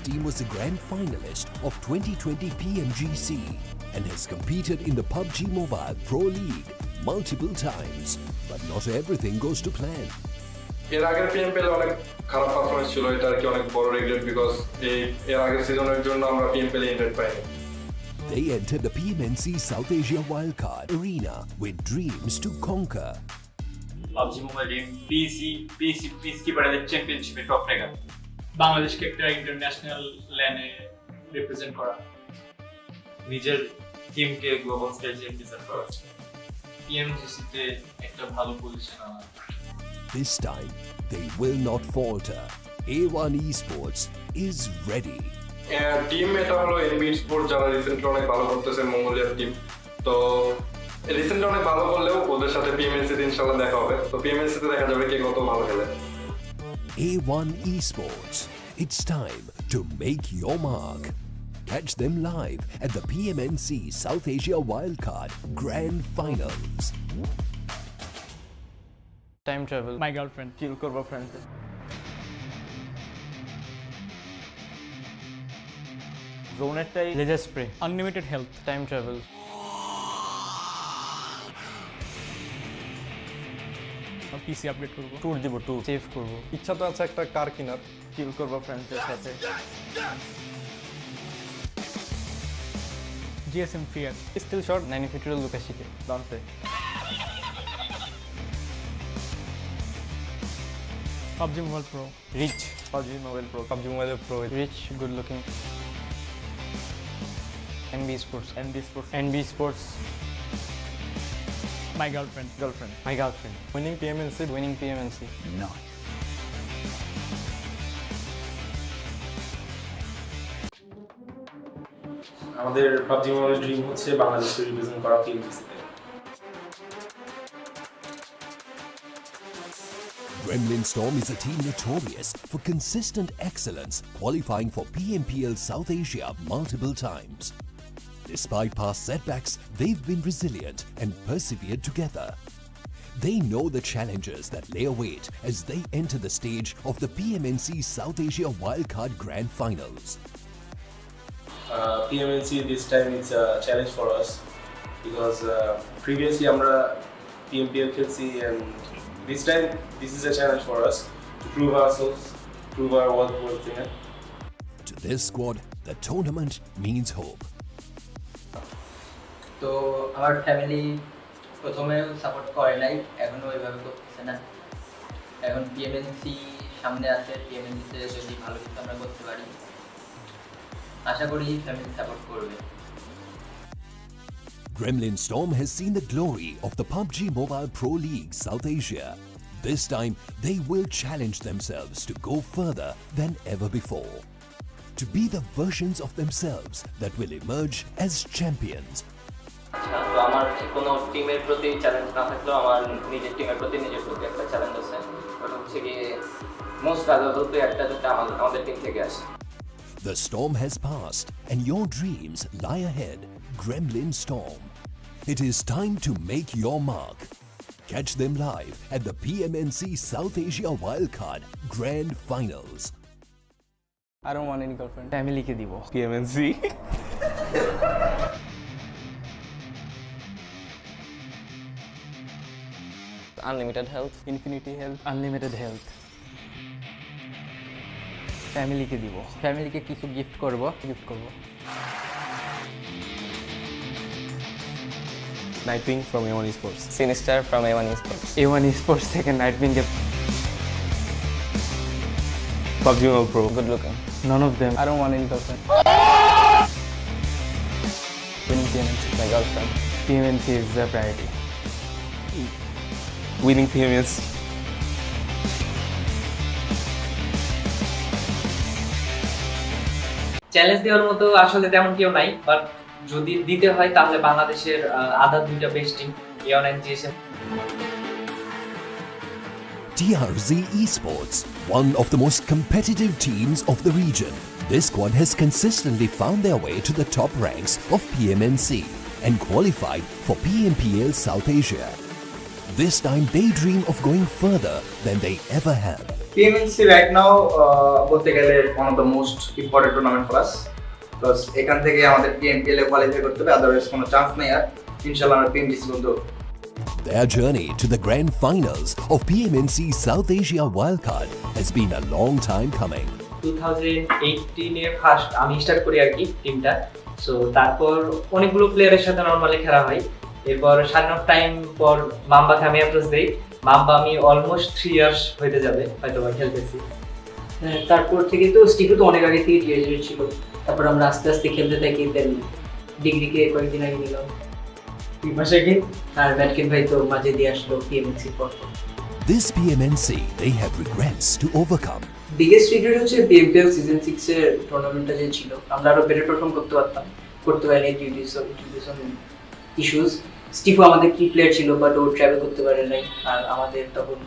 team was the grand finalist of 2020 PMGC and has competed in the PUBG Mobile Pro League multiple times. But not everything goes to plan. এর আগের PMPL অনেক খারাপ performance ছিল, এটা আর কি অনেক বড় রিগ্রেট বিকজ এর আগের সিজনের জন্য আমরা PMPL ইনভাইট পাইনি। They entered the PMNC South Asia Wildcard Arena with dreams to conquer. PUBG Mobile Team Peacekeeper চ্যাম্পিয়নশিপে টপ রেগার বাংলাদেশকে একটা ইন্টারন্যাশনাল ল্যানে রিপ্রেজেন্ট করা, নিজের টিমকে গ্লোবাল স্টেজে রিপ্রেজেন্ট করা, PMGC তে একটা ভালো পজিশন আনা। This time they will not falter. A1 Esports is ready. Team এটা হলো ESPORT, যারা রিসেন্টলি অনেক ভালো করতেছে, মঙ্গোলিয়ার টিম। তো রিসেন্টলি অনেক ভালো করলেও ওদের সাথে PMNC তে ইনশাআল্লাহ দেখা হবে। তো PMNC তে দেখা যাবে কে কত ভালো খেলে। A1 Esports, it's time to make your mark. Catch them live at the PMNC South Asia Wildcard Grand Finals. Time travel. My girlfriend. Kill korbo friends. Zone tie laser spray. Unlimited health. Time travel. PC update করব, tour দিব, tour save করব। ইচ্ছা তো আছে একটা কার কেনার, কিল করব ফ্রেন্ডসের সাথে। GSM ফিয়ার স্টিল শট 90 ফিটের লুকাশিকে লঞ্চে। PUBG Mobile Pro. Rich. PUBG Mobile Pro. PUBG Mobile Pro. Rich, good looking. NB Sports. NB Sports. NB Sports. My girlfriend. Girlfriend. My girlfriend. Winning PMNC. Winning PMNC. No. আমাদের PUBG Mobile dream হচ্ছে বাংলাদেশকে represent করা PMGC তে। Gremlin Storm is a team notorious for consistent excellence, qualifying for PMPL South Asia multiple times. Despite past setbacks, they've been resilient and persevered together. They know the challenges that lay await as they enter the stage of the PMNC South Asia Wildcard Grand Finals. PMNC this time it's a challenge for us because previously আমরা PMPL খেলছি and this time this is a challenge for us to prove ourselves, prove our worth in it. To this squad, the tournament means hope. তো আমার family প্রথমে support করে নাই, এখনো ওইভাবে করতেছে না। এখন PMNC সামনে আছে, PMNC তে যদি ভালো কিছু আমরা করতে পারি আশা করি ফ্যামিলি সাপোর্ট করবে। Gremlin Storm has seen the glory of the PUBG Mobile Pro League South Asia. This time, they will challenge themselves to go further than ever before. To be the versions of themselves that will emerge as champions. তো আমার কোনো টিমের প্রতি challenge না থাকলেও আমার নিজের টিমের প্রতি একটা চ্যালেঞ্জ আছে, ওটা হচ্ছে কি মোস্ট ভ্যালুয়েবল প্লেয়ারটা যাতে আমাদের টিম থেকে আসে। The storm has passed and your dreams lie ahead. Gremlin Storm. It is time to make your mark. Catch them live at the PMNC South Asia Wildcard Grand Finals. I don't want any girlfriend. Family কে দিব। PMNC. Unlimited health, infinity health, unlimited health. ফ্যামিলিকে দিব, ফ্যামিলিকে কিছু gift করব। Nightwing from A1 Esports. Sinister from A1 Esports. A1 Esports থেকে Nightwing K PUBG Mobile Pro. good looking. None of them. I don't want any girlfriend. Winning PMNC. My girlfriend. PMNC is the priority. Winning PMNC. Challenge দেওয়ার মতো আসলে তেমন কেউ নাই, but যদি দিতে হয় তাহলে বাংলাদেশের আদার দুইটা best team A1 and GSM। TRZ Esports, one of the most competitive teams of the region. This squad has consistently found their way to the top ranks of PMNC and qualified for PMPL South Asia. This time they dream of going further than they ever have. PMNC right now বলতে গেলে one of the most important tournament for us because এখান থেকে আমাদের PMPL এ qualify করতে হবে, otherwise কোনো chance নেই আর ইনশাআল্লাহ আমরা PMGC বন্ধু। Their journey to the grand finals of PMNC South Asia Wildcard has been a long time coming. 2018 A first আমি স্টার্ট করি আর কি টিমটা। সো তারপর অনেকগুলো প্লেয়ারের সাথে নরমালি খেলা হয়। এরপর সানহক টাইম পর মাম্বাকে আমি অ্যাপ্রোচ দেই। মাম্বা আমি অলমোস্ট 3 ইয়ার্স হইতে যাবে হয়তো বা খেলতেছি। তারপর থেকে তো স্টিফু তো অনেক আগে থেকে গ্রাজুয়েট ছিল, তারপর আমরা আস্তে আস্তে খেলতে থাকি, দেন ডিগ্রিকে কয়েকদিন আগে নিলাম সেকেন্ড, আর ব্যাটকেন ভাই তো মাঝে দিয়ে আসলো PMNC পর। This PMNC they have regrets to overcome. Biggest regret হচ্ছে PMPL সিজন 6 এর টুর্নামেন্টটা যে ছিল, আমরা আরো বেটার পারফর্ম করতে পারতাম, করতে পারিনি ডিউ টু সাম ইস্যুস। স্টিফু আমাদের কি প্লেয়ার ছিল বাট ও ট্রাভেল করতে পারে নাই, আর আমাদের তখন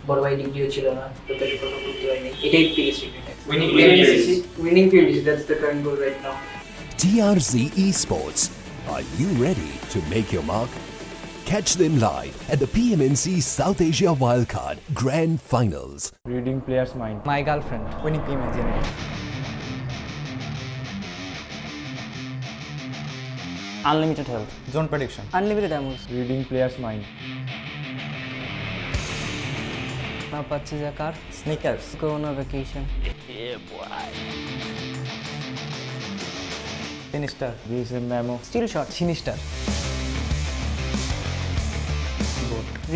বড় ভাই ডিগ্রিও ছিল না, তো বেটার পারফর্ম করতে পারিনি, এটাই biggest regret. Winning PMPL, that's the current goal right now. RGC Esports, are you ready to make your mark? Catch them live at the PMNC South Asia Wildcard Grand Finals. Reading player's mind. My girlfriend. Winning PMNC. Unlimited health. Zone prediction. Unlimited ammo. Reading player's mind. Now purchase a car. Sneakers. Go on a vacation. Yeah, boy. Sinister. Reason memo. Steel shot. Sinister.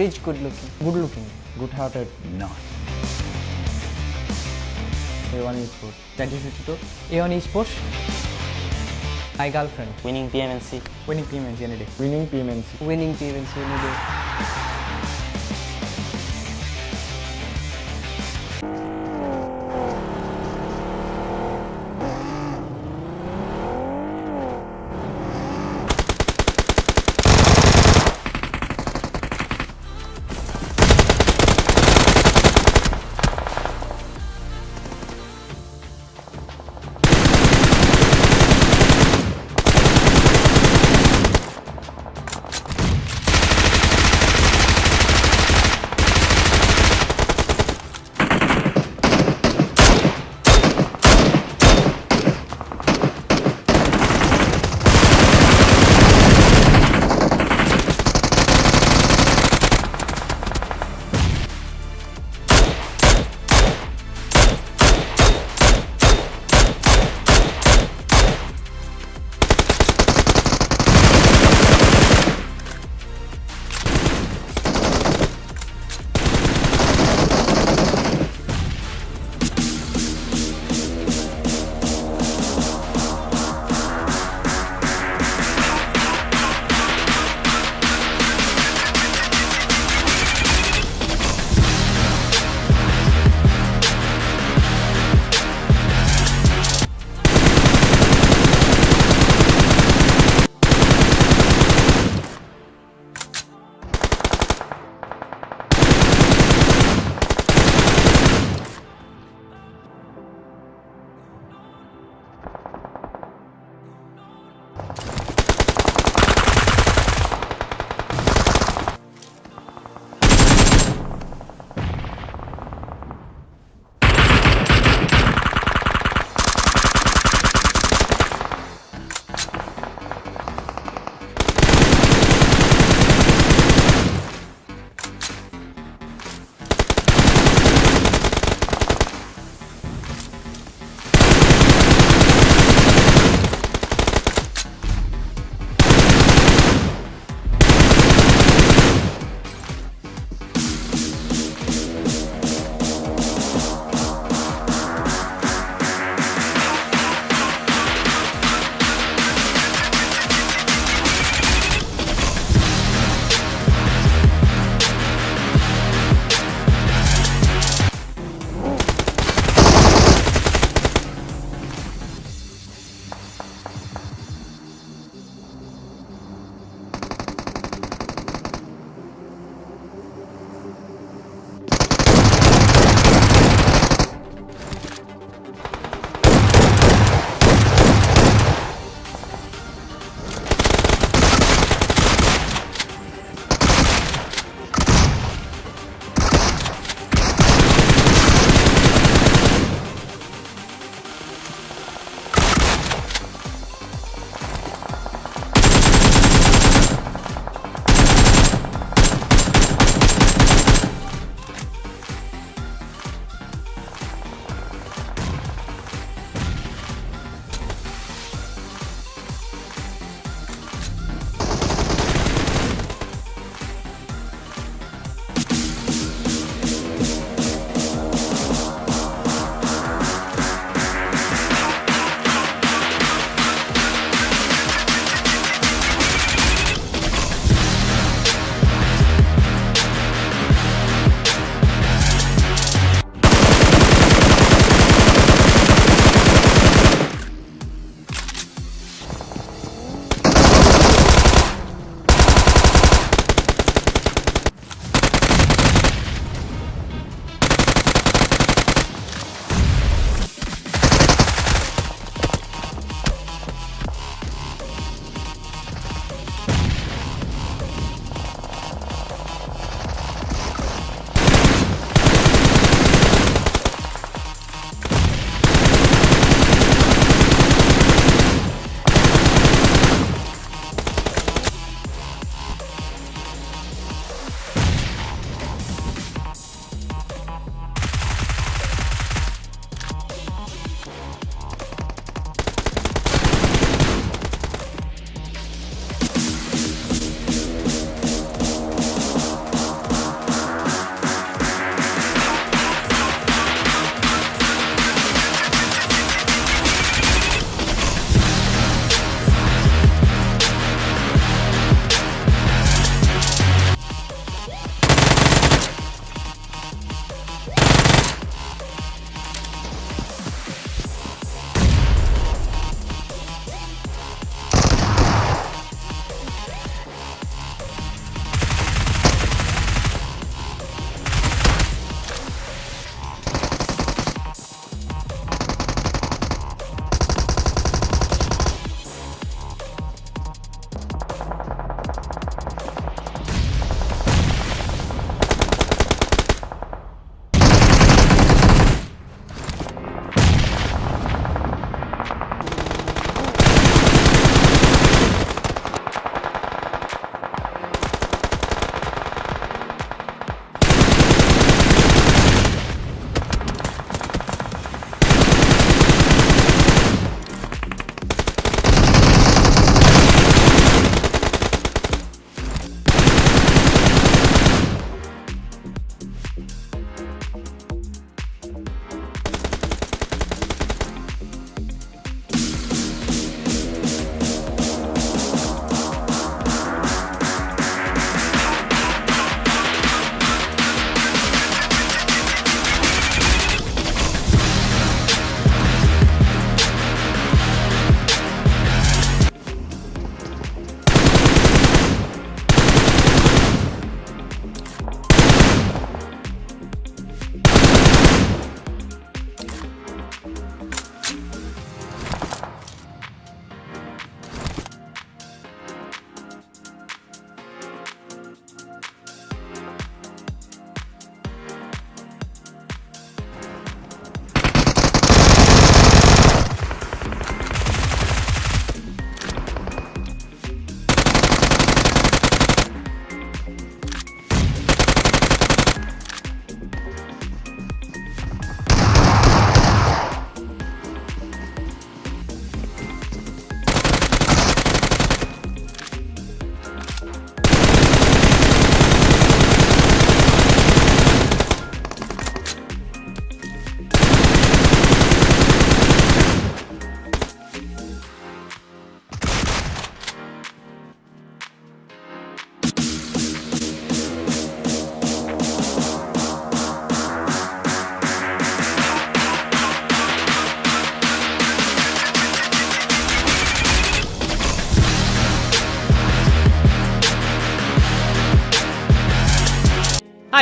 Rich, good looking. Good looking. Good hearted. Not. A1 Esports. 2052. A1 Esports. My girlfriend. Winning PMNC। Winning PMNC any day. Winning PMNC. Winning PMNC any day.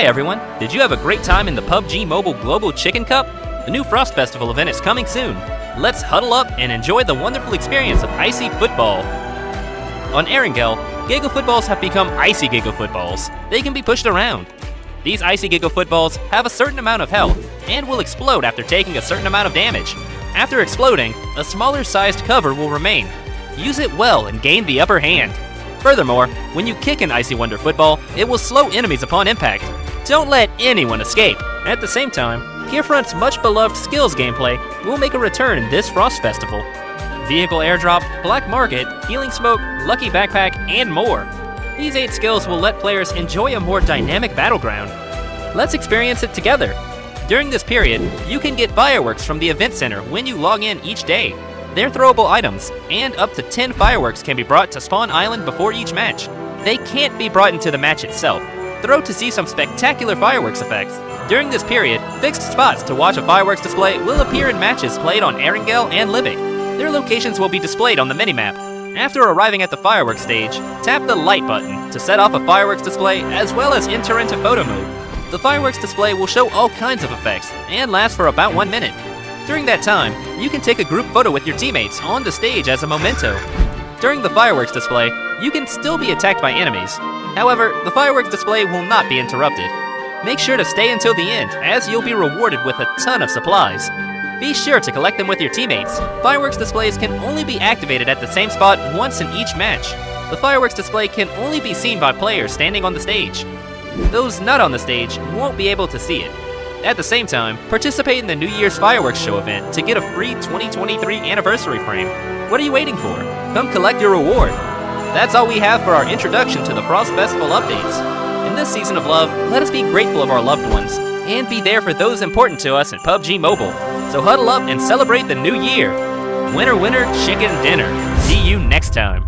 Hi everyone! Did you have a great time in the PUBG Mobile Global Chicken Cup? The new Frost Festival event is coming soon. Let's huddle up and enjoy the wonderful experience of icy football. On Erangel, Giga Footballs have become icy Giga Footballs. They can be pushed around. These icy Giga Footballs have a certain amount of health and will explode after taking a certain amount of damage. After exploding, a smaller sized cover will remain. Use it well and gain the upper hand. Furthermore, when you kick an Icy Wonder football, it will slow enemies upon impact. Don't let anyone escape. At the same time, Gearfront's much beloved skills gameplay will make a return in this Frost Festival. Vehicle airdrop, black market, healing smoke, lucky backpack, and more. These 8 skills will let players enjoy a more dynamic battleground. Let's experience it together. During this period, you can get fireworks from the event center when you log in each day. They're throwable items, and up to 10 fireworks can be brought to Spawn Island before each match. They can't be brought into the match itself. Throw to see some spectacular fireworks effects. During this period, fixed spots to watch a fireworks display will appear in matches played on Erangel and Libic. Their locations will be displayed on the minimap. After arriving at the fireworks stage, tap the light button to set off a fireworks display as well as enter into photo mode. The fireworks display will show all kinds of effects and last for about 1 minute. During that time, you can take a group photo with your teammates on the stage as a memento. During the fireworks display, you can still be attacked by enemies. However, the fireworks display will not be interrupted. Make sure to stay until the end, as you'll be rewarded with a ton of supplies. Be sure to collect them with your teammates. Fireworks displays can only be activated at the same spot once in each match. The fireworks display can only be seen by players standing on the stage. Those not on the stage won't be able to see it. At the same time, participate in the New Year's Fireworks Show event to get a free 2023 anniversary frame. What are you waiting for? Come collect your reward. That's all we have for our introduction to the Frost Festival updates. In this season of love, let us be grateful of our loved ones, and be there for those important to us in PUBG Mobile. So huddle up and celebrate the new year. Winner, winner, chicken dinner. See you next time.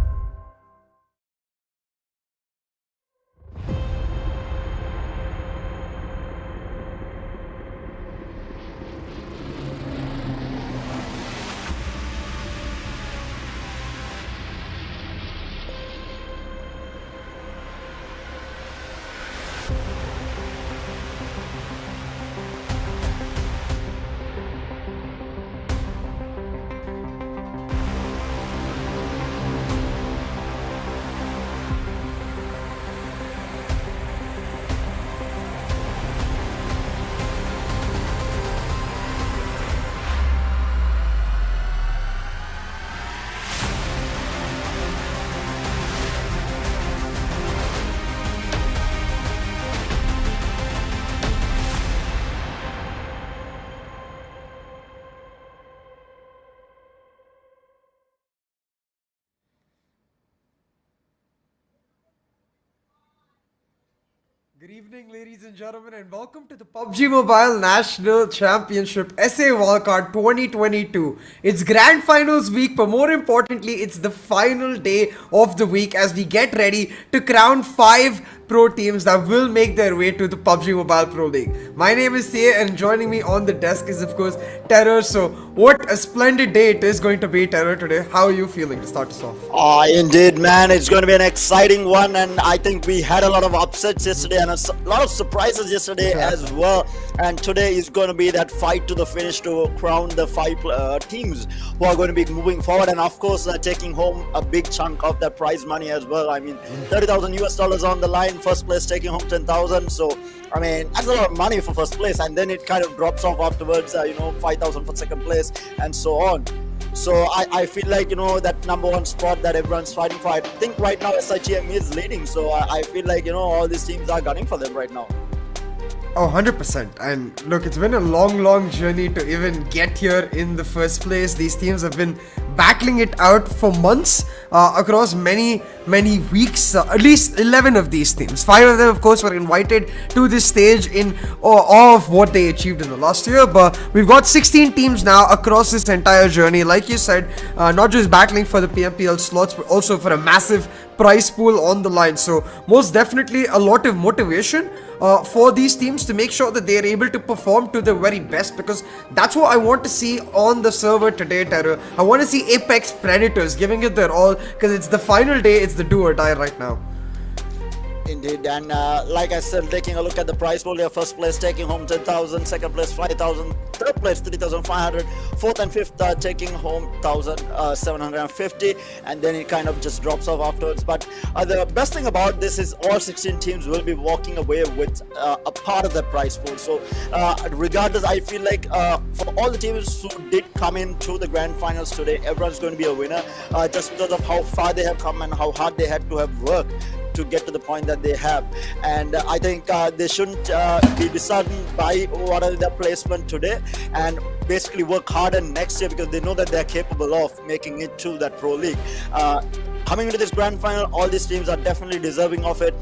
Good evening, ladies and gentlemen, and welcome to the PUBG Mobile National Championship SA Wildcard 2022. It's Grand Finals week, but more importantly, it's the final day of the week as we get ready to crown 5 pro teams that will make their way to the PUBG Mobile Pro League. My name is Sia, and joining me on the desk is, of course, Terror. So, what a splendid day it is going to be, Terror, today. How are you feeling to start us off? Indeed, man. It's going to be an exciting one, and I think we had a lot of upsets yesterday and a lot of surprises yesterday as well. And today is going to be that fight to the finish to crown the 5 teams who are going to be moving forward, and of course taking home a big chunk of that prize money as well. I mean, $30,000 on the line. First place taking home 10,000. So I mean, that's a lot of money for first place, and then it kind of drops off afterwards. 5,000 for second place, and so on. So I feel like, that #1 spot that everyone's fighting for. I think right now SITM is leading. So I feel like, all these teams are gunning for them right now. Oh, 100%. And look, it's been a long journey to even get here in the first place. These teams have been battling it out for months across many weeks. At least 11 of these teams. 5 of them, of course, were invited to this stage in awe of what they achieved in the last year. But we've got 16 teams now across this entire journey. Like you said, not just battling for the PMPL slots, but also for a massive prize pool on the line. So most definitely a lot of motivation for these teams to make sure that they are able to perform to the very best, because that's what I want to see on the server today, Terror. I want to see Apex Predators giving it their all, because it's the final day, it's the do or die right now. Indeed, and like I said, taking a look at the prize pool here, first place taking home 10,000, second place 5,000, third place 3,500, fourth and fifth taking home 1,750, and then it kind of just drops off afterwards. But the best thing about this is all 16 teams will be walking away with a part of that prize pool. So regardless, I feel like for all the teams who did come into the grand finals today, everyone's going to be a winner just because of how far they have come and how hard they had to have worked to get to the point that they have. And I think they shouldn't be disheartened by whatever their placement today, and basically work harder next year because they know that they're capable of making it to that pro league. Coming into this grand final, all these teams are definitely deserving of it.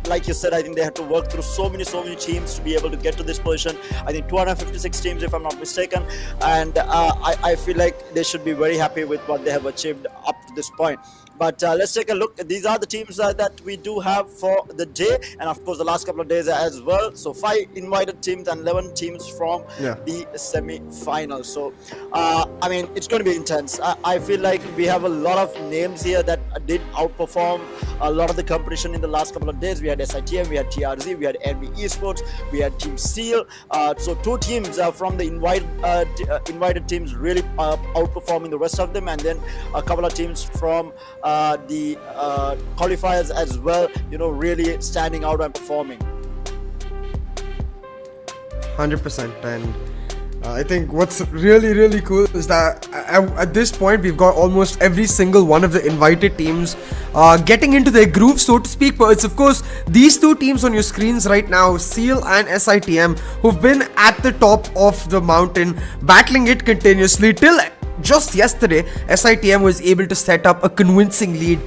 Like you said, I think they had to work through so many teams to be able to get to this position. I think 256 teams, if I'm not mistaken, and I feel like they should be very happy with what they have achieved up to this point. But let's take a look. These are the teams that we do have for the day, and of course the last couple of days as well. So 5 invited teams and 11 teams from the semi-finals. So I mean, it's going to be intense. I feel like we have a lot of names here that did outperform a lot of the competition in the last couple of days. We had SITM, we had TRZ, we had NB Esports, we had Team Seal. So 2 teams from the invited teams really outperforming the rest of them, and then a couple of teams from the qualifiers as well, you know, really standing out and performing. 100%. And I think what's really cool is that at this point we've got almost every single one of the invited teams getting into their groove, so to speak. But it's of course these 2 teams on your screens right now, Seal and SITM, who've been at the top of the mountain, battling it continuously till just yesterday. SITM was able to set up a convincing lead.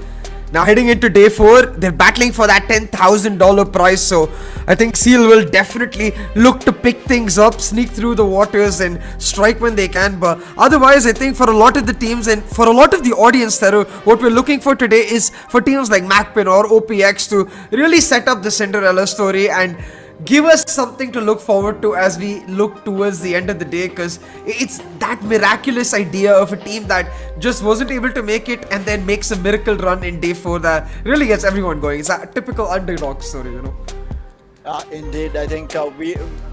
Now heading into day 4, they're battling for that $10,000 prize. So I think Seal will definitely look to pick things up, sneak through the waters and strike when they can. But otherwise, I think for a lot of the teams and for a lot of the audience, what we're looking for today is for teams like MAKPEN or OPX to really set up the Cinderella story and give us something to look forward to as we look towards the end of the day, because it's that miraculous idea of a team that just wasn't able to make it and then makes a miracle run in day 4 that really gets everyone going. It's a typical underdog story, you know. Indeed, I think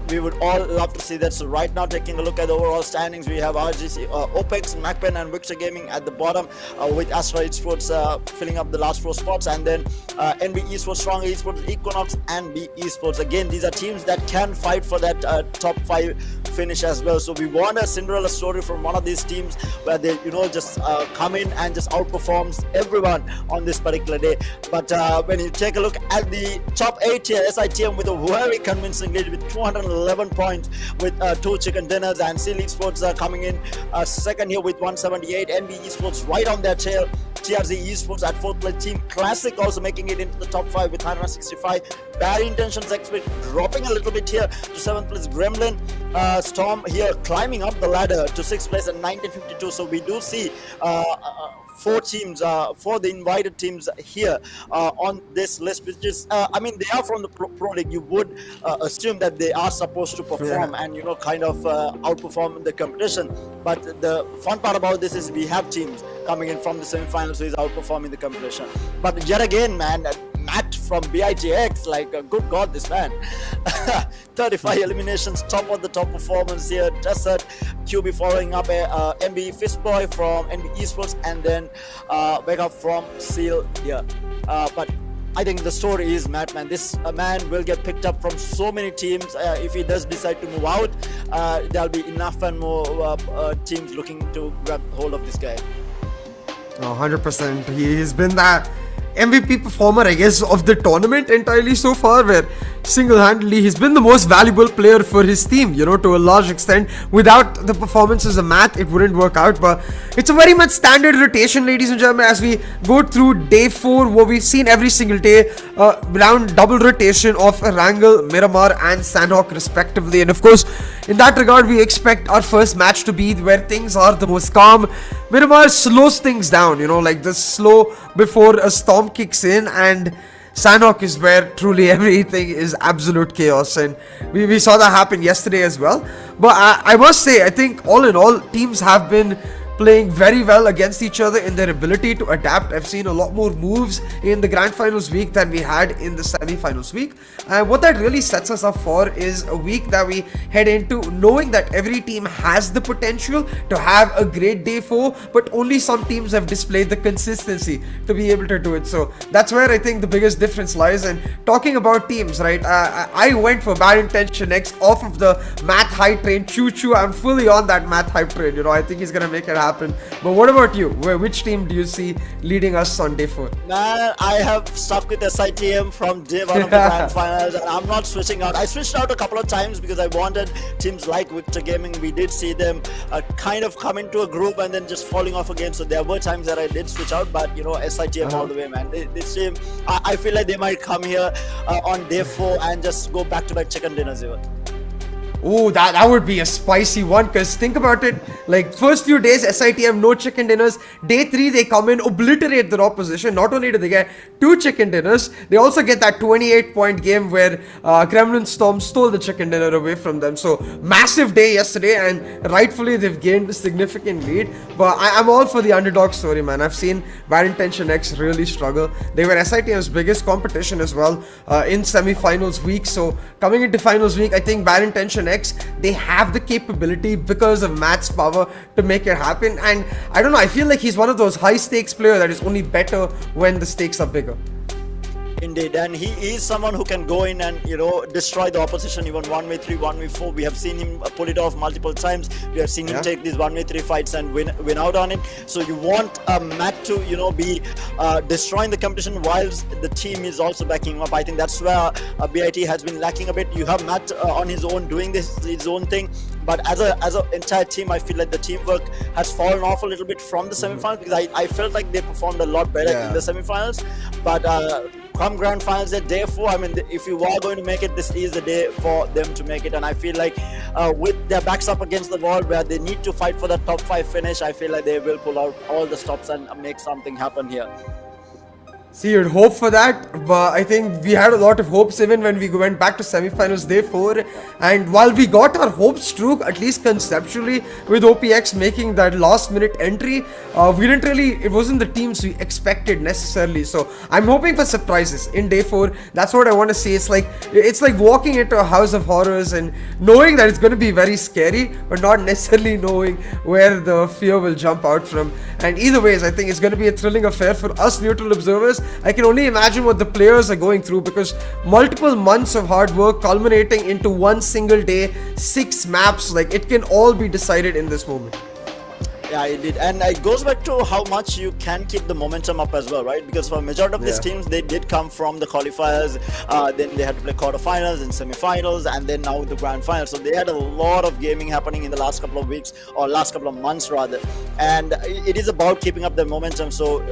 we would all love to see that. So right now, taking a look at the overall standings, we have RGC Opex, MAKPEN and Victor Gaming at the bottom, with Astra Esports filling up the last 4 spots, and then NB Esports, Strong Esports, Equinox and B Esports. Again, these are teams that can fight for that top 5 finish as well. So we want a Cinderella story from one of these teams where they, you know, just come in and just outperforms everyone on this particular day. But when you take a look at the top 8 here, SITM with a very convincing lead with 211 points with 2 chicken dinners, and Seal Esports coming in second here with 178. NB Esports right on their tail. TRZ Esports at 4th place. Team Classic also making it into the top 5 with 165. Bad Intentions Expert dropping a little bit here to 7th place. Gremlin Storm here climbing up the ladder to 6th place at 1952. So we do see 4 teams, 4 the invited teams here on this list, which is, I mean, they are from the pro league. You would assume that they are supposed to perform and, you know, kind of outperform the competition. But the fun part about this is we have teams coming in from the semi-finals who is outperforming the competition. But yet again, man, Matt from BITX, like, good God, this man. 35 eliminations, top of the top performance here. Desert QB following up MB Fistboy from NB Esports, and then Vega from Seal here. But I think the story is Matt, man. This man will get picked up from so many teams. If he does decide to move out, there'll be enough and more teams looking to grab hold of this guy. 100%. He's been that MVP performer, I guess, of the tournament entirely so far, where single-handedly he's been the most valuable player for his team, you know, to a large extent. Without the performances of Matt, it wouldn't work out. But it's a very much standard rotation, ladies and gentlemen, as we go through day 4, where we've seen every single day round double rotation of Erangel, Miramar and Sanhok respectively. And of course, in that regard, we expect our first match to be where things are the most calm. Miramar slows things down, you know, like the slow before a storm kicks in, and Sanhok is where truly everything is absolute chaos, and we saw that happen yesterday as well. But I must say, I think all in all, teams have been playing very well against each other in their ability to adapt. I've seen a lot more moves in the Grand Finals week than we had in the semi-finals week. And what that really sets us up for is a week that we head into knowing that every team has the potential to have a great day 4, but only some teams have displayed the consistency to be able to do it. So that's where I think the biggest difference lies. And talking about teams, right, I went for Bad Intention X off of the Math Hype train. Choo-choo, I'm fully on that Math Hype train. You know, I think he's gonna make it happen. But what about you? Which team do you see leading us on day 4? Man, I have stuck with SITM from day 1 of the Grand Finals, and I'm not switching out. I switched out a couple of times because I wanted teams like Victor Gaming. We did see them kind of come into a group and then just falling off again. So there were times that I did switch out, but you know, SITM all the way, man. This team, I feel like they might come here on day 4 and just go back-to-back chicken dinners even. Oh, that would be a spicy one, because think about it, like first few days SITM no chicken dinners, day 3 they come in, obliterate their opposition. Not only do they get 2 chicken dinners, they also get that 28-point game where Gremlin Storm stole the chicken dinner away from them. So massive day yesterday, and rightfully they've gained a significant lead. But I'm all for the underdog story, man. I've seen Bad Intention X really struggle. They were SITM's biggest competition as well in semi-finals week. So coming into finals week, I think Bad Intention X, they have the capability because of Matt's power to make it happen. And I don't know, I feel like he's one of those high stakes players that is only better when the stakes are bigger. Indeed, and he is someone who can go in and, you know, destroy the opposition even 1v3, 1v4. We have seen him pull it off multiple times. We have seen him take these 1v3 fights and win out on it. So you want Matt to, you know, be destroying the competition whilst the team is also backing up. I think that's where BIT has been lacking a bit. You have Matt on his own doing his own thing. But as an entire team, I feel like the teamwork has fallen off a little bit from the semifinals, because I felt like they performed a lot better in the semifinals. But come Grand Finals at day 4, I mean, if you are going to make it, this is the day for them to make it. And I feel like with their backs up against the wall, where they need to fight for the top 5 finish, I feel like they will pull out all the stops and make something happen here. See, you'd hope for that, but I think we had a lot of hopes even when we went back to semi-finals day 4. And while we got our hopes true, at least conceptually, with OPX making that last-minute entry, we didn't really, it wasn't the teams we expected necessarily. So I'm hoping for surprises in day 4. That's what I want to see. It's like walking into a house of horrors and knowing that it's going to be very scary, but not necessarily knowing where the fear will jump out from. And either ways, I think it's going to be a thrilling affair for us neutral observers. I can only imagine what the players are going through, because multiple months of hard work culminating into one single day, 6 maps, like it can all be decided in this moment. Yeah, it did, and it goes back to how much you can keep the momentum up as well, right? Because for a majority of these teams, they did come from the qualifiers, then they had to play quarterfinals and semi-finals, and then now the grand finals. So they had a lot of gaming happening in the last couple of weeks, or last couple of months rather, and it is about keeping up the momentum. So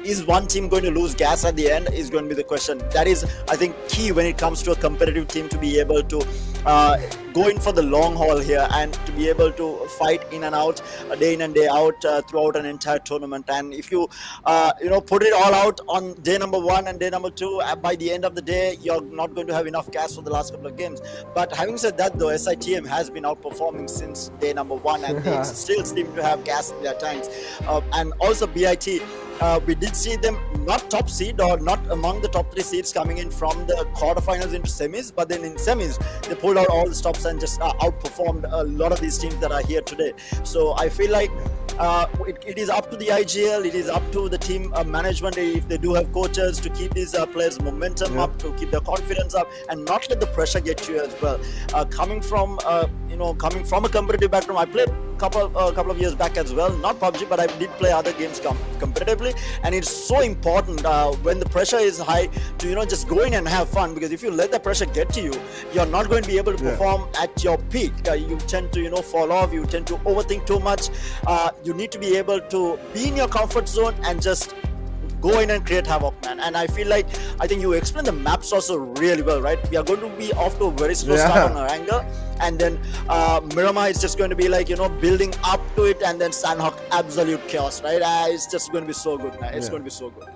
is one team going to lose gas at the end is going to be the question. That is, I think, key when it comes to a competitive team, to be able to go in for the long haul here and to be able to fight in and out, day in and day out throughout an entire tournament. And if you put it all out on day number 1 and day number 2, by the end of the day, you're not going to have enough gas for the last couple of games. But having said that, though, SITM has been outperforming since day number 1, and they still seem to have gas in their tanks. And also BIT, we did see them not top seed or not among the top 3 seeds coming in from the quarterfinals into semis, but then in semis they pulled out all the stops and just outperformed a lot of these teams that are here today. So I feel like it is up to the IGL, it is up to the team management, if they do have coaches, to keep these players' momentum up, to keep their confidence up, and not let the pressure get to you as well. Coming from a competitive background, I played a couple of years back as well, not PUBG, but I did play other games competitively, and it's so important when the pressure is high to just go in and have fun, because if you let the pressure get to you, you're not going to be able to perform at your peak. You tend to fall off, you tend to overthink too much. You need to be able to be in your comfort zone and just go in and create havoc, man. And I feel like, I think you explained the maps also really well, right? We are going to be off to a very slow start on Erangel, and then Miramar is just going to be like, building up to it, and then Sanhok, absolute chaos, right? It's just going to be so good, man. It's going to be so good.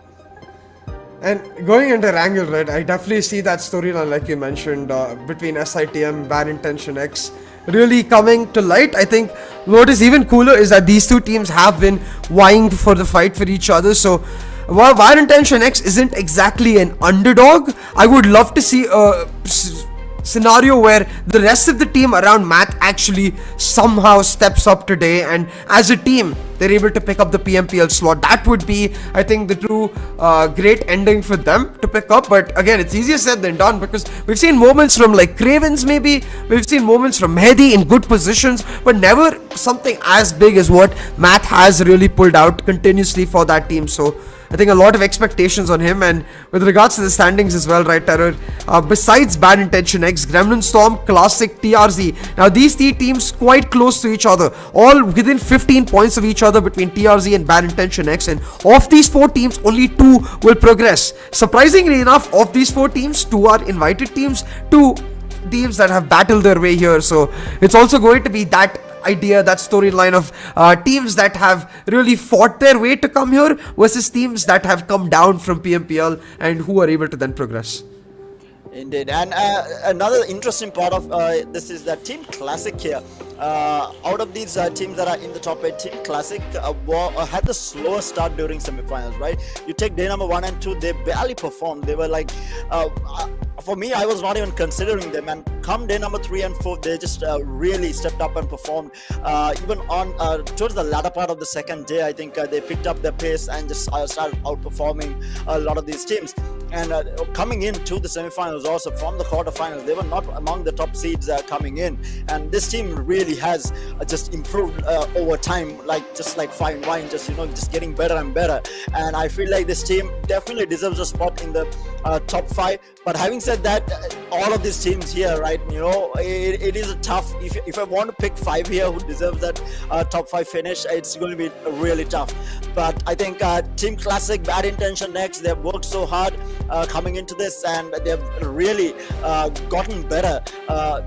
And going into Erangel, right, I definitely see that storyline like you mentioned between SITM, Bad Intention X, really coming to light. I think what is even cooler is that these two teams have been vying for the fight for each other. So while Intention X isn't exactly an underdog, I would love to see a scenario where the rest of the team around Matt actually somehow steps up today, and as a team they're able to pick up the PMPL slot. That would be, I think, the true great ending for them to pick up. But again, it's easier said than done, because we've seen moments from like Cravens, maybe we've seen moments from Mehdi in good positions, but never something as big as what Matt has really pulled out continuously for that team. So I think a lot of expectations on him. And with regards to the standings as well, right, Terror, besides Bad Intention X, Gremlin Storm, Classic, TRZ, now these three teams quite close to each other, all within 15 points of each other between TRZ and Bad Intention X, and of these four teams, only two will progress. Surprisingly enough, of these four teams, two are invited teams, two teams that have battled their way here. So it's also going to be that idea, that storyline of teams that have really fought their way to come here versus teams that have come down from PMPL and who are able to then progress. Indeed, and another interesting part of this is that Team Classic here. Out of these teams that are in the top 8, Team Classic had the slowest start during semifinals, right? You take day number 1 and 2, they barely performed. They were like, for me, I was not even considering them, and come day number 3 and 4, they just really stepped up and performed. Even on towards the latter part of the second day, I think they picked up their pace and just started outperforming a lot of these teams. And coming into the semifinals, also from the quarterfinals, they were not among the top seeds coming in. And this team really has just improved over time, just like fine wine, just getting better and better. And I feel like this team definitely deserves a spot in the top 5. But having said that, all of these teams here, right, it is a tough, if I want to pick 5 here who deserves that top 5 finish, it's going to be really tough. But I think Team Classic, Bad Intention X, they've worked so hard coming into this, and they've really gotten better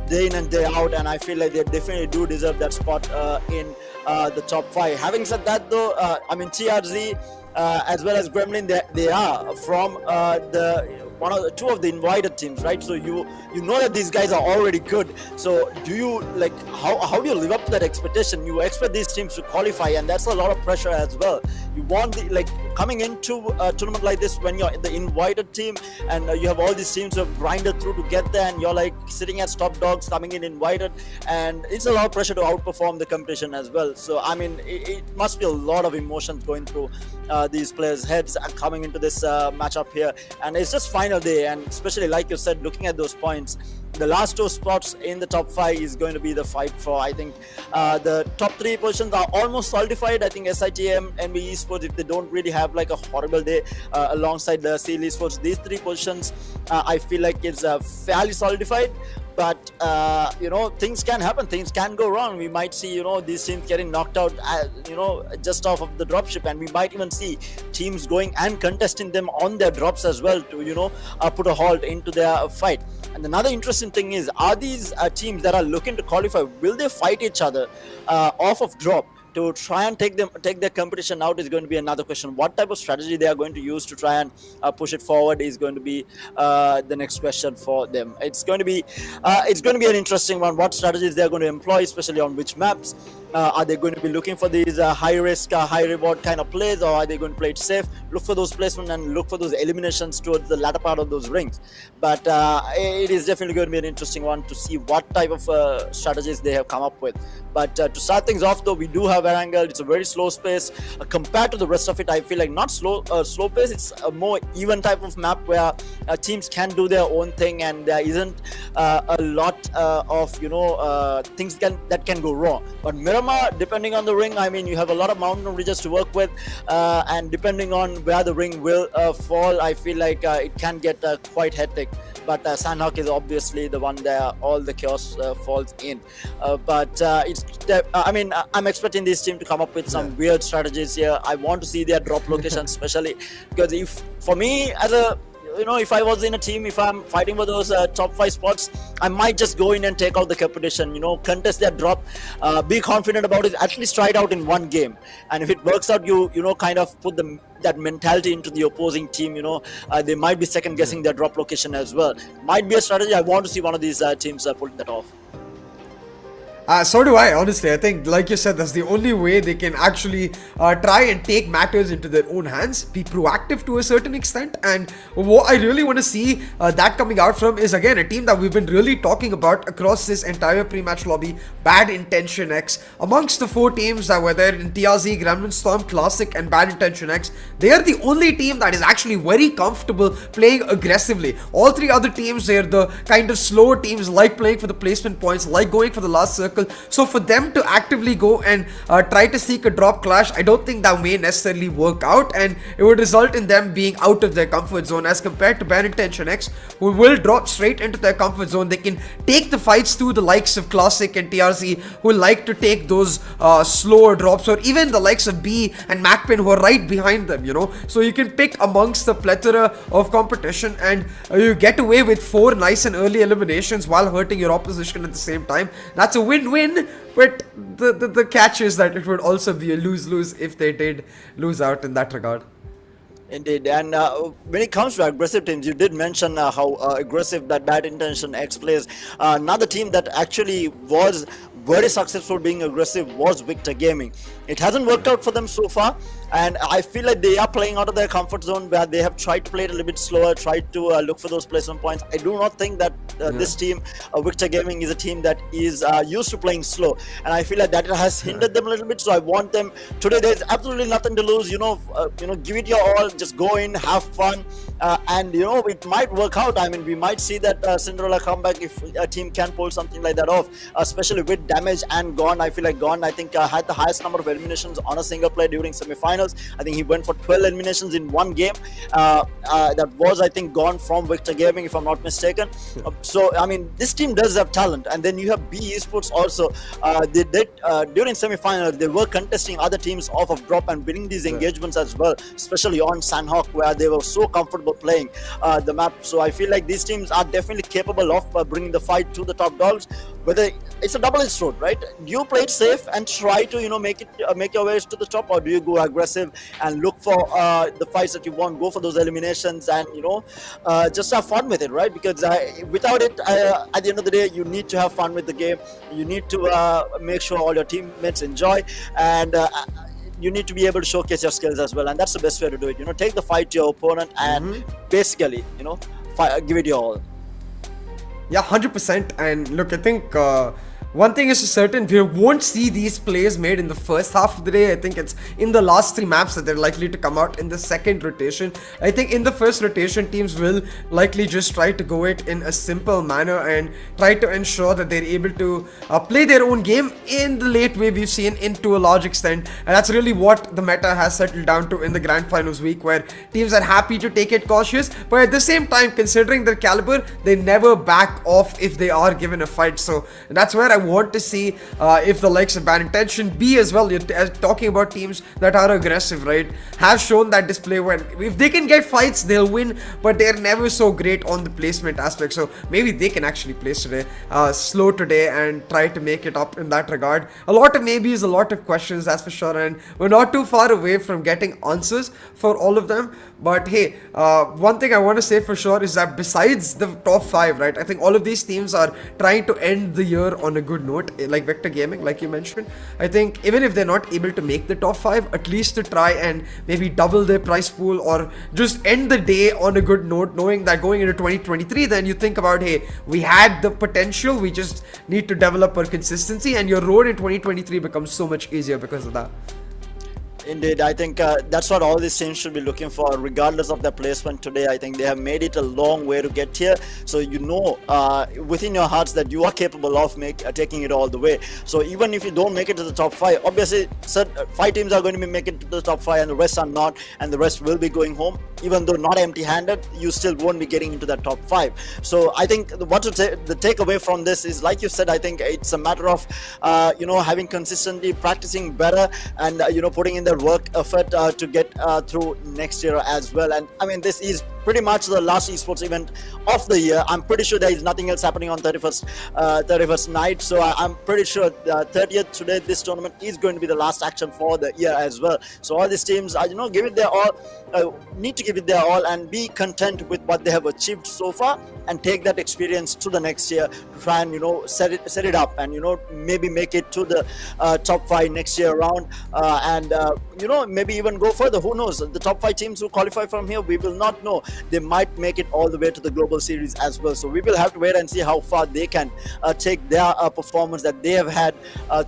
day in and day out, and I feel like they definitely do deserve that spot in the top 5. Having said that though, I mean, TRZ as well as Gremlin, they are from two of the invited teams, right? So you know that these guys are already good. So do you how do you live up to that expectation? You expect these teams to qualify, and that's a lot of pressure as well. You want coming into a tournament like this when you're the invited team, and you have all these teams who have grinded through to get there, and you're sitting as top dogs coming in invited, and it's a lot of pressure to outperform the competition as well. So I mean, it must be a lot of emotions going through these players' heads coming into this matchup here, and it's just final day. And especially like you said, looking at those points, the last 2 spots in the top 5 is going to be the fight for, I think, the top 3 positions are almost solidified. I think SITM and ESPORT, if they don't really have a horrible day alongside the CL Esports, these 3 positions I feel like it's fairly solidified. But things can happen, things can go wrong. We might see these teams getting knocked out just off of the dropship, and we might even see teams going and contesting them on their drops as well to put a halt into their fight. And another interesting thing is, are these teams that are looking to qualify, will they fight each other off of drop to try and take their competition out? Is going to be another question. What type of strategy they are going to use to try and push it forward is going to be the next question for them. It's going to be an interesting one. What strategies they are going to employ, especially on which maps. Are they going to be looking for these high risk, high reward kind of plays, or are they going to play it safe, look for those placements and look for those eliminations towards the latter part of those rings? But it is definitely going to be an interesting one to see what type of strategies they have come up with. But to start things off though, we do have Erangel. It's a very slow space compared to the rest of it. I feel like not slow pace, it's a more even type of map where teams can do their own thing, and there isn't a lot of things that can go wrong. But Miramar, depending on the ring, I mean, you have a lot of mountain ridges to work with, and depending on where the ring will fall, I feel like it can get quite hectic. But Sanhok is obviously the one there all the chaos falls in. But I'm expecting this team to come up with some weird strategies here. I want to see their drop location, especially because if I was in a team, if I'm fighting for those top 5 spots, I might just go in and take out the competition, contest their drop, be confident about it, at least try it out in one game. And if it works out, you kind of put that mentality into the opposing team. They might be second guessing their drop location as well. Might be a strategy. I want to see one of these teams pulling that off. So do I, honestly. I think, like you said, that's the only way they can actually try and take matters into their own hands, be proactive to a certain extent. And what I really want to see that coming out from is, again, a team that we've been really talking about across this entire pre-match lobby, Bad Intention X. Amongst the 4 teams that were there in TRZ, Gremlin Storm, Classic, and Bad Intention X, they are the only team that is actually very comfortable playing aggressively. All 3 other teams, they're the kind of slower teams, like playing for the placement points, like going for the last circle. So for them to actively go and try to seek a drop clash, I don't think that may necessarily work out, and it would result in them being out of their comfort zone, as compared to Bad Intention X, who will drop straight into their comfort zone. They can take the fights to the likes of Classic and TRC, who like to take those slower drops, or even the likes of B and MAKPEN, who are right behind them, you know. So you can pick amongst the plethora of competition, and you get away with 4 nice and early eliminations while hurting your opposition at the same time. That's a win-win, but the catch is that it would also be a lose-lose if they did lose out in that regard. Indeed, and when it comes to aggressive teams, you did mention how aggressive that Bad Intention X plays. Another team that actually was very successful being aggressive was Victor Gaming. It hasn't worked out for them so far, and I feel like they are playing out of their comfort zone, where they have tried to play it a little bit slower, tried to look for those placement points. I do not think that this team, Victor Gaming, is a team that is used to playing slow, and I feel like that has hindered them a little bit. So I want them today. There's absolutely nothing to lose. Give it your all, just go in, have fun, and it might work out. I mean, we might see that Cinderella comeback if a team can pull something like that off, especially with Damage and Gone. I feel like Gone, I think, had the highest number of eliminations on a single player during semi-finals. I think he went for 12 eliminations in one game. That was, I think, Gone from Victor Gaming, if I'm not mistaken. So, I mean, this team does have talent. And then you have B Esports also. They did, during semi-finals, they were contesting other teams off of drop and winning these engagements as well, especially on Sanhok, where they were so comfortable playing the map. So I feel like these teams are definitely capable of bringing the fight to the top dogs. Whether it's a double-edged sword, right? Do you play it safe and try to make your way to the top, or do you go aggressive and look for the fights that you want, go for those eliminations, and just have fun with it, right? Because without it, at the end of the day, you need to have fun with the game. You need to make sure all your teammates enjoy, and you need to be able to showcase your skills as well, and that's the best way to do it. Take the fight to your opponent and basically give it your all. Yeah, 100%. And look, I think one thing is certain, we won't see these plays made in the first half of the day. I think it's in the last 3 maps that they're likely to come out in the second rotation. I think in the first rotation, teams will likely just try to go it in a simple manner and try to ensure that they're able to play their own game in the late wave we've seen into a large extent. And that's really what the meta has settled down to in the grand finals week, where teams are happy to take it cautious, but at the same time, considering their caliber, they never back off if they are given a fight. So that's where I want to see if the likes of Bad Intention, B as well, you're talking about teams that are aggressive, right, have shown that display when if they can get fights, they'll win, but they're never so great on the placement aspect. So maybe they can actually place today, slow today, and try to make it up in that regard. A lot of maybes, a lot of questions, that's for sure, and we're not too far away from getting answers for all of them. But hey, one thing I want to say for sure is that besides the top 5, right, I think all of these teams are trying to end the year on a good note, like Victor Gaming, like you mentioned. I think even if they're not able to make the top 5, at least to try and maybe double their prize pool, or just end the day on a good note, knowing that going into 2023, then you think about, hey, we had the potential, we just need to develop our consistency, and your road in 2023 becomes so much easier because of that. Indeed, I think that's what all these teams should be looking for, regardless of their placement today. I think they have made it a long way to get here, so within your hearts that you are capable of taking it all the way. So even if you don't make it to the top 5, obviously 5 teams are going to be making it to the top 5 and the rest are not, and the rest will be going home. Even though not empty-handed, you still won't be getting into that top 5. So I think the takeaway from this is, like you said, I think it's a matter of having consistency, practicing better, and putting in the work effort to get through next year as well. And I mean, this is pretty much the last esports event of the year. I'm pretty sure there is nothing else happening on 31st night. So I'm pretty sure 30th today, this tournament is going to be the last action for the year as well. So all these teams are, give it their all, need to give it their all and be content with what they have achieved so far and take that experience to the next year to try and, set it up and, maybe make it to the top 5 next year around and, maybe even go further. Who knows? The top 5 teams who qualify from here, we will not know. They might make it all the way to the global series as well. So we will have to wait and see how far they can take their performance that they have had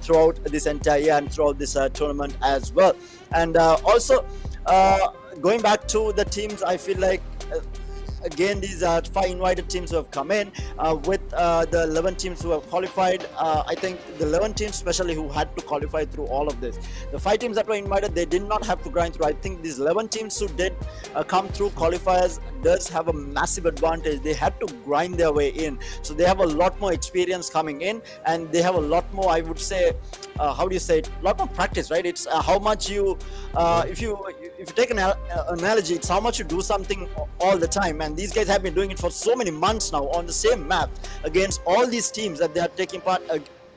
throughout this entire year and throughout this tournament as well. And also, going back to the teams, I feel like again, these are 5 invited teams who have come in with the 11 teams who have qualified. I think the 11 teams especially who had to qualify through all of this. The 5 teams that were invited, they did not have to grind through. I think these 11 teams who did come through qualifiers does have a massive advantage. They had to grind their way in. So they have a lot more experience coming in and they have a lot more, I would say, how do you say it? A lot more practice, right? It's how much you, if you take an analogy, it's how much you do something all the time. And these guys have been doing it for so many months now on the same map against all these teams that they are taking part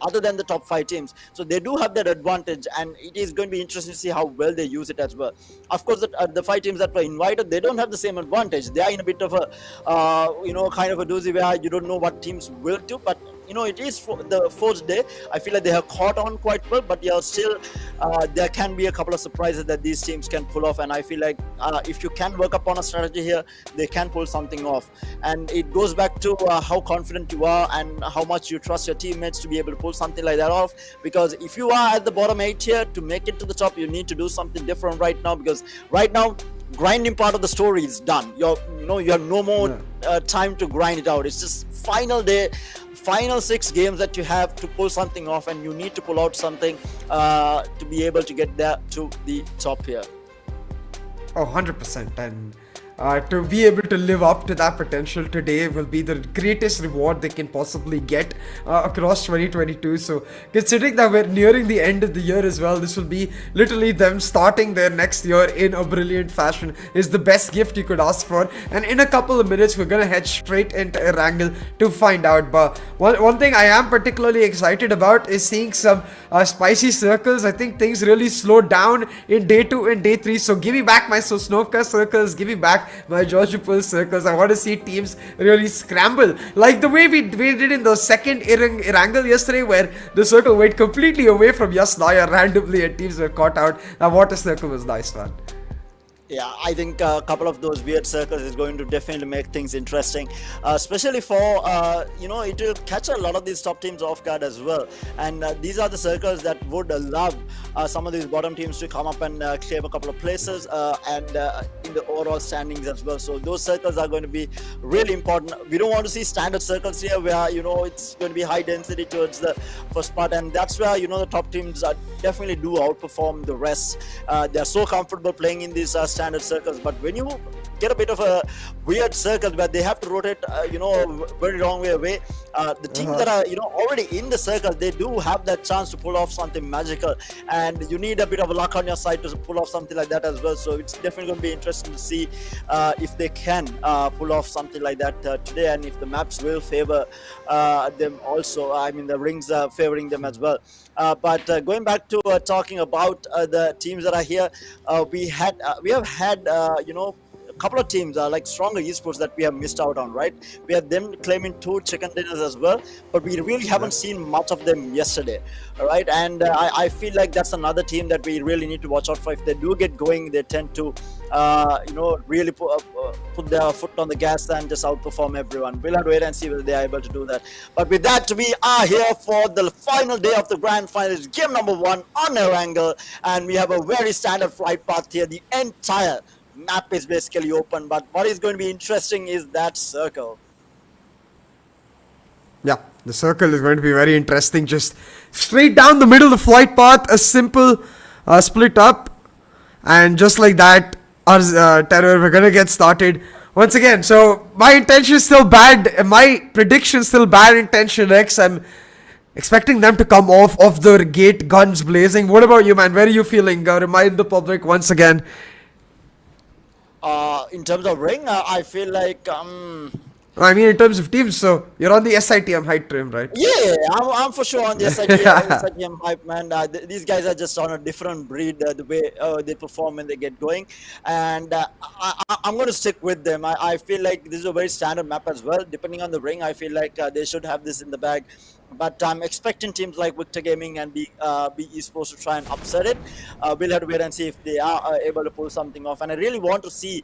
other than the top 5 teams. So they do have that advantage and it is going to be interesting to see how well they use it as well. Of course, the 5 teams that were invited, they don't have the same advantage. They are in a bit of a, kind of a doozy where you don't know what teams will do, but it is for the 4th day. I feel like they have caught on quite well, but still there can be a couple of surprises that these teams can pull off. And I feel like if you can work upon a strategy here, they can pull something off. And it goes back to how confident you are and how much you trust your teammates to be able to pull something like that off. Because if you are at the bottom 8 here, to make it to the top, you need to do something different right now. Because right now, grinding part of the story is done. You have no more time to grind it out. It's just final day, final 6 games that you have to pull something off, and you need to pull out something to be able to get there to the top here. Oh, 100%. And to be able to live up to that potential today will be the greatest reward they can possibly get across 2022. So considering that we're nearing the end of the year as well, this will be literally them starting their next year in a brilliant fashion is the best gift you could ask for. And in a couple of minutes, we're going to head straight into Erangel to find out. But one thing I am particularly excited about is seeing some spicy circles. I think things really slowed down in day 2 and day 3. So give me back my Sosnovka circles, give me back my Georgia Pulse circles. I want to see teams really scramble like the way we did in the second Erangel yesterday, where the circle went completely away from Yasnaya randomly and teams were caught out. That water circle was nice, man. Yeah, I think a couple of those weird circles is going to definitely make things interesting, especially for, it will catch a lot of these top teams off guard as well. And these are the circles that would allow some of these bottom teams to come up and claim a couple of places and in the overall standings as well. So those circles are going to be really important. We don't want to see standard circles here where, it's going to be high density towards the first part. And that's where, the top teams definitely do outperform the rest. They're so comfortable playing in these standard circles, but when you get a bit of a weird circle where they have to rotate very long way away, the teams that are already in the circle, they do have that chance to pull off something magical, and you need a bit of luck on your side to pull off something like that as well. So it's definitely going to be interesting to see if they can pull off something like that today, and if the maps will favor them also. I mean, the rings are favoring them as well. But going back to talking about the teams that are here, we have had a couple of teams like Stronger Esports that we have missed out on, right? We have them claiming 2 chicken dinners as well, but we really haven't seen much of them yesterday, all right? And I feel like that's another team that we really need to watch out for. If they do get going, they tend to really put their foot on the gas and just outperform everyone. We'll have to wait and see whether they are able to do that. But with that, we are here for the final day of the grand finals, game number 1 on Erangel, and we have a very standard flight path here. The entire map is basically open, but what is going to be interesting is that circle. Yeah, the circle is going to be very interesting. Just straight down the middle of the flight path, a simple split up, and just like that, our terror, we're gonna get started once again. So my intention is still bad, my prediction still bad intention X. I'm expecting them to come off the gate, guns blazing. What about you, man? Where are you feeling? Remind the public once again. In terms of ring, I feel like I mean, in terms of teams, so you're on the SITM hype train, right? yeah, I'm for sure on the SITM hype, man. These guys are just on a different breed, the way they perform when they get going. And I'm going to stick with them. I feel like this is a very standard map as well. Depending on the ring, I feel like they should have this in the bag. But I'm expecting teams like Victor Gaming and B Esports to try and upset it. We'll have to wait and see if they are able to pull something off. And I really want to see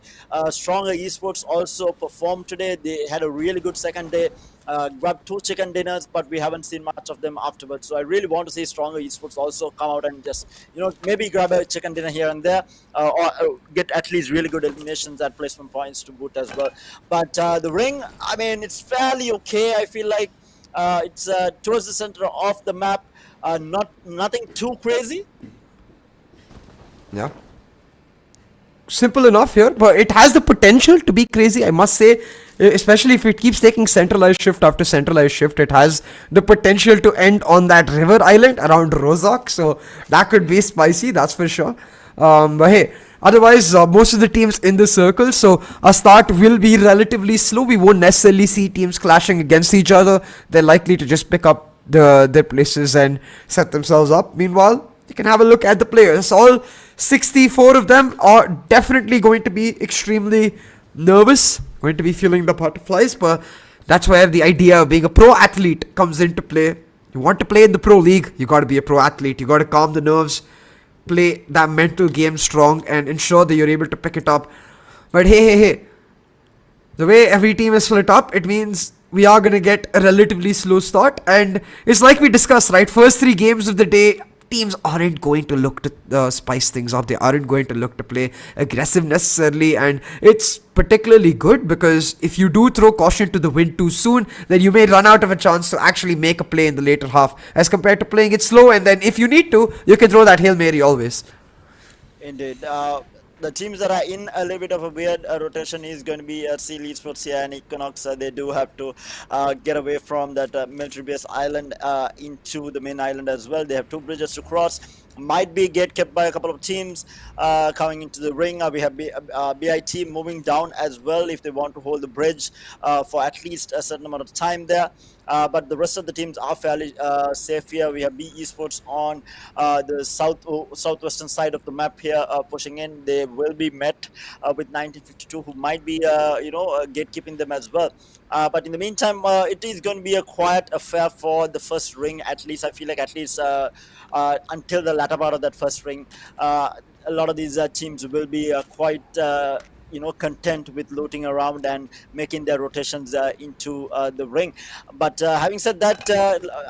stronger esports also perform today. They had a really good second day, grabbed 2 chicken dinners, but we haven't seen much of them afterwards. So I really want to see stronger esports also come out and just, maybe grab a chicken dinner here and there, or get at least really good eliminations at placement points to boot as well. But the ring, I mean, it's fairly okay. I feel like it's towards the center of the map, nothing too crazy. Yeah. Simple enough here, but it has the potential to be crazy, I must say. Especially if it keeps taking centralized shift after centralized shift, it has the potential to end on that river island around Rozok. So that could be spicy, that's for sure. But hey, otherwise, most of the teams in the circle, so our start will be relatively slow. We won't necessarily see teams clashing against each other. They're likely to just pick up their places and set themselves up. Meanwhile, you can have a look at the players. All 64 of them are definitely going to be extremely nervous, going to be feeling the butterflies, but that's where the idea of being a pro athlete comes into play. You want to play in the pro league, you got to be a pro athlete. You got to calm the nerves, play that mental game strong, and ensure that you're able to pick it up. But hey, the way every team is split up, it means we are going to get a relatively slow start. And it's like we discussed, right? First 3 games of the day, teams aren't going to look to spice things up. They aren't going to look to play aggressive necessarily, and it's particularly good because if you do throw caution to the wind too soon, then you may run out of a chance to actually make a play in the later half as compared to playing it slow, and then if you need to, you can throw that Hail Mary always. Indeed. The teams that are in a little bit of a weird rotation is going to be RGC Esports here and Equinox. They do have to get away from that military base island into the main island as well. They have 2 bridges to cross. Might be get kept by a couple of teams coming into the ring. We have BIT moving down as well if they want to hold the bridge for at least a certain amount of time there. But the rest of the teams are fairly safe here. We have B Esports on the southwestern side of the map here, pushing in. They will be met with 1952, who might be gatekeeping them as well. But in the meantime, it is going to be a quiet affair for the first ring. At least I feel like until the latter part of that first ring, a lot of these teams will be quite content with looting around and making their rotations into the ring. But having said that,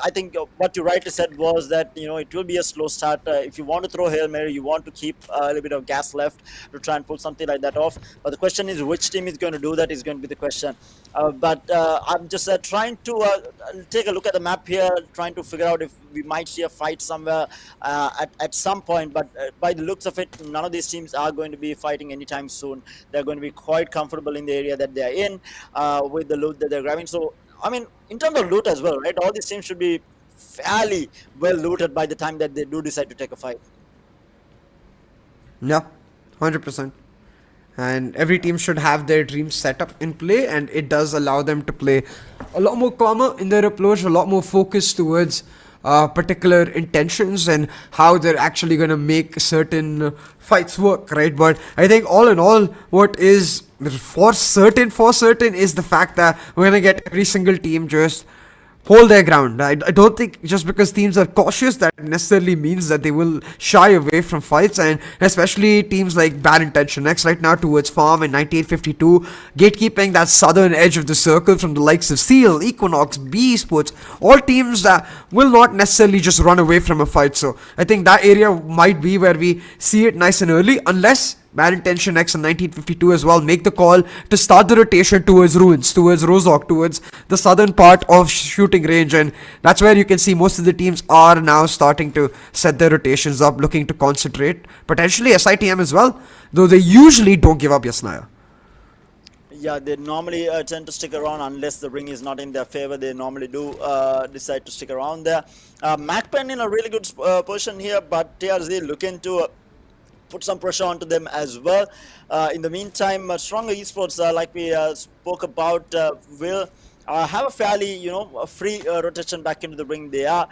I think what you rightly said was that it will be a slow start. If you want to throw Hail Mary, you want to keep a little bit of gas left to try and pull something like that off. But the question is, which team is going to do that is going to be the question. But I'm just trying to take a look at the map here, trying to figure out if we might see a fight somewhere at some point. But by the looks of it, none of these teams are going to be fighting anytime soon. They're going to be quite comfortable in the area that they're in with the loot that they're grabbing. So, I mean, in terms of loot as well, right? All these teams should be fairly well looted by the time that they do decide to take a fight. Yeah, 100%. And every team should have their dreams set up in play, and it does allow them to play a lot more calmer in their approach, a lot more focused towards particular intentions and how they're actually going to make certain fights work, right? But I think all in all, what is for certain is the fact that we're going to get every single team just hold their ground. I don't think just because teams are cautious that necessarily means that they will shy away from fights, and especially teams like Bad Intention X right now towards Farm and 9852 gatekeeping that southern edge of the circle from the likes of Seal, Equinox, B Esports, all teams that will not necessarily just run away from a fight. So I think that area might be where we see it nice and early, unless Bad Intention X and 1952 as well make the call to start the rotation towards Ruins, towards Rozok, towards the southern part of shooting range, and that's where you can see most of the teams are now starting to set their rotations up, looking to concentrate. Potentially SITM as well, though they usually don't give up Yasnaya. Yeah, they normally tend to stick around unless the ring is not in their favor. They normally do decide to stick around there. MAKPEN in a really good position here, but TRZ looking to put some pressure onto them as well. In the meantime, Stronger Esports, like we spoke about, will have a fairly, a free rotation back into the ring. They are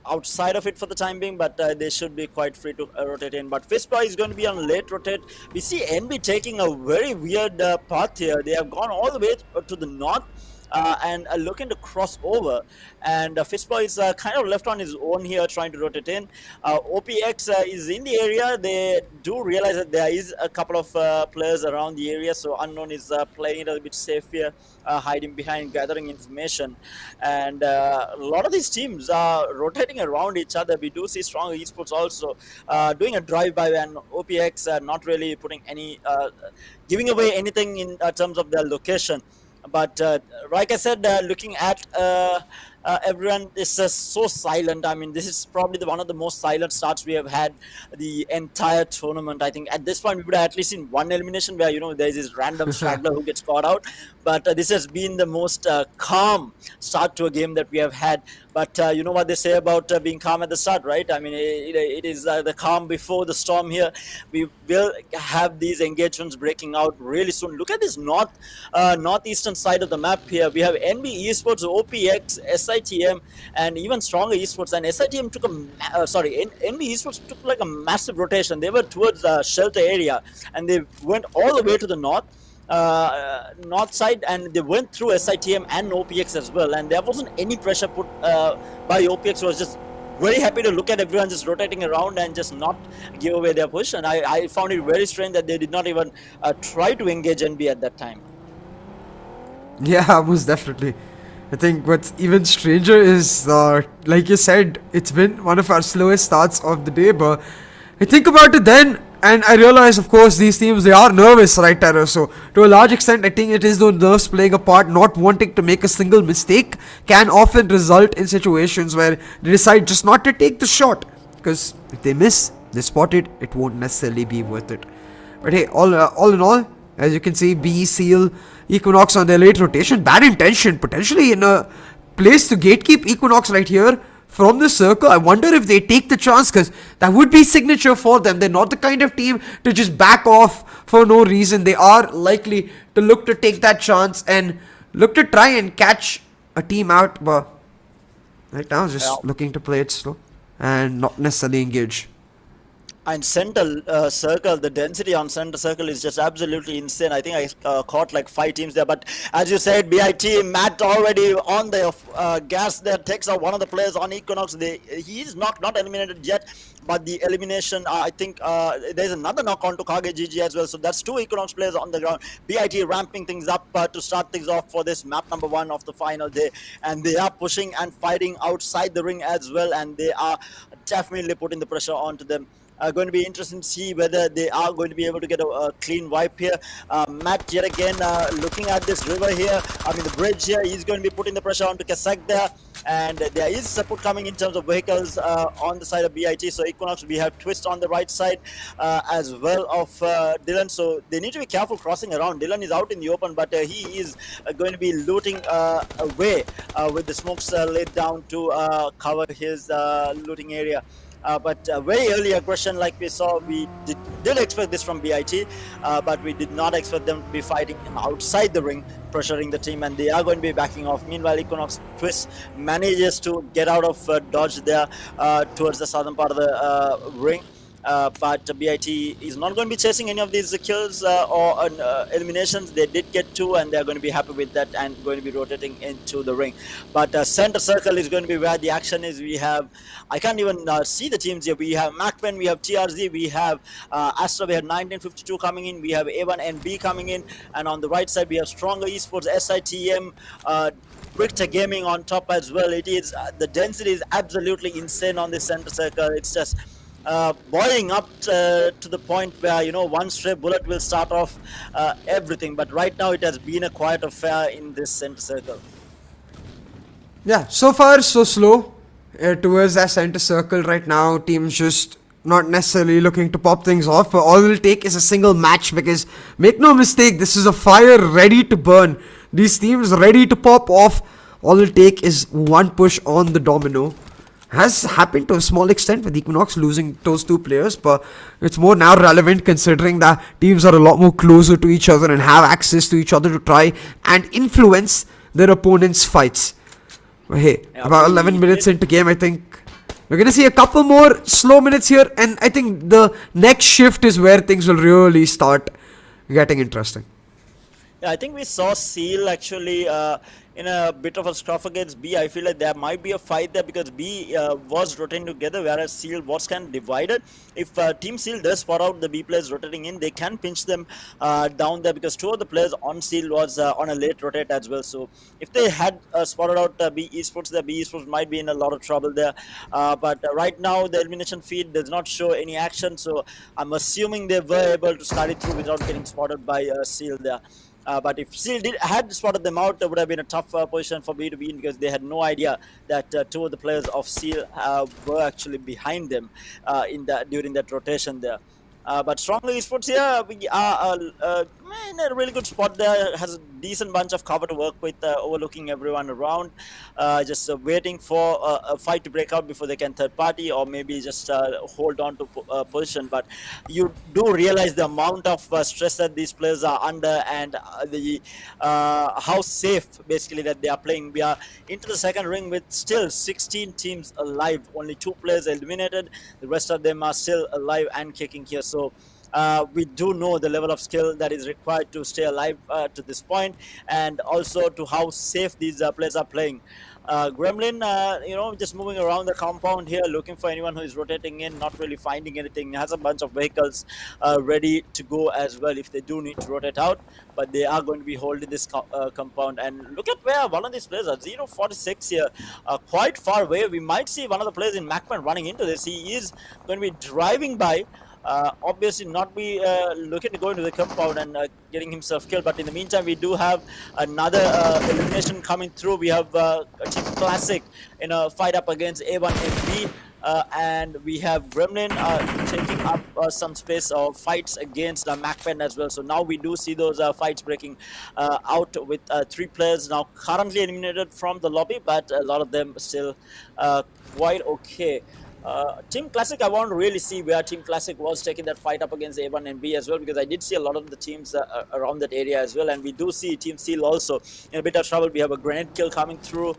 outside of it for the time being, but they should be quite free to rotate in. But Fispa is going to be on late rotate. We see NB taking a very weird path here. They have gone all the way to the north. And looking to cross over, and Fispa is kind of left on his own here trying to rotate in. OPX is in the area. They do realize that there is a couple of players around the area, so Unknown is playing it a bit safe here, hiding behind, gathering information. And a lot of these teams are rotating around each other. We do see Stronger Esports also doing a drive-by, and OPX not really putting any, giving away anything in terms of their location. But like I said, looking at everyone is so silent. I mean, this is probably one of the most silent starts we have had the entire tournament. I think at this point we would have at least seen one elimination where there's this random straggler who gets caught out. But this has been the most calm start to a game that we have had. But you know what they say about being calm at the start, right? I mean, it is the calm before the storm here. We will have these engagements breaking out really soon. Look at this northeastern side of the map here. We have NB Esports, OPX, SITM, and even Stronger Esports. And SITM took NB Esports took like a massive rotation. They were towards the shelter area, and they went all the way to the north side, and they went through SITM and OPX as well, and there wasn't any pressure put by OPX. Was just very happy to look at everyone just rotating around and just not give away their push. And I found it very strange that they did not even try to engage NB at that time. Yeah, most definitely. I think what's even stranger is, like you said, it's been one of our slowest starts of the day, but I think about it then, and I realize, of course, these teams, they are nervous, right, Tara? So, to a large extent, I think it is those nerves playing a part. Not wanting to make a single mistake can often result in situations where they decide just not to take the shot. Because if they miss, they spot it, it won't necessarily be worth it. But hey, all in all, as you can see, B, Seal, Equinox on their late rotation. Bad intention, potentially in a place to gatekeep Equinox right here. From the circle, I wonder if they take the chance, because that would be signature for them. They're not the kind of team to just back off for no reason. They are likely to look to take that chance and look to try and catch a team out, but right now just looking to play it slow and not necessarily engage. And center circle, the density on center circle is just absolutely insane. I think I caught like 5 teams there. But as you said, BIT, Matt already on the gas there, takes out one of the players on Equinox. He's not eliminated yet, but the elimination, I think there's another knock on to Kage GG as well. So that's 2 Equinox players on the ground. BIT ramping things up to start things off for this map number 1 of the final day. And they are pushing and fighting outside the ring as well. And they are definitely putting the pressure onto them. Going to be interesting to see whether they are going to be able to get a clean wipe here. Matt yet again looking at this river here, the bridge here. He's going to be putting the pressure onto Kasak there, and there is support coming in terms of vehicles on the side of BIT. So Equinox, we have Twist on the right side as well of Dylan, so they need to be careful crossing around. Dylan is out in the open, but he is going to be looting away with the smokes laid down to cover his looting area. But very early aggression, like we saw, we did expect this from BIT, but we did not expect them to be fighting outside the ring, pressuring the team, and they are going to be backing off. Meanwhile, Equinox Twist manages to get out of dodge there towards the southern part of the ring. But BIT is not going to be chasing any of these kills or eliminations. They did get 2, and they're going to be happy with that and going to be rotating into the ring. But center circle is going to be where the action is. We have, I can't even see the teams here. We have MAKPEN, we have TRZ, we have Astra, we have 1952 coming in, we have A1 and B coming in, and on the right side we have Stronger Esports, SITM, Richter Gaming on top as well. It is the density is absolutely insane on this center circle. It's just boiling up to the point where one stray bullet will start off everything. But right now it has been a quiet affair in this center circle. Yeah, so far so slow towards that center circle right now. Teams just not necessarily looking to pop things off, but all it'll take is a single match, because make no mistake, this is a fire ready to burn. These teams ready to pop off. All it'll take is one push on the domino. has happened to a small extent with Equinox losing those two players, but it's more now relevant considering that teams are a lot more closer to each other and have access to each other to try and influence their opponents' fights. But hey, about 11 minutes into game, I think we're going to see a couple more slow minutes here, and I think the next shift is where things will really start getting interesting. Yeah, I think we saw Seal actually in a bit of a scruff against B. I feel like there might be a fight there because B was rotating together, whereas Seal was kind of divided. If Team Seal does spot out the B players rotating in, they can pinch them down there because two of the players on Seal was on a late rotate as well. So if they had spotted out B Esports, the B Esports might be in a lot of trouble there. But right now, the elimination feed does not show any action, so I'm assuming they were able to start it through without getting spotted by Seal there. But if Seal had spotted them out, it would have been a tough position for B to be in because they had no idea that two of the players of Seal were actually behind them during that rotation there. But strongly Esports here, we are in a really good spot there. Has a decent bunch of cover to work with, overlooking everyone around. Just waiting for a fight to break out before they can third party or maybe just hold on to position. But you do realize the amount of stress that these players are under and how safe basically that they are playing. We are into the second ring with still 16 teams alive. Only 2 players eliminated. The rest of them are still alive and kicking here. So we do know the level of skill that is required to stay alive to this point, and also to how safe these players are playing. Gremlin, just moving around the compound here, looking for anyone who is rotating in, not really finding anything. Has a bunch of vehicles ready to go as well if they do need to rotate out, but they are going to be holding this compound. And look at where one of these players are, 046 here, quite far away. We might see one of the players in MAKPEN running into this. He is going to be driving by. Obviously not be looking to go into the compound and getting himself killed, but in the meantime we do have another elimination coming through. We have Team Classic in a fight up against A1 and B, and we have Gremlin taking up some space of fights against MAKPEN as well. So now we do see those fights breaking out with 3 players now currently eliminated from the lobby, but a lot of them still quite okay. Team Classic, I want to really see where Team Classic was taking that fight up against A1 and B as well, because I did see a lot of the teams around that area as well, and we do see Team Seal also in a bit of trouble. We have a grenade kill coming through,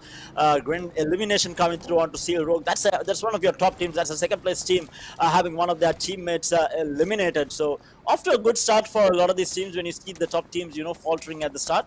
grenade elimination coming through onto Seal Rogue. That's one of your top teams. That's a second place team having one of their teammates eliminated. So off to a good start for a lot of these teams when you see the top teams, faltering at the start.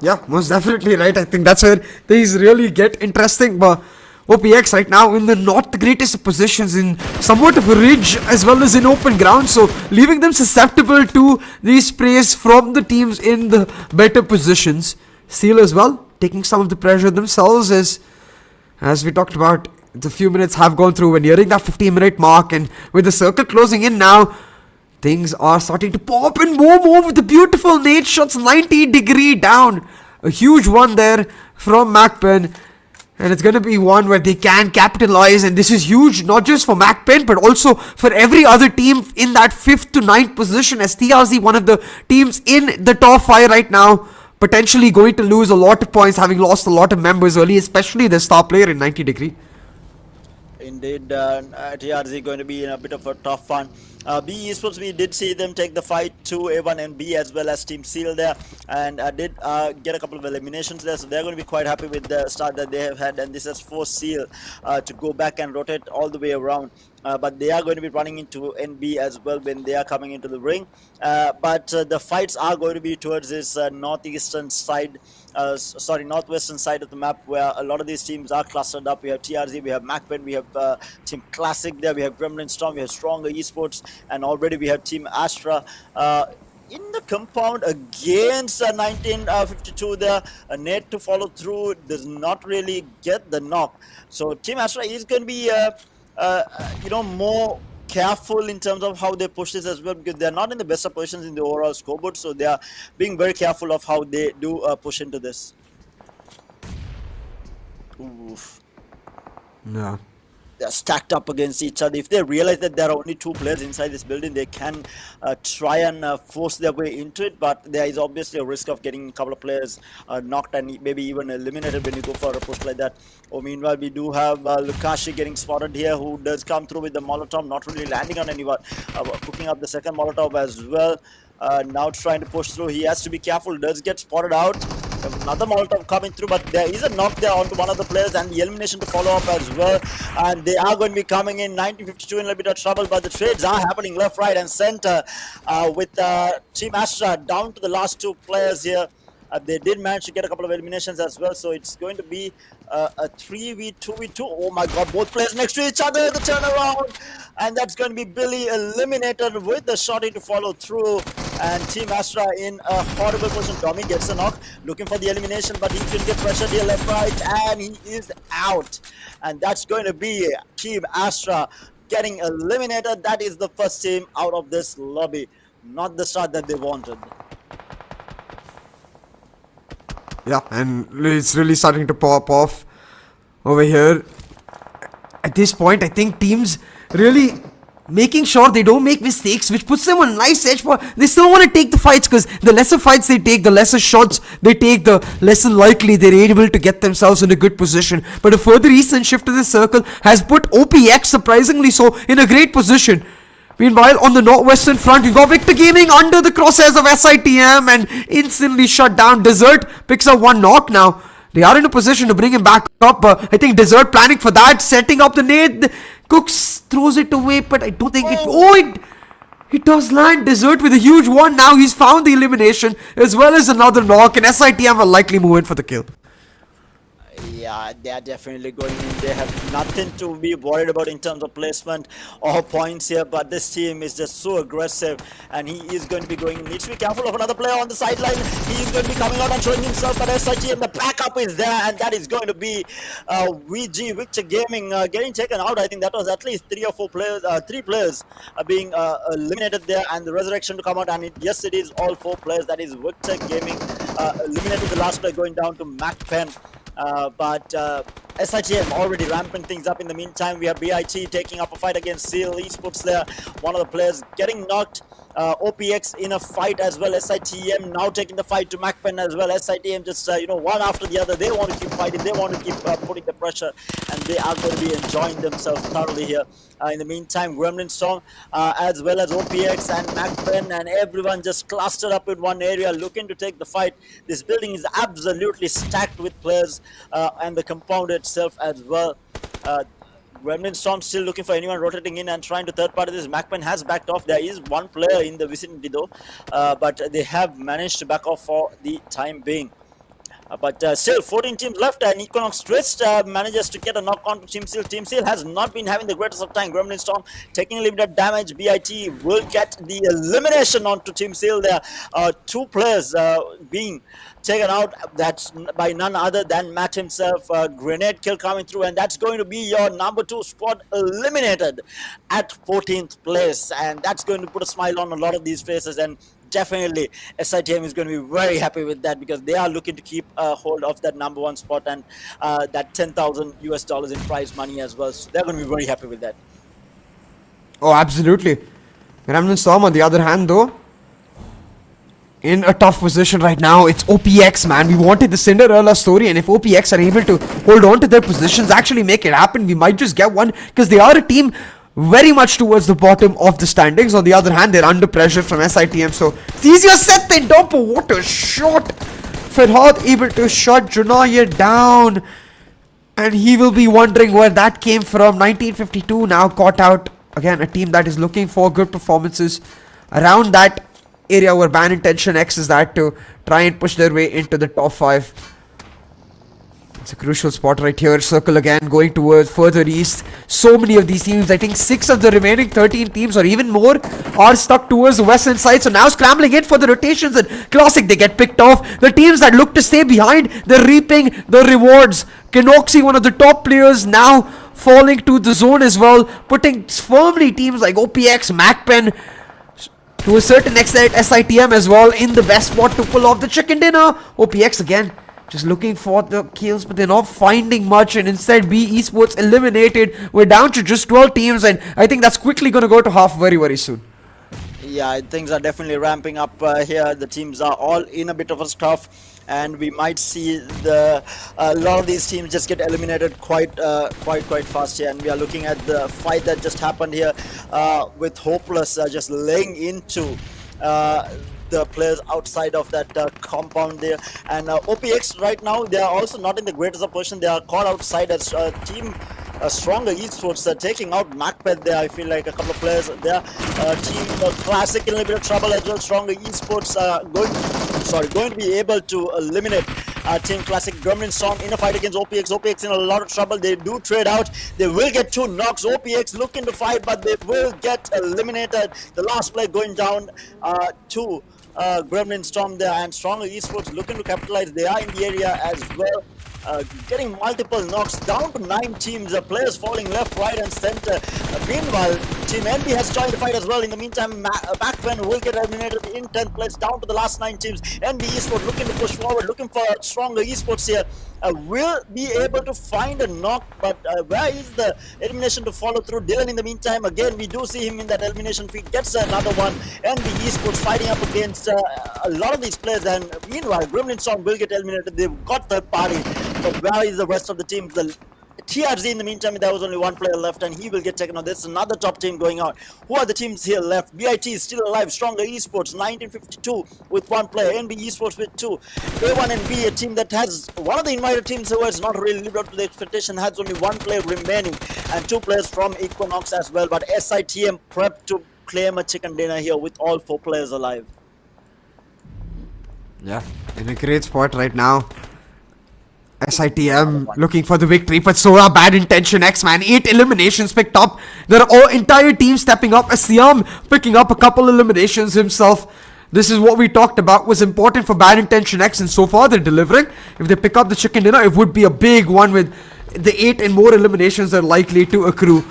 Yeah, most definitely right. I think that's where things really get interesting, but OPX right now in the not the greatest positions, in somewhat of a ridge as well as in open ground, so leaving them susceptible to these sprays from the teams in the better positions. Seal as well taking some of the pressure themselves, as we talked about, the few minutes have gone through. We're nearing that 15-minute mark, and with the circle closing in now, things are starting to pop and more with the beautiful nade shots, 90-degree down. A huge one there from MAKPEN. And it's going to be one where they can capitalize, and this is huge not just for MAKPEN but also for every other team in that 5th to 9th position, as TRZ, one of the teams in the top 5 right now, potentially going to lose a lot of points, having lost a lot of members early, especially the star player in 90-degree. Indeed, TRZ going to be in a bit of a tough one. B Esports, we did see them take the fight to A1 and B as well as Team Seal there, and did get a couple of eliminations there, so they're going to be quite happy with the start that they have had, and this has forced Seal to go back and rotate all the way around. But they are going to be running into NB as well when they are coming into the ring. But the fights are going to be towards this northwestern side of the map, where a lot of these teams are clustered up. We have TRZ, we have MAKPEN, we have Team Classic there, we have Gremlin Storm, we have Stronger Esports, and already we have Team Astra in the compound against 1952 there. A nade to follow through, does not really get the knock. So Team Astra is going to be more careful in terms of how they push this as well, because they're not in the best of positions in the overall scoreboard, so they are being very careful of how they do push into this. Oof. Yeah. they're stacked up against each other. If they realize that there are only 2 players inside this building, they can try and force their way into it, but there is obviously a risk of getting a couple of players knocked and maybe even eliminated when you go for a push like that. Oh, meanwhile, we do have Lukashi getting spotted here, who does come through with the Molotov, not really landing on anyone, cooking up the second Molotov as well. Now trying to push through. He has to be careful, does get spotted out. Another Molotov coming through, but there is a knock there onto one of the players and the elimination to follow up as well. And they are going to be coming in 1952 in a little bit of trouble, but the trades are happening left, right and center with Team Astra down to the last 2 players here. They did manage to get a couple of eliminations as well, so it's going to be a 3v2v2. Oh my god, both players next to each other, the turnaround, and that's going to be Billy eliminated with the shotty to follow through, and Team Astra in a horrible position. Tommy gets a knock, looking for the elimination, but he can get pressured here left, right, and he is out, and that's going to be Team Astra getting eliminated. That is the first team out of this lobby, not the start that they wanted. Yeah, and it's really starting to pop off over here. At this point, I think teams really making sure they don't make mistakes, which puts them on a nice edge. For they still want to take the fights, because the lesser fights they take, the lesser shots they take, the less likely they're able to get themselves in a good position. But a further recent shift to the circle has put OPX, surprisingly so, in a great position. Meanwhile, on the northwestern front, we've got Victor Gaming under the crosshairs of SITM and instantly shut down. Desert picks up 1 knock now. They are in a position to bring him back up. I think Desert planning for that, setting up the nade. Cooks throws it away, but I don't think it does land. Desert with a huge one. Now he's found the elimination as well as another knock, and SITM will likely move in for the kill. Yeah, they are definitely going in. They have nothing to be worried about in terms of placement or points here, but this team is just so aggressive, and he is going to be going. Needs to be careful of another player on the sideline. He is going to be coming out and showing himself, but SITM, the backup is there, and that is going to be VG, Victor Gaming, getting taken out. I think that was at least 3 or 4 players, 3 players being eliminated there, and the resurrection to come out, and yes, it is all 4 players. That is Victor Gaming eliminated the last player, going down to MAKPEN. But SITM already ramping things up. In the meantime, we have BIT taking up a fight against SEAL Esports there. One of the players getting knocked. OPX in a fight as well. SITM now taking the fight to MAKPEN as well. SITM just, one after the other. They want to keep fighting. They want to keep putting the pressure. And they are going to be enjoying themselves thoroughly here. In the meantime, Gremlin Storm as well as OPX and MAKPEN and everyone just clustered up in one area looking to take the fight. This building is absolutely stacked with players and the compound itself as well. Gremlin Storm still looking for anyone rotating in and trying to third party this. MAKPEN has backed off. There is 1 player in the vicinity though, but they have managed to back off for the time being. But still 14 teams left, and Equinox Twist manages to get a knock on to Team Seal. Team Seal has not been having the greatest of time. Gremlin Storm taking limited damage. BIT will get the elimination onto Team Seal there. 2 players being taken out. That's by none other than Matt himself. Grenade kill coming through, and that's going to be your number 2 squad eliminated at 14th place, and that's going to put a smile on a lot of these faces. And definitely SITM is going to be very happy with that, because they are looking to keep a hold of that number 1 spot and that $10,000 in prize money as well. So they're going to be very happy with that. Oh, absolutely. Gremlin Storm, on the other hand, though, in a tough position right now. It's OPX, man. We wanted the Cinderella story, and if OPX are able to hold on to their positions, actually make it happen, we might just get one, because they are a team very much towards the bottom of the standings. On the other hand, they're under pressure from SITM, so it's easier said than done. But what a shot! Farhad able to shut Junaid down, and he will be wondering where that came from. 1952 now caught out. Again, a team that is looking for good performances around that area where Ban Intention X is at, to try and push their way into the top 5. It's a crucial spot right here. Circle again going towards further east. So many of these teams, I think 6 of the remaining 13 teams or even more, are stuck towards the western side. So now scrambling in for the rotations, and Classic, they get picked off. The teams that look to stay behind, they're reaping the rewards. Kenoxi, one of the top players, now falling to the zone as well, putting firmly teams like OPX, MAKPEN, to a certain extent SITM as well, in the best spot to pull off the chicken dinner. OPX again just looking for the kills, but they're not finding much, and instead B Esports eliminated. We're down to just 12 teams, and I think that's quickly going to go to half very, very soon. Yeah, things are definitely ramping up here. The teams are all in a bit of a scuff, and we might see a lot of these teams just get eliminated quite fast here. And we are looking at the fight that just happened here with Hopeless just laying into the players outside of that compound there. And OPX right now, they are also not in the greatest of position. They are caught outside as team Stronger Esports taking out MAKPEN there. I feel like a couple of players there. Team Classic in a little bit of trouble as well. Stronger Esports going to be able to eliminate Team Classic. Gremlin Storm in a fight against OPX. OPX in a lot of trouble. They do trade out. They will get 2 knocks. OPX looking to fight, but they will get eliminated. The last play going down to Gremlin Storm there, and Stronger Esports looking to capitalize. They are in the area as well. Getting multiple knocks, down to 9 teams, players falling left, right and center. Meanwhile, Team NB has joined the fight as well. In the meantime, MAKPEN will get eliminated in 10th place, down to the last 9 teams. NB Esports looking to push forward, looking for Stronger Esports here. Will be able to find a knock, but where is the elimination to follow through? Dylan, in the meantime, again, we do see him in that elimination feed, gets another one. NB Esports fighting up against a lot of these players, and meanwhile, Gremlin Storm will get eliminated. They've got third party. But where is the rest of the teams? The TRZ, in the meantime, there was only 1 player left, and he will get taken out. There's another top team going out. Who are the teams here left? BIT is still alive. Stronger Esports, 1952 with 1 player. NB Esports with 2. A1 and B, a team that has one of the invited teams who has not really lived up to the expectation, has only 1 player remaining, and 2 players from Equinox as well. But SITM prepped to claim a chicken dinner here with all 4 players alive. Yeah, in a great spot right now. SITM looking for the victory, but Sora, Bad Intention X, man, 8 eliminations picked up. There are all entire teams stepping up. Siam picking up a couple eliminations himself. This is what we talked about was important for Bad Intention X, and so far they're delivering. If they pick up the chicken dinner, it would be a big one with the 8 and more eliminations that are likely to accrue.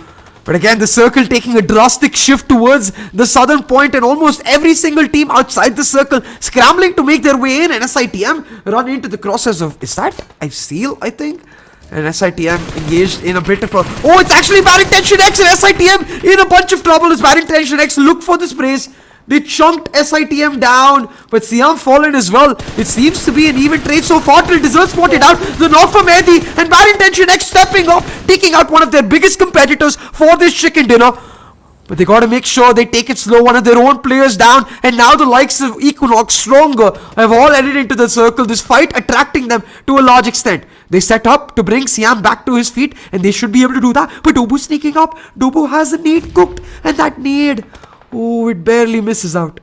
But again, the circle taking a drastic shift towards the southern point, and almost every single team outside the circle scrambling to make their way in, and SITM run into the crosses of, is that Seal, I think? And SITM engaged in a bit of a, oh, it's actually Bad Intention X, and SITM in a bunch of trouble as Bad Intention X look for the sprays. They chunked SITM down, but Siam fallen as well. It seems to be an even trade so far till Desert spotted out. The knock for Mehdi, and Bad Intention X stepping up, taking out one of their biggest competitors for this chicken dinner. But they gotta make sure they take it slow, one of their own players down, and now the likes of Equinox, Stronger, have all headed into the circle, this fight attracting them to a large extent. They set up to bring Siam back to his feet, and they should be able to do that, but Dobu sneaking up. Dobu has the nade cooked, and that nade, oh, it barely misses out.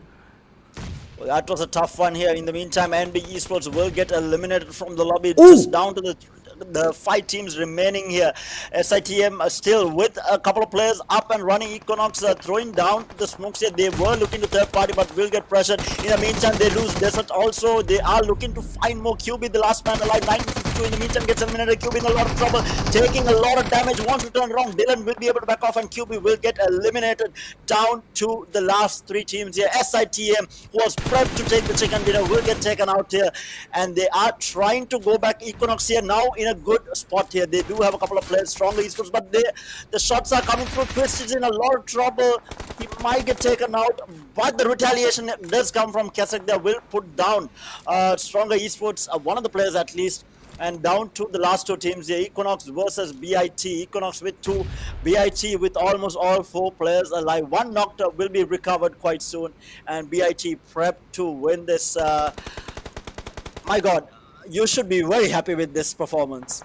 Well, that was a tough one here. In the meantime, NB Esports will get eliminated from the lobby. Just down to the 5 teams remaining here. SITM still with a couple of players up and running. Equinox throwing down the smokes here. They were looking to third party, but will get pressured. In the meantime, they lose Desert also. They are looking to find more. QB, the last man alive, 1952. In the meantime, gets eliminated. QB in a lot of trouble, taking a lot of damage. Wants to turn wrong. Dylan will be able to back off, and QB will get eliminated. Down to the last 3 teams here. SITM was prepped to take the chicken dinner, will get taken out here, and they are trying to go back. Equinox here now in a good spot here. They do have a couple of players, Stronger Esports, but the shots are coming through. Twist is in a lot of trouble. He might get taken out, but the retaliation does come from Kesek. They will put down Stronger Esports, one of the players at least. And down to the last 2 teams here, Equinox versus BIT. Equinox with 2, BIT with almost all 4 players alive. 1 knocked will be recovered quite soon, and BIT prepped to win this. My God, you should be very happy with this performance.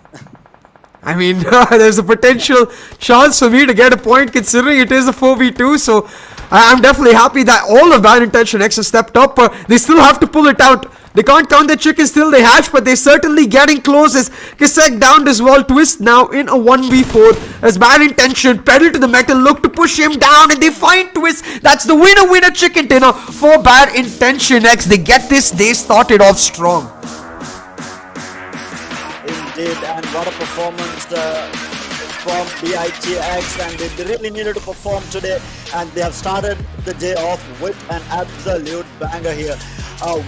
I mean, there's a potential chance for me to get a point considering it is a 4v2, so I'm definitely happy that all of Bad Intention X has stepped up. They still have to pull it out. They can't count their chickens till they hatch, but they're certainly getting close as Kisek downed as well. Twist now in a 1v4 as Bad Intention pedal to the metal, look to push him down, and they find Twist. That's the winner chicken dinner for Bad Intention X. They get this, they started off strong. Indeed, and what a performance from BITX, and they really needed to perform today, and they have started the day off with an absolute banger here.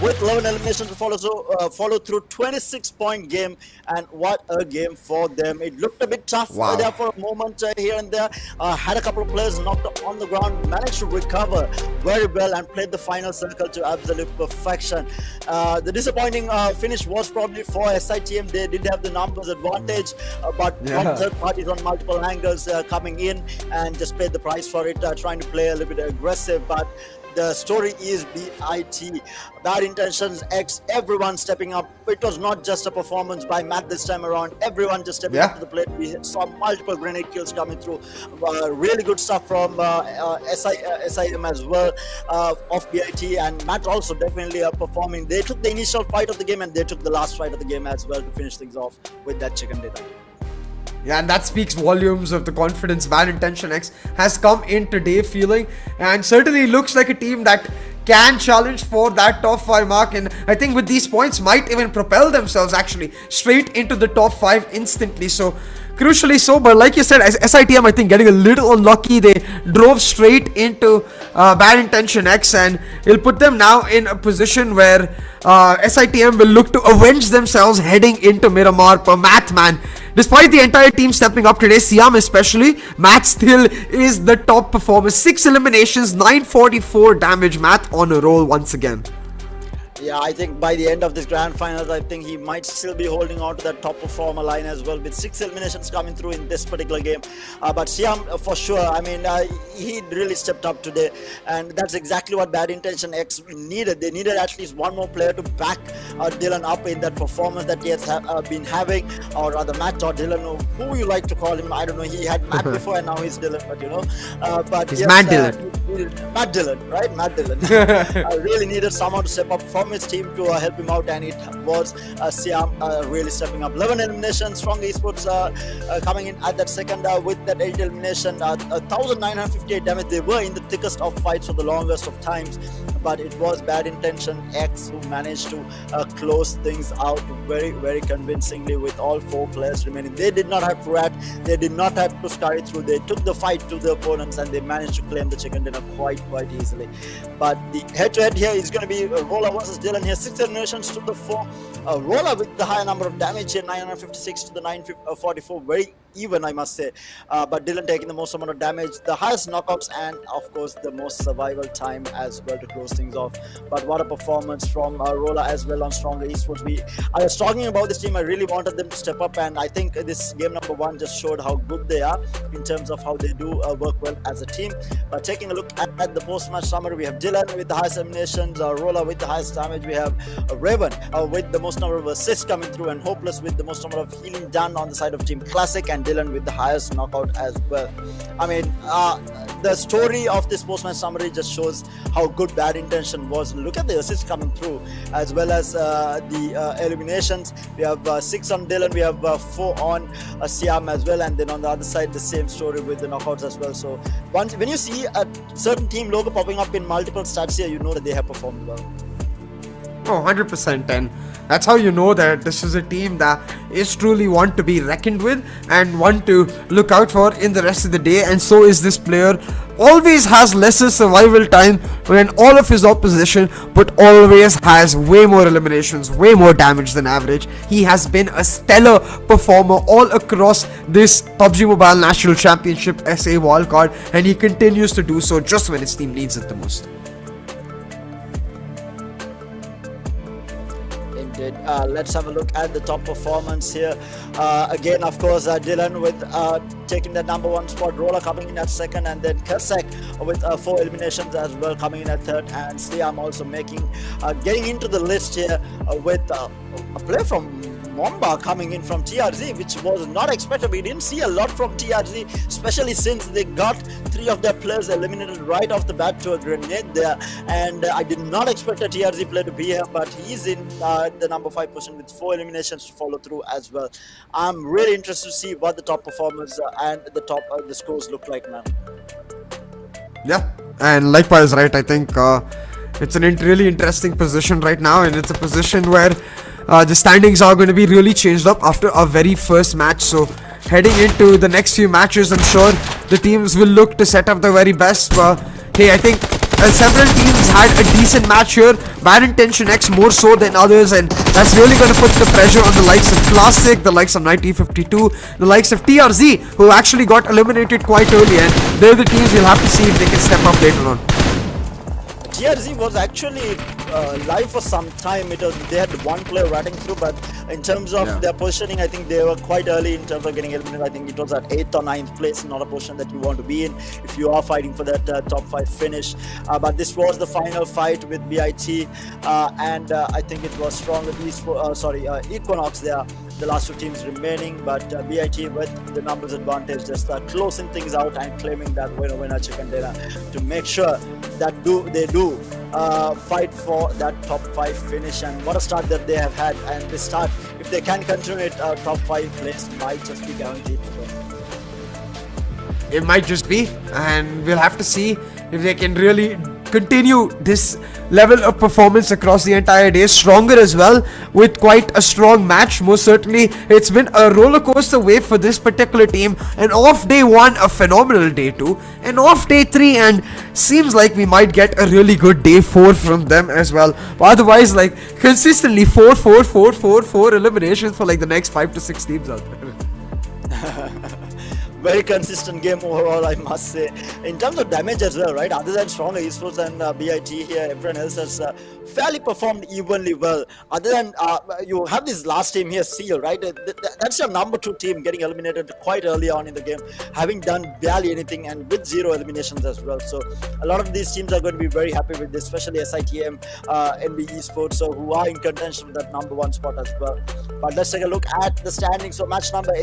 with 11 eliminations to follow through 26-point game, and what a game for them. It looked a bit tough there for a moment here and there. Had a couple of players knocked on the ground, managed to recover very well and played the final circle to absolute perfection. The disappointing finish was probably for SITM. They did have the numbers advantage, but from third parties on multiple angles coming in and just paid the price for it, trying to play a little bit aggressive. But the story is BIT, Bad Intentions X, everyone stepping up. It was not just a performance by Matt this time around. Everyone just stepping up to the plate. We saw multiple grenade kills coming through. Really good stuff from SIM as well, of BIT, and Matt also definitely performing. They took the initial fight of the game and they took the last fight of the game as well to finish things off with that chicken dinner. Yeah, and that speaks volumes of the confidence Bad Intention X has come in today feeling, and certainly looks like a team that can challenge for that top 5 mark, and I think with these points might even propel themselves actually straight into the top 5 instantly. So crucially so, but like you said, SITM I think getting a little unlucky. They drove straight into Bad Intention X, and it'll put them now in a position where SITM will look to avenge themselves heading into Miramar per Matt, man. Despite the entire team stepping up today, Siam especially, Matt still is the top performer. 6 eliminations, 944 damage. Matt on a roll once again. Yeah, I think by the end of this grand finals, I think he might still be holding on to that top performer line as well, with 6 eliminations coming through in this particular game. But Siam, for sure, I mean, he really stepped up today, and that's exactly what Bad Intention X needed. They needed at least one more player to back Dylan up in that performance that he has been having, or rather Matt or Dylan, who you like to call him. I don't know, he had Matt before and now he's Dylan, but you know. But he's yes, Matt Dylan. Matt Dylan, right? Matt Dylan. Really needed someone to step up from his team to help him out, and it was Siam really stepping up. 11 eliminations, Strong Esports coming in at that second with that 8 elimination, 1958 damage. They were in the thickest of fights for the longest of times, but it was Bad Intention X who managed to close things out very, very convincingly with all 4 players remaining. They did not have to rat, they did not have to scurry through. They took the fight to the opponents and they managed to claim the chicken dinner quite easily. But the head-to-head here is going to be Roller versus Dylan here. 6 eliminations to the 4. Roller with the higher number of damage here, 956 to the 944, very even, I must say. But Dylan taking the most amount of damage, the highest knockouts, and of course the most survival time as well to close things off. But what a performance from Roller as well on Stronger Esports. I was talking about this team. I really wanted them to step up, and I think this game number 1 just showed how good they are in terms of how they do work well as a team. But taking a look at the post-match summary, we have Dylan with the highest eliminations, Roller with the highest damage, we have Raven with the most number of assists coming through, and Hopeless with the most number of healing done on the side of Team Classic, and Dylan with the highest knockout as well. I mean, the story of this post-match summary just shows how good Bad Intention was. Look at the assists coming through, as well as the eliminations. We have 6 on Dylan, we have 4 on Siam as well, and then on the other side the same story with the knockouts as well. So when you see a certain team logo popping up in multiple stats here, you know that they have performed well. Oh, 100%, and that's how you know that this is a team that is truly one to be reckoned with and one to look out for in the rest of the day. And so is this player. Always has lesser survival time than all of his opposition, but always has way more eliminations, way more damage than average. He has been a stellar performer all across this PUBG Mobile National Championship SA wildcard, and he continues to do so just when his team needs it the most. Let's have a look at the top performance here. Again, of course, Dylan with taking the number 1 spot, Roller coming in at 2nd, and then Kersak with 4 eliminations as well coming in at 3rd, and Siam also getting into the list here with a player from Momba coming in from TRZ, which was not expected. We didn't see a lot from TRZ, especially since they got 3 of their players eliminated right off the bat to a grenade there, and I did not expect a TRZ player to be here, but he's in the number 5 position with 4 eliminations to follow through as well. I'm really interested to see what the top performers and the scores look like now. Yeah, and likewise, right, I think it's a really interesting position right now, and it's a position where the standings are going to be really changed up after our very first match. So heading into the next few matches, I'm sure the teams will look to set up the very best. Hey, I think several teams had a decent match here. Bad Intention X more so than others, and that's really going to put the pressure on the likes of Classic, the likes of 1952, the likes of TRZ, who actually got eliminated quite early, and they're the teams we'll have to see if they can step up later on. TRZ was actually live for some time. They had one player riding through, but in terms of their positioning, I think they were quite early in terms of getting eliminated. I think it was at 8th or 9th place, not a position that you want to be in if you are fighting for that top 5 finish. But this was the final fight with BIT, and I think it was strong with Equinox there, the last 2 teams remaining, but BIT with the numbers advantage just closing things out and claiming that winner chicken dinner to make sure that they do fight for that top 5 finish. And what a start that they have had, and this start, if they can continue it, top 5 place might just be guaranteed for them. It might just be, and we'll have to see if they can really continue this level of performance across the entire day, stronger as well, with quite a strong match. Most certainly, it's been a roller coaster wave for this particular team. And off day 1, a phenomenal day 2, and off day 3, and seems like we might get a really good day 4 from them as well. But otherwise, like, consistently 4 eliminations for like the next 5 to 6 teams out there. Very consistent game overall, I must say. In terms of damage as well, right? Other than Stronger Esports and BIT here, everyone else has fairly performed evenly well. Other than you have this last team here, Seal, right? That's your number 2 team getting eliminated quite early on in the game, having done barely anything and with 0 eliminations as well. So a lot of these teams are going to be very happy with this, especially SITM, NB Esports, so who are in contention with that number 1 spot as well. But let's take a look at the standings. So match number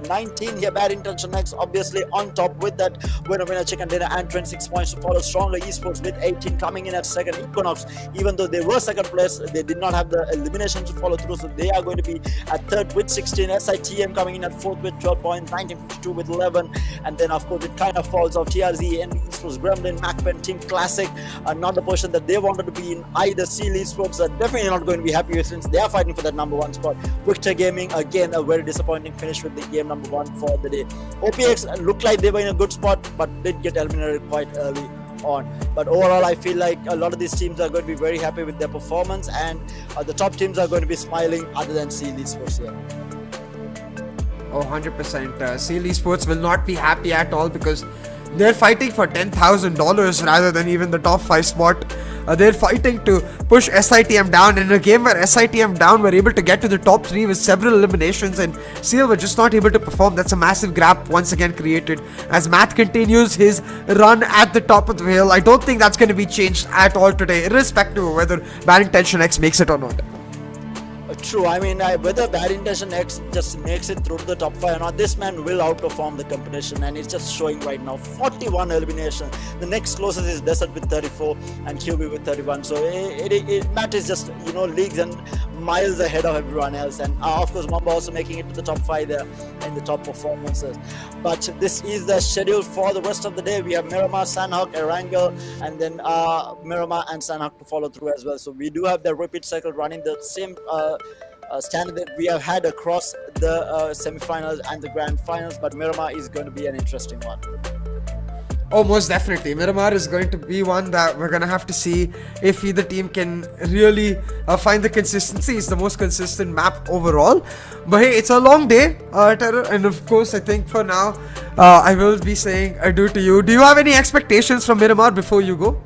19 here, Bad Intention X obviously on top with that winner chicken dinner and 26 points to follow. Stronger Esports with 18 coming in at second. Equinox, even though they were second place, they did not have the elimination to follow through, so they are going to be at third with 16. SITM coming in at fourth with 12 points. 1952 with 11, and then of course it kind of falls off. TRZ and Esports, Gremlin, MAKPEN, Team Classic are not the position that they wanted to be in either. Seal Esports are definitely not going to be happy with, since they are fighting for that number 1 spot. Victor Gaming, again a very disappointing finish with the game number 1 for the day. OPX looked like they were in a good spot, but did get eliminated quite early on. But overall, I feel like a lot of these teams are going to be very happy with their performance, and the top teams are going to be smiling, other than Seal Esports here. Oh, 100%. Seal Esports will not be happy at all, because they're fighting for $10,000 rather than even the top 5 spot. They're fighting to push SITM down. In a game where SITM down were able to get to the top 3 with several eliminations, and Seal were just not able to perform. That's a massive gap once again created as Matt continues his run at the top of the hill. I don't think that's going to be changed at all today, irrespective of whether Bad Intention X makes it or not. True, I mean, whether Bad Intention X just makes it through to the top 5 or not, this man will outperform the competition, and it's just showing right now. 41 elimination. The next closest is Desert with 34 and QB with 31. So Matt is just, leagues and miles ahead of everyone else. And of course, Mamba also making it to the top 5 there in the top performances. But this is the schedule for the rest of the day. We have Miramar, Sanhok, Erangel, and then Miramar and Sanhok to follow through as well. So we do have the repeat cycle running the same standard that we have had across the semi-finals and the grand finals, but Miramar is going to be an interesting one. Oh, most definitely. Miramar is going to be one that we're going to have to see if either team can really find the consistency. It's the most consistent map overall. But hey, it's a long day, Terror. And of course, I think for now, I will be saying adieu to you. Do you have any expectations from Miramar before you go?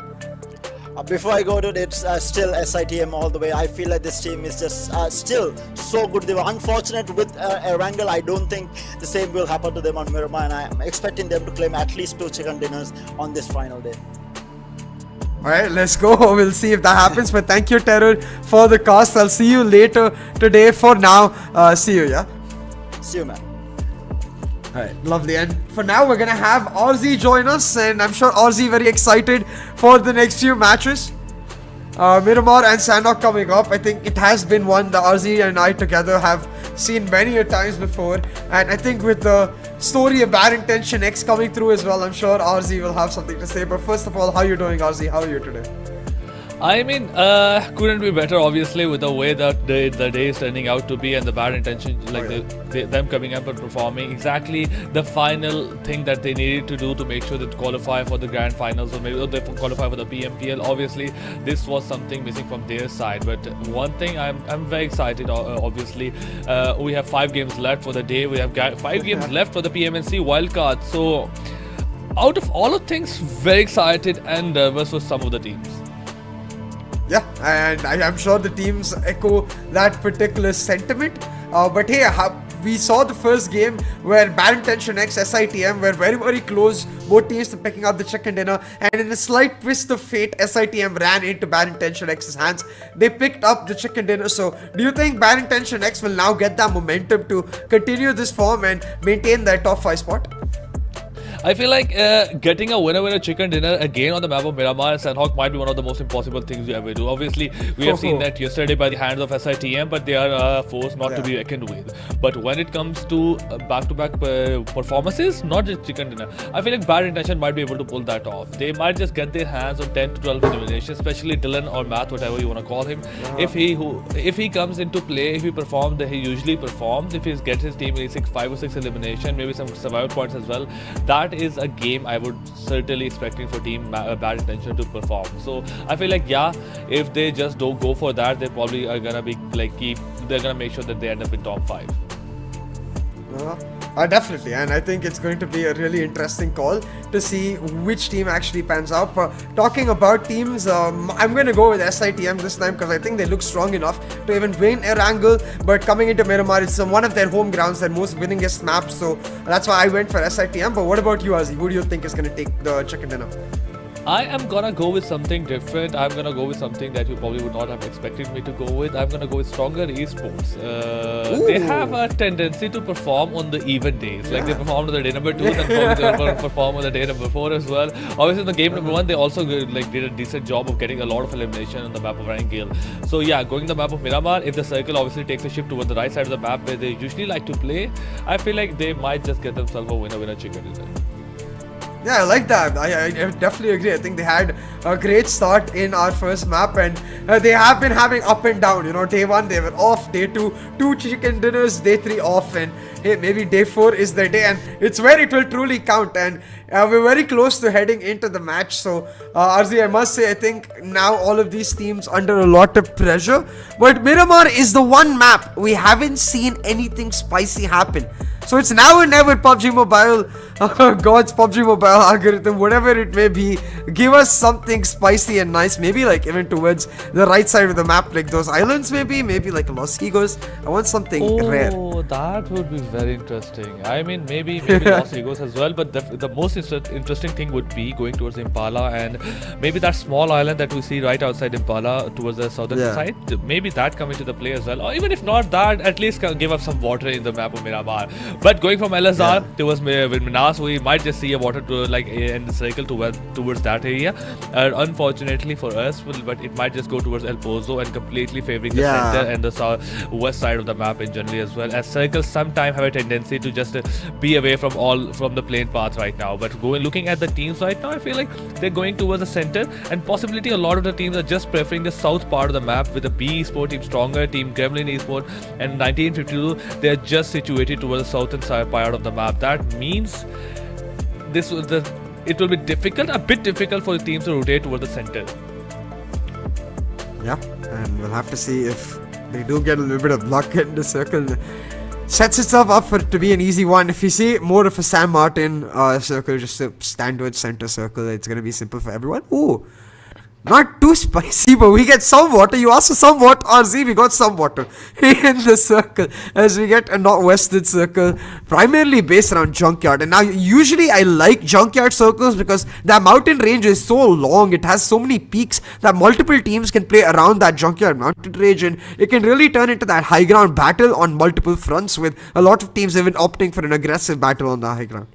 Before I go to it, it's still SITM all the way. I feel like this team is just still so good. They were unfortunate with Erangel. I don't think the same will happen to them on Miramar, and I'm expecting them to claim at least 2 chicken dinners on this final day. Alright, let's go. We'll see if that happens. But thank you, Terror, for the cast. I'll see you later today. For now, see you, yeah? See you, man. Alright, lovely. And for now, we're gonna have RZ join us, and I'm sure RZ very excited for the next few matches. Miramar and Sanhok coming up. I think it has been one that RZ and I together have seen many a times before, and I think with the story of Bad Intention X coming through as well, I'm sure RZ will have something to say. But first of all, how are you doing, RZ? How are you today? I mean, couldn't be better, obviously, with the way that the day is turning out to be and the bad intentions, like them coming up and performing exactly the final thing that they needed to do to make sure that qualify for the grand finals, or maybe they qualify for the PMPL. Obviously, this was something missing from their side. But one thing I'm very excited. Obviously, we have 5 games left for the day. We have 5 games left for the PMNC wildcard. So, out of all of things, very excited and nervous for some of the teams. Yeah, and I'm sure the teams echo that particular sentiment. But hey, we saw the first game where Bad Intention X SITM were very, very close, both teams to picking up the chicken dinner. And in a slight twist of fate, SITM ran into Bad Intention X's hands. They picked up the chicken dinner. So, do you think Bad Intention X will now get that momentum to continue this form and maintain their top 5 spot? I feel like getting a winner chicken dinner again on the map of Miramar and Sanhok might be one of the most impossible things you ever do. Obviously, we have seen that yesterday by the hands of SITM, but they are a force not to be reckoned with. But when it comes to back-to-back performances, not just chicken dinner, I feel like Bad Intention might be able to pull that off. They might just get their hands on 10 to 12 eliminations, especially Dylan or Math, whatever you want to call him. If he comes into play, if he performs that he usually performs, if he gets his team in 5 or 6 elimination, maybe some survival points as well, that is a game I would certainly expecting for team Bad Intention to perform. So I feel like if they just don't go for that, they probably are gonna be they're gonna make sure that they end up in top 5. Definitely, and I think it's going to be a really interesting call to see which team actually pans out. Talking about teams, I'm going to go with SITM this time because I think they look strong enough to even win Erangel. But coming into Miramar, it's one of their home grounds, their most winningest map, so that's why I went for SITM. But what about you, Azzy? Who do you think is going to take the chicken dinner? I am gonna go with something different. I'm gonna go with something that you probably would not have expected me to go with. I'm gonna go with Stronger Esports. They have a tendency to perform on the even days. Like they performed on the day number 2, then they perform on the day number 4 as well. Obviously, in the game number 1, they also did a decent job of getting a lot of elimination on the map of Erangel. So yeah, going the map of Miramar, if the circle obviously takes a shift toward the right side of the map where they usually like to play, I feel like they might just get themselves a winner chicken dinner. Yeah, I like that. I definitely agree. I think they had a great start in our first map, and they have been having up and down. You know, day 1 they were off, day 2 2 chicken dinners, day 3 off, and hey, maybe day 4 is the day, and it's where it will truly count. And we're very close to heading into the match. So, Arzi, I must say, I think now all of these teams under a lot of pressure. But Miramar is the one map we haven't seen anything spicy happen. So it's now or never. PUBG Mobile, God's PUBG Mobile algorithm, whatever it may be, give us something spicy and nice, maybe like even towards the right side of the map, like those islands maybe like Los Egos. I want something rare. Oh, that would be very interesting. I mean, maybe Los Egos as well, but the most interesting thing would be going towards Impala and maybe that small island that we see right outside Impala towards the southern side, maybe that come into the play as well. Or even if not that, at least give us some water in the map of Miramar. But going from LSR towards Minas, we might just see a water to in the circle towards that area. Unfortunately for us, but it might just go towards El Pozo and completely favoring the center and the west side of the map in general as well. As circles sometimes have a tendency to just be away from the plain path right now. But looking at the teams right now, I feel like they're going towards the center, and possibility a lot of the teams are just preferring the south part of the map with the B Esport team Stronger, team Gremlin Esport, and 1952. They're just situated towards the southern side part of the map. That means it will be a bit difficult for the teams to rotate towards the center. Yeah, and we'll have to see if they do get a little bit of luck in the circle. Sets itself up for it to be an easy one. If you see more of a San Martin circle, just a standard center circle, it's going to be simple for everyone. Ooh, not too spicy, but we get some water. You asked for some water, RZ, we got some water in the circle as we get a northwestern circle, primarily based around Junkyard. And now, usually I like Junkyard circles because that mountain range is so long, it has so many peaks that multiple teams can play around that Junkyard mountain range, and it can really turn into that high ground battle on multiple fronts, with a lot of teams even opting for an aggressive battle on the high ground.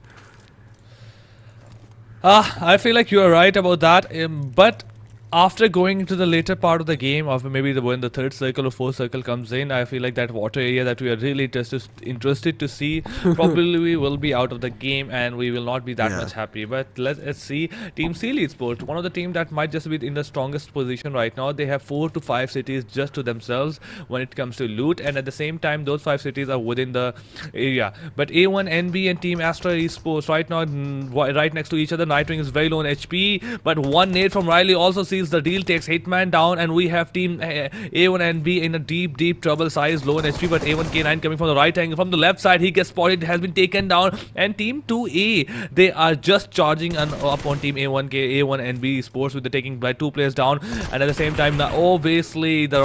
I feel like you are right about that, but after going into the later part of the game, after maybe when the third circle or fourth circle comes in, I feel like that water area that we are really interested to see probably we will be out of the game and we will not be that much happy. But let's see. Team Seal Esports, one of the team that might just be in the strongest position right now. They have 4 to 5 cities just to themselves when it comes to loot, and at the same time those 5 cities are within the area. But A1NB and Team Astra Esports right now right next to each other. Nightwing is very low on HP, but one nade from Riley also seals the deal, takes Hitman down, and we have Team A1NB in a deep trouble. Size low on HP, but A1K9 coming from the right angle. From the left side, he gets spotted, has been taken down, and Team 2A, they are just charging up on Team A1NB Sports with the taking by 2 players down, and at the same time, obviously the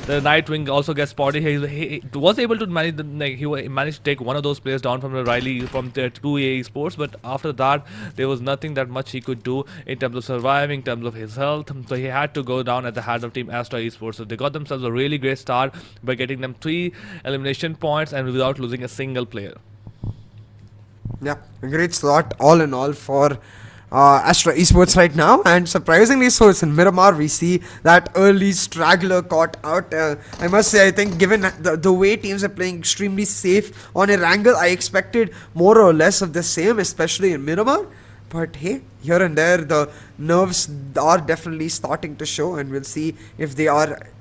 Nightwing also gets spotted. He was able to manage, he managed to take one of those players down from the Riley from the 2A Sports, but after that, there was nothing that much he could do in terms of surviving, in terms of his health. So he had to go down at the hands of Team Astra Esports. So they got themselves a really great start by getting them 3 elimination points and without losing a single player. Yeah, a great start all in all for Astra Esports right now, and surprisingly so, it's in Miramar. We see that early straggler caught out. I must say, I think given the way teams are playing extremely safe on Erangel, I expected more or less of the same, especially in Miramar. But hey, here and there, the nerves are definitely starting to show, and we'll see if they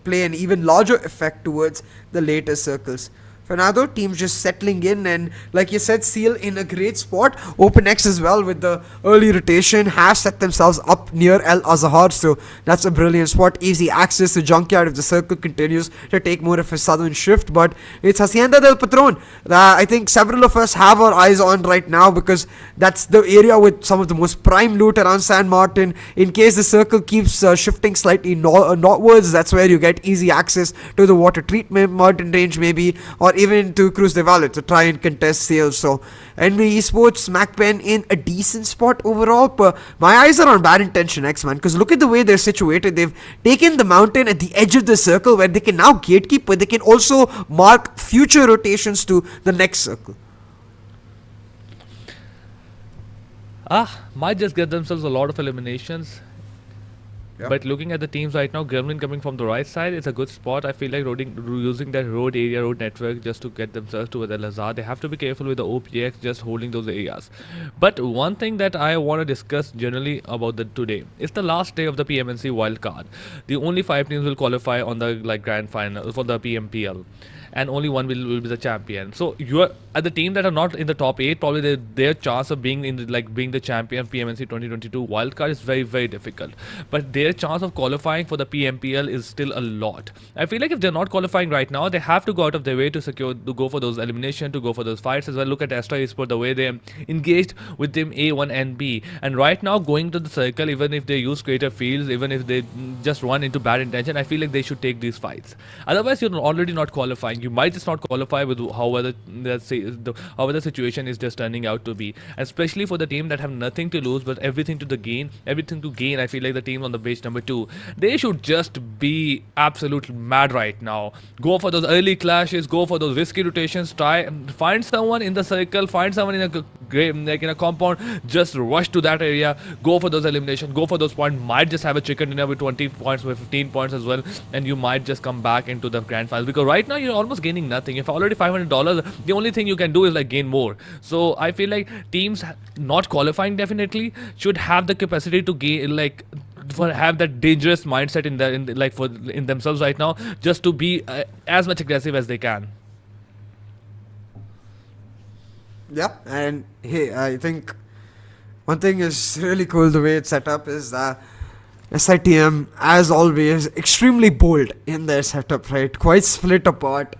play an even larger effect towards the later circles. For now though, teams just settling in, and like you said, Seal in a great spot. OpenX as well with the early rotation have set themselves up near El Azhar, so that's a brilliant spot. Easy access to Junkyard if the circle continues to take more of a southern shift, but it's Hacienda del Patron that I think several of us have our eyes on right now, because that's the area with some of the most prime loot around San Martin. In case the circle keeps shifting slightly northwards, that's where you get easy access to the water treatment, mountain range maybe, or even to Cruz de Valle to try and contest sales. So NB Esports, MAKPEN in a decent spot overall, but my eyes are on Bad Intention X, man, because look at the way they're situated. They've taken the mountain at the edge of the circle where they can now gatekeep, but they can also mark future rotations to the next circle. Might just get themselves a lot of eliminations. Yep. But looking at the teams right now, Gremlin coming from the right side, it's a good spot. I feel like using that road network just to get themselves to the Lazar. They have to be careful with the OPX just holding those areas. But one thing that I want to discuss generally about today, it's the last day of the PMNC wildcard. The only 5 teams will qualify on the grand final for the PMPL, and only one will be the champion. So you are at the team that are not in the top 8, probably their chance of being in being the champion of PMNC 2022 wildcard is very difficult. But their chance of qualifying for the PMPL is still a lot. I feel like if they're not qualifying right now, they have to go out of their way to go for those elimination, to go for those fights as well. Look at Astra Esports, the way they engaged with them A1 and B, and right now going to the circle, even if they use creative fields, even if they just run into Bad Intention, I feel like they should take these fights. Otherwise, you're already not qualifying. You might just not qualify with however the situation is just turning out to be, especially for the team that have nothing to lose but everything to gain. I feel like the team on the base number 2, they should just be absolutely mad right now. Go for those early clashes, go for those risky rotations, try find someone in the circle, find someone in a compound, just rush to that area, go for those eliminations, go for those points. Might just have a chicken dinner with 20 points, with 15 points as well, and you might just come back into the grand finals, because right now you're almost gaining nothing. If already $500, the only thing you can do is gain more. So I feel like teams not qualifying definitely should have the capacity to gain, have that dangerous mindset in themselves right now, just to be as much aggressive as they can. Yeah, and hey, I think one thing is really cool the way it's set up is SITM, as always, extremely bold in their setup, right? Quite split apart.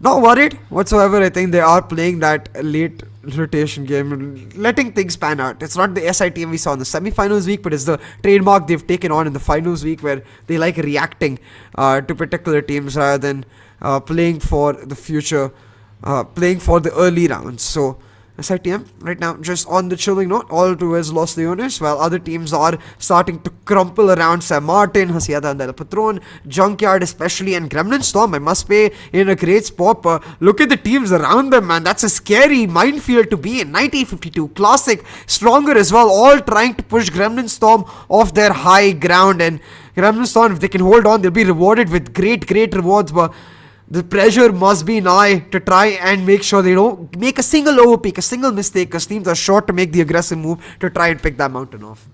Not worried whatsoever. I think they are playing that late rotation game, letting things pan out. It's not the SITM we saw in the semi-finals week, but it's the trademark they've taken on in the finals week, where they like reacting to particular teams rather than playing for the future, playing for the early rounds. So SITM right now just on the chilling note, all towards Los Leones, while other teams are starting to crumple around San Martin, Hacienda and El Patron, Junkyard especially, and Gremlin Storm, I must say, in a great spot. Look at the teams around them, man. That's a scary minefield to be in. 1952, Classic, Stronger as well, all trying to push Gremlin Storm off their high ground. And Gremlin Storm, if they can hold on, they'll be rewarded with great rewards, but the pressure must be nigh to try and make sure they don't make a single overpeak, a single mistake, because teams are sure to make the aggressive move to try and pick that mountain off.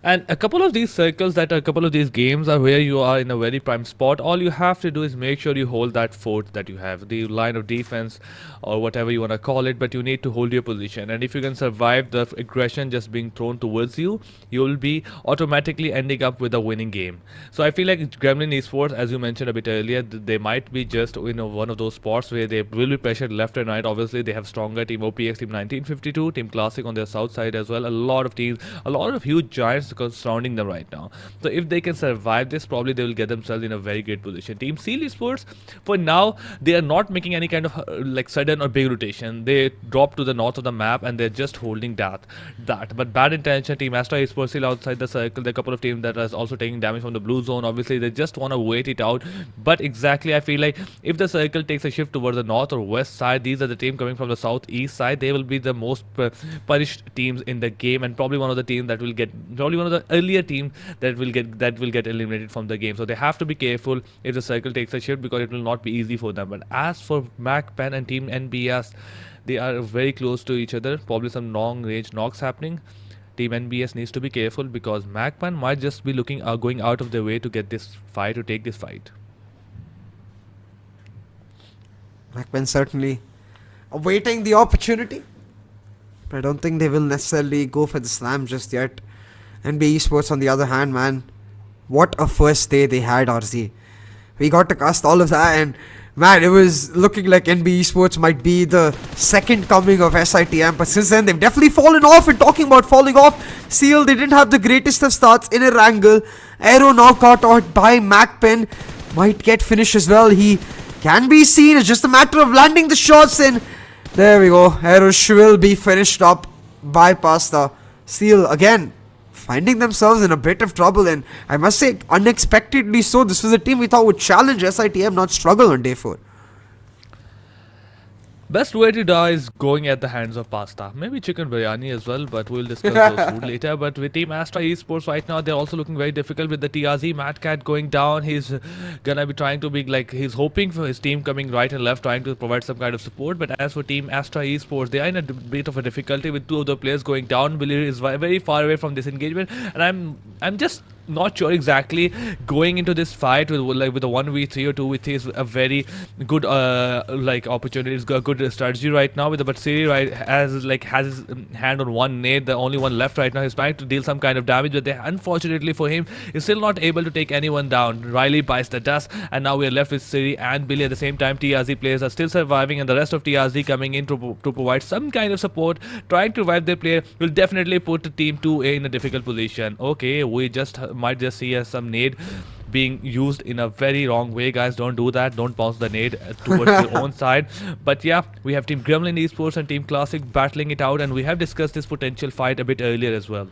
And a couple of these circles, that a couple of these games are where you are in a very prime spot. All you have to do is make sure you hold that fort that you have, the line of defense or whatever you want to call it, but you need to hold your position. And if you can survive the aggression just being thrown towards you, you will be automatically ending up with a winning game. So I feel like Gremlin Esports, as you mentioned a bit earlier, they might be just one of those spots where they will be pressured left and right. Obviously, they have stronger team OPX, team 1952, team Classic on their south side as well. A lot of teams, a lot of huge giants surrounding them right now. So if they can survive this, probably they will get themselves in a very great position. Team Seal Esports, for now, they are not making any kind of like sudden or big rotation. They drop to the north of the map and they're just holding that. But bad intention, Team Astra Esports still outside the circle. There are a couple of teams that are also taking damage from the blue zone. Obviously, they just want to wait it out. But exactly, I feel like if the circle takes a shift towards the north or west side, these are the teams coming from the southeast side. They will be the most punished teams in the game, and probably one of the teams that will get, probably one of the earlier team that will get eliminated from the game. So they have to be careful if the circle takes a shift, because it will not be easy for them. But as for MAKPEN and Team NBS, they are very close to each other. Probably some long range knocks happening. Team NBS needs to be careful, because MAKPEN might just be going out of their way to get this fight, to take this fight. MAKPEN certainly awaiting the opportunity, but I don't think they will necessarily go for the slam just yet. NB Esports on the other hand, man, what a first day they had, RZ. We got to cast all of that, and man, it was looking like NB Esports might be the second coming of SITM, but since then they've definitely fallen off. And talking about falling off, Seal, they didn't have the greatest of starts in Erangel. Aero now caught out by MAKPEN, might get finished as well. He can be seen, it's just a matter of landing the shots, and there we go. Aero will be finished up by Pasta. Seal again finding themselves in a bit of trouble, and I must say unexpectedly so. This was a team we thought would challenge SITM, not struggle on day 4. Best way to die is going at the hands of Pasta. Maybe chicken biryani as well, but we'll discuss those food later. But with Team Astra Esports right now, they're also looking very difficult with the TRZ Mad Cat going down. He's gonna be trying to be like, he's hoping for his team coming right and left, trying to provide some kind of support. But as for Team Astra Esports, they are in a bit of a difficulty with 2 of the players going down. Billy is very far away from this engagement, and I'm just not sure exactly going into this fight with a 1v3 or 2v3 is a very good opportunity. It's got a good strategy right now, but Siri has his hand on one nade, the only one left right now. He's trying to deal some kind of damage, but unfortunately for him, he's still not able to take anyone down. Riley bites the dust, and now we're left with Siri and Billy. At the same time, TRZ players are still surviving, and the rest of TRZ coming in to provide some kind of support, trying to revive their player, will definitely put Team 2A in a difficult position. Okay, we might just see some nade being used in a very wrong way. Guys, don't do that. Don't bounce the nade towards your own side. But yeah, we have Team Gremlin Esports and Team Classic battling it out, and we have discussed this potential fight a bit earlier as well.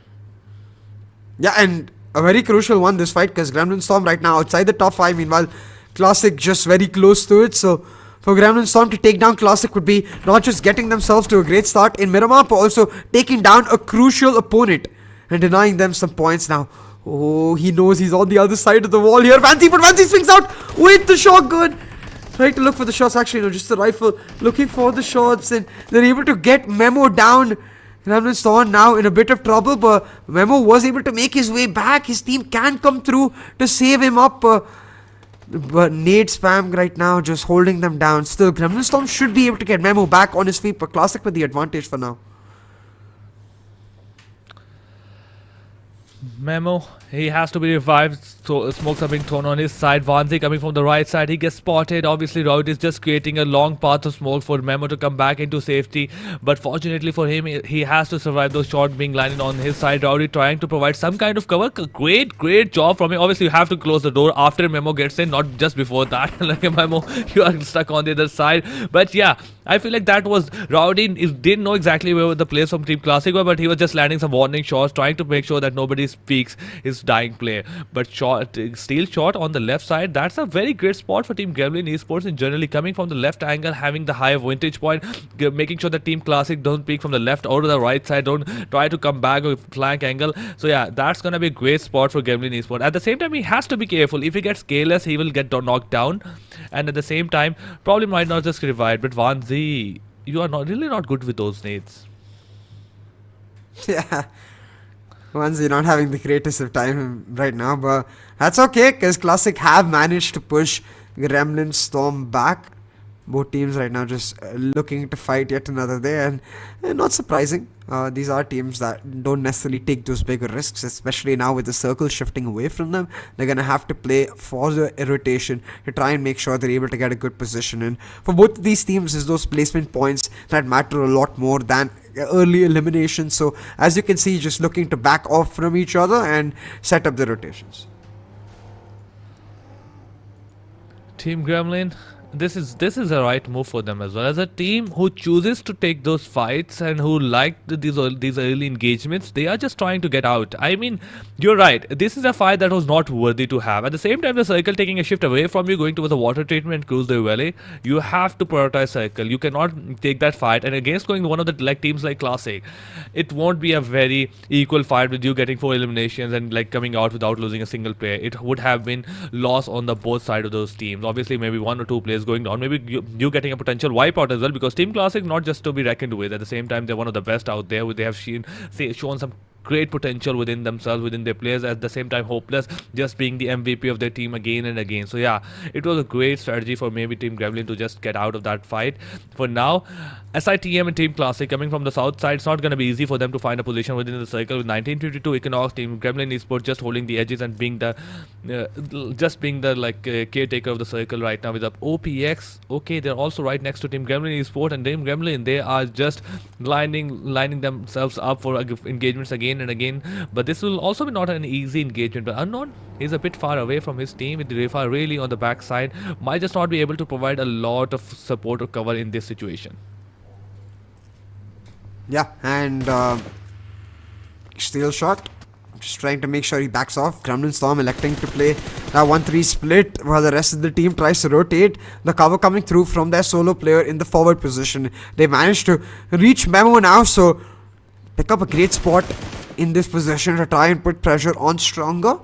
Yeah, and a very crucial one, this fight, because Gremlin Storm right now outside the top 5, meanwhile Classic just very close to it. So for Gremlin Storm to take down Classic would be not just getting themselves to a great start in Miramar, but also taking down a crucial opponent and denying them some points now. Oh, he knows he's on the other side of the wall here. Vancy swings out with the shotgun. Trying to look for the shots. Actually, no, just the rifle. Looking for the shots, and they're able to get Memo down. Gremlin Storm now in a bit of trouble, but Memo was able to make his way back. His team can come through to save him up. But nade spam right now just holding them down. Still, Gremlin Storm should be able to get Memo back on his feet, but Classic with the advantage for now. Memo, he has to be revived. So smokes are being thrown on his side. Vanzi coming from the right side. He gets spotted. Obviously, Rowdy is just creating a long path of smoke for Memo to come back into safety. But fortunately for him, he has to survive those shots being landed on his side. Rowdy trying to provide some kind of cover. Great job from him. Obviously, you have to close the door after Memo gets in, not just before that. Like Memo, you are stuck on the other side. But yeah, I feel like that was Rowdy didn't know exactly where the players from Team Classic were, but he was just landing some warning shots, trying to make sure that nobody speaks his dying play. But steal shot on the left side, that's a very great spot for Team Gremlin Esports in generally coming from the left angle, having the high vantage point, making sure that Team Classic don't peek from the left or the right side, don't try to come back with flank angle. So yeah, that's gonna be a great spot for Gremlin Esports. At the same time, he has to be careful. If he gets careless, he will get knocked down, and at the same time, probably might not just get revived. But Vanzi, you are really not good with those nades. Yeah. Vanzi not having the greatest of time right now, but that's okay because Classic have managed to push Gremlin Storm back. Both teams right now just looking to fight yet another day, and not surprising. These are teams that don't necessarily take those bigger risks, especially now with the circle shifting away from them. They're going to have to play for the rotation to try and make sure they're able to get a good position. And for both of these teams, is those placement points that matter a lot more than early elimination. So as you can see, just looking to back off from each other and set up the rotations. Team Gremlin, this is a right move for them as well. As a team who chooses to take those fights and who like these early engagements, they are just trying to get out. I mean, you're right. This is a fight that was not worthy to have. At the same time, the circle taking a shift away from you, going towards the water treatment and cruise the valley, you have to prioritize circle. You cannot take that fight. And against going one of the teams like Classic, it won't be a very equal fight with you getting 4 eliminations and like coming out without losing a single player. It would have been loss on the both sides of those teams. Obviously, maybe 1 or 2 players going down, maybe you getting a potential wipeout as well, because Team Classic not just to be reckoned with. At the same time, they're one of the best out there. They have shown some great potential within themselves, within their players, at the same time hopeless, just being the MVP of their team again and again. So yeah, it was a great strategy for maybe Team Gremlin to just get out of that fight. For now, SITM and Team Classic coming from the south side, it's not going to be easy for them to find a position within the circle. With 1952 Equinox, Team Gremlin Esports just holding the edges and being the caretaker of the circle right now with the OPX. Okay, they're also right next to Team Gremlin Esports, and Team Gremlin, they are just lining themselves up for engagements again and again. But this will also be not an easy engagement. But Unknown is a bit far away from his team, with the Refa really on the backside, might just not be able to provide a lot of support or cover in this situation. Yeah, and steal shot, just trying to make sure he backs off. Gremlin Storm electing to play that 1-3 split while the rest of the team tries to rotate. The cover coming through from their solo player in the forward position. They managed to reach Memo now, so pick up a great spot in this position to try and put pressure on Stronger.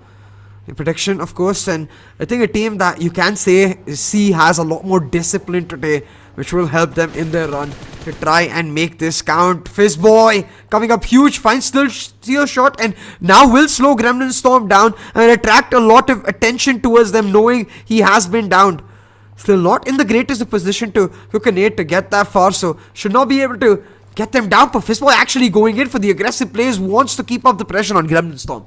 In protection, of course, and I think a team that you can say has a lot more discipline today, which will help them in their run to try and make this count. Fizzboy coming up huge, finds steal shot, and now will slow Gremlin Storm down and attract a lot of attention towards them, knowing he has been downed. Still not in the greatest of position to hook a nade to get that far, so should not be able to get them down. But Fizzboy actually going in for the aggressive plays, wants to keep up the pressure on Gremlin Storm.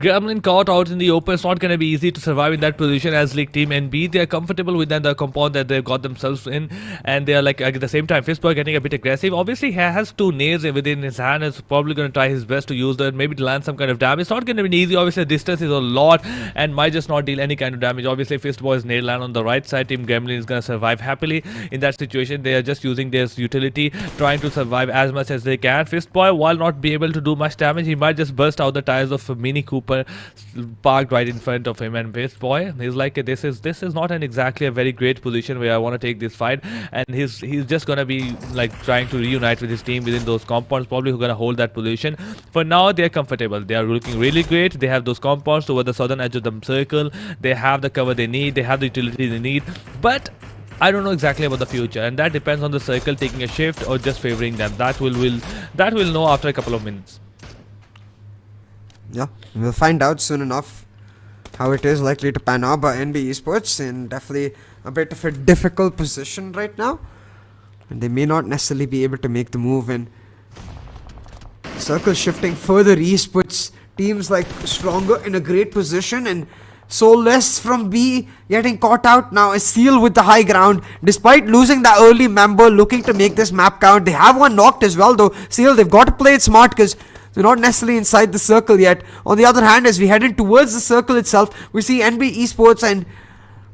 Gremlin caught out in the open. It's not going to be easy to survive in that position as League Team NB. They are comfortable with the compound that they've got themselves in, and they are like at the same time Fizzboy getting a bit aggressive. Obviously he has 2 nades within his hand. Is probably going to try his best to use that, maybe to land some kind of damage. It's not going to be easy. Obviously the distance is a lot and might just not deal any kind of damage. Obviously Fizzboy's nade land on the right side. Team Gremlin is going to survive happily in that situation. They are just using their utility, trying to survive as much as they can. Fizzboy, while not be able to do much damage, he might just burst out the tires of a Mini Cooper parked right in front of him, and Fizzboy, he's like, this is not exactly a very great position where I want to take this fight, and he's just gonna be like trying to reunite with his team within those compounds, probably who gonna hold that position. For now they're comfortable, they are looking really great. They have those compounds over the southern edge of the circle, they have the cover they need, they have the utility they need, but I don't know exactly about the future, and that depends on the circle taking a shift or just favoring them. That will know after a couple of minutes. Yeah, we'll find out soon enough how it is likely to pan out. But NB Esports in definitely a bit of a difficult position right now, and they may not necessarily be able to make the move. And Circle shifting further east puts teams like Stronger in a great position, and Soulless from B getting caught out now is Seal with the high ground. Despite losing that early member, looking to make this map count. They have one knocked as well though. Seal, they've got to play it smart because they're not necessarily inside the circle yet. On the other hand, as we head in towards the circle itself, we see NB Esports and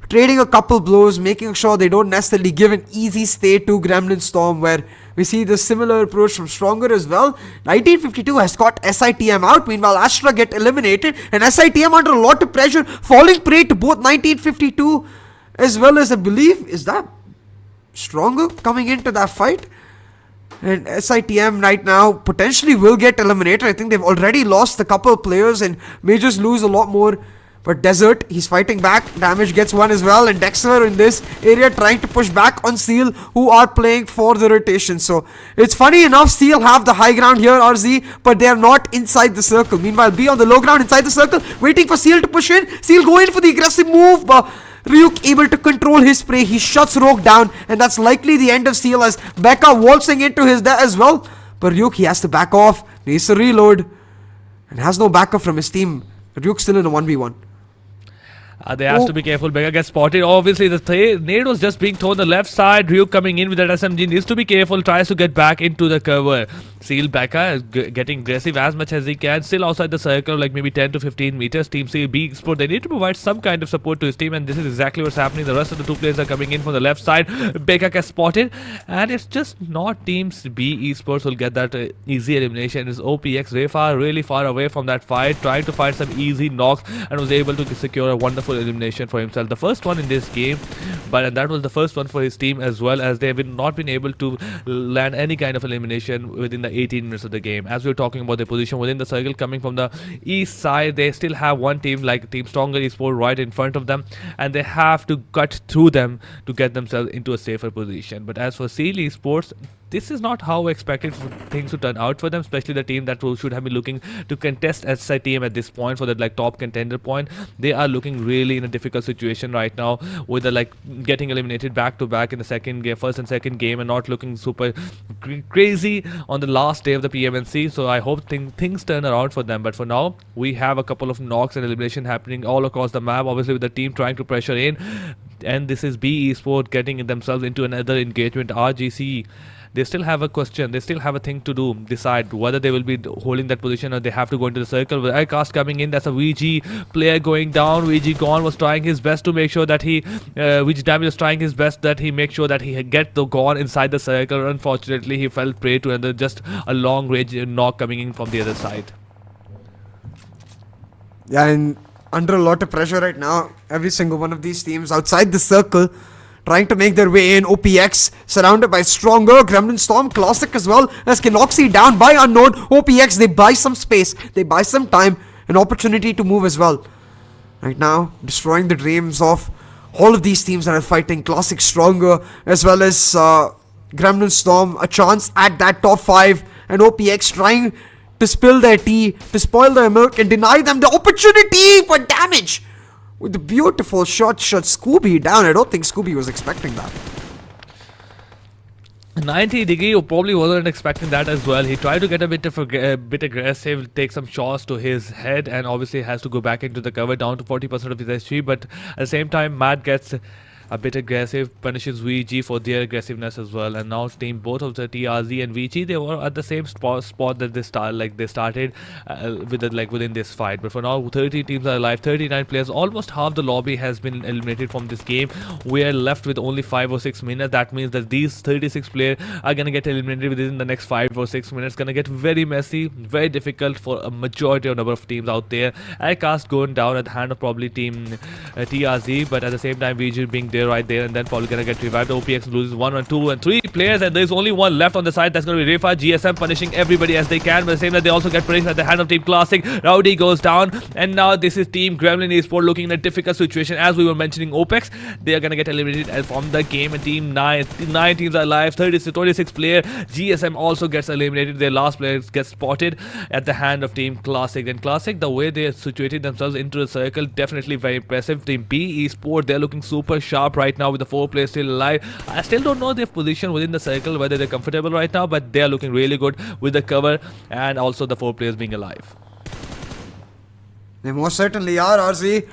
trading a couple blows, making sure they don't necessarily give an easy stay to Gremlin Storm, where we see the similar approach from Stronger as well. 1952 has got SITM out. Meanwhile, Astra get eliminated, and SITM under a lot of pressure, falling prey to both 1952 as well as, I believe, is that Stronger coming into that fight? And SITM right now potentially will get eliminated. I think they've already lost a couple of players and may just lose a lot more. But Desert, he's fighting back. Damage gets one as well. And Dexter in this area trying to push back on Seal, who are playing for the rotation. So it's funny enough, Seal have the high ground here, RZ, but they are not inside the circle. Meanwhile, B on the low ground inside the circle, waiting for Seal to push in. Seal go in for the aggressive move, but Ryuk able to control his prey. He shuts Rogue down, and that's likely the end of Seal as Becca waltzing into his death as well. But Ryuk, he has to back off, needs to reload, and has no backup from his team. Ryuk still in a 1v1. They have to be careful. Becca gets spotted. Obviously, the nade was just being thrown on the left side. Ryuk coming in with that SMG needs to be careful. Tries to get back into the cover. Seal Becca is getting aggressive as much as he can. Still outside the circle, like maybe 10 to 15 meters. Team C, B Export, they need to provide some kind of support to his team, and this is exactly what's happening. The rest of the two players are coming in from the left side. Becca gets spotted, and it's just not Teams B Esports will get that easy elimination. It's OPX really far away from that fight, trying to find some easy knocks, and was able to secure a wonderful elimination for himself. The first one in this game, and that was the first one for his team as well, as they have not been able to land any kind of elimination within the 18 minutes of the game. As we were talking about their position within the circle coming from the east side, they still have one team like Team Stronger Esports right in front of them, and they have to cut through them to get themselves into a safer position. But as for Seal Esports, this is not how we expected things to turn out for them, especially the team that should have been looking to contest SITM at this point for that top contender point. They are looking really in a difficult situation right now with the getting eliminated back to back in the second game, first and second game, and not looking super crazy on the last day of the PMNC. So I hope things turn around for them. But for now, we have a couple of knocks and elimination happening all across the map, obviously with the team trying to pressure in, and this is B Esport getting themselves into another engagement. RGC, they still have a question, they still have a thing to do, decide whether they will be holding that position or they have to go into the circle. With Aircast coming in, that's a VG player going down. VG Gone was trying his best to make sure that VG Damage was trying his best that he make sure that he get the Gone inside the circle. Unfortunately, he fell prey to another just a long range knock coming in from the other side. Yeah, and under a lot of pressure right now, every single one of these teams outside the circle trying to make their way in. OPX surrounded by Stronger, Gremlin Storm, Classic as well as Kenoxi down by Unknown. OPX, they buy some space, they buy some time, an opportunity to move as well. Right now, destroying the dreams of all of these teams that are fighting. Classic, Stronger, as well as Gremlin Storm, a chance at that top 5, and OPX trying to spill their tea, to spoil their milk and deny them the opportunity for damage. With the beautiful shot Scooby down. I don't think Scooby was expecting that. 90 degree probably wasn't expecting that as well. He tried to get a bit aggressive, take some shots to his head, and obviously has to go back into the cover down to 40% of his HP. But at the same time, Matt gets a bit aggressive, punishes VG for their aggressiveness as well. And now team both of the TRZ and VG, they were at the same spot that they started within this fight. But for now, 30 teams are alive, 39 players, almost half the lobby has been eliminated from this game. We are left with only 5 or 6 minutes. That means that these 36 players are gonna get eliminated within the next 5 or 6 minutes. Gonna get very messy, very difficult for a majority of number of teams out there. Aircast going down at the hand of probably team TRZ, but at the same time VG being there right there, and then probably gonna get revived. OPX loses 1, 2 and 3 players, and there's only one left on the side. That's gonna be Refa. GSM punishing everybody as they can, but the same that they also get punished at the hand of Team Classic. Rowdy goes down, and now this is Team Gremlin Esports looking in a difficult situation. As we were mentioning, Opex, they are gonna get eliminated from the game, and Team 9 teams are alive. 26 player. GSM also gets eliminated. Their last player gets spotted at the hand of Team Classic. And Classic, the way they situated themselves into the circle, definitely very impressive. Team B Esports, they're looking super sharp, sharp right now with the 4 players still alive. I still don't know their position within the circle, whether they're comfortable right now, but they are looking really good with the cover and also the 4 players being alive. They most certainly are, RZ.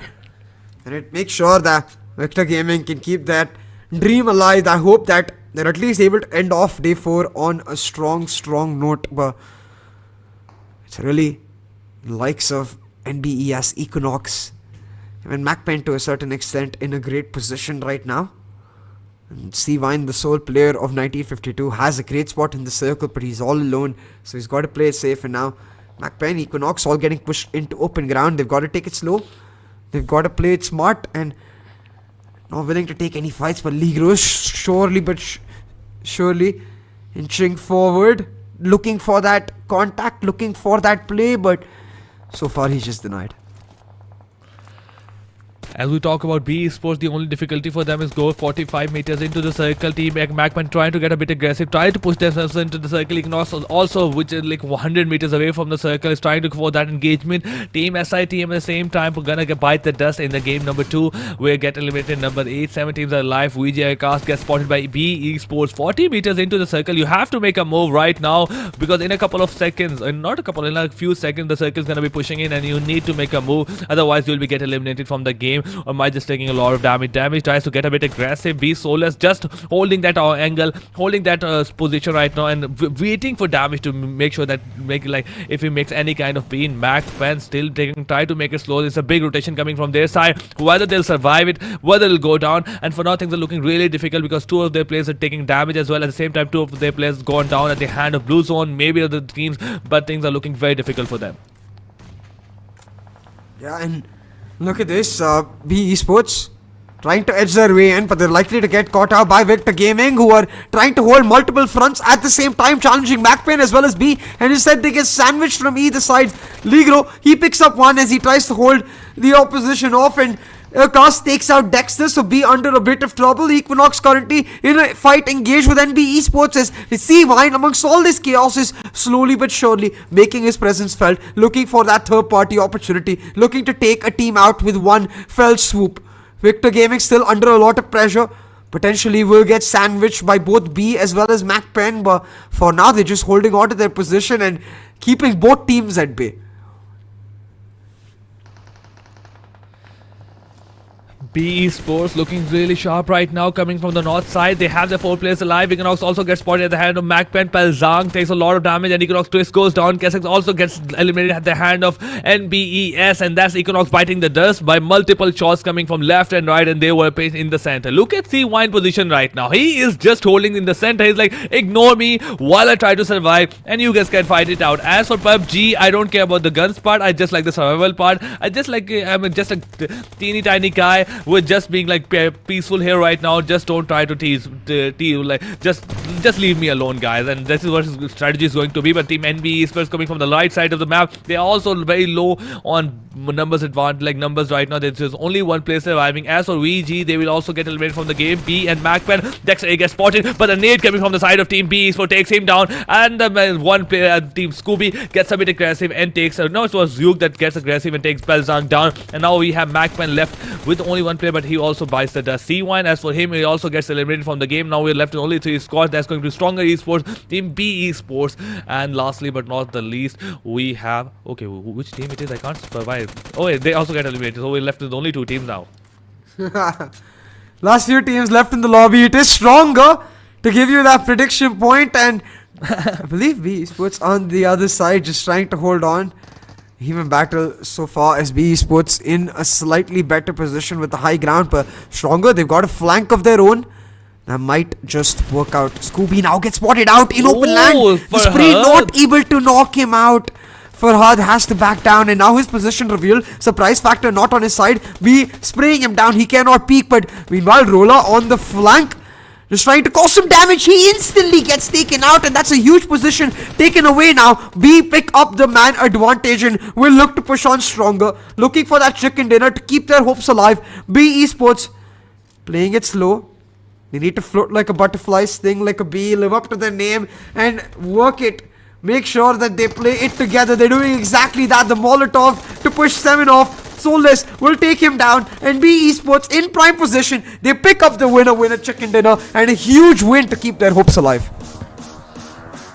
And it makes sure that Victor Gaming can keep that dream alive. I hope that they're at least able to end off day 4 on a strong note. But it's really the likes of NBES, Equinox, even MAKPEN to a certain extent in a great position right now. And C-Wine, the sole player of 1952, has a great spot in the circle, but he's all alone, so he's got to play it safe. And now MAKPEN, Equinox all getting pushed into open ground. They've got to take it slow. They've got to play it smart and not willing to take any fights. But Ligro surely but surely inching forward, looking for that contact, looking for that play, but so far he's just denied. As we talk about B Esports, the only difficulty for them is go 45 meters into the circle. Team MAKPEN trying to get a bit aggressive, trying to push themselves into the circle. Equinox also, which is like 100 meters away from the circle, is trying to go for that engagement. Team SITM at the same time are gonna bite the dust in the game number 2. We get eliminated number 8. 7 teams are alive. VG Cast gets spotted by B Esports. 40 meters into the circle. You have to make a move right now, because in a couple of seconds, not a couple, in a few seconds, the circle is gonna be pushing in, and you need to make a move. Otherwise, you'll be get eliminated from the game. Or might just taking a lot of damage. Tries to get a bit aggressive. Be Soulless just holding that angle, holding that position right now, and waiting for damage to make sure that if he makes any kind of pain. MAKPEN still try to make it slow. There's a big rotation coming from their side. Whether they'll survive it, whether it'll go down, and for now things are looking really difficult because 2 of their players are taking damage as well. At the same time, 2 of their players gone down at the hand of Blue Zone, maybe other teams, but things are looking very difficult for them. Yeah, and look at this, B Esports trying to edge their way in, but they're likely to get caught out by Victor Gaming, who are trying to hold multiple fronts at the same time, challenging MAKPEN as well as B, and instead they get sandwiched from either side. Ligro, he picks up one as he tries to hold the opposition off, and Cast takes out Dexter, so B under a bit of trouble. Equinox currently in a fight engaged with NB Esports as C-Wine amongst all this chaos is slowly but surely making his presence felt, looking for that third party opportunity, looking to take a team out with one fell swoop. Victor Gaming still under a lot of pressure, potentially will get sandwiched by both B as well as MAKPEN, but for now they're just holding on to their position and keeping both teams at bay. B Esports looking really sharp right now, coming from the north side. They have their 4 players alive. Equinox also gets spotted at the hand of MAKPEN. Pelzang takes a lot of damage, and Equinox Twist goes down. Kessex also gets eliminated at the hand of NBES, and that's Equinox biting the dust by multiple shots coming from left and right, and they were placed in the center. Look at C-Wine position right now. He is just holding in the center. He's like, ignore me while I try to survive, and you guys can fight it out. As for PUBG, I don't care about the guns part. I just like the survival part. I just like, I'm just a teeny tiny guy with just being like peaceful here right now. Just don't try to tease like just leave me alone, guys. And this is what his strategy is going to be. But Team NB is first coming from the right side of the map. They are also very low on numbers numbers right now. There's only 1 player surviving. As for VG, they will also get eliminated from the game. B and MAKPEN, Dexter gets spotted, but a nade coming from the side of Team B so takes him down, and the 1 player Team Scooby gets a bit aggressive and takes no, it was Zug that gets aggressive and takes Pelzang down, and now we have MAKPEN left with only 1 player, but he also bites the dust. C-Wine, as for him, he also gets eliminated from the game. Now we're left with only 3 squads. That's going to be Stronger Esports, Team B Esports, and lastly but not the least, we have, okay, which team it is? I can't survive. Oh, they also get eliminated, so we're left with only 2 teams now. Last few teams left in the lobby. It is Stronger to give you that prediction point, and I believe B Esports on the other side just trying to hold on. Even battle so far as B Esports in a slightly better position with the high ground, but Stronger, they've got a flank of their own. That might just work out. Scooby now gets spotted out in open land. The spree not able to knock him out. Farhad has to back down, and now his position revealed. Surprise factor not on his side. B spraying him down. He cannot peek, but meanwhile Rola on the flank, just trying to cause some damage. He instantly gets taken out, and that's a huge position taken away now. B pick up the man advantage and will look to push on Stronger, looking for that chicken dinner to keep their hopes alive. B Esports playing it slow. They need to float like a butterfly, sting like a bee, live up to their name and work it. Make sure that they play it together. They're doing exactly that. The Molotov to push Semenov Soulless will take him down, and B Esports in prime position. They pick up the winner chicken dinner, and a huge win to keep their hopes alive.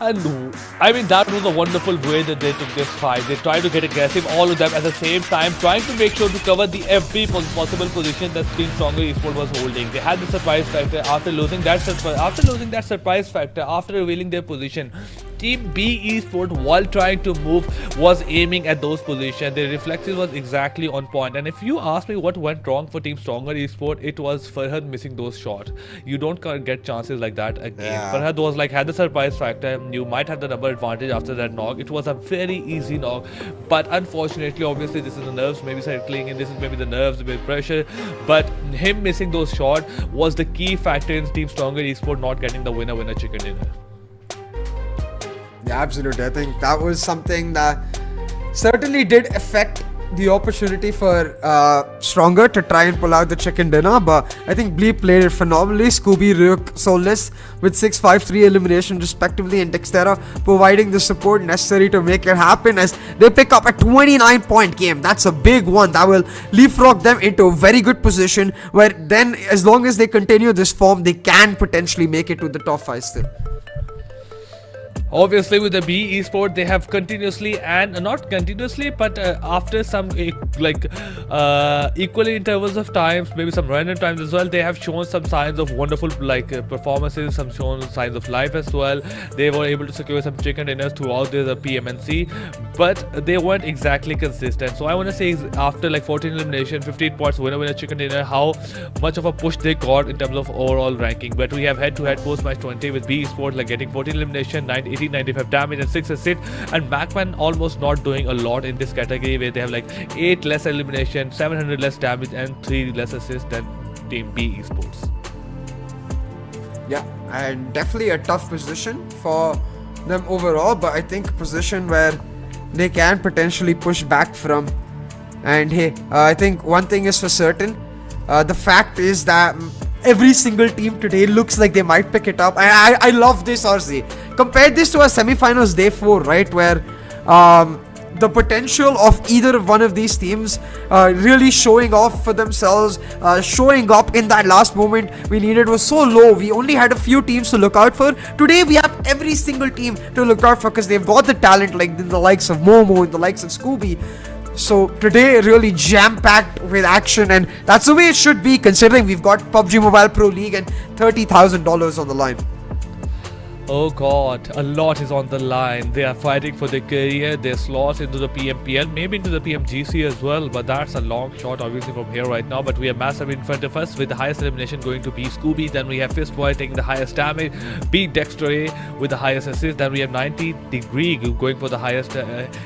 And I mean, that was a wonderful way that they took this fight. They tried to get aggressive, all of them at the same time, trying to make sure to cover the every possible position that Team Stronger Esports was holding. They had the surprise factor after losing that surprise factor, after revealing their position. Team B Esport, while trying to move, was aiming at those positions. Their reflexes was exactly on point. And if you ask me what went wrong for Team Stronger Esport, it was Farhad missing those shots. You don't get chances like that again. Yeah. Farhad was like, had the surprise factor. You might have the number advantage after that knock. It was a very easy knock. But unfortunately, obviously, this is the nerves maybe circling, and this is maybe the nerves with pressure. But him missing those shots was the key factor in Team Stronger Esport not getting the winner chicken dinner. Yeah, absolutely. I think that was something that certainly did affect the opportunity for Stronger to try and pull out the chicken dinner, but I think Bleep played it phenomenally. Scooby, Ryuk, Soulless with 6-5-3 elimination respectively, and Dextera providing the support necessary to make it happen as they pick up a 29-point game. That's a big one that will leapfrog them into a very good position, where then as long as they continue this form, they can potentially make it to the top 5 still. Obviously, with the B Esport, they have continuously, and not continuously, but after some equally intervals of times, maybe some random times as well, they have shown some signs of wonderful performances, some shown signs of life as well. They were able to secure some chicken dinners throughout the PMNC, but they weren't exactly consistent. So I want to say, after like 14 elimination, 15 points, winner chicken dinner, how much of a push they got in terms of overall ranking. But we have head-to-head post-match 20 with B Esport, like getting 14 elimination, 95 damage and 6 assists, and MAKPEN almost not doing a lot in this category, where they have like 8 less elimination, 700 less damage and 3 less assists than Team B Esports. Yeah, and definitely a tough position for them overall, but I think a position where they can potentially push back from. And hey, I think one thing is for certain, the fact is that every single team today looks like they might pick it up. I love this, RZ. Compare this to our semi-finals day 4, right, where the potential of either one of these teams really showing off for themselves, showing up in that last moment we needed was so low. We only had a few teams to look out for. Today we have every single team to look out for, because they've got the talent, like the likes of Momo and the likes of Scooby. So today really jam-packed with action, and that's the way it should be, considering we've got PUBG Mobile Pro League and $30,000 on the line. Oh god, a lot is on the line. They are fighting for their career, their slots into the PMPL, maybe into the PMGC as well, but that's a long shot obviously from here right now. But we have Massive in front of us with the highest elimination going to be Scooby. Then we have Fistboy taking the highest damage, B Dexter with the highest assist. Then we have 90 Degree going for the highest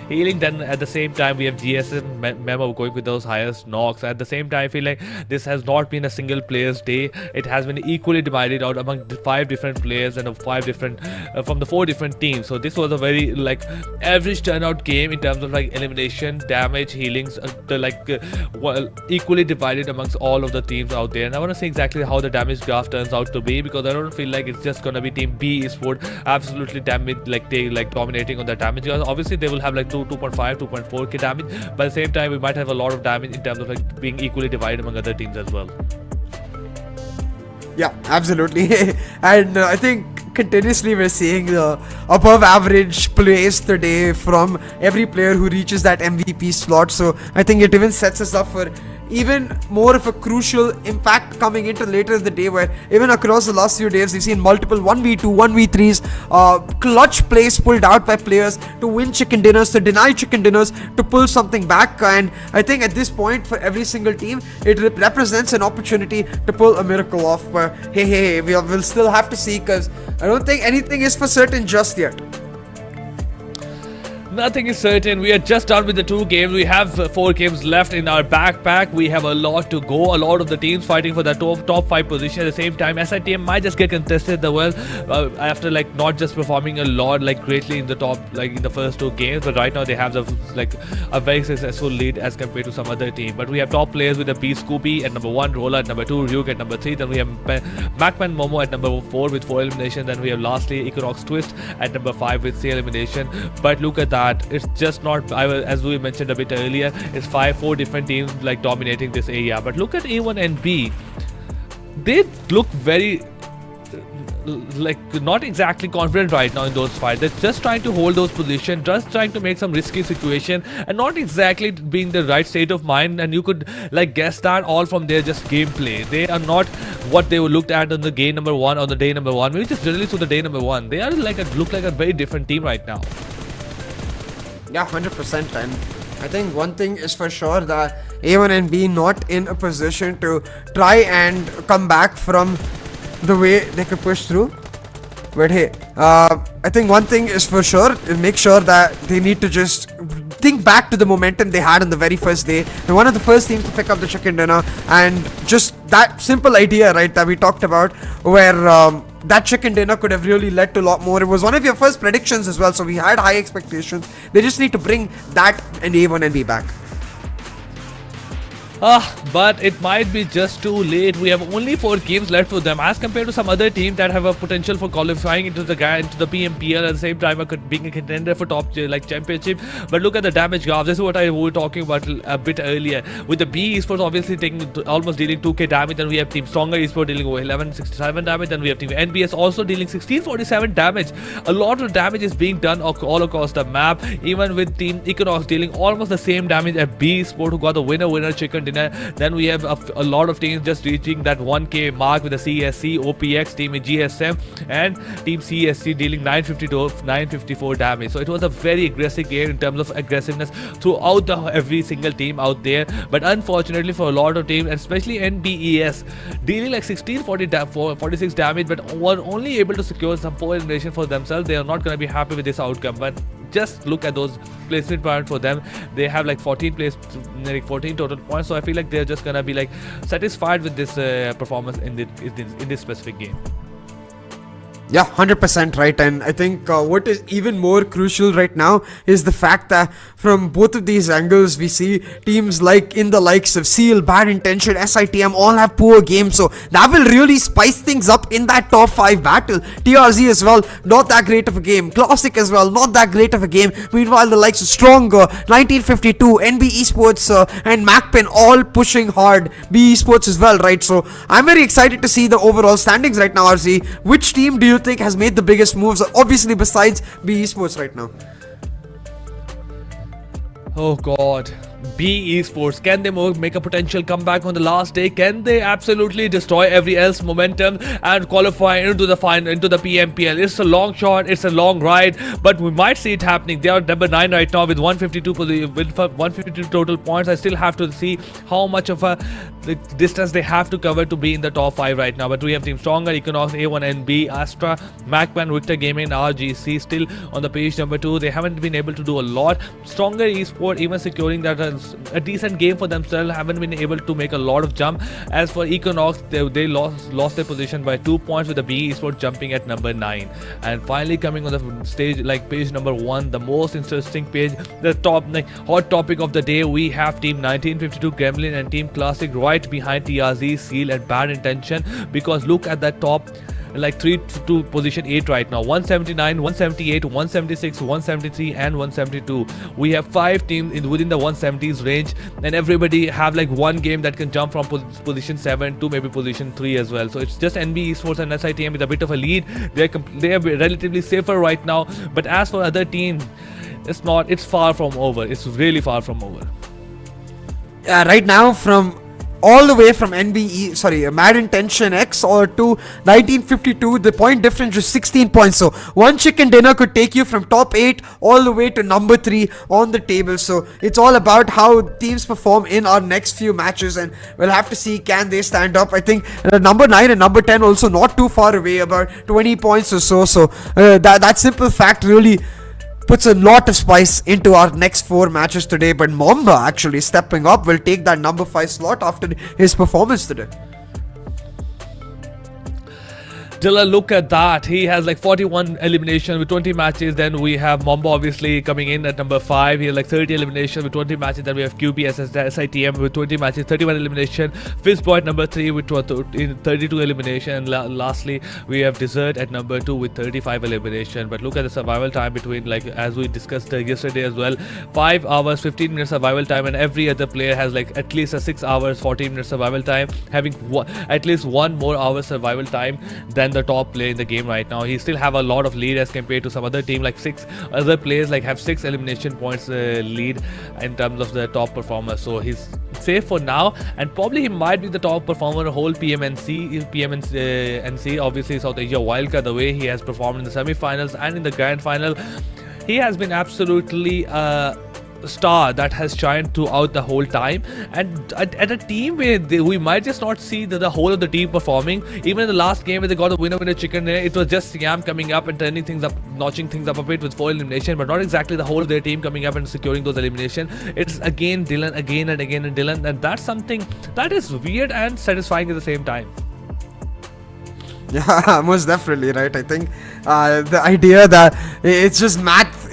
healing. Then at the same time we have GSM Memo going with those highest knocks. At the same time, I feel like this has not been a single player's day. It has been equally divided out among the 5 different players and from the 4 different teams. So this was a very average turnout game in terms of elimination, damage, healings, equally divided amongst all of the teams out there. And I want to see exactly how the damage graph turns out to be, because I don't feel like it's just gonna be Team B Esport absolutely dominating on the damage. Because obviously they will have 2.5, 2.4k damage, but at the same time we might have a lot of damage in terms of being equally divided among other teams as well. Yeah, absolutely. And I think continuously we're seeing the above average plays today from every player who reaches that MVP slot. So I think it even sets us up for even more of a crucial impact coming into later in the day, where even across the last few days we've seen multiple 1v2, 1v3s, clutch plays pulled out by players to win chicken dinners, to deny chicken dinners, to pull something back. And I think at this point for every single team it represents an opportunity to pull a miracle off, where hey, we'll still have to see, because I don't think anything is for certain just yet. Nothing is certain. We are just done with the 2 games. We have 4 games left in our backpack. We have a lot to go. A lot of the teams fighting for the top 5 position at the same time. SITM might just get contested after not just performing a lot greatly in the top in the first 2 games, but right now they have a very successful lead as compared to some other team. But we have top players with the B Scooby at number 1, Roller at number 2, Ryuk at number 3. Then we have MAKPEN Momo at number 4 with 4 eliminations. Then we have lastly Equinox Twist at number 5 with 3 elimination. But look at that. that it's just not, as we mentioned a bit earlier, it's 4 different teams like dominating this area. But look at A1 and B. They look very like not exactly confident right now in those fights. They're just trying to hold those positions, just trying to make some risky situation, and not exactly being the right state of mind. And you could like guess that all from their just gameplay. They are not what they were looked at on the game number 1 on the day number 1. Maybe just released to the day number 1. They are like look like a very different team right now. Yeah, 100%. And I think one thing is for sure, that A1 and B not in a position to try and come back from the way they could push through. But hey, I think one thing is for sure, make sure that they need to just think back to the momentum they had on the very first day. They're one of the first teams to pick up the chicken dinner, and just that simple idea, right, that we talked about, where that chicken dinner could have really led to a lot more. It was one of your first predictions as well, so we had high expectations. They just need to bring that and A1 and B back. But it might be just too late. We have only 4 games left for them, as compared to some other teams that have a potential for qualifying into the PMPL at the same time being a contender for top like championship. But look at the damage graph. This is what we were talking about a bit earlier. With the B Esports obviously almost dealing 2k damage, and we have Team Stronger Esports dealing 1167 damage, and we have Team NBS also dealing 1647 damage. A lot of damage is being done all across the map, even with Team Equinox dealing almost the same damage as B Esports, who got the winner chicken dinner. Then we have a lot of teams just reaching that 1k mark with the CSC, OPX, Team GSM, and Team CSC dealing 954 damage. So it was a very aggressive game in terms of aggressiveness throughout every single team out there. But unfortunately for a lot of teams, especially NBES, dealing like 1646 damage, but were only able to secure some 4 elimination for themselves. They are not going to be happy with this outcome. But just look at those placement points for them. They have like 14 total points. So I feel like they're just gonna be like satisfied with this performance in this specific game. Yeah, 100% right. And I think what is even more crucial right now is the fact that from both of these angles, we see teams like in the likes of Seal, Bad Intention, SITM all have poor games. So that will really spice things up in that top 5 battle. TRZ as well, not that great of a game. Classic as well, not that great of a game. Meanwhile, the likes of Stronger, 1952, NB Esports, and MAKPEN all pushing hard. B Esports as well, right? So I'm very excited to see the overall standings right now, RZ. Which team do you think has made the biggest moves, obviously besides B Esports right now? Oh god, B Esports, can they make a potential comeback on the last day? Can they absolutely destroy every else momentum and qualify into the final, into the PMPL? It's a long shot, it's a long ride, but we might see it happening. They are number 9 right now with 152 total points. I still have to see how much of a distance they have to cover to be in the top 5 right now. But we have Team Stronger, Equinox, A1 and B, Astra, MAKPEN, Victor Gaming, RGC still on the page number 2. They haven't been able to do a lot. Stronger Esports even securing that a decent game for themselves, haven't been able to make a lot of jump. As for Equinox, they lost their position by 2 points, with the B Esports jumping at number 9. And finally coming on the stage like page number 1, the most interesting page, the top hot topic of the day, we have Team 1952 Gremlin and Team Classic right behind TRZ, Seal and Bad Intention. Because look at that top like 3 to position 8 right now, 179, 178, 176, 173 and 172. We have 5 teams within the 170s range, and everybody have like one game that can jump from position 7 to maybe position 3 as well. So it's just NB Esports and SITM with a bit of a lead. They are relatively safer right now, but as for other teams, it's far from over. It's really far from over. Yeah, right now from all the way from Mad Intention X or to 1952, the point difference is 16 points. So one chicken dinner could take you from top 8 all the way to number 3 on the table. So it's all about how teams perform in our next few matches, and we'll have to see can they stand up. I think number 9 and number 10 also not too far away, about 20 points or so. So that simple fact really puts a lot of spice into our next 4 matches today. But Mamba actually stepping up will take that number 5 slot after his performance today. Dylan, look at that. He has like 41 elimination with 20 matches. Then we have Mamba obviously coming in at number 5. He has like 30 elimination with 20 matches. Then we have QBSS SITM with 20 matches, 31 elimination. Fistboy at number 3 with 32 elimination. And lastly, we have Desert at number 2 with 35 elimination. But look at the survival time between, like as we discussed yesterday as well, 5 hours 15 minutes survival time, and every other player has like at least a 6 hours 14 minutes survival time, having at least 1 more hour survival time than the top player in the game right now. He still have a lot of lead as compared to some other team, like 6 other players like have 6 elimination points lead in terms of the top performer. So he's safe for now, and probably he might be the top performer in the whole PMNC. Obviously South Asia wildcard, the way he has performed in the semi-finals and in the grand final, he has been absolutely star that has shined throughout the whole time. And at a team where we might just not see the whole of the team performing. Even in the last game where they got a winner chicken dinner, it was just Siam coming up and turning things up, notching things up a bit with 4 elimination, but not exactly the whole of their team coming up and securing those elimination. It's again Dylan, again and again and Dylan, and that's something that is weird and satisfying at the same time. Yeah, most definitely, right? I think the idea that it's just math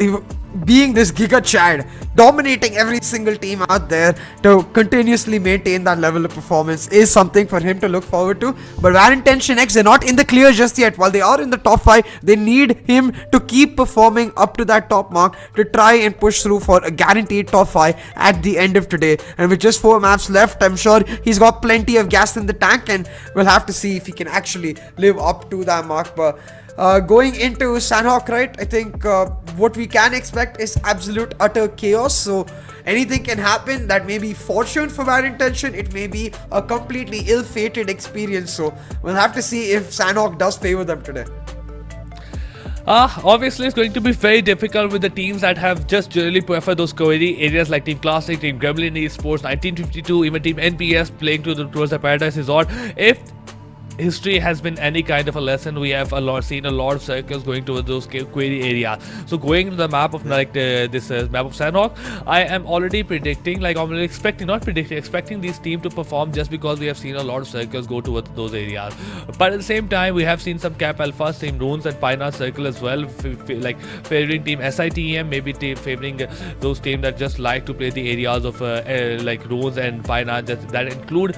being this Giga Chad, dominating every single team out there to continuously maintain that level of performance is something for him to look forward to. But Valentine X, they're not in the clear just yet. While they are in the top 5, they need him to keep performing up to that top mark to try and push through for a guaranteed top 5 at the end of today. And with just 4 maps left, I'm sure he's got plenty of gas in the tank, and we'll have to see if he can actually live up to that mark. But going into Sanhok, right, I think what we can expect is absolute utter chaos. So anything can happen. That may be fortune for bad intention, it may be a completely ill-fated experience. So we'll have to see if Sanhok does favor them today. Obviously it's going to be very difficult with the teams that have just generally preferred those query areas like Team Classic, Team Gremlin Esports, 1952, even Team NPS playing towards the Paradise Resort. If history has been any kind of a lesson, we have seen a lot of circles going towards those query areas. So going to the map of like this map of Sanhok, I am already predicting, like I'm expecting these teams to perform, just because we have seen a lot of circles go towards those areas. But at the same time, we have seen some Cap Alpha, Team Runes and Pioneer Circle as well, like favoring Team SITM, maybe favoring those teams that just like to play the areas of like Runes and Pioneer, that include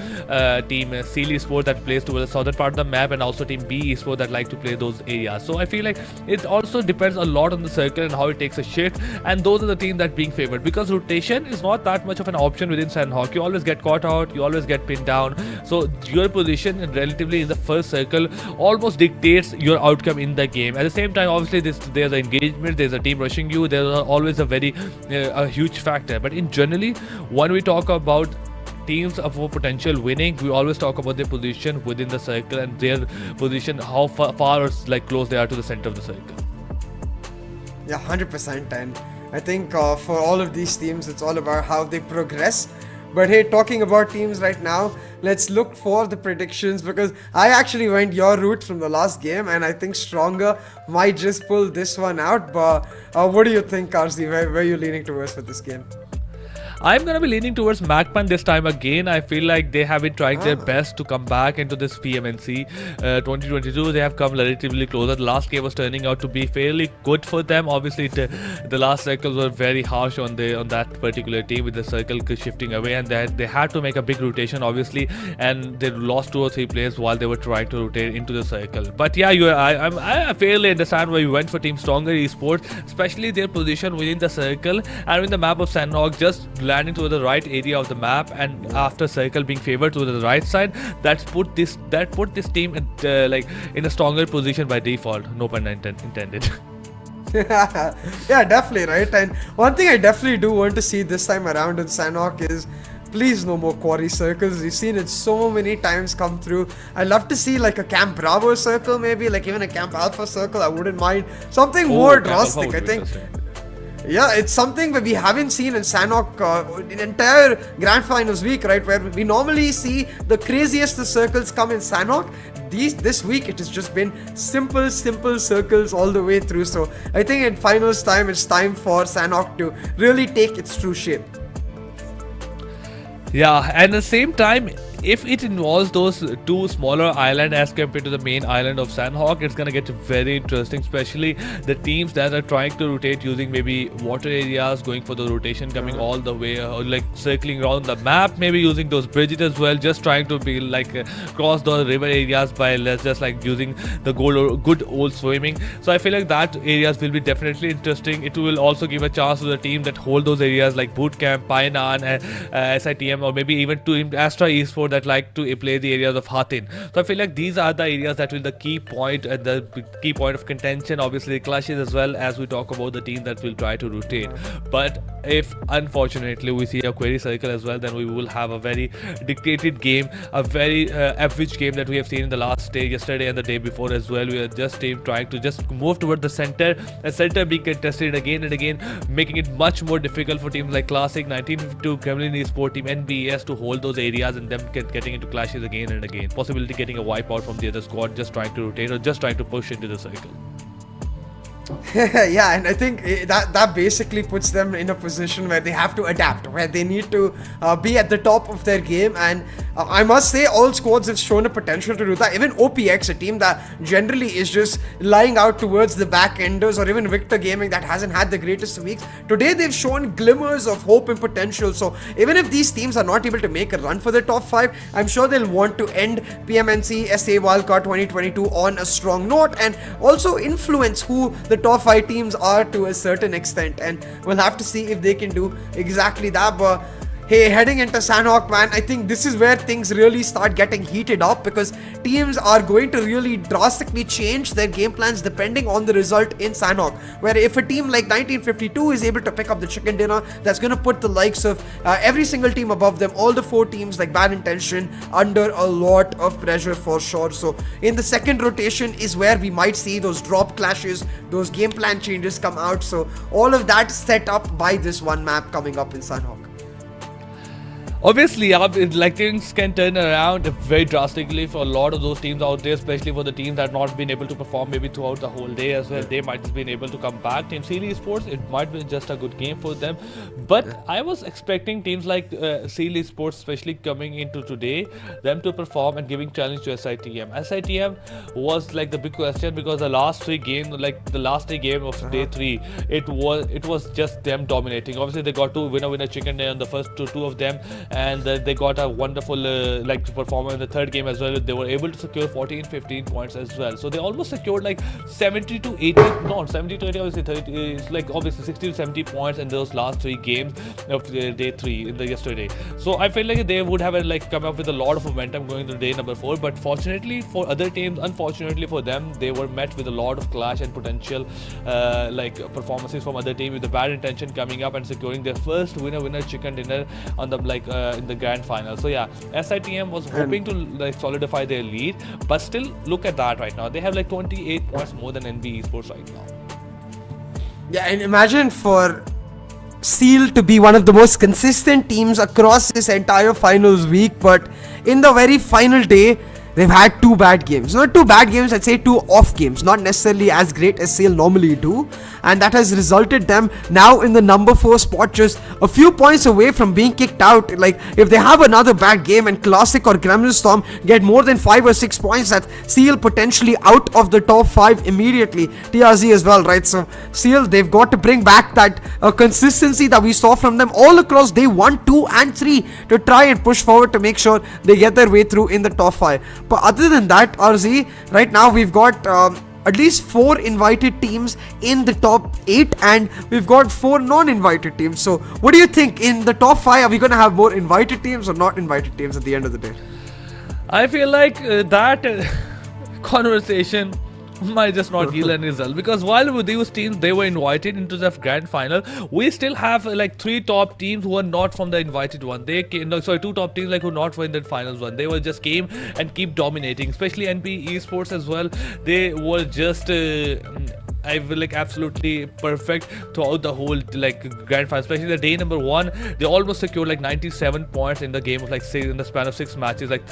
Team Seal Sport that plays towards the southern part of the map, and also Team B Esports that like to play those areas. So I feel like it also depends a lot on the circle and how it takes a shift, and those are the teams that being favored, because rotation is not that much of an option within Sanhok. You always get caught out, you always get pinned down, so your position relatively in the first circle almost dictates your outcome in the game. At the same time, obviously there's an engagement, there's a team rushing you, there's always a huge factor. But in generally, when we talk about teams of potential winning, we always talk about their position within the circle and their position, how far or like close they are to the center of the circle. Yeah, 100%. And I think for all of these teams, it's all about how they progress. But hey, talking about teams right now, let's look for the predictions, because I actually went your route from the last game, and I think Stronger might just pull this one out. But what do you think, Karzi? Where are you leaning towards for this game? I'm going to be leaning towards MAKPEN this time again. I feel like they have been trying their best to come back into this PMNC 2022. They have come relatively closer. The last game was turning out to be fairly good for them. Obviously, the last circles were very harsh on that particular team, with the circle shifting away, and they had to make a big rotation, obviously, and they lost 2 or 3 players while they were trying to rotate into the circle. But yeah, I fairly understand why you went for Team Stronger Esports, especially their position within the circle and in the map of Sanhok, just landing to the right area of the map, and after circle being favored to the right side, that put this team in a stronger position by default. No pun intended. Yeah, definitely, right. And one thing I definitely do want to see this time around in Sanhok is, please, no more quarry circles. We've seen it so many times come through. I'd love to see like a Camp Bravo circle, maybe like even a Camp Alpha circle. I wouldn't mind something more drastic. I think. Yeah, it's something that we haven't seen in Sanhok in entire Grand Finals week, right? Where we normally see the craziest circles come in Sanhok. This week it has just been simple circles all the way through. So I think in finals time, it's time for Sanhok to really take its true shape. Yeah, and at the same time, if it involves those two smaller island as compared to the main island of Sanhok, it's gonna get very interesting, especially the teams that are trying to rotate using maybe water areas, going for the rotation, coming all the way, or like circling around the map, maybe using those bridges as well, just trying to be like cross the river areas by just like using the good old swimming. So I feel like that areas will be definitely interesting. It will also give a chance to the team that hold those areas like Bootcamp, Painan, SITM, or maybe even to Astra Esports that like to play the areas of Hatin. So I feel like these are the areas that will the key point and the key point of contention. Obviously clashes as well, as we talk about the team that will try to rotate. But if unfortunately we see a query circle as well, then we will have a very dictated game, a very average game that we have seen in the last day, yesterday and the day before as well. We are just team trying to just move toward the center, and center being contested again and again, making it much more difficult for teams like Classic, 1952, Gremlin Storm, Team NBS to hold those areas and them getting into clashes again and again. Possibility getting a wipeout from the other squad just trying to rotate or just trying to push into the circle. Yeah, and I think that basically puts them in a position where they have to adapt, where they need to be at the top of their game. And I must say, all squads have shown a potential to do that. Even OPX, a team that generally is just lying out towards the back enders, or even Victor Gaming that hasn't had the greatest weeks, today they've shown glimmers of hope and potential. So even if these teams are not able to make a run for the top 5, I'm sure they'll want to end PMNC SA Wildcard 2022 on a strong note, and also influence who the top 5 teams are to a certain extent, and we'll have to see if they can do exactly that. But hey, heading into Sanhok, man, I think this is where things really start getting heated up, because teams are going to really drastically change their game plans depending on the result in Sanhok. Where if a team like 1952 is able to pick up the chicken dinner, that's going to put the likes of every single team above them, all the 4 teams like Bad Intention, under a lot of pressure for sure. So in the second rotation is where we might see those drop clashes, those game plan changes come out. So all of that set up by this one map coming up in Sanhok. Obviously, like things can turn around very drastically for a lot of those teams out there, especially for the teams that have not been able to perform maybe throughout the whole day as well. They might have been able to come back. Team Seal Esports, it might be just a good game for them. But I was expecting teams like Seal Esports, especially coming into today, them to perform and giving challenge to SITM. SITM was like the big question, because the last 3 games, like the last day game of day 3, it was just them dominating. Obviously, they got 2 winner chicken dinner on the first two of them. And they got a wonderful performance in the third game as well. They were able to secure 14-15 points as well. So they almost secured like 70 to 80, not 70 to 80, obviously 30, it's like obviously 60 to 70 points in those last 3 games of day 3 in the yesterday. So I feel like they would have come up with a lot of momentum going to day number 4. But fortunately for other teams, unfortunately for them, they were met with a lot of clash and potential performances from other teams, with the Bad Intention coming up and securing their first winner chicken dinner on the in the grand final. So yeah, SITM was hoping to solidify their lead, but still look at that right now. They have 28 points more than NB Esports right now. Yeah, and imagine for Seal to be one of the most consistent teams across this entire finals week, but in the very final day, they've had 2 bad games. Not 2 bad games, I'd say 2 off games. Not necessarily as great as Seal normally do. And that has resulted them now in the number 4 spot, just a few points away from being kicked out. Like, if they have another bad game and Classic or Gremlin Storm get more than 5 or 6 points, that Seal potentially out of the top 5 immediately. TRZ as well, right? So Seal, they've got to bring back that consistency that we saw from them all across day 1, 2 and 3 to try and push forward to make sure they get their way through in the top 5. But other than that, RZ, right now we've got at least 4 invited teams in the top 8, and we've got 4 non-invited teams. So what do you think, in the top 5, are we going to have more invited teams or not invited teams at the end of the day? I feel like that conversation might just not yield any result, because while with these teams they were invited into the grand final, we still have 3 top teams who are not from the invited one. They came, 2 top teams who not from the finals one. They were just came and keep dominating, especially NB Esports as well. They were just I feel like absolutely perfect throughout the whole like grand final, especially the day number 1. They almost secured like 97 points in the game of like in the span of 6 matches. Like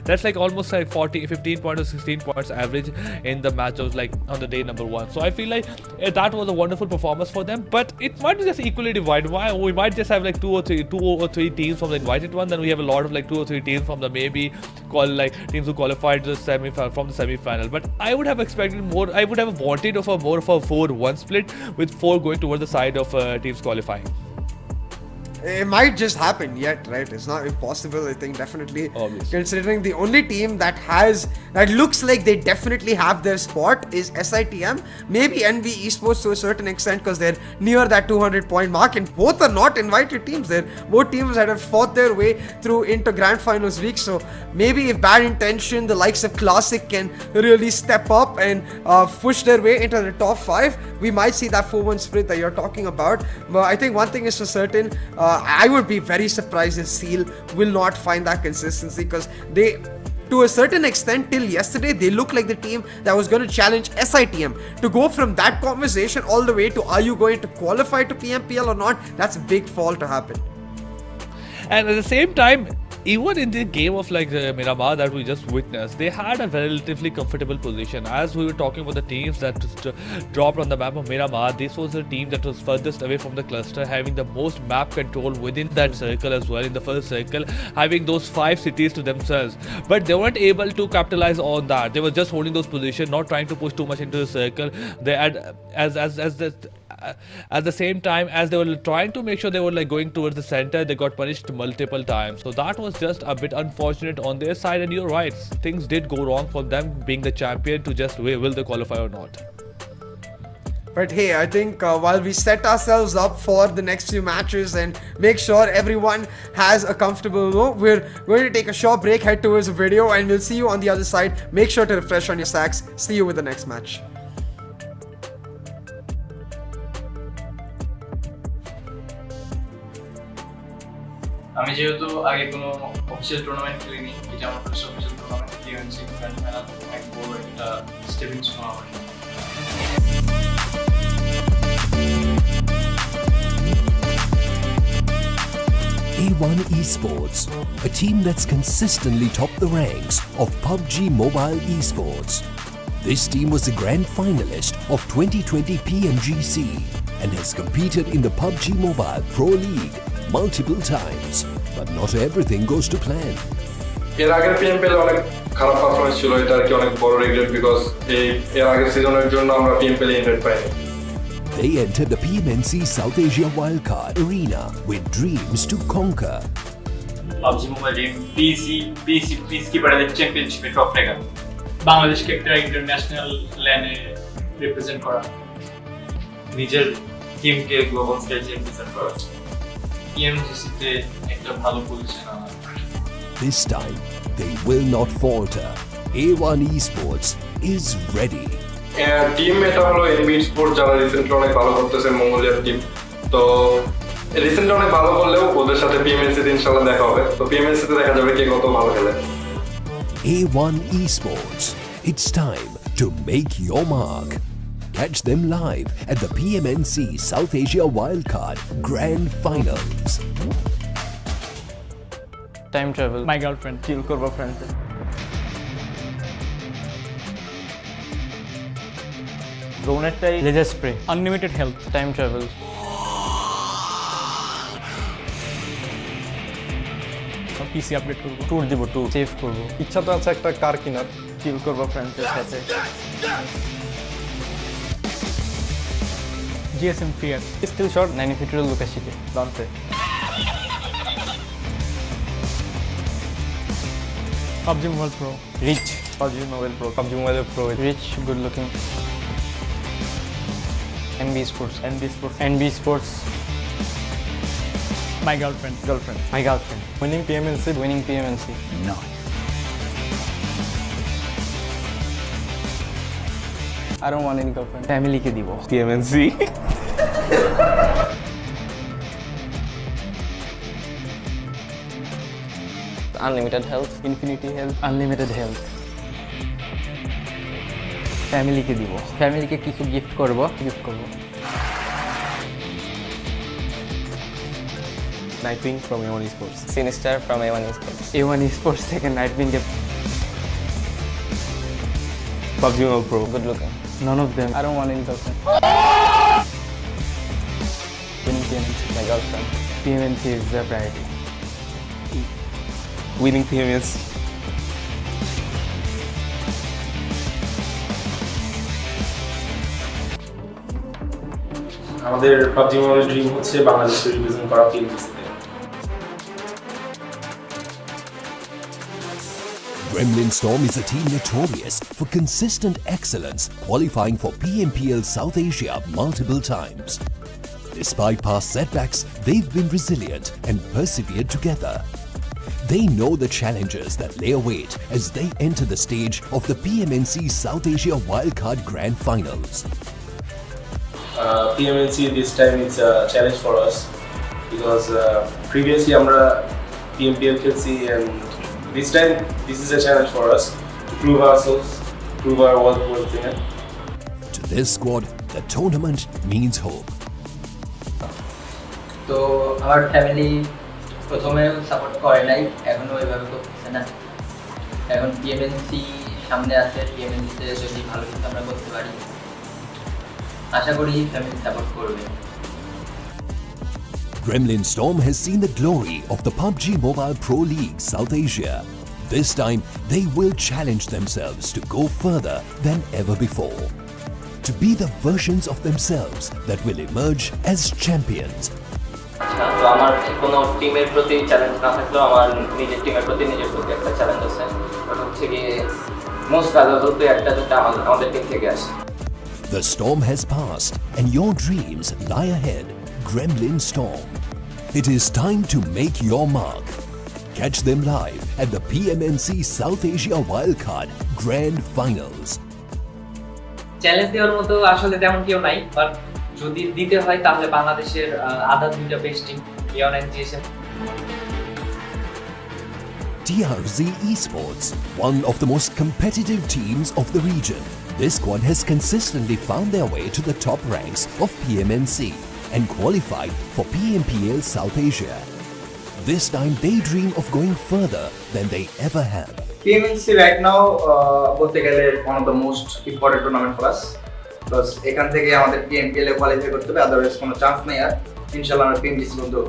that's like almost like 15 points or 16 points average in the match of like on the day number 1. So I feel like that was a wonderful performance for them. But it might be just equally divided. Why we might just have like two or three teams from the invited one. Then we have a lot of like 2 or 3 teams from the maybe teams who qualified the semi-final. But I would have expected more. I would have wanted more of a 4-1 split with 4 going towards the side of teams qualifying. It might just happen yet, right? It's not impossible, I think, definitely. Obviously. Considering the only team that looks like they definitely have their spot is SITM, maybe NV Esports to a certain extent because they're near that 200-point mark, and both are not invited teams. They're both teams that have fought their way through into Grand Finals week. So maybe if Bad Intention, the likes of Classic, can really step up and push their way into the top 5, we might see that 4-1 split that you're talking about. But I think one thing is for certain, I would be very surprised if Seal will not find that consistency, because they, to a certain extent, till yesterday, they look like the team that was going to challenge SITM. To go from that conversation all the way to are you going to qualify to PMPL or not, that's a big fall to happen. And at the same time, even in the game of like Miramar that we just witnessed, they had a relatively comfortable position. As we were talking about the teams that dropped on the map of Miramar, this was the team that was furthest away from the cluster, having the most map control within that circle as well. In the first circle, having those 5 cities to themselves, but they weren't able to capitalize on that. They were just holding those positions, not trying to push too much into the circle. They had at the same time as they were trying to make sure they were like going towards the center, they got punished multiple times. So that was just a bit unfortunate on their side, and you're right, things did go wrong for them being the champion to just will they qualify or not. But hey, I think while we set ourselves up for the next few matches and make sure everyone has a comfortable low, we're going to take a short break, head towards the video, and we'll see you on the other side. Make sure to refresh on your stacks. See you with the next match. আমি যেহেতু আগে কোনো official tournament খেলিনি, এটা আমার first official tournament, PMNC grand final, এক বড় একটা stepping stone আমার জন্য। A1 Esports, a team that's consistently topped the ranks of PUBG Mobile Esports. This team was the grand finalist of 2020 PMGC and has competed in the PUBG Mobile Pro League multiple times, but not everything goes to plan. এর আগের PMPL অনেক খারাপ performance ছিল, এটা আর কি অনেক বড় regret, because এর আগের সিজনের জন্য আমরা PMPL ইনভাইট পাইনি। They entered the PMNC South Asia wildcard arena with dreams to conquer. PUBG Mobile team পিএসকিপারদের চ্যাম্পিয়নশিপে টপ রেগার, বাংলাদেশকে একটা ইন্টারন্যাশনাল ল্যানে রিপ্রেজেন্ট করা, নিজের টিমকে গ্লোবাল স্টেজে রিপ্রেজেন্ট করা, PMGC-তে একটা ভালো পজিশন আনা। This time, they will not falter. A1 Esports is ready. Team এটা হলো NV Esports, যারা রিসেন্টলি অনেক ভালো করতেছে, মঙ্গোলিয়ার টিম। তো রিসেন্টলি অনেক ভালো করলেও ওদের সাথে PMNC-তে ইনশাআল্লাহ দেখা হবে। তো PMNC-তে দেখা যাবে কে কত ভালো খেলে। A1 Esports, it's time to make your mark. Catch them live at the PMNC South Asia Wildcard Grand Finals. Time travel. My girlfriend. Chill korbo friends. Zonetai. Laser spray. Unlimited health. Time travel. PC upgrade করব, tour দিব, tour save করব। ইচ্ছা তো আছে একটা কার কেনার, চিল করব ফ্রেন্ডসের সাথে। GSM ফিয়ার, স্টিল শট 90 ফিটের লুকাশিতে দান্তে। PUBG Mobile Pro, রিচ PUBG Mobile Pro, PUBG Mobile Pro, রিচ, good looking. NV Sports, NV Sports. My girlfriend, My girlfriend. Winning PMNC. No. I don't want any girlfriend. Family ke dibo. PMNC. Unlimited health, infinity health, unlimited health. ফ্যামিলিকে দিব, ফ্যামিলিকে কিছু gift করব। Nightwing from A1 Esports. Sinister from A1 Esports. A1 Esports থেকে Nightwing এর PUBG Mobile Pro. good looking. None of them. I don't want any girlfriend. Winning PMNC, my girlfriend. PMNC is the priority. Winning PMNC. আমাদের PUBG Mobile dream হচ্ছে বাংলাদেশকে represent করা PMNC তে। Gremlin Storm is a team notorious for consistent excellence, qualifying for PMPL South Asia multiple times. Despite past setbacks, they've been resilient and persevered together. They know the challenges that lay await as they enter the stage of the PMNC South Asia Wildcard Grand Finals. PMNC this time it's a challenge for us because previously আমরা PMPL খেলছি and this time this is a challenge for us to prove ourselves, prove our worth in it. To this squad, the tournament means hope. তো আমার family প্রথমে support করে নাই, এখনো ওইভাবে করতেছে না। এখন পিএমএনসি সামনে আছে, পিএমএনসিতে যদি ভালো কিছু আমরা করতে পারি আশা করি ফ্যামিলি সাপোর্ট করবে। Gremlin Storm has seen the glory of the PUBG Mobile Pro League South Asia. This time, they will challenge themselves to go further than ever before. To be the versions of themselves that will emerge as champions. তো আমার কোনো টিমের প্রতি challenge না থাকলেও আমার নিজের টিমের প্রতি একটা চ্যালেঞ্জ আছে, ওটা হচ্ছে গিয়ে মোস্ট ভ্যালুয়েবল প্লেয়ারটা যাতে আমাদের টিম থেকে আসে। The storm has passed and your dreams lie ahead. Gremlin Storm. It is time to make your mark. Catch them live at the PMNC South Asia Wildcard Grand Finals. Challenge দেওয়ার মতো আসলে তেমন কেউ নাই, but যদি দিতে হয় তাহলে বাংলাদেশের আধা দুইটা বেস্ট টিম ইয়ন and GSM. RGC Esports, one of the most competitive teams of the region. This squad has consistently found their way to the top ranks of PMNC and qualified for PMPL South Asia. This time they dream of going further than they ever have. PMNC right now বলতে গেলে one of the most important tournament for us. Because এখান থেকে আমাদের PMPL এ qualify করতে হবে, otherwise কোনো chance নেই আর। ইনশাআল্লাহ আমরা PMNC বন্ধু।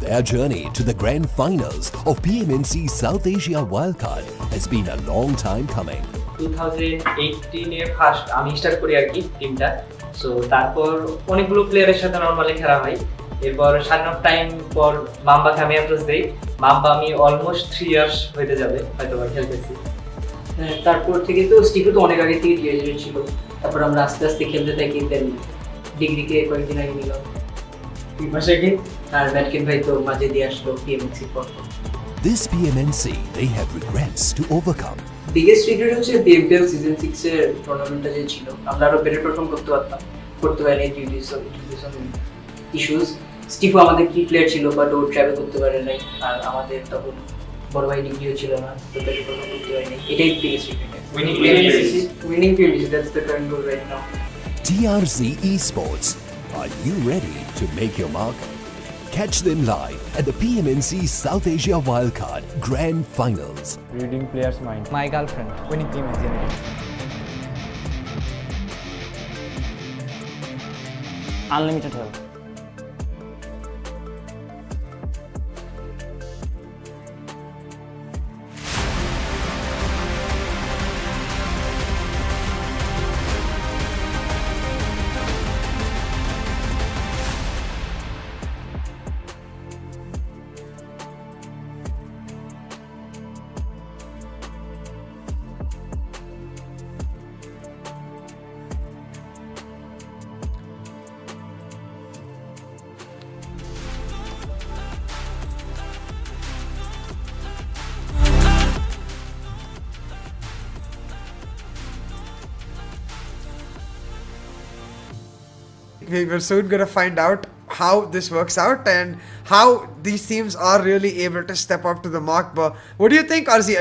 Their journey to the grand finals of PMNC South Asia Wildcard has been a long time coming. 2018 A first আমি স্টার্ট করি আর কি টিমটা। সো তারপর অনেকগুলো প্লেয়ারের সাথে নরমালি খেলা হয়। এরপর সানহক টাইম পর মাম্বাকে আমি অ্যাপ্রোচ দেই। মাম্বা আমি অলমোস্ট 3 ইয়ার্স হইতে যাবে হয়তো বা খেলতেছি। তারপর থেকে তো স্টিফু তো অনেক আগে থেকে গ্রাজুয়েট ছিল, তারপর আমরা আস্তে আস্তে খেলতে থাকি, দেন ডিগ্রিকে কয়েকদিন আগে নিলাম 2 মাস আগে, আর ব্যাটকেন ভাই তো মাঝে দিয়ে আসলো পিএমএনসি পর। This PMNC they have regrets to overcome. Biggest regret হচ্ছে পিএমপিএল সিজন 6 এর টুর্নামেন্টটা যে ছিল, আমরা আরো বেটার পারফর্ম করতে পারতাম, করতে পারি ইস্যুস। স্টিফু আমাদের কি প্লেয়ার ছিল, বাট ও ট্রাভেল করতে পারে নাই, আর আমাদের তখন বড় ভাই ডিগ্রিও ছিল না, তো বেটার পারফর্ম করতে পারি নাই। এটাই biggest regret. Winning PMPL, that's the current goal right now. RGC Esports, are you ready to make your mark? Catch them live at the PMNC South Asia Wildcard Grand Finals. Reading players' mind. My girlfriend. Winning PMNC. Unlimited help. We're soon gonna find out how this works out and how these teams are really able to step up to the mark. But what do you think, Arzi?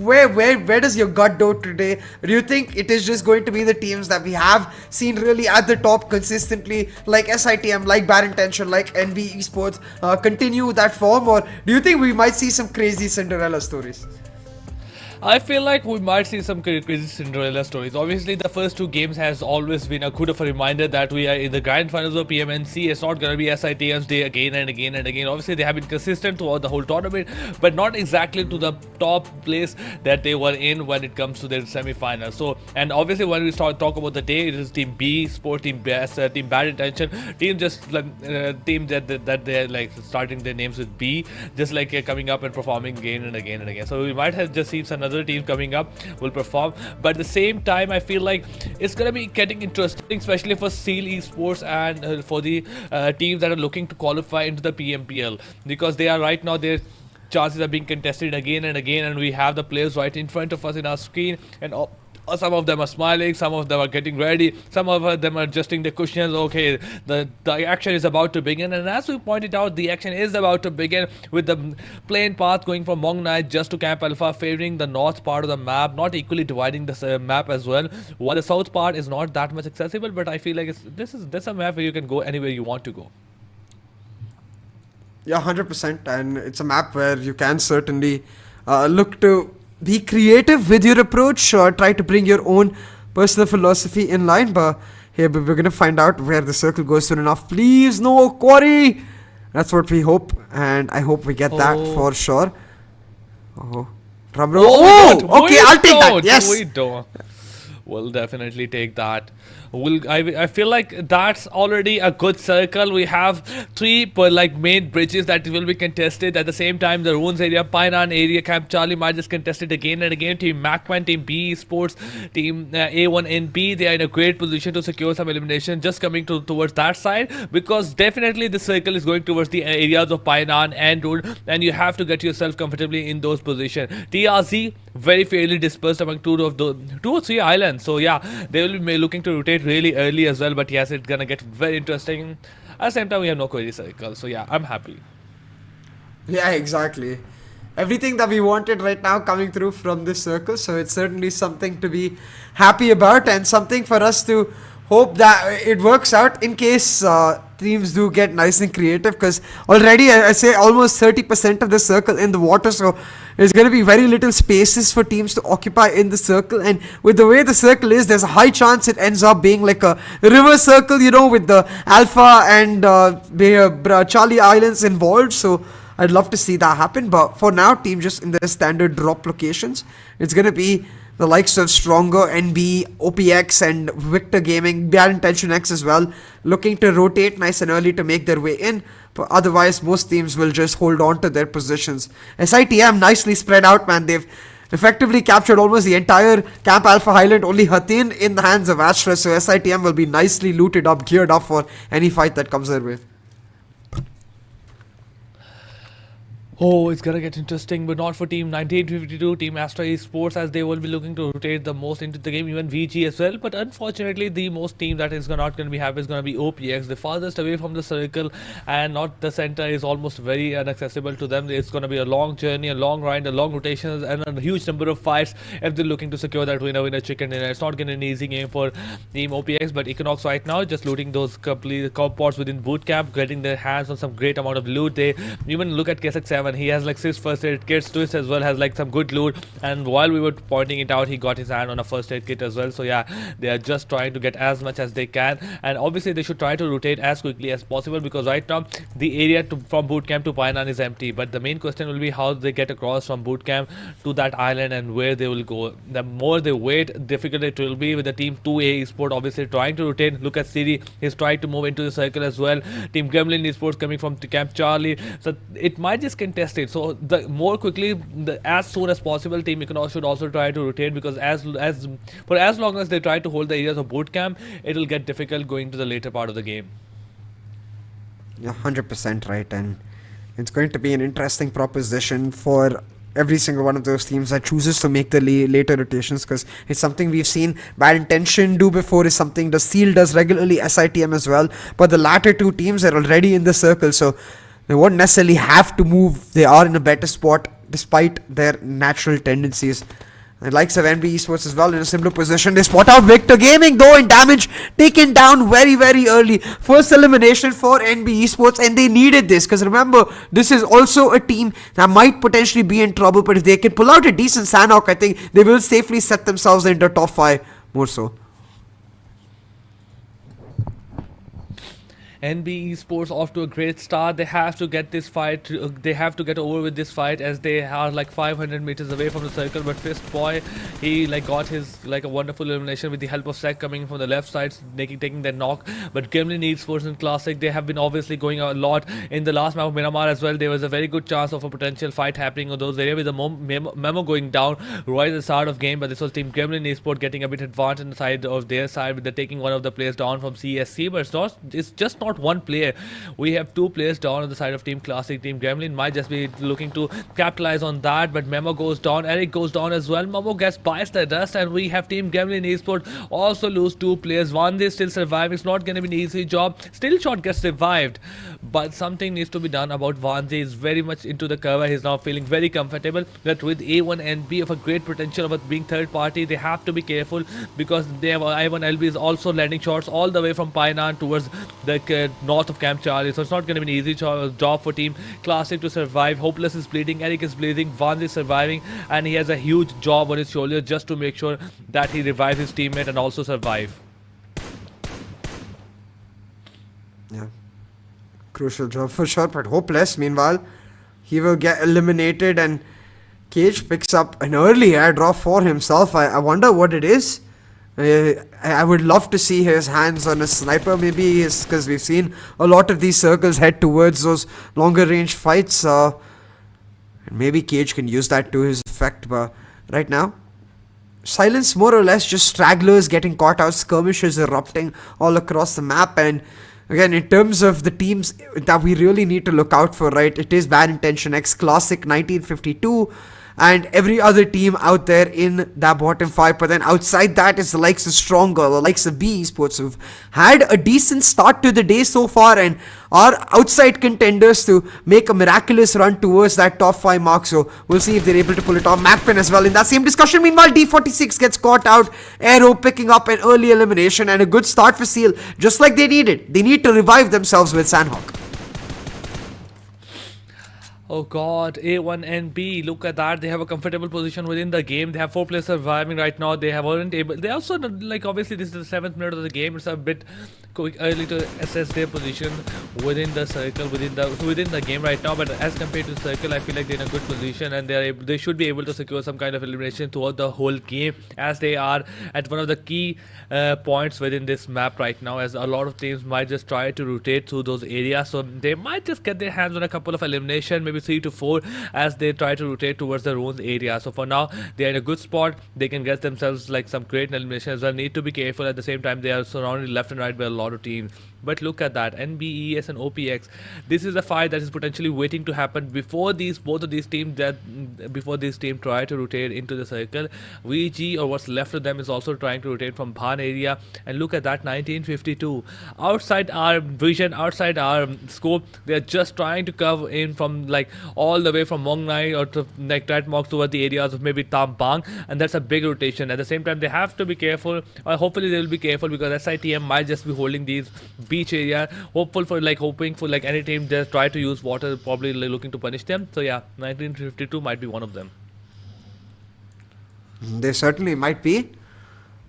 Where does your gut go today? Do you think it is just going to be the teams that we have seen really at the top consistently, like SITM, like Bad Intention, like NB Esports, continue that form, or do you think we might see some crazy Cinderella stories? I feel like we might see some crazy Cinderella stories. Obviously, the first two games has always been a good of a reminder that we are in the grand finals of PMNC. It's not going to be SITM's day again and again and again. Obviously, they have been consistent throughout the whole tournament, but not exactly to the top place that they were in when it comes to their semi-finals. So, and obviously, when we talk about the day, it is Team B, Sport, Team Best, Team Bad Intention, team just team that they're like starting their names with B, just like coming up and performing again and again and again. So we might have just seen another team coming up will perform, but at the same time I feel like it's gonna be getting interesting, especially for Seal Esports and for the teams that are looking to qualify into the PMPL, because they are right now, their chances are being contested again and again, and we have the players right in front of us in our screen, and some of them are smiling, some of them are getting ready, some of them are adjusting the cushions. Okay, the action is about to begin, and as we pointed out, the action is about to begin with the plain path going from Mong Knight just to Camp Alpha, favoring the north part of the map, not equally dividing the map as well, while the south part is not that much accessible, but I feel like this is a map where you can go anywhere you want to go. Yeah, 100%, and it's a map where you can certainly look to be creative with your approach, or try to bring your own personal philosophy in line. But here we're gonna find out where the circle goes soon enough. Please, no quarry. That's what we hope, and I hope we get that for sure. Oh, drum roll. Oh, okay, I'll take that. Yes, we don't. We'll definitely take that. I feel like that's already a good circle. We have three main bridges that will be contested at the same time. The Ruins area, Painan area, Camp Charlie might just contested again and again. Team MAKPEN, Team B Sports, Team A1NB, they are in a great position to secure some elimination just coming towards that side, because definitely the circle is going towards the areas of Painan and Ruin, and you have to get yourself comfortably in those positions. TRZ very fairly dispersed among two or three islands, so yeah, they will be looking to rotate really early as well, but yes, it's gonna get very interesting. At the same time, we have no query circle, so yeah, I'm happy. Yeah, exactly. Everything that we wanted right now coming through from this circle, so it's certainly something to be happy about, and something for us to hope that it works out in case teams do get nice and creative, because already I say almost 30% of the circle in the water, so there's going to be very little spaces for teams to occupy in the circle, and with the way the circle is, there's a high chance it ends up being like a river circle, you know, with the Alpha and Charlie Islands involved. So I'd love to see that happen, but for now, team just in their standard drop locations. It's going to be the likes of Stronger, NB, OPX, and Victor Gaming, Bad Intention X as well, looking to rotate nice and early to make their way in. But otherwise, most teams will just hold on to their positions. SITM nicely spread out, man. They've effectively captured almost the entire Camp Alpha Highland, only Hatin in the hands of Astra. So SITM will be nicely looted up, geared up for any fight that comes their way. Oh, it's gonna get interesting, but not for Team 1952, Team Astra Esports, as they will be looking to rotate the most into the game, even VG as well. But unfortunately, the most team that is not going to be happy is going to be OPX, the farthest away from the circle, and not the center is almost very inaccessible to them. It's going to be a long journey, a long grind, a long rotations, and a huge number of fights if they're looking to secure that winner chicken dinner. It's not going to be an easy game for Team OPX, but Equinox right now just looting those complete pods within boot camp, getting their hands on some great amount of loot. They even look at KSX7. He has like 6 first aid kits. Twist as well has like some good loot, and while we were pointing it out, he got his hand on a first aid kit as well. So yeah, they are just trying to get as much as they can, and obviously they should try to rotate as quickly as possible, because right now the area from boot camp to Painan is empty. But the main question will be how they get across from boot camp to that island and where they will go. The more they wait, difficult it will be with the team 2A Esport obviously trying to rotate. Look at Siri, he's trying to move into the circle as well. Team Gremlin Storm coming from Camp Charlie, so it might just contest it. So the more quickly, as soon as possible, Team Equinox should also try to rotate, because as long as they try to hold the areas of boot camp, it will get difficult going to the later part of the game. Yeah, 100% right, and it's going to be an interesting proposition for every single one of those teams that chooses to make the later rotations, because it's something we've seen Bad Intention do before, is something the Seal does regularly, SITM as well. But the latter two teams are already in the circle, so they won't necessarily have to move. They are in a better spot despite their natural tendencies. The likes of NB Esports as well in a similar position. They spot out Victor Gaming though, in damage taken down very, very early. First elimination for NB Esports, and they needed this because remember, this is also a team that might potentially be in trouble, but if they can pull out a decent Sanhok, I think they will safely set themselves into top 5 more so. NB Esports off to a great start. They have to get this fight. They have to get over with this fight as they are like 500 meters away from the circle. But Fist Boy, he like got his like a wonderful elimination with the help of Sek coming from the left side, taking that knock. But Gremlin Esports in Classic, they have been obviously going a lot in the last map of Miramar as well. There was a very good chance of a potential fight happening on those areas with the memo going down right at the start of game. But this was Team Gremlin Esports getting a bit advanced on the side of their side with the taking one of the players down from CSC. But it's just not one player. We have two players down on the side of Team Classic. Team Gremlin might just be looking to capitalize on that, but Memo goes down, Eric goes down as well. Momo gets biased the dust, and we have Team Gremlin Esports also lose two players. One is still surviving. It's not going to be an easy job. Still Shot gets revived, but something needs to be done about Vanzi. Is very much into the cover. He's now feeling very comfortable that with A1 and B of a great potential of being third party, they have to be careful because they have I1LB is also landing shots all the way from Painan towards the north of Camp Charlie, so it's not going to be an easy job for Team Classic to survive. Hopeless is bleeding, Eric is bleeding, Vans is surviving, and he has a huge job on his shoulder just to make sure that he revives his teammate and also survive. Yeah, crucial job for sure, but Hopeless, meanwhile, he will get eliminated, and Cage picks up an early airdrop for himself. I wonder what it is. I would love to see his hands on a sniper, maybe, because we've seen a lot of these circles head towards those longer range fights. Maybe Cage can use that to his effect, but right now, silence more or less, just stragglers getting caught out, skirmishes erupting all across the map. And again, in terms of the teams that we really need to look out for, right, it is Bad Intention X Classic 1952 and every other team out there in that bottom 5. But then outside that is the likes of Stronger, the likes of B Esports, who've had a decent start to the day so far and are outside contenders to make a miraculous run towards that top 5 mark. So we'll see if they're able to pull it off. MAKPEN as well in that same discussion. Meanwhile, D46 gets caught out. Aero picking up an early elimination and a good start for Seal, just like they needed. They need to revive themselves with Sanhok. Oh god, A1 and B, look at that. They have a comfortable position within the game. They have 4 players surviving right now. They weren't able. They also, like, obviously this is the 7th minute of the game. It's a bit quick early to assess their position within the circle, within the game right now. But as compared to the circle, I feel like they're in a good position and they should be able to secure some kind of elimination throughout the whole game, as they are at one of the key points within this map right now, as a lot of teams might just try to rotate through those areas. So they might just get their hands on a couple of elimination, maybe 3 to 4, as they try to rotate towards the ruins area. So for now, they're in a good spot. They can get themselves like some great elimination as well. Need to be careful at the same time. They are surrounded left and right by a lot of teams. But look at that, NBES and OPX. This is a fight that is potentially waiting to happen before both of these teams try to rotate into the circle. VG, or what's left of them, is also trying to rotate from Bhan area. And look at that, 1952. Outside our vision, outside our scope, they're just trying to cover in from like all the way from Mongnai or to like Tratmok toward the areas of maybe Tampang, and that's a big rotation. At the same time, they have to be careful, or hopefully they will be careful, because SITM might just be holding these beach area, hoping for any team just try to use water, probably looking to punish them. So yeah, 1952 might be one of them. They certainly might be.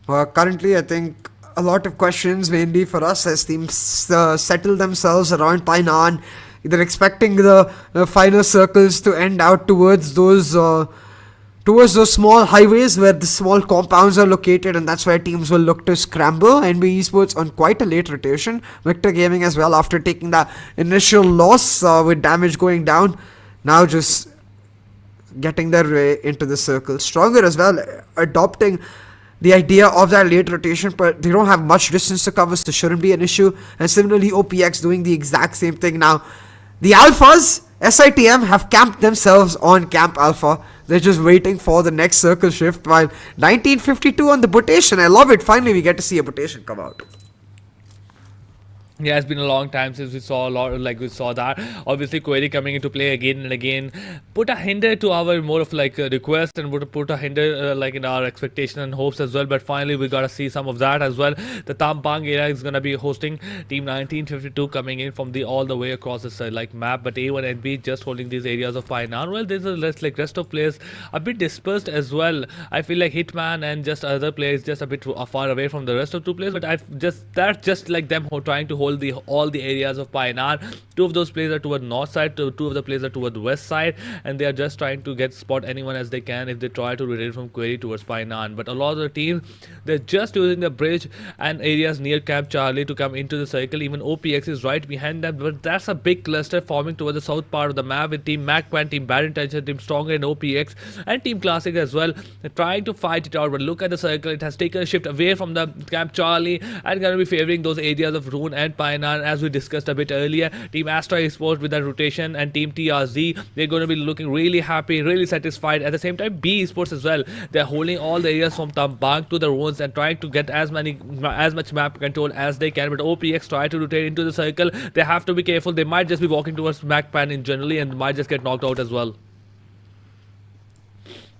Currently, I think a lot of questions mainly for us as teams settle themselves around Painan, either expecting the final circles to end out towards those small highways where the small compounds are located, and that's where teams will look to scramble. NB Esports on quite a late rotation. Victor Gaming as well, after taking that initial loss with damage going down, now just getting their way into the circle. Stronger as well, adopting the idea of that late rotation, but they don't have much distance to cover, so shouldn't be an issue. And similarly, OPX doing the exact same thing now. The Alphas SITM have camped themselves on Camp Alpha. They're just waiting for the next circle shift, while 1952 on the Butation. I love it. Finally, we get to see a Butation come out. Yeah, it's been a long time since we saw that. Obviously, Query coming into play again and again put a hinder to our more of like a request, and would put a hinder like in our expectation and hopes as well. But finally, we gotta see some of that as well. The Tampang area is gonna be hosting Team 1952 coming in from all the way across this map. But A1 and B just holding these areas of Painan. Well, there's a rest of players a bit dispersed as well. I feel like Hitman and just other players just a bit far away from the rest of two players. But that's just like them trying to hold all the areas of Painan. Two of those players are toward north side, two of the players are toward west side, and they are just trying to spot anyone as they can if they try to rotate from Query towards Painan. But a lot of the teams, they're just using the bridge and areas near Camp Charlie to come into the circle. Even OPX is right behind them, but that's a big cluster forming towards the south part of the map with Team MAKPEN, Team Bad Intention, Team Stronger and OPX, and Team Classic as well. They're trying to fight it out, but look at the circle. It has taken a shift away from the Camp Charlie and going to be favoring those areas of Rune and Painan, as we discussed a bit earlier. Team Astra Esports with that rotation and Team TRZ, they're going to be looking really happy, really satisfied. At the same time, B Esports as well, they're holding all the areas from Tampang to the ruins and trying to get as much map control as they can. But OPX try to rotate into the circle. They have to be careful. They might just be walking towards MAKPEN in generally and might just get knocked out as well.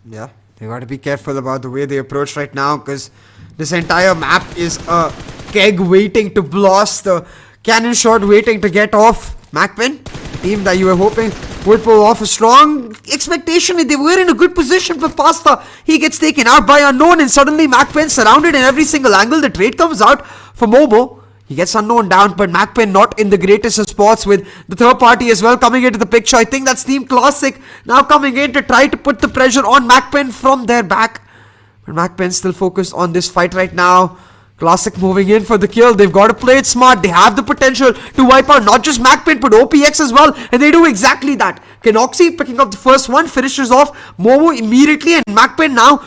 Yeah, they got to be careful about the way they approach right now, because this entire map is a keg waiting to blast, the cannon shot waiting to get off. MAKPEN, team that you were hoping would pull off a strong expectation. They were in a good position for Pasta. He gets taken out by Unknown, and suddenly MAKPEN surrounded in every single angle. The trade comes out for Momo. He gets Unknown down, but MAKPEN not in the greatest of spots, with the third party as well coming into the picture. I think that's Team Classic now coming in to try to put the pressure on MAKPEN from their back. But MAKPEN still focused on this fight right now. Classic moving in for the kill. They've got to play it smart. They have the potential to wipe out not just MAKPEN but OPX as well, and they do exactly that. Kenoxy picking up the first one, finishes off Momo immediately, and MAKPEN now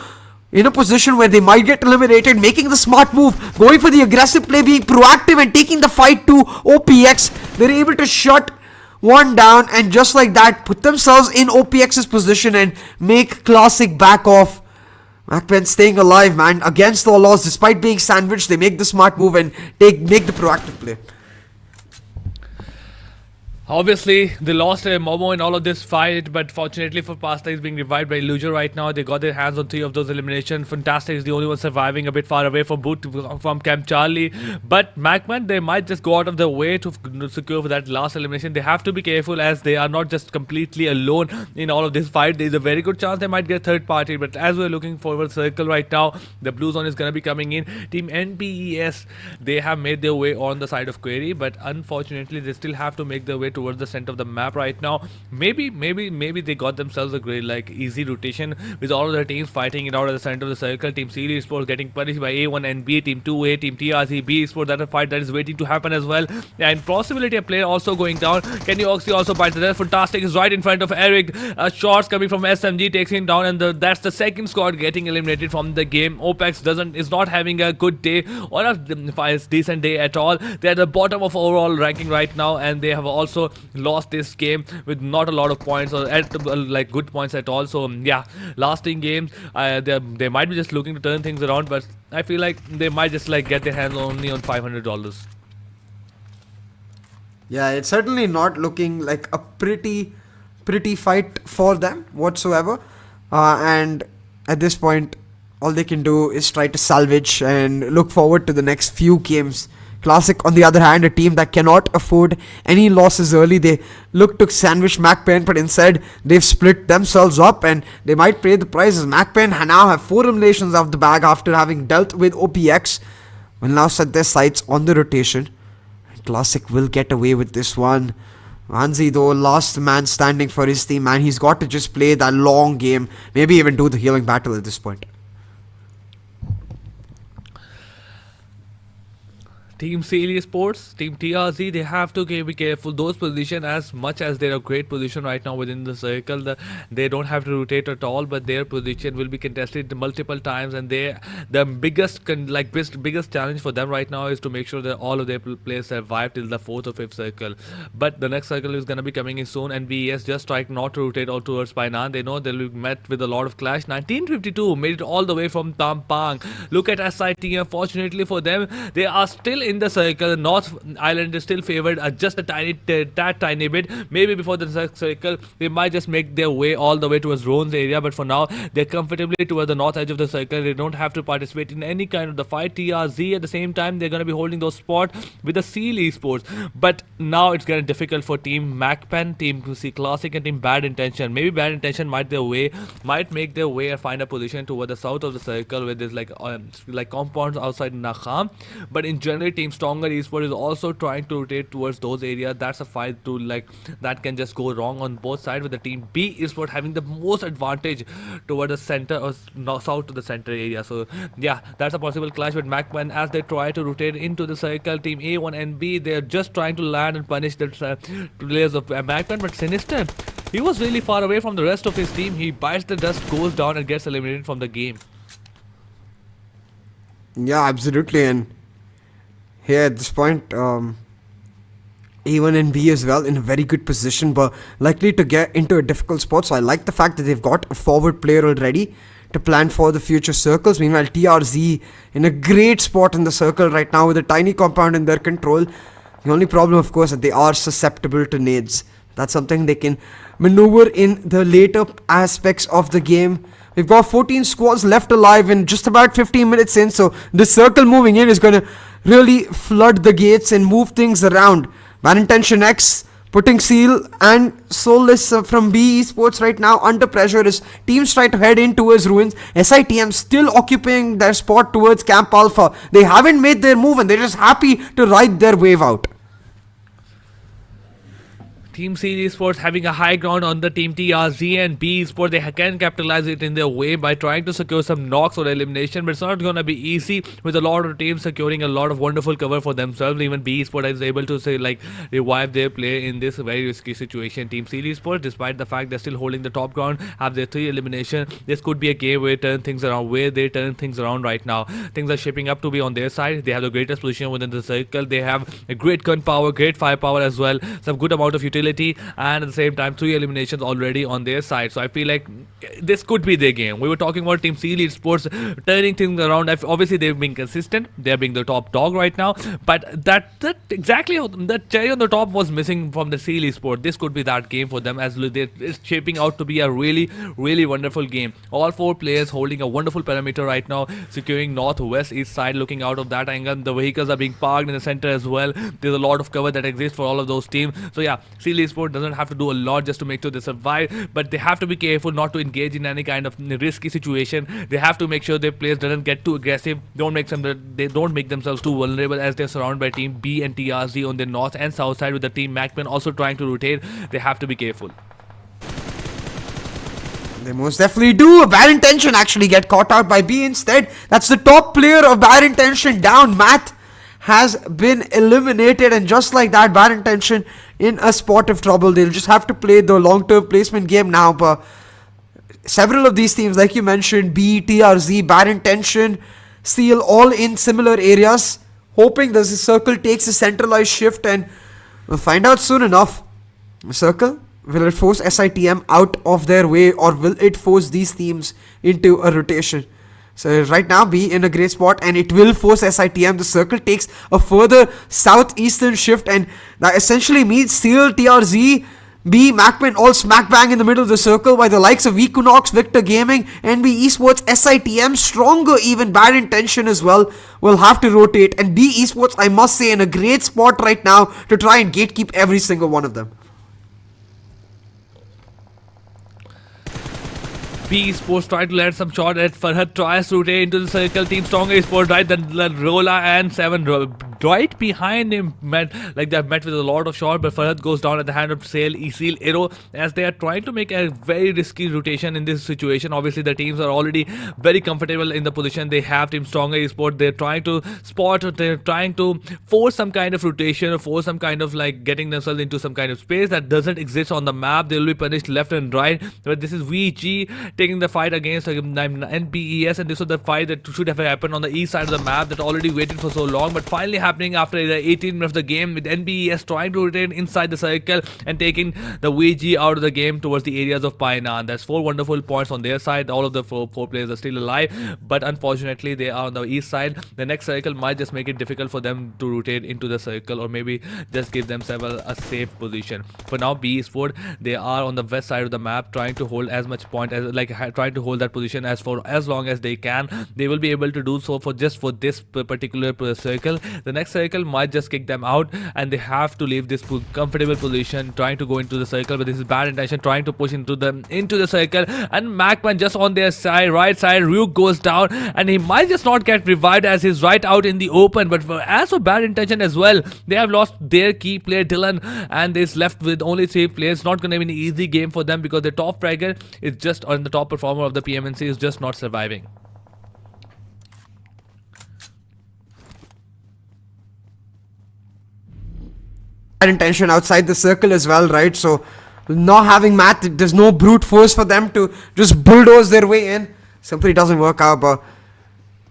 in a position where they might get eliminated, making the smart move, going for the aggressive play, being proactive and taking the fight to OPX. They're able to shut one down and just like that put themselves in OPX's position and make Classic back off. MAKPEN staying alive, man, against all odds. Despite being sandwiched, they make the smart move and make the proactive play. Obviously, they lost Momo in all of this fight, but fortunately for Pasta, he's being revived by Illusion right now. They got their hands on 3 of those eliminations. Fantastic is the only one surviving, a bit far away from Camp Charlie. But MAKPEN, they might just go out of their way to secure for that last elimination. They have to be careful, as they are not just completely alone in all of this fight. There's a very good chance they might get third party, but as we're looking forward circle right now, the blue zone is going to be coming in. Team NPES, they have made their way on the side of Query, but unfortunately they still have to make their way towards the center of the map right now. Maybe they got themselves a great easy rotation with all of their teams fighting it out at the center of the circle. Team Series Esports getting punished by A1 and B, Team 2A, Team TRC, B Esports, that a fight that is waiting to happen as well. And possibility of player also going down. Kenny Oxy also bites there. Fantastic is right in front of Eric. Shots coming from SMG takes him down, and that's the second squad getting eliminated from the game. Opex is not having a good day or a decent day at all. They're at the bottom of overall ranking right now, and they have also lost this game with not a lot of points or good points at all. So yeah, lasting games, they might be just looking to turn things around, but I feel like they might just get their hands only on $500. Yeah, it's certainly not looking like a pretty fight for them whatsoever, and at this point all they can do is try to salvage and look forward to the next few games. Classic, on the other hand, a team that cannot afford any losses early. They look to sandwich MAKPEN, but instead they've split themselves up and they might pay the prices. MAKPEN now have 4 eliminations off the bag after having dealt with OPX. Will now set their sights on the rotation. Classic will get away with this one. Vanzi, though, last man standing for his team, man. He's got to just play that long game. Maybe even do the healing battle at this point. Team Esports, Team TRZ, they have to be careful. Those positions, as much as they're a great position right now within the circle, they don't have to rotate at all, but their position will be contested multiple times, and the biggest challenge for them right now is to make sure that all of their players survive till the 4th or 5th circle. But the next circle is going to be coming in soon, and BES just trying not to rotate all towards Painan. They know they'll be met with a lot of clash. 1952 made it all the way from Tampang. Look at SITM. Fortunately for them, they are still in the circle. North Island is still favored just a tiny bit. Maybe before the next circle, they might just make their way all the way towards Roan's area. But for now, they're comfortably towards the north edge of the circle. They don't have to participate in any kind of the fight. TRZ at the same time, they're going to be holding those spots with the Seal Esports. But now it's getting difficult for Team MAKPEN, Team C Classic, and Team Bad Intention. Maybe Bad Intention might make their way and find a position toward the south of the circle where there's like compounds outside Nakham. But in general, Team Stronger Esports is also trying to rotate towards those areas. That's a fight that can just go wrong on both sides, with the Team B Esports having the most advantage toward the center or south to the center area. So yeah, that's a possible clash with MAKPEN as they try to rotate into the circle. Team A1 and B, they're just trying to land and punish the players of MAKPEN, but Sinister, he was really far away from the rest of his team. He bites the dust, goes down, and gets eliminated from the game. Yeah, absolutely. And here at this point, A1 and B as well in a very good position, but likely to get into a difficult spot. So I like the fact that they've got a forward player already to plan for the future circles. Meanwhile, TRZ in a great spot in the circle right now with a tiny compound in their control. The only problem, of course, that they are susceptible to nades. That's something they can maneuver in the later aspects of the game. We've got 14 squads left alive in just about 15 minutes in, so the circle moving in is going to really flood the gates and move things around. Bad Intention X putting Seal and Soulless from B Esports right now under pressure as teams try to head in towards Ruins. SITM still occupying their spot towards Camp Alpha. They haven't made their move and they're just happy to ride their wave out. Team C Esports having a high ground on the Team TRZ, and B Esports, they can capitalize it in their way by trying to secure some knocks or elimination, but it's not going to be easy with a lot of teams securing a lot of wonderful cover for themselves. Even B Esports is able to revive their play in this very risky situation. Team C Esports, despite the fact they're still holding the top ground, have their 3 elimination. This could be a game where they turn things around right now. Things are shaping up to be on their side. They have the greatest position within the circle. They have a great gun power, great firepower as well, some good amount of utility, and at the same time 3 eliminations already on their side. So I feel like this could be their game. We were talking about Team C Esports turning things around. Obviously they've been consistent, they're being the top dog right now, but that exactly that cherry on the top was missing from the C Esports. This could be that game for them, as it's shaping out to be a really wonderful game. All 4 players holding a wonderful perimeter right now, securing northwest east side. Looking out of that angle, the vehicles are being parked in the center as well. There's a lot of cover that exists for all of those teams. So yeah, C Esports doesn't have to do a lot just to make sure they survive, but they have to be careful not to engage in any kind of risky situation. They have to make sure their players doesn't get too aggressive. They don't make themselves too vulnerable, as they're surrounded by Team B and TRZ on the north and south side, with the Team MAKPEN also trying to rotate. They have to be careful. They most definitely do. A Bad Intention actually get caught out by B instead. That's the top player of Bad Intention down. Matt has been eliminated, and just like that, Bad Intention in a spot of trouble. They'll just have to play the long-term placement game now. But several of these teams, like you mentioned, B, TRZ, Bad Intention, Seal, all in similar areas, hoping that the circle takes a centralized shift, and we'll find out soon enough. The circle, will it force SITM out of their way, or will it force these teams into a rotation? So right now, B in a great spot, and it will force SITM. The circle takes a further southeastern shift, and that essentially means Seal, TRZ, B, MAKPEN all smack bang in the middle of the circle, by the likes of Equinox, Victor Gaming, NB Esports, SITM, Stronger, even Bad Intention as well, will have to rotate. And B Esports, I must say, in a great spot right now to try and gatekeep every single one of them. B Esports try to land some shot at Farhad, tries to rotate into the circle. Team Stronger Esports right, then Rola and 7 right behind him, they have met with a lot of shots, but Farhad goes down at the hand of Seal Aero as they are trying to make a very risky rotation in this situation. Obviously, the teams are already very comfortable in the position. They have Team Stronger Esports. They're trying to they're trying to force some kind of rotation or force some kind of getting themselves into some kind of space that doesn't exist on the map. They will be punished left and right. But this is VG taking the fight against NPES, and this was the fight that should have happened on the east side of the map that already waited for so long, but finally happening after the 18 minutes of the game, with NPES trying to retain inside the circle and taking the VG out of the game towards the areas of Painan. That's 4 wonderful points on their side. All of the four players are still alive, but unfortunately they are on the east side. The next circle might just make it difficult for them to rotate into the circle, or maybe just give themselves a safe position. For now, B Sport, they are on the west side of the map, trying to hold as much point as trying to hold that position as long as they can. They will be able to do so for this particular circle. The next circle might just kick them out, and they have to leave this comfortable position, trying to go into the circle. But this is bad intention, trying to push into the circle, and MAKPEN just on their side, right side. Ryuk goes down, and he might just not get revived as he's right out in the open. But as for bad intention as well, they have lost their key player Dylan, and they're left with only 3 players. Not going to be an easy game for them because the top fragger is just on the top performer of the PMNC is just not surviving. Intention outside the circle as well, right? So not having Matt, there's no brute force for them to just bulldoze their way in. Simply doesn't work out. But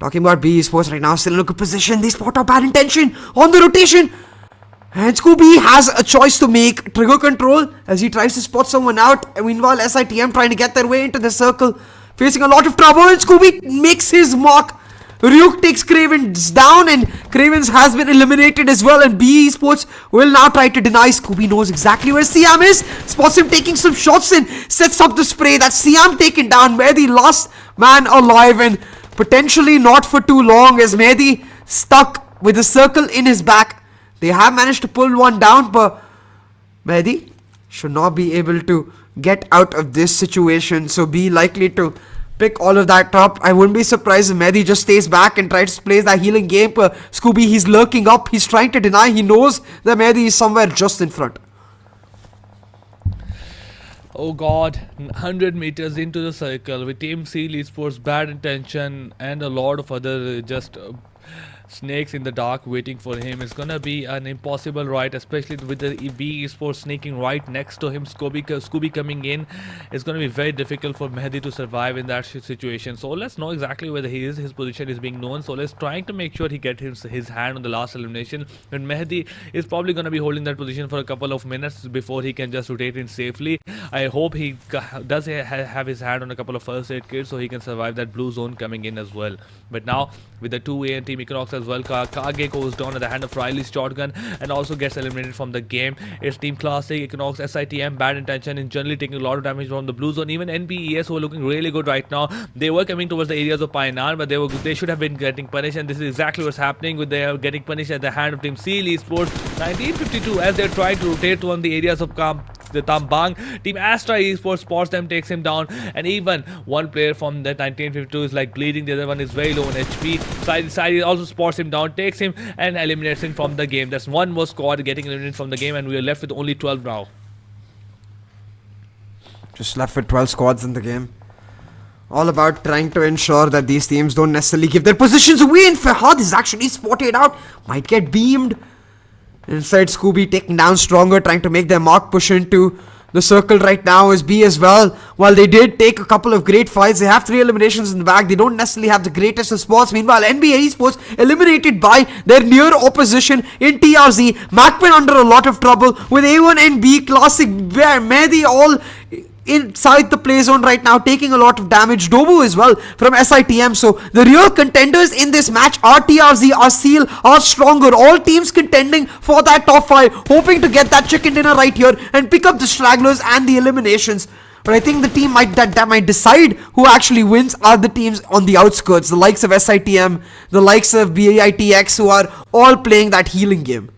talking about B Esports right now, still in a good position. They spot out bad intention on the rotation, and Scooby has a choice to make. Trigger control as he tries to spot someone out. And meanwhile, SITM trying to get their way into the circle, facing a lot of trouble, and Scooby makes his mark. Ryuk takes Cravens down, and Cravens has been eliminated as well, and B Esports will now try to deny. Scooby knows exactly where Siam is, spots him taking some shots and sets up the spray. That's Siam taken down. Mehdi last man alive, and potentially not for too long as Mehdi stuck with the circle in his back. They have managed to pull one down, but Mehdi should not be able to get out of this situation, so be likely to pick all of that up. I wouldn't be surprised if Mehdi just stays back and tries to play that healing game. Scooby, he's lurking up, he's trying to deny. He knows that Mehdi is somewhere just in front. Oh god, 100 meters into the circle with Team Seal Esports, bad intention, and a lot of other just snakes in the dark waiting for him. It's gonna be an impossible ride, especially with the B Esports sneaking right next to him. Scooby coming in. It's gonna be very difficult for Mehdi to survive in that situation. So let's know exactly whether he is. His position is being known. So let's trying to make sure he gets his hand on the last elimination. And Mehdi is probably gonna be holding that position for a couple of minutes before he can just rotate in safely. I hope he does have his hand on a couple of first aid kits so he can survive that blue zone coming in as well. But now with the 2A and Team Equinox as well, Kage goes down at the hand of Riley's shotgun and also gets eliminated from the game. It's Team Classic, Equinox, SITM, bad intention, and generally taking a lot of damage from the blue zone. Even NPES, who are looking really good right now, they were coming towards the areas of Pioneer, but they should have been getting punished, and this is exactly what's happening with they are getting punished at the hand of Team Seal Esports. 1952 as they're trying to rotate on the areas of the Tambang. Team Astra Esports spots them, takes him down, and even one player from that 1952 is bleeding. The other one is very low on HP. Side also spots him down, takes him, and eliminates him from the game. That's one more squad getting eliminated from the game, and we are left with only 12 now. Just left with 12 squads in the game. All about trying to ensure that these teams don't necessarily give their positions away, and Fahad is actually spotted out. Might get beamed. Inside, Scooby taking down Stronger, trying to make their mark, push into the circle right now is B as well. While they did take a couple of great fights, they have 3 eliminations in the bag. They don't necessarily have the greatest response. Meanwhile, NBA Esports eliminated by their near opposition in TRZ. MAKPEN under a lot of trouble with A1 and B Classic, where Mehdi all inside the play zone right now, taking a lot of damage. Dobu as well from SITM. So the real contenders in this match are TRZ, are Seal, are Stronger. All teams contending for that top 5, hoping to get that chicken dinner right here and pick up the stragglers and the eliminations. But I think the team that might decide who actually wins are the teams on the outskirts, the likes of SITM, the likes of BITX, who are all playing that healing game.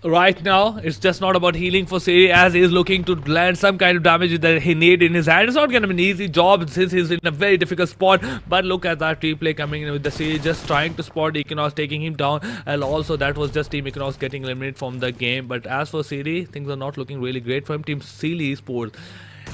right now, it's just not about healing for Siri, as he's looking to land some kind of damage that he need in his hand. It's not going to be an easy job since he's in a very difficult spot. But look at that replay coming in with the Siri just trying to spot Equinox, taking him down. And also that was just Team Equinox getting eliminated from the game. But as for Siri, things are not looking really great for him. Team Esports,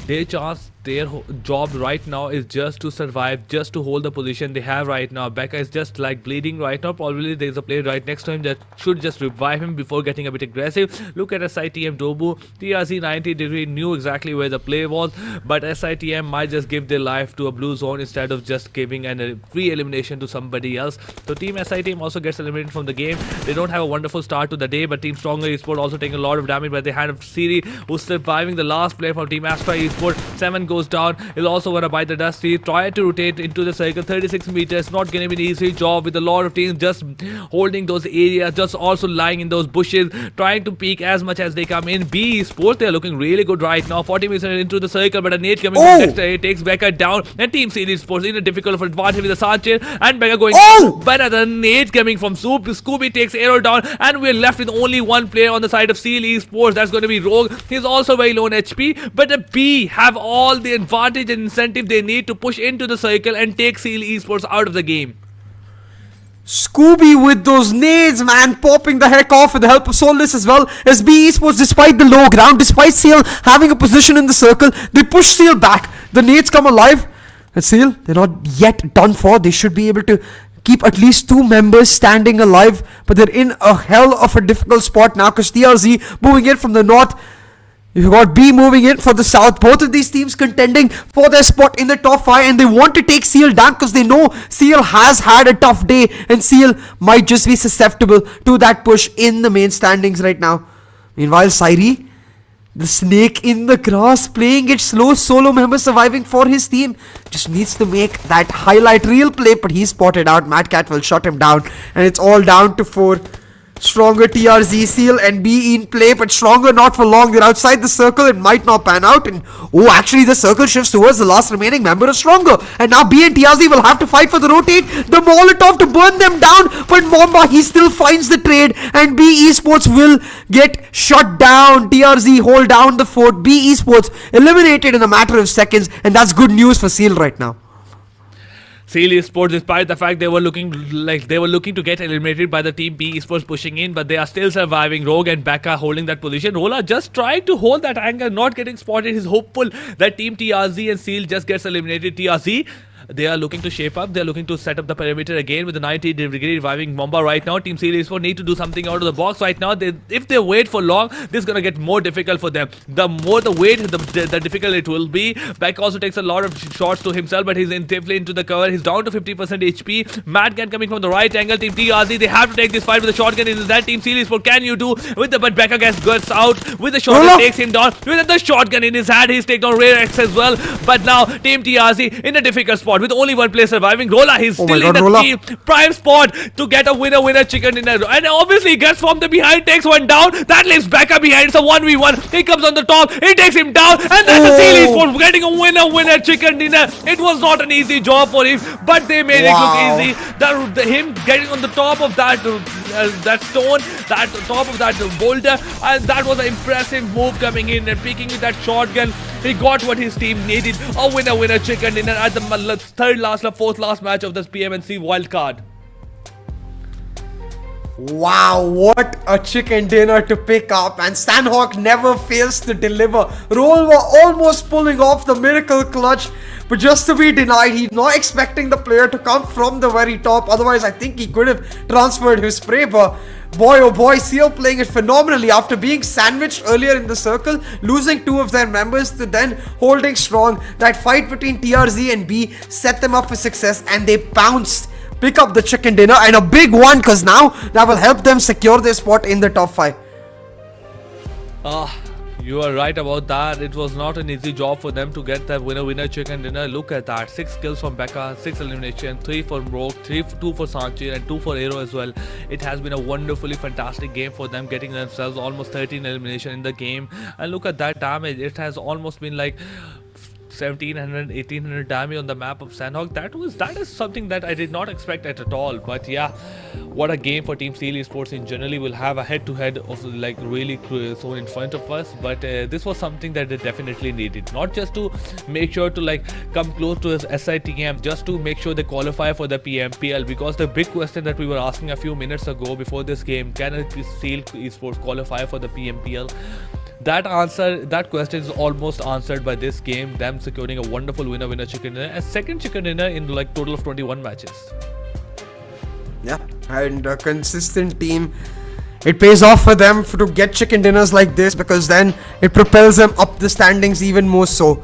their job right now is just to survive, just to hold the position they have right now. Becca is just like bleeding right now. Probably there's a player right next to him that should just revive him before getting a bit aggressive. Look at SITM Dobu. TRC 90 degree knew exactly where the play was, but SITM might just give their life to a blue zone instead of just giving a free elimination to somebody else. So Team SITM also gets eliminated from the game. They don't have a wonderful start to the day, but Team Stronger Esports also taking a lot of damage, but they had a Siri who's surviving the last player from Team Astra Esports. 7 goes down. He'll also want to bite the dust. He tried to rotate into the circle, 36 meters. Not going to be an easy job with a lot of teams just holding those areas, just also lying in those bushes, trying to peek as much as they come in. B Esports, they're looking really good right now. 40 meters into the circle, but a nade coming from Dexter. He takes Becca down. And Team Series Sports in a difficult advantage with the Sanchez and Becca going better than nade coming from Soup. Scooby takes Arrow down, and we're left with only one player on the side of Seal Esports. That's going to be Rogue. He's also very low in HP, but the B have all the advantage and incentive they need to push into the circle and take Seal Esports out of the game. Scooby with those nades, man, popping the heck off with the help of Soulless as well as B Esports. Despite the low ground, despite Seal having a position in the circle, they push Seal back. The nades come alive, and Seal, they're not yet done for. They should be able to keep at least 2 members standing alive, but they're in a hell of a difficult spot now because TRZ moving in from the north. You've got B moving in for the south. Both of these teams contending for their spot in the top 5, and they want to take Seal down because they know Seal has had a tough day and Seal might just be susceptible to that push in the main standings right now. Meanwhile, Sairi, the snake in the grass, playing it slow, solo member surviving for his team, just needs to make that highlight reel play, but he's spotted out. Mad Cat will shut him down, and it's all down to 4. Stronger, TRZ, Seal and B in play, but Stronger not for long. They're outside the circle. It might not pan out. And actually the circle shifts towards the last remaining member of Stronger. And now B and TRZ will have to fight for the rotate. The Molotov to burn them down. But Momba, he still finds the trade. And B Esports will get shut down. TRZ hold down the fort. B Esports eliminated in a matter of seconds. And that's good news for Seal right now. Seal Esports, despite the fact they were looking to get eliminated by the Team B Esports pushing in, but they are still surviving. Rogue and Becca holding that position. Rola just trying to hold that angle, not getting spotted. He's hopeful that Team TRZ and Seal just gets eliminated. TRZ, they are looking to shape up. They're looking to set up the perimeter again with the 90 degree reviving Mamba right now. Team Seal Esports need to do something out of the box right now. If they wait for long, this is going to get more difficult for them. The more the wait, the difficult it will be. Beck also takes a lot of shots to himself, but he's definitely into the cover. He's down to 50% HP. Mad Gun coming from the right angle. Team TRZ, they have to take this fight with a shotgun. Is that Team Seal Esports? Can you do with the but Becca gets out with the shotgun, takes him down with the shotgun in his hand. He's taken on Rare X as well. But now Team TRZ in a difficult spot with only one player surviving. Rola, he's still in the prime spot to get a winner chicken dinner, and obviously gets from the behind, takes one down. That leaves Becca behind. It's a 1v1. He comes on the top, he takes him down, and that's the Seal Esports getting a winner chicken dinner. It was not an easy job for him, but they made it look easy. Him getting on the top of that stone, top of that boulder, and that was an impressive move coming in and picking with that shotgun. He got what his team needed. A winner chicken dinner at the fourth last match of this PMNC wildcard. Wow, what a chicken dinner to pick up, and Sanhok never fails to deliver. Roll were almost pulling off the miracle clutch, but just to be denied. He's not expecting the player to come from the very top, otherwise I think he could have transferred his spray, but boy oh boy, Seal playing it phenomenally after being sandwiched earlier in the circle, losing 2 of their members to then holding strong. That fight between TRZ and B set them up for success, and they bounced, pick up the chicken dinner, and a big one, because now that will help them secure their spot in the top 5. You are right about that. It was not an easy job for them to get that winner chicken dinner. Look at that. 6 kills from Becca, 6 elimination, 3 for Rogue, 2 for Sanchez, and 2 for Aero as well. It has been a wonderfully fantastic game for them, getting themselves almost 13 elimination in the game. And look at that damage. It has almost been like 1700, 1800 damage on the map of Sanhok. That is something that I did not expect at all. But yeah, what a game for Team Steel Esports in generally. Will have a head-to-head of like really so in front of us. But this was something that they definitely needed. Not just to make sure to like come close to his SITM, just to make sure they qualify for the PMPL. Because the big question that we were asking a few minutes ago before this game, can Steel Esports qualify for the PMPL? That question is almost answered by this game, them securing a wonderful winner chicken dinner, a second chicken dinner in like total of 21 matches. Yeah, and a consistent team. It pays off for them to get chicken dinners like this, because then it propels them up the standings even more so.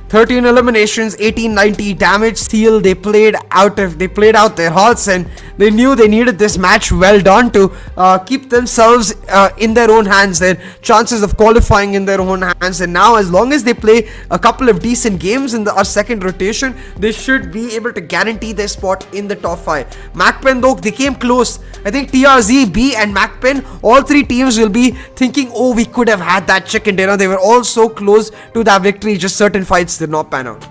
13 eliminations, 1890 damage. Steel, they played out their hearts, and they knew they needed this match well done to keep themselves in their own hands, their chances of qualifying in their own hands. And now, as long as they play a couple of decent games in our second rotation, they should be able to guarantee their spot in the top 5. MAKPEN though, they came close. I think TRZ, B and MAKPEN, all three teams will be thinking, oh, we could have had that chicken dinner. They were all so close to that victory, just certain fights did not pan out.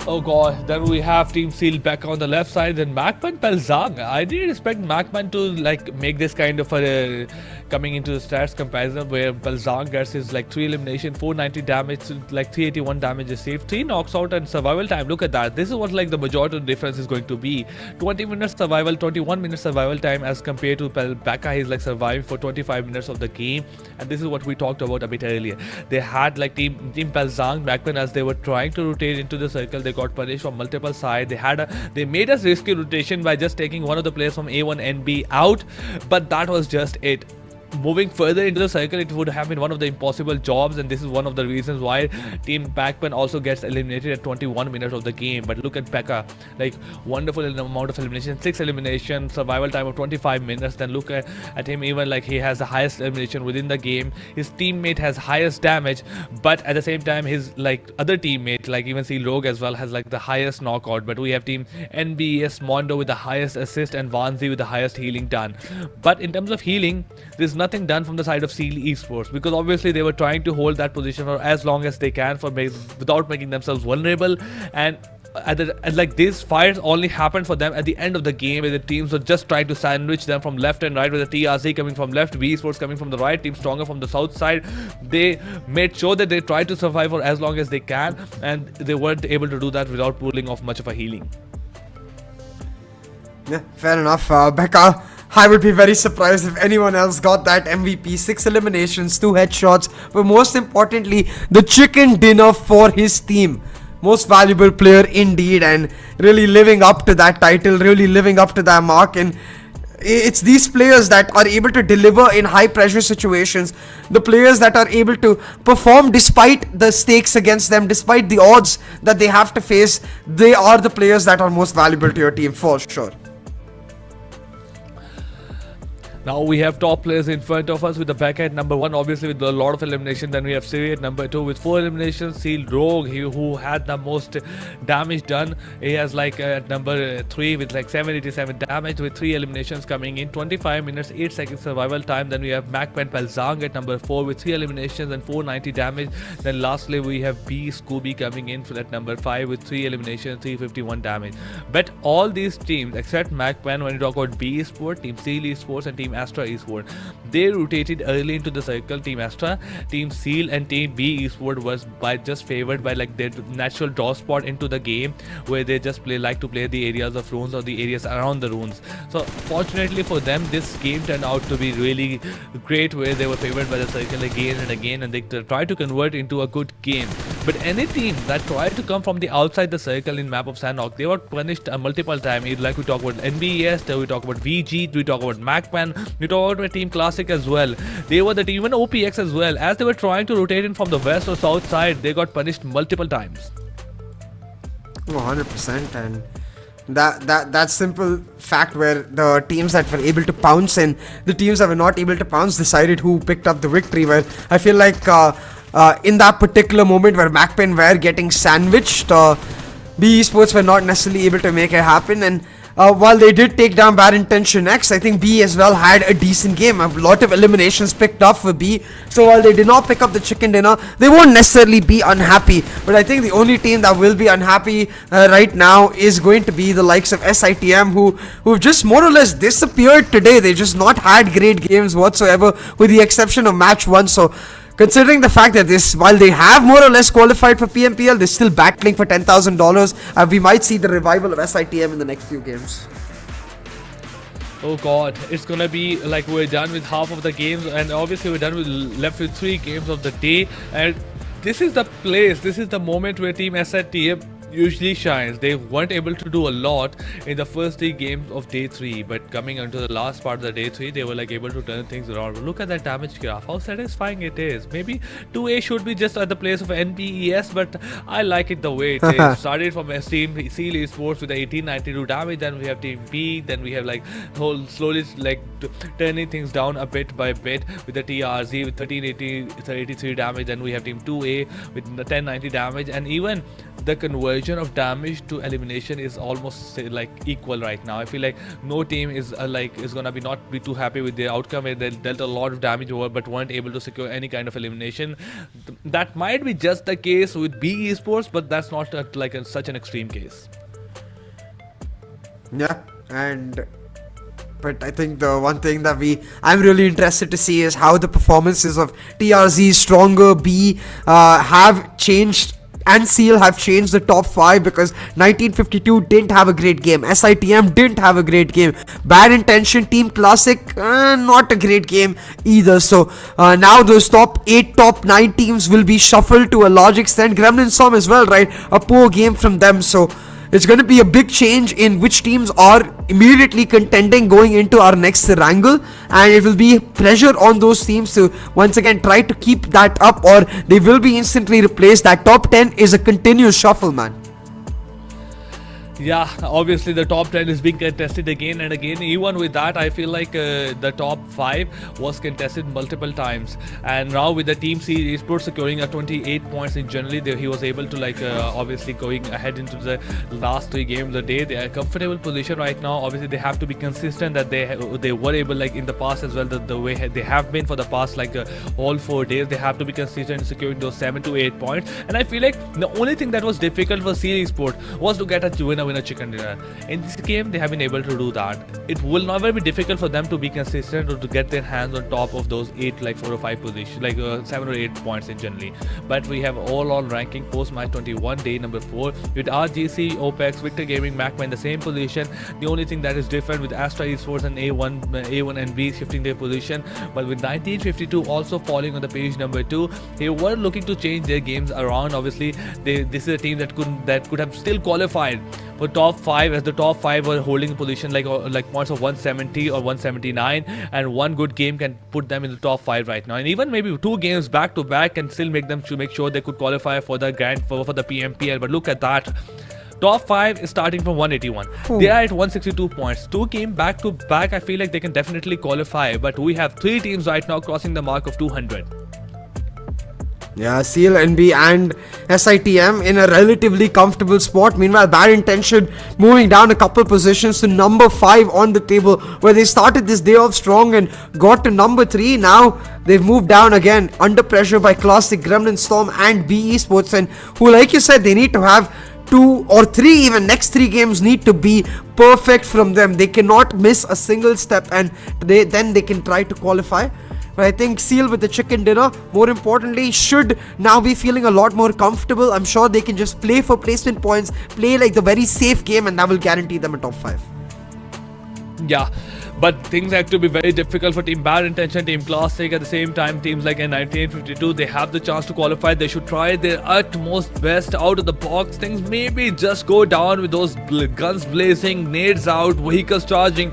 Oh god, then we have Team Steel back on the left side, then MAKPEN Pelzang. I didn't expect MAKPEN to like make this kind of a coming into the stats comparison, where Pelzang gets his like 3 elimination, 490 damage, like 381 damage received, 3 knocks out, and survival time. Look at that. This is what like the majority of the difference is going to be. 20 minutes survival, 21 minutes survival time, as compared to Becca. He's like surviving for 25 minutes of the game, and this is what we talked about a bit earlier. They had like Team Pelzang, MAKPEN, as they were trying to rotate into the circle, they got punished from multiple sides. They made us risky rotation by just taking one of the players from A1 and B out, but that was just it. Moving further into the circle, it would have been one of the impossible jobs, and this is one of the reasons why Team MAKPEN also gets eliminated at 21 minutes of the game. But look at Becca, like wonderful amount of elimination, 6 elimination, survival time of 25 minutes. Then look at him, even like he has the highest elimination within the game. His teammate has highest damage, but at the same time his like other teammate, like even see Rogue as well, has like the highest knockout. But we have Team NBS Mondo with the highest assist and Vanzi with the highest healing done. But in terms of healing, there's nothing done from the side of Steel Esports, because obviously they were trying to hold that position for as long as they can without making themselves vulnerable. And like these fights only happened for them at the end of the game, where the teams were just trying to sandwich them from left and right, with the TRZ coming from left, V Sports coming from the right, Team Stronger from the south side. They made sure that they tried to survive for as long as they can, and they weren't able to do that without pulling off much of a healing. Yeah, fair enough. Becca, I would be very surprised if anyone else got that MVP. 6 eliminations, 2 headshots, but most importantly, the chicken dinner for his team. Most valuable player indeed, and really living up to that title, really living up to that mark. And it's these players that are able to deliver in high pressure situations, the players that are able to perform despite the stakes against them, despite the odds that they have to face. They are the players that are most valuable to your team for sure. Now we have top players in front of us, with the back at number 1, obviously with a lot of elimination. Then we have Siri at number 2 with 4 eliminations. Seal Rogue, who had the most damage done. He has like at number 3 with like 787 damage, with 3 eliminations coming in. 25 minutes, 8 seconds survival time. Then we have MAKPEN Pelzang at number 4 with 3 eliminations and 490 damage. Then lastly we have B Scooby coming in for that number 5 with 3 eliminations, 351 damage. But all these teams except MAKPEN, when you talk about B Esport, Team Steel Esports and Team Astra Esports, they rotated early into the circle. Team Astra, Team Steel and Team B Esport was just favored by like their natural draw spot into the game, where they just like to play the areas of runes or the areas around the runes. So fortunately for them, this game turned out to be really great, where they were favored by the circle again and again, and they tried to convert into a good game. But any team that tried to come from the outside the circle in map of Sanhok, they were punished multiple times. Like we talk about NBS, we talk about VG, we talk about MAKPEN, we talk about Team Classic as well. They were the team, even OPX as well. As they were trying to rotate in from the west or south side, they got punished multiple times. 100%, and that simple fact, where the teams that were able to pounce and the teams that were not able to pounce decided who picked up the victory. Where I feel like in that particular moment where MAKPEN were getting sandwiched, B Esports were not necessarily able to make it happen. And while they did take down Bad Intention X, I think B as well had a decent game. A lot of eliminations picked up for B. So while they did not pick up the chicken dinner, they won't necessarily be unhappy. But I think the only team that will be unhappy right now is going to be the likes of SITM, who've just more or less disappeared today. They just not had great games whatsoever, with the exception of match 1. So considering the fact that while they have more or less qualified for PMPL, they're still battling for $10,000. We might see the revival of SITM in the next few games. Oh god, it's gonna be like we're done with half of the games, and obviously we're left with 3 games of the day, and this is the place, this is the moment where Team SITM usually shines. They weren't able to do a lot in the first 3 games of day 3, but coming into the last part of the day 3, they were like able to turn things around. Look at that damage graph, how satisfying it is. Maybe 2A should be just at the place of NPES, but I like it the way it is. Started from Team Seal Esports with the 1892 damage, then we have Team B, then we have like slowly like turning things down a bit by bit with the TRZ with 1383 damage, then we have Team 2A with the 1090 damage, and even the conversion of damage to elimination is almost like equal right now. I feel like no team is gonna not be too happy with the outcome. They dealt a lot of damage over but weren't able to secure any kind of elimination. That might be just the case with B Esports, but that's not such an extreme case. Yeah, but I think the one thing that I'm really interested to see is how the performances of TRZ, Stronger, B have changed, and Seal have changed the top 5, because 1952 didn't have a great game, SITM didn't have a great game, Bad Intention, Team Classic, not a great game either. So now those top 8, top 9 teams will be shuffled to a large extent. Gremlin Storm as well, right? A poor game from them. So it's going to be a big change in which teams are immediately contending going into our next Erangel, and it will be pressure on those teams to once again try to keep that up, or they will be instantly replaced. That top 10 is a continuous shuffle, man. Yeah, obviously the top 10 is being contested again and again. Even with that, I feel like the top 5 was contested multiple times. And now with the Team C Esports securing 28 points in generally, he was able to obviously going ahead into the last 3 games of the day. They are in a comfortable position right now. Obviously they have to be consistent, that they were able in the past as well, the way they have been for the past all 4 days. They have to be consistent in securing those 7 to 8 points. And I feel like the only thing that was difficult for C Esports was to get a winner chicken dinner. In this game they have been able to do that. It will never be difficult for them to be consistent or to get their hands on top of those 8 4 or 5 positions, 7 or 8 points in generally. But we have all on ranking post match 21 day number 4 with RGC, Opex, Victor Gaming, MAKPEN in the same position. The only thing that is different with Astra Esports and A1 and B shifting their position, but with 1952 also falling on the page number 2. They were looking to change their games around. Obviously this is a team that could have still qualified for top 5, as the top 5 were holding position like points of 170 or 179, and one good game can put them in the top 5 right now, and even maybe 2 games back to back can still make them to make sure they could qualify for the for the PMPL. But look at that, top 5 is starting from 181. They are at 162 points. 2 games back to back, I feel like they can definitely qualify, but we have 3 teams right now crossing the mark of 200. Yeah, Seal, NB and SITM in a relatively comfortable spot. Meanwhile, Bad Intention moving down a couple positions to number 5 on the table, where they started this day off strong and got to number 3. Now they've moved down again under pressure by Classic, Gremlin Storm and B Esports, and who, like you said, they need to have 2 or 3, even next 3 games need to be perfect from them. They cannot miss a single step, and then they can try to qualify. But I think Seal with the chicken dinner, more importantly, should now be feeling a lot more comfortable. I'm sure they can just play for placement points, play like the very safe game, and that will guarantee them a top 5. Yeah, but things have to be very difficult for Team Bad Intention, Team Classic. At the same time, teams like 1952, they have the chance to qualify. They should try their utmost best out of the box. Things maybe just go down with those guns blazing, nades out, vehicles charging.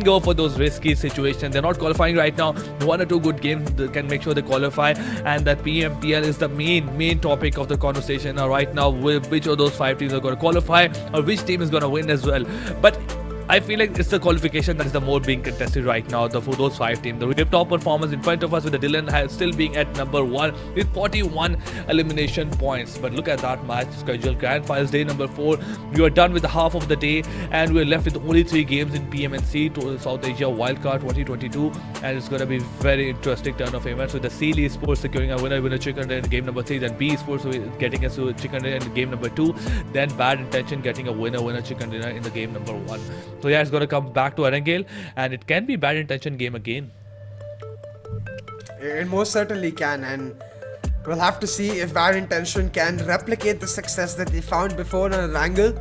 Go for those risky situations. They're not qualifying right now. 1 or 2 good games can make sure they qualify, and that PMPL is the main topic of the conversation right now. Which of those 5 teams are going to qualify, or which team is going to win as well. But I feel like it's the qualification that is the more being contested right now. For those 5 teams, the top performance in front of us with the Dylan still being at number 1 with 41 elimination points. But look at that match schedule. Grand Finals day number 4. We are done with the half of the day, and we're left with only 3 games in PMNC to South Asia Wildcard 2022, and it's gonna be very interesting turn of events with the Seal Esports securing a winner chicken dinner in game number 3, then B Esports getting us to chicken dinner in game number 2, then Bad Intention getting a winner chicken dinner in the game number 1. So yeah, it's gonna come back to Erangel, and it can be Bad Intention game again. It most certainly can, and we'll have to see if Bad Intention can replicate the success that they found before on Erangel,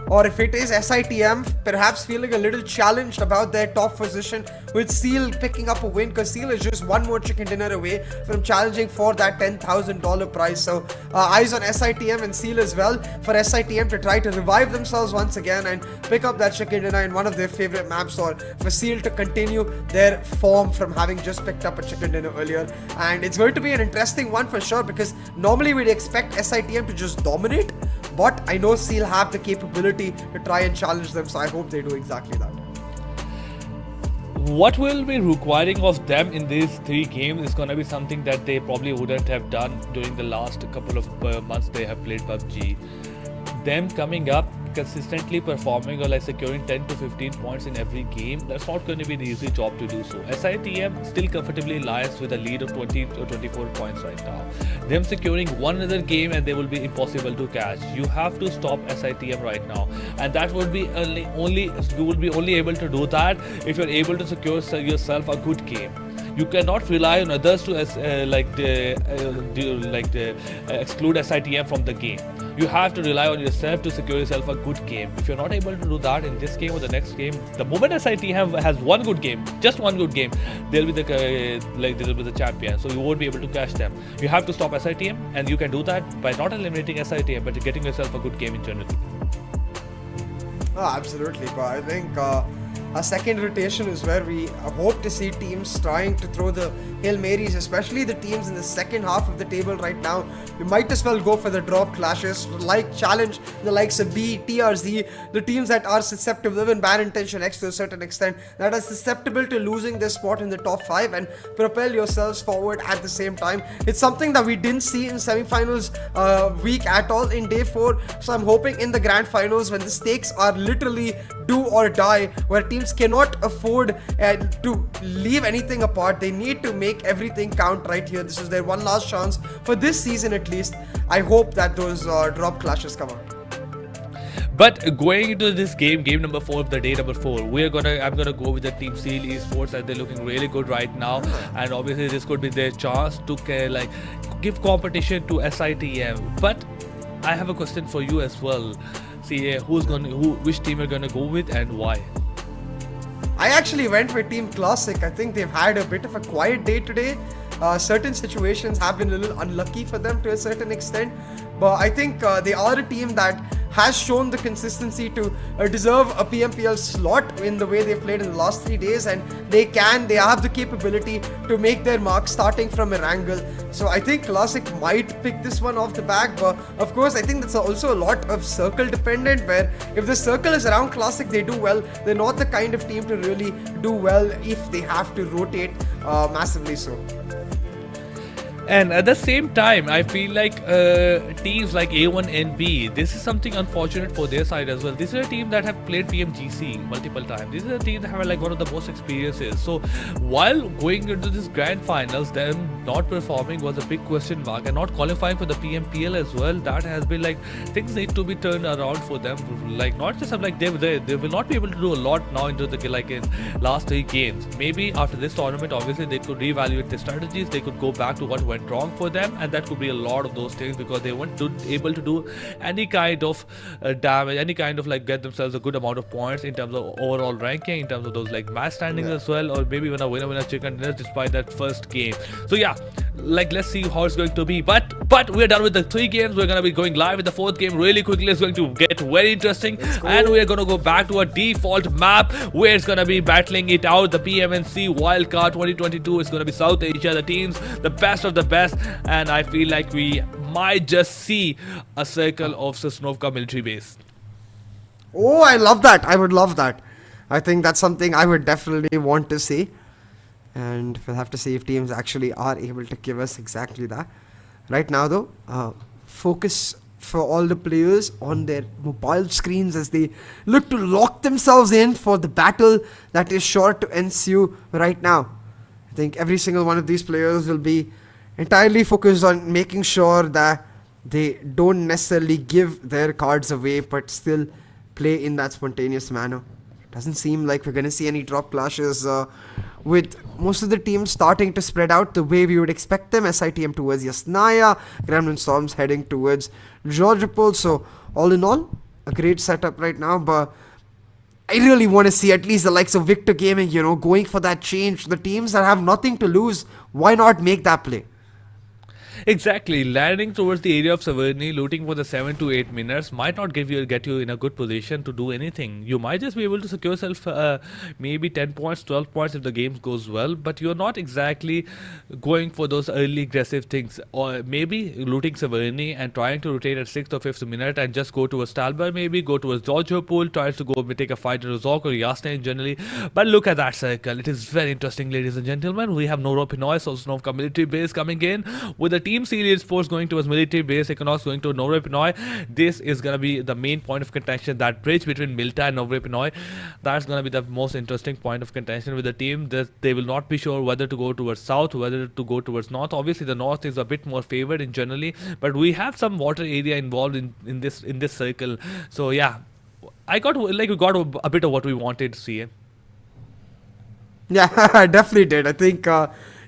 or if it is SITM perhaps feeling a little challenged about their top position, with Seal picking up a win, because Seal is just one more chicken dinner away from challenging for that $10,000 prize. So eyes on SITM and Seal as well, for SITM to try to revive themselves once again and pick up that chicken dinner in one of their favorite maps, or for Seal to continue their form from having just picked up a chicken dinner earlier. And it's going to be an interesting one for sure, because normally we'd expect SITM to just dominate, but I know Seal have the capability to try and challenge them, so I hope they do exactly that. What will be requiring of them in these 3 games is gonna be something that they probably wouldn't have done during the last couple of months they have played PUBG. Them coming up, consistently performing, or like securing 10 to 15 points in every game, that's not going to be an easy job to do so. SITM still comfortably lies with a lead of 20 or 24 points right now. Them securing one other game and they will be impossible to catch. You have to stop SITM right now, and that would be you will be only able to do that if you're able to secure yourself a good game. You cannot rely on others to exclude SITM from the game. You have to rely on yourself to secure yourself a good game. If you're not able to do that in this game or the next game, the moment SITM has one good game, just one good game, they'll be the champion. So you won't be able to catch them. You have to stop SITM, and you can do that by not eliminating SITM, but getting yourself a good game in general. Oh, absolutely, but I think a second rotation is where we hope to see teams trying to throw the Hail Marys, especially the teams in the second half of the table right now. We might as well go for the drop clashes, like challenge the likes of B, TRZ, the teams that are susceptible, even Bad Intention X to a certain extent, that are susceptible to losing their spot in the top 5, and propel yourselves forward at the same time. It's something that we didn't see in semi-finals week at all in day 4, so I'm hoping in the grand finals, when the stakes are literally do or die, where teams cannot afford to leave anything apart, they need to make everything count right here. This is their one last chance for this season at least. I hope that those drop clashes come out. But going into this game number 4 of the day number 4, I'm gonna go with the team Seal Esports, as they're looking really good right now, and obviously this could be their chance to give competition to SITM. But I have a question for you as well. See, which team you're gonna go with and why? I actually went with Team Classic. I think they've had a bit of a quiet day today. Certain situations have been a little unlucky for them to a certain extent, but I think they are a team that has shown the consistency to deserve a PMPL slot in the way they've played in the last 3 days, and they have the capability to make their mark starting from Erangel. So I think Classic might pick this one off the back, but of course I think that's also a lot of circle dependent, where if the circle is around Classic, they do well. They're not the kind of team to really do well if they have to rotate massively so. And at the same time, I feel like teams like A1 and B, this is something unfortunate for their side as well. This is a team that have played PMGC multiple times. This is a team that have one of the most experiences. So while going into this grand finals, them not performing was a big question mark, and not qualifying for the PMPL as well. That has been things need to be turned around for them. Not just they will not be able to do a lot now into the in last 3 games. Maybe after this tournament, obviously they could reevaluate their strategies. They could go back to what went wrong for them, and that could be a lot of those things, because they weren't able to do any kind of damage, any kind of get themselves a good amount of points in terms of overall ranking, in terms of those match standings as well, or maybe even a winner chicken dinner despite that first game. So yeah, let's see how it's going to be. But we're done with the 3 games. We're gonna be going live with the 4th game really quickly. It's going to get very interesting, and we're gonna go back to a default map where it's gonna be battling it out. The PMNC Wildcard 2022 is gonna be South Asia, the teams, the best of the best, and I feel like we might just see a circle of Sosnovka military base. Oh, I love that. I would love that. I think that's something I would definitely want to see. And we'll have to see if teams actually are able to give us exactly that. Right now, though, focus for all the players on their mobile screens as they look to lock themselves in for the battle that is sure to ensue right now. I think every single one of these players will be entirely focused on making sure that they don't necessarily give their cards away but still play in that spontaneous manner. Doesn't seem like we're going to see any drop clashes with most of the teams starting to spread out the way we would expect them. SITM towards Yasnaya, Gremlin Storms heading towards Georgopol. So all in all, a great setup right now. But I really want to see at least the likes of Victor Gaming, going for that change. The teams that have nothing to lose, why not make that play? Exactly, landing towards the area of Severny, looting for the 7 to 8 minutes might not get you in a good position to do anything. You might just be able to secure yourself maybe 10 points, 12 points if the game goes well, but you're not exactly going for those early aggressive things. Or maybe looting Severny and trying to rotate at 6th or 5th minute and just go towards Talbot, maybe go towards Georgopol, tries to go take a fight in Rozok or Yasna generally. But look at that circle. It is very interesting, ladies and gentlemen. We have Noro Pinoy, Sosnovka military base coming in with the Team Sports going towards military base, Econos going to Novre Pinoy. This is going to be the main point of contention, that bridge between Milta and Novre Pinoy. That's going to be the most interesting point of contention with the team. They will not be sure whether to go towards south, whether to go towards north. Obviously, the north is a bit more favored in generally, but we have some water area involved in this circle. So yeah, we got a bit of what we wanted to see. Yeah, I definitely did. I think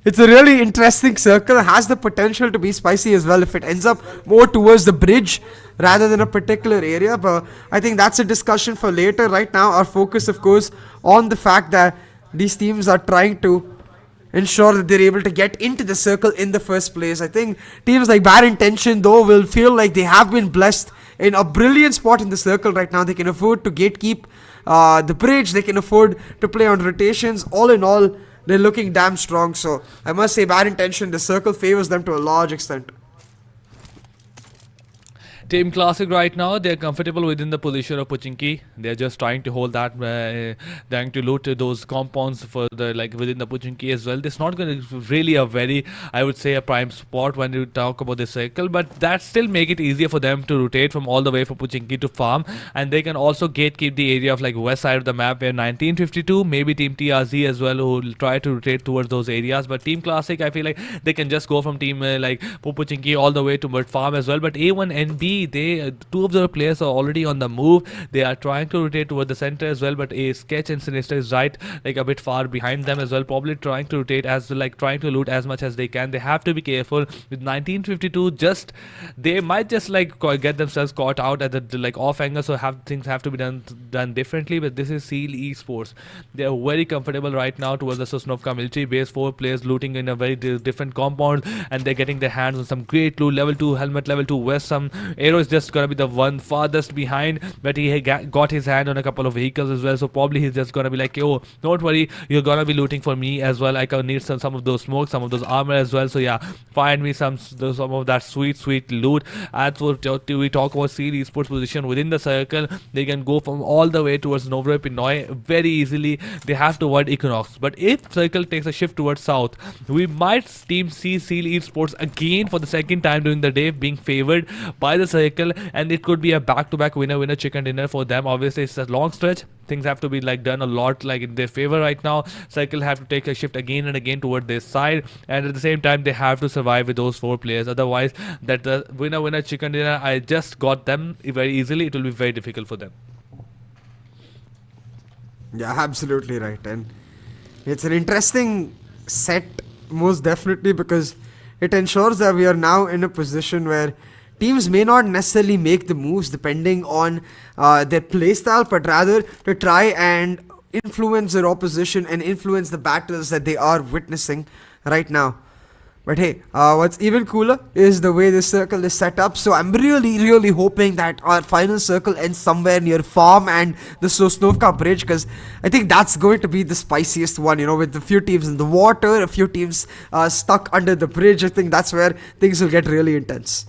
it's a really interesting circle. It has the potential to be spicy as well if it ends up more towards the bridge rather than a particular area. But I think that's a discussion for later. Right now, our focus, of course, on the fact that these teams are trying to ensure that they're able to get into the circle in the first place. I think teams like Bad Intention, though, will feel like they have been blessed in a brilliant spot in the circle right now. They can afford to gatekeep the bridge. They can afford to play on rotations. All in all, they're looking damn strong. So I must say, Bad Intention, the circle favors them to a large extent. Team Classic right now, they're comfortable within the position of Pochinki. They're just trying to hold that, trying to loot those compounds for the within the Pochinki as well. It's not going to really a very, I would say, a prime spot when you talk about the circle, but that still make it easier for them to rotate from all the way from Pochinki to farm, and they can also gatekeep the area of west side of the map where 1952, maybe Team TRZ as well, who will try to rotate towards those areas. But Team Classic, I feel like they can just go from Team Pochinki all the way to Mud Farm as well. But A1NB, two of their players are already on the move. They are trying to rotate toward the center as well, but a Sketch and Sinister is right a bit far behind them as well, probably trying to rotate as trying to loot as much as they can. They have to be careful with 1952. They might just get themselves caught out at the off angle, so things have to be done differently. But this is Seal Esports. They are very comfortable right now towards the Sosnovka military base. 4 players looting in a very different compound, and they're getting their hands on some great loot. Level 2 helmet, level 2 vest, some Aero is just gonna be the one farthest behind, but he got his hand on a couple of vehicles as well, so probably he's just gonna be like, oh, don't worry, you're gonna be looting for me as well. I can need some of those smokes, some of those armor as well. So yeah, find me some of that sweet loot. As we talk about Seal Esports position within the circle, they can go from all the way towards Novre Pinoy very easily. They have to avoid Equinox, but if circle takes a shift towards south, we might see Seal Esports again for the second time during the day being favored by the circle, and it could be a back-to-back winner chicken dinner for them. Obviously, it's a long stretch. Things have to be done a lot in their favor right now. Circle have to take a shift again and again toward their side, and at the same time they have to survive with those 4 players. Otherwise, that the winner chicken dinner, I just got them very easily. It will be very difficult for them. Yeah, absolutely right. And it's an interesting set, most definitely, because it ensures that we are now in a position where teams may not necessarily make the moves depending on their playstyle, but rather to try and influence their opposition and influence the battles that they are witnessing right now. But hey, what's even cooler is the way this circle is set up. So I'm really hoping that our final circle ends somewhere near farm and the Sosnovka bridge, because I think that's going to be the spiciest one, with a few teams in the water, a few teams stuck under the bridge. I think that's where things will get really intense.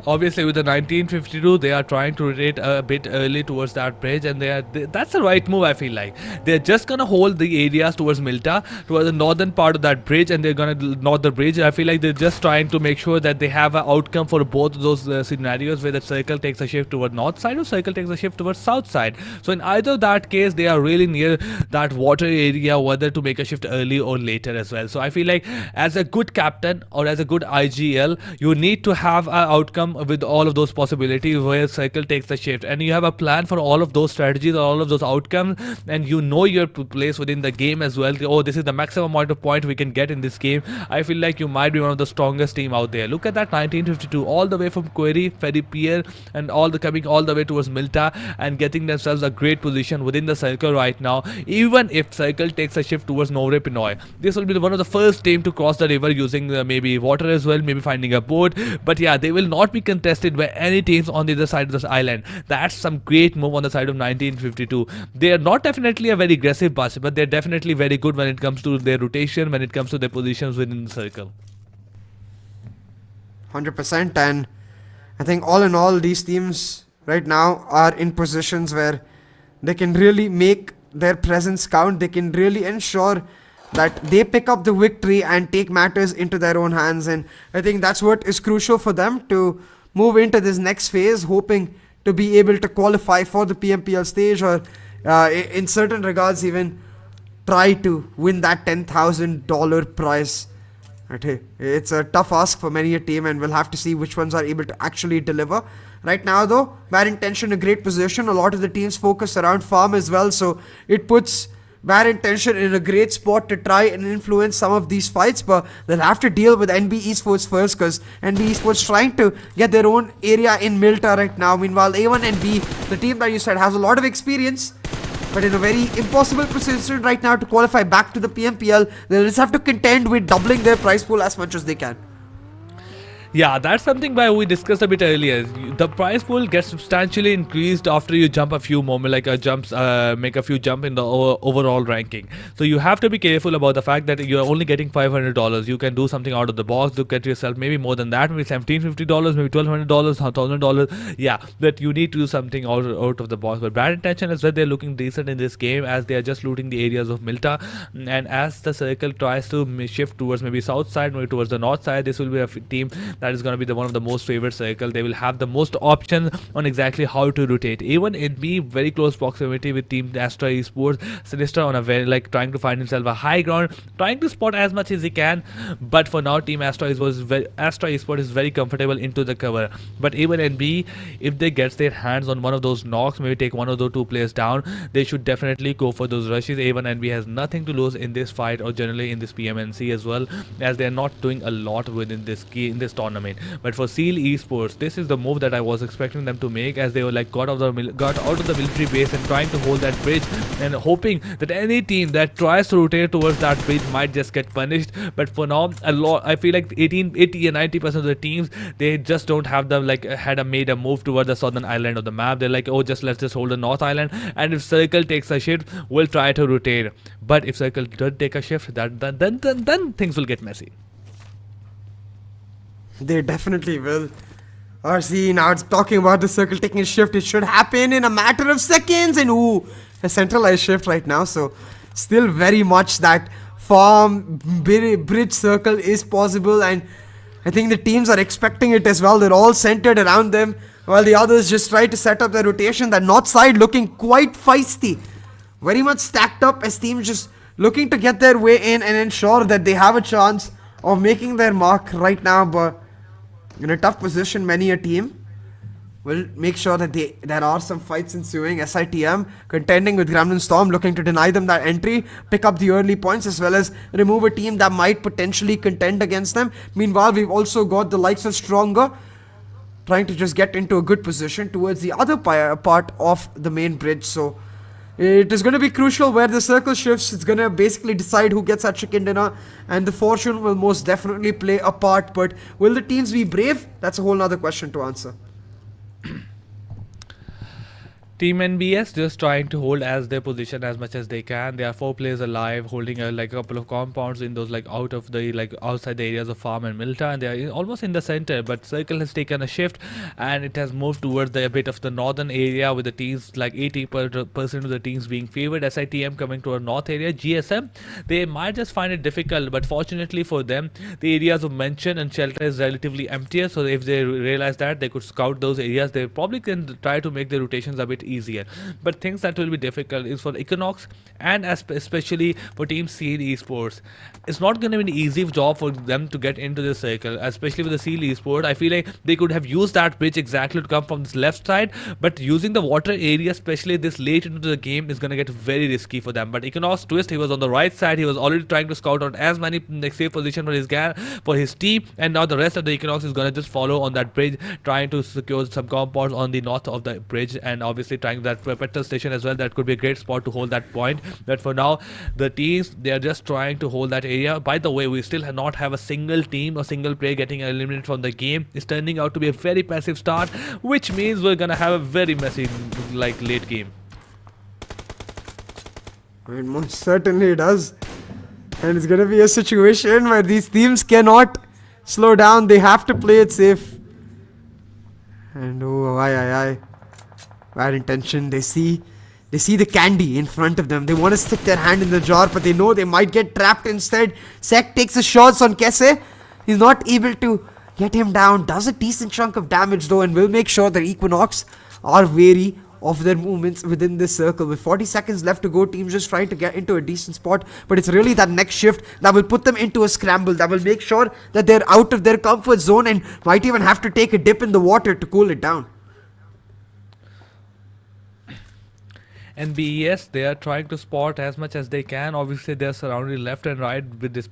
obviously with the 1952 they are trying to rotate a bit early towards that bridge, and that's the right move. I feel like they're just gonna hold the areas towards Milta, towards the northern part of that bridge, and they're gonna north the bridge. I feel like they're just trying to make sure that they have an outcome for both of those scenarios, where the circle takes a shift toward north side or circle takes a shift towards south side. So in either that case they are really near that water area, whether to make a shift early or later as well. So I feel like as a good captain or as a good IGL, you need to have an outcome with all of those possibilities where circle takes the shift, and you have a plan for all of those strategies or all of those outcomes, and you know your place within the game as well. Oh, this is the maximum amount of point we can get in this game. I feel like you might be one of the strongest team out there. Look at that 1952 all the way from Query, Ferry Pier, and coming all the way towards Milta and getting themselves a great position within the circle right now. Even if circle takes a shift towards Novre Pinoy, this will be one of the first team to cross the river using maybe water as well, maybe finding a boat. But yeah, they will not be contested by any teams on the other side of this island. That's some great move on the side of 1952. They are not definitely a very aggressive bunch, but they're definitely very good when it comes to their rotation, when it comes to their positions within the circle. 100%. And I think all in all, these teams right now are in positions where they can really make their presence count. They can really ensure that they pick up the victory and take matters into their own hands. And I think that's what is crucial for them to move into this next phase, hoping to be able to qualify for the PMPL stage, or in certain regards even try to win that $10,000 prize. Okay. It's a tough ask for many a team, and we'll have to see which ones are able to actually deliver. Right now though, Bad Intention in a great position. A lot of the teams focus around farm as well, so it puts Bad Intention in a great spot to try and influence some of these fights, but they'll have to deal with NB Esports first, because NB Esports trying to get their own area in Milta right now. Meanwhile, A1 and B, the team that you said has a lot of experience, but in a very impossible position right now to qualify back to the PMPL. They'll just have to contend with doubling their prize pool as much as they can. Yeah, that's something why we discussed a bit earlier. The prize pool gets substantially increased after you jump a few moments, like make a few jump in the overall ranking. So you have to be careful about the fact that you're only getting $500. You can do something out of the box, look at yourself, maybe more than that, maybe $1,750, maybe $1,200, $1,000. Yeah, that you need to do something out of the box. But Bad Intention is that they're looking decent in this game, as they are just looting the areas of Milta. And as the circle tries to shift towards maybe south side, maybe towards the north side, this will be a team that is going to be one of the most favorite circle. They will have the most options on exactly how to rotate. A1 and B, very close proximity with team Astra Esports. Sinister on a very trying to find himself a high ground, trying to spot as much as he can. But for now, team Astra Esports is very comfortable into the cover. But A1 and B, if they get their hands on one of those knocks, maybe take one of those two players down, they should definitely go for those rushes. A1 and B has nothing to lose in this fight, or generally in this PMNC as well, as they are not doing a lot within this tournament. But for Seal Esports, this is the move that I was expecting them to make, as they were got out of the military base and trying to hold that bridge, and hoping that any team that tries to rotate towards that bridge might just get punished. But for now, I feel like 80 and 90% of the teams, they just don't have them made a move towards the southern island of the map. They're like, oh, let's just hold the north island, and if circle takes a shift, we'll try to rotate. But if circle does take a shift, then things will get messy. They definitely will. RC, now it's talking about the circle taking a shift. It should happen in a matter of seconds. And ooh, a centralized shift right now. So still very much that farm bridge circle is possible. And I think the teams are expecting it as well. They're all centered around them, while the others just try to set up their rotation. That north side looking quite feisty. Very much stacked up, as teams just looking to get their way in and ensure that they have a chance of making their mark right now. But in a tough position, many a team will make sure that there are some fights ensuing. SITM contending with Gremlin Storm, looking to deny them that entry, pick up the early points, as well as remove a team that might potentially contend against them. Meanwhile, we've also got the likes of Stronger trying to just get into a good position towards the other part of the main bridge. So it is going to be crucial where the circle shifts. It's going to basically decide who gets that chicken dinner, and the fortune will most definitely play a part. But will the teams be brave? That's a whole other question to answer. Team NBS just trying to hold as their position as much as they can. There are 4 players alive, holding like a couple of compounds in those like out of the like outside the areas of farm and Milta, and they are almost in the center. But Circle has taken a shift, and it has moved towards the a bit of the northern area with the teams like 80% of the teams being favored. SITM coming to a north area. GSM, they might just find it difficult, but fortunately for them, the areas of mention and shelter is relatively emptier. So if they realize that, they could scout those areas. They probably can try to make the rotations a bit easier. But things that will be difficult is for Equinox and especially for Team Seal Esports. It's not going to be an easy job for them to get into the circle, especially with the Seal Esports. I feel like they could have used that bridge exactly to come from this left side, but using the water area, especially this late into the game, is going to get very risky for them. But Equinox Twist, he was on the right side. He was already trying to scout out as many safe position for his team, and now the rest of the Equinox is going to just follow on that bridge, trying to secure some compounds on the north of the bridge, and obviously trying that petrol station as well. That could be a great spot to hold that point. But for now, the teams, they are just trying to hold that area. By the way, we still not have a single team or single player getting eliminated from the game. It's turning out to be a very passive start, which means we're gonna have a very messy like late game. It most certainly does. And it's gonna be a situation where these teams cannot slow down. They have to play it safe. And oh, aye. Bad intention. They see the candy in front of them. They want to stick their hand in the jar, but they know they might get trapped instead. Sek takes the shots on Kese. He's not able to get him down. Does a decent chunk of damage though, and will make sure that Equinox are wary of their movements within this circle. With 40 seconds left to go, teams just trying to get into a decent spot, but it's really that next shift that will put them into a scramble, that will make sure that they're out of their comfort zone and might even have to take a dip in the water to cool it down. And BES, they are trying to spot as much as they can. Obviously, they are surrounded left and right with this,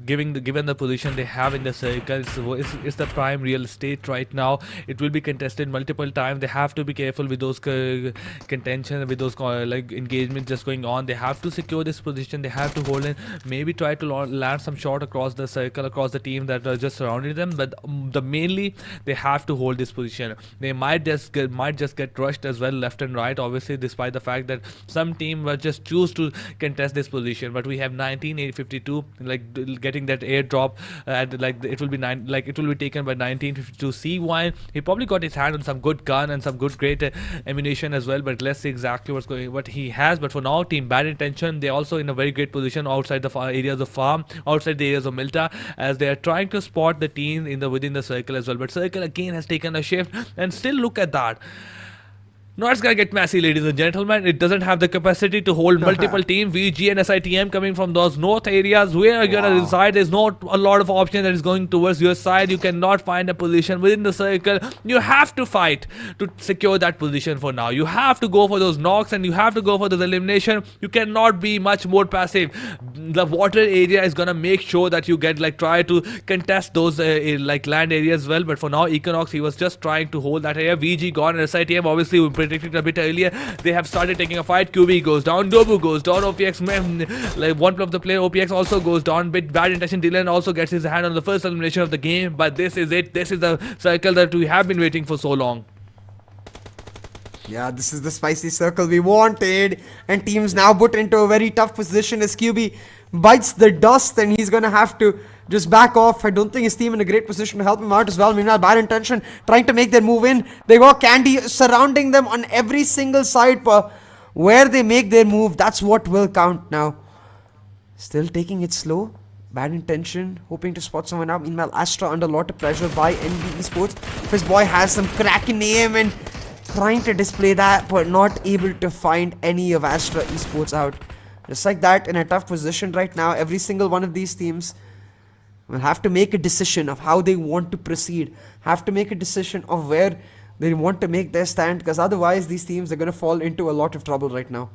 given the position they have in the circle. It's the prime real estate right now. It will be contested multiple times. They have to be careful with those contention, with those like engagements just going on. They have to secure this position. They have to hold in, maybe try to land some shot across the circle, across the team that are just surrounding them. But mainly they have to hold this position. They might just get rushed as well, left and right. Obviously, despite the fact that some team will just choose to contest this position, but we have 1952 like getting that airdrop, and like it will be taken by 1952 C1. He probably got his hand on some good gun and some great ammunition as well, but let's see exactly what he has. But for now, team Bad Intention, they're also in a very great position outside the areas of farm, outside the areas of Milta, as they are trying to spot the team within the circle as well. But circle again has taken a shift, and still look at that. No, it's gonna get messy, ladies and gentlemen. It doesn't have the capacity to hold multiple teams. VG and SITM coming from those north areas where you're gonna reside. There's not a lot of options that is going towards your side. You cannot find a position within the circle. You have to fight to secure that position for now. You have to go for those knocks and you have to go for those elimination. You cannot be much more passive. The water area is gonna make sure that you get try to contest those land areas as well. But for now, Equinox, he was just trying to hold that area. VG gone, and SITM obviously we predicted a bit earlier. They have started taking a fight. QB goes down, Dobu goes down, OPX one of the player OPX also goes down. Bit Bad Intention. Dylan also gets his hand on the first elimination of the game. But this is it. This is the circle that we have been waiting for so long. Yeah, this is the spicy circle we wanted, and teams now put into a very tough position as QB bites the dust and he's gonna have to just back off. I don't think his team in a great position to help him out as well. Meanwhile, Bad Intention trying to make their move in. They got Candy surrounding them on every single side, but where they make their move, that's what will count now. Still taking it slow. Bad Intention hoping to spot someone out. Meanwhile, Astra under a lot of pressure by NB Esports. His boy has some cracking aim and trying to display that, but not able to find any of Astra Esports out. Just like that, in a tough position right now, every single one of these teams will have to make a decision of how they want to proceed, have to make a decision of where they want to make their stand, because otherwise these teams are going to fall into a lot of trouble right now.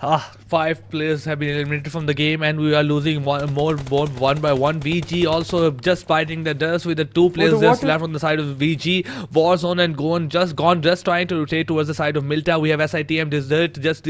5 players have been eliminated from the game, and we are losing one by one. VG also just fighting the dust with the 2 players just left on the side of VG. Warzone and just trying to rotate towards the side of Milta. We have SITM Desert just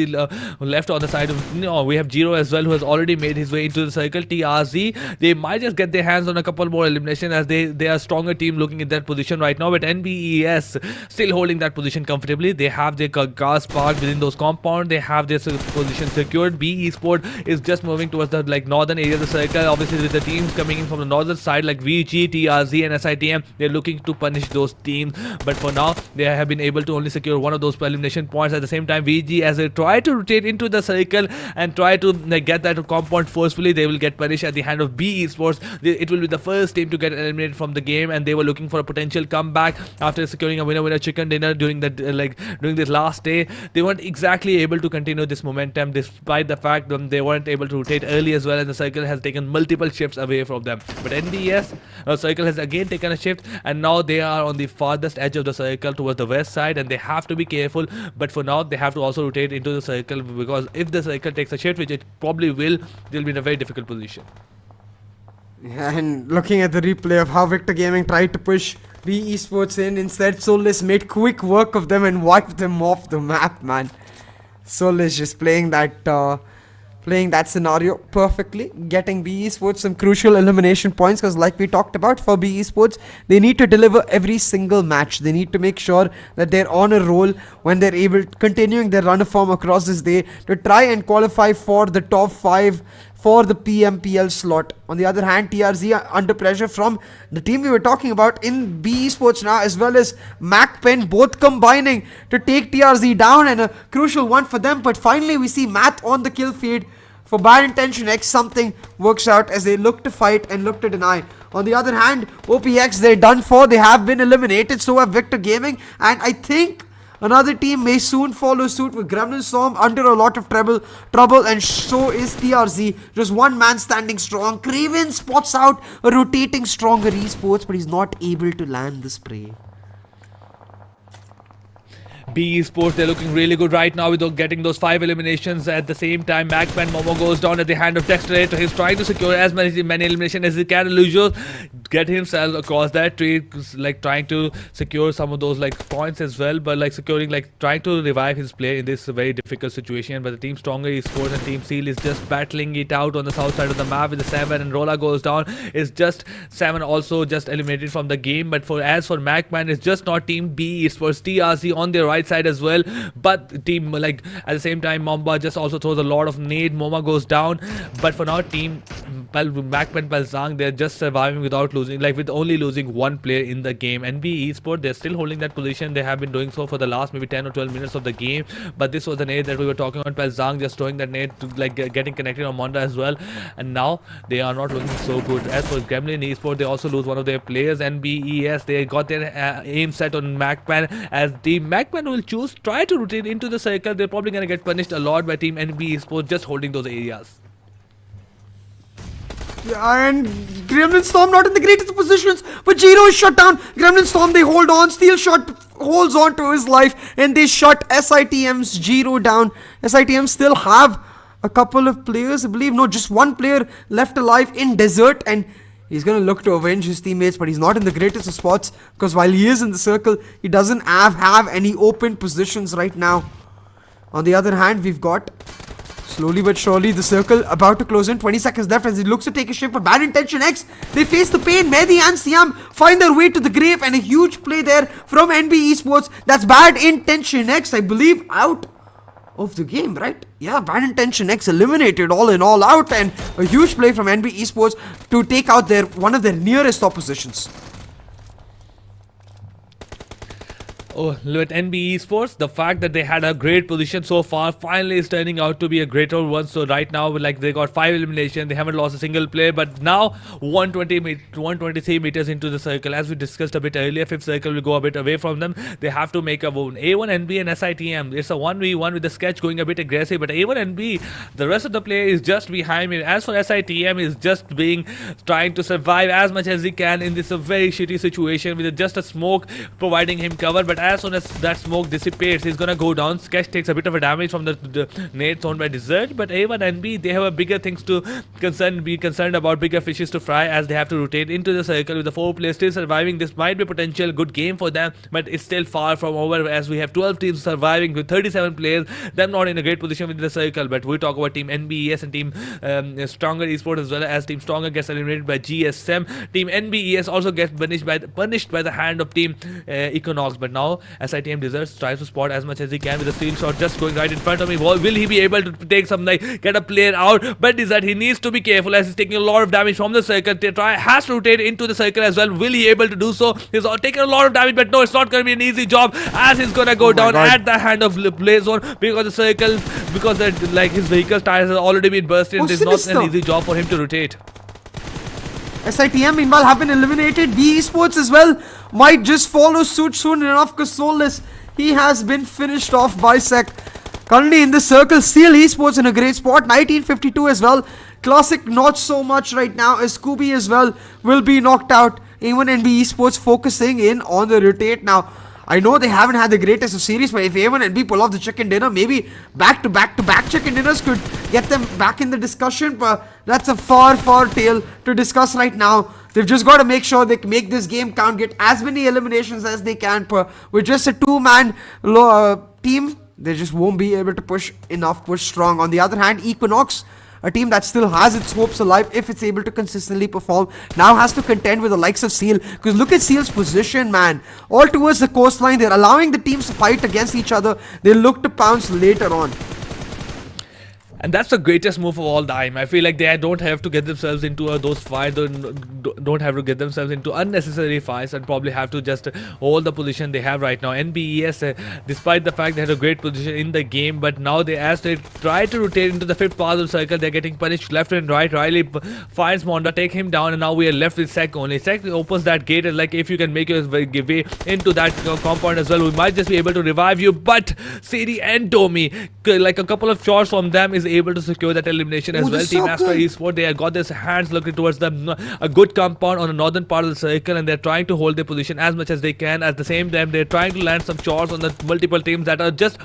left on the side of we have Jiro as well, who has already made his way into the circle. TRZ, they might just get their hands on a couple more eliminations, as they are a stronger team looking at that position right now. But NBES still holding that position comfortably. They have their cars parked within those compound. They have their position secured. B Esport is just moving towards the northern area of the circle. Obviously, with the teams coming in from the northern side like VG, TRZ and SITM, they're looking to punish those teams. But for now, they have been able to only secure one of those elimination points. At the same time, VG, as they try to rotate into the circle and try to get that compound forcefully, they will get punished at the hand of B Esports. It will be the first team to get eliminated from the game, and they were looking for a potential comeback after securing a winner chicken dinner during the during this last day. They weren't exactly able to continue this momentum, despite the fact that they weren't able to rotate early as well, and the circle has taken multiple shifts away from them. But NBS circle has again taken a shift, and now they are on the farthest edge of the circle towards the west side, and they have to be careful. But for now, they have to also rotate into the circle, because if the circle takes a shift, which it probably will, they'll be in a very difficult position. Yeah, and looking at the replay of how Victor Gaming tried to push B Esports in, instead Soulless made quick work of them and wiped them off the map, man. Soulless just playing that scenario perfectly, getting B Esports some crucial elimination points, because like we talked about, for B Esports, they need to deliver every single match. They need to make sure that they're on a roll when they're continuing their run of form across this day to try and qualify for the top 5 for the PMPL slot. On the other hand, TRZ are under pressure from the team we were talking about in B Esports now, as well as MAKPEN, both combining to take TRZ down, and a crucial one for them. But finally, we see Matt on the kill feed for Bad Intention X. Something works out as they look to fight and look to deny. On the other hand, OPX, they're done for. They have been eliminated. So have Victor Gaming, and I think another team may soon follow suit, with Gremlin Storm under a lot of trouble, and so is TRZ. Just one man standing strong. Craven spots out a rotating stronger Esports, but he's not able to land the spray. B Esports, they're looking really good right now with getting those 5 eliminations. At the same time, MAKPEN Momo goes down at the hand of Dexter. He's trying to secure as many eliminations as he can. Lujo get himself across that tree, trying to secure some of those points as well, but securing, trying to revive his play in this very difficult situation. But the Team Stronger Esports and Team Seal is just battling it out on the south side of the map with the 7, and Rola goes down. It's just 7 also just eliminated from the game. But as for MAKPEN, it's just not Team B Esports. TRC on their right side as well, but team at the same time, Mamba just also throws a lot of nade. Moma goes down, but for now, Team MAKPEN Palzang, they're just surviving without losing, with only losing 1 player in the game. And B Esport, they're still holding that position. They have been doing so for the last maybe 10 or 12 minutes of the game. But this was the nade that we were talking about. Palzang just throwing that nade to getting connected on Monda as well, and now they are not looking so good. As for Gremlin Esport, they also lose one of their players. NBES, they got their aim set on MAKPEN, as Team MAKPEN will try to rotate into the circle. They're probably going to get punished a lot by Team NB Esports just holding those areas. Yeah, and Gremlin Storm not in the greatest positions, but Jiro is shut down. Gremlin Storm, they hold on. Steel Shot holds on to his life, and they shut SITM's Jiro down. SITM still have a couple of players, I believe. No, just 1 player left alive in Desert, and he's going to look to avenge his teammates, but he's not in the greatest of spots, because while he is in the circle, he doesn't have any open positions right now. On the other hand, we've got, slowly but surely, the circle about to close in. 20 seconds left as he looks to take a shift, but Bad Intention X, they face the pain. Mehdi and Siam find their way to the grave, and a huge play there from NB Esports. That's Bad Intention X, I believe, out of the game, right? Yeah, Bad Intention X eliminated all in all out, and a huge play from NB Esports to take out one of their nearest oppositions. Oh, with NB Esports, the fact that they had a great position so far finally is turning out to be a greater one. So right now, they got 5 eliminations, they haven't lost a single play, but now 123 meters into the circle. As we discussed a bit earlier, 5th circle will go a bit away from them. They have to make a move. A1, NB and SITM, it's a 1v1 with the sketch going a bit aggressive, but A1 NB, the rest of the play is just behind me. As for SITM, is just trying to survive as much as he can in this very shitty situation with just a smoke providing him cover. But as soon as that smoke dissipates, he's gonna go down. Sketch takes a bit of a damage from the nade thrown by Desert, but A1 and B, they have a bigger things to be concerned about, bigger fishes to fry, as they have to rotate into the circle with the 4 players still surviving. This might be a potential good game for them, but it's still far from over, as we have 12 teams surviving with 37 players, them not in a great position within the circle. But we talk about Team NBES and Team Stronger Esports, as well as Team Stronger gets eliminated by GSM. Team NBES also gets punished by the hand of Team Equinox. But now SITM Deserts tries to spot as much as he can with a steel shot just going right in front of me. Will he be able to take some, get a player out? But Desert, he needs to be careful, as he's taking a lot of damage from the circle. Has to rotate into the circle as well. Will he able to do so? He's taking a lot of damage, but no, it's not going to be an easy job, as he's going to go down at the hand of Play Zone, because the circle, because his vehicle's tires has already been bursted. It's not an easy job for him to rotate. SITM meanwhile have been eliminated. B Esports as well might just follow suit soon enough, because Soulless, he has been finished off by Sec. Currently in the circle, Seal Esports in a great spot, 1952 as well. Classic not so much right now, as Scooby as well will be knocked out. A1 and B Esports focusing in on the rotate now. I know they haven't had the greatest of series, but if A1 and B pull off the chicken dinner, maybe back-to-back chicken dinners could get them back in the discussion, but that's a far tale to discuss right now. They've just got to make sure they make this game count, get as many eliminations as they can with just a 2-man team. They just won't be able to push strong. On the other hand, Equinox, a team that still has its hopes alive if it's able to consistently perform, now has to contend with the likes of Seal, because look at Seal's position, man, all towards the coastline. They're allowing the teams to fight against each other. They look to pounce later on. And that's the greatest move of all time. I feel like they don't have to get themselves into those fights, don't have to get themselves into unnecessary fights, and probably have to just hold the position they have right now. NBES, despite the fact they had a great position in the game, but now as they try to rotate into the 5th part of the circle, they're getting punished left and right. Riley finds Monda, take him down, and now we are left with Sec only. Sec opens that gate, and if you can make your way into that compound as well, we might just be able to revive you. But Siri and Domi, a couple of shots from them, is able to secure that elimination as well. Team Astra Esports, they have got their hands looking towards a good compound on the northern part of the circle, and they're trying to hold their position as much as they can. At the same time, they're trying to land some shots on the multiple teams that are just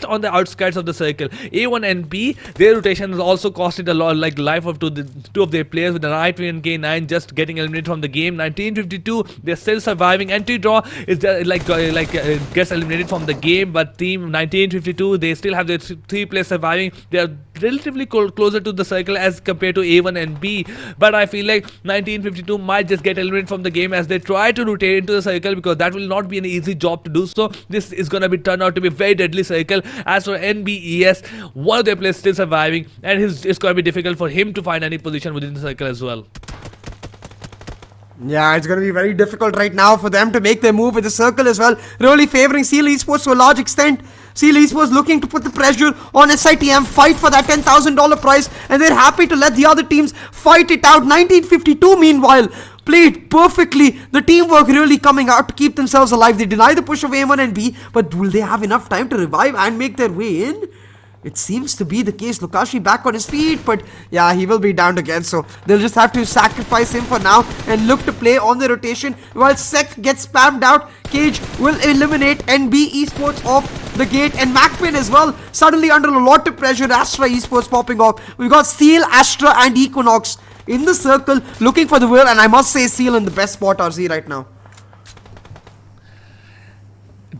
on the outskirts of the circle. A1 and B, their rotation has also costed a lot, life of two of their players, with an I3 and K9 just getting eliminated from the game. 1952, they're still surviving. Anti-Draw is gets eliminated from the game, but Team 1952, they still have their 3 players surviving. They are relatively closer to the circle as compared to A1 and B, but I feel like 1952 might just get eliminated from the game as they try to rotate into the circle, because that will not be an easy job to do so. This is going to turn out to be a very deadly circle. As for NBES, one of their players still surviving, and it's going to be difficult for him to find any position within the circle as well. Yeah, it's going to be very difficult right now for them to make their move with the circle as well. Really favoring Seal Esports to a large extent. Seal Esports looking to put the pressure on SITM, fight for that $10,000 prize, and they're happy to let the other teams fight it out. 1952, meanwhile, played perfectly. The teamwork really coming out to keep themselves alive. They deny the push of A1 and B, but will they have enough time to revive and make their way in? It seems to be the case. Lukashi back on his feet, but yeah, he will be downed again, so they'll just have to sacrifice him for now and look to play on the rotation while Sec gets spammed out. Cage will eliminate NB Esports off the gate, and MAKPEN as well, suddenly under a lot of pressure. Astra Esports popping off. We've got Seal, Astra and Equinox in the circle looking for the wheel, and I must say Seal in the best spot, RZ, right now.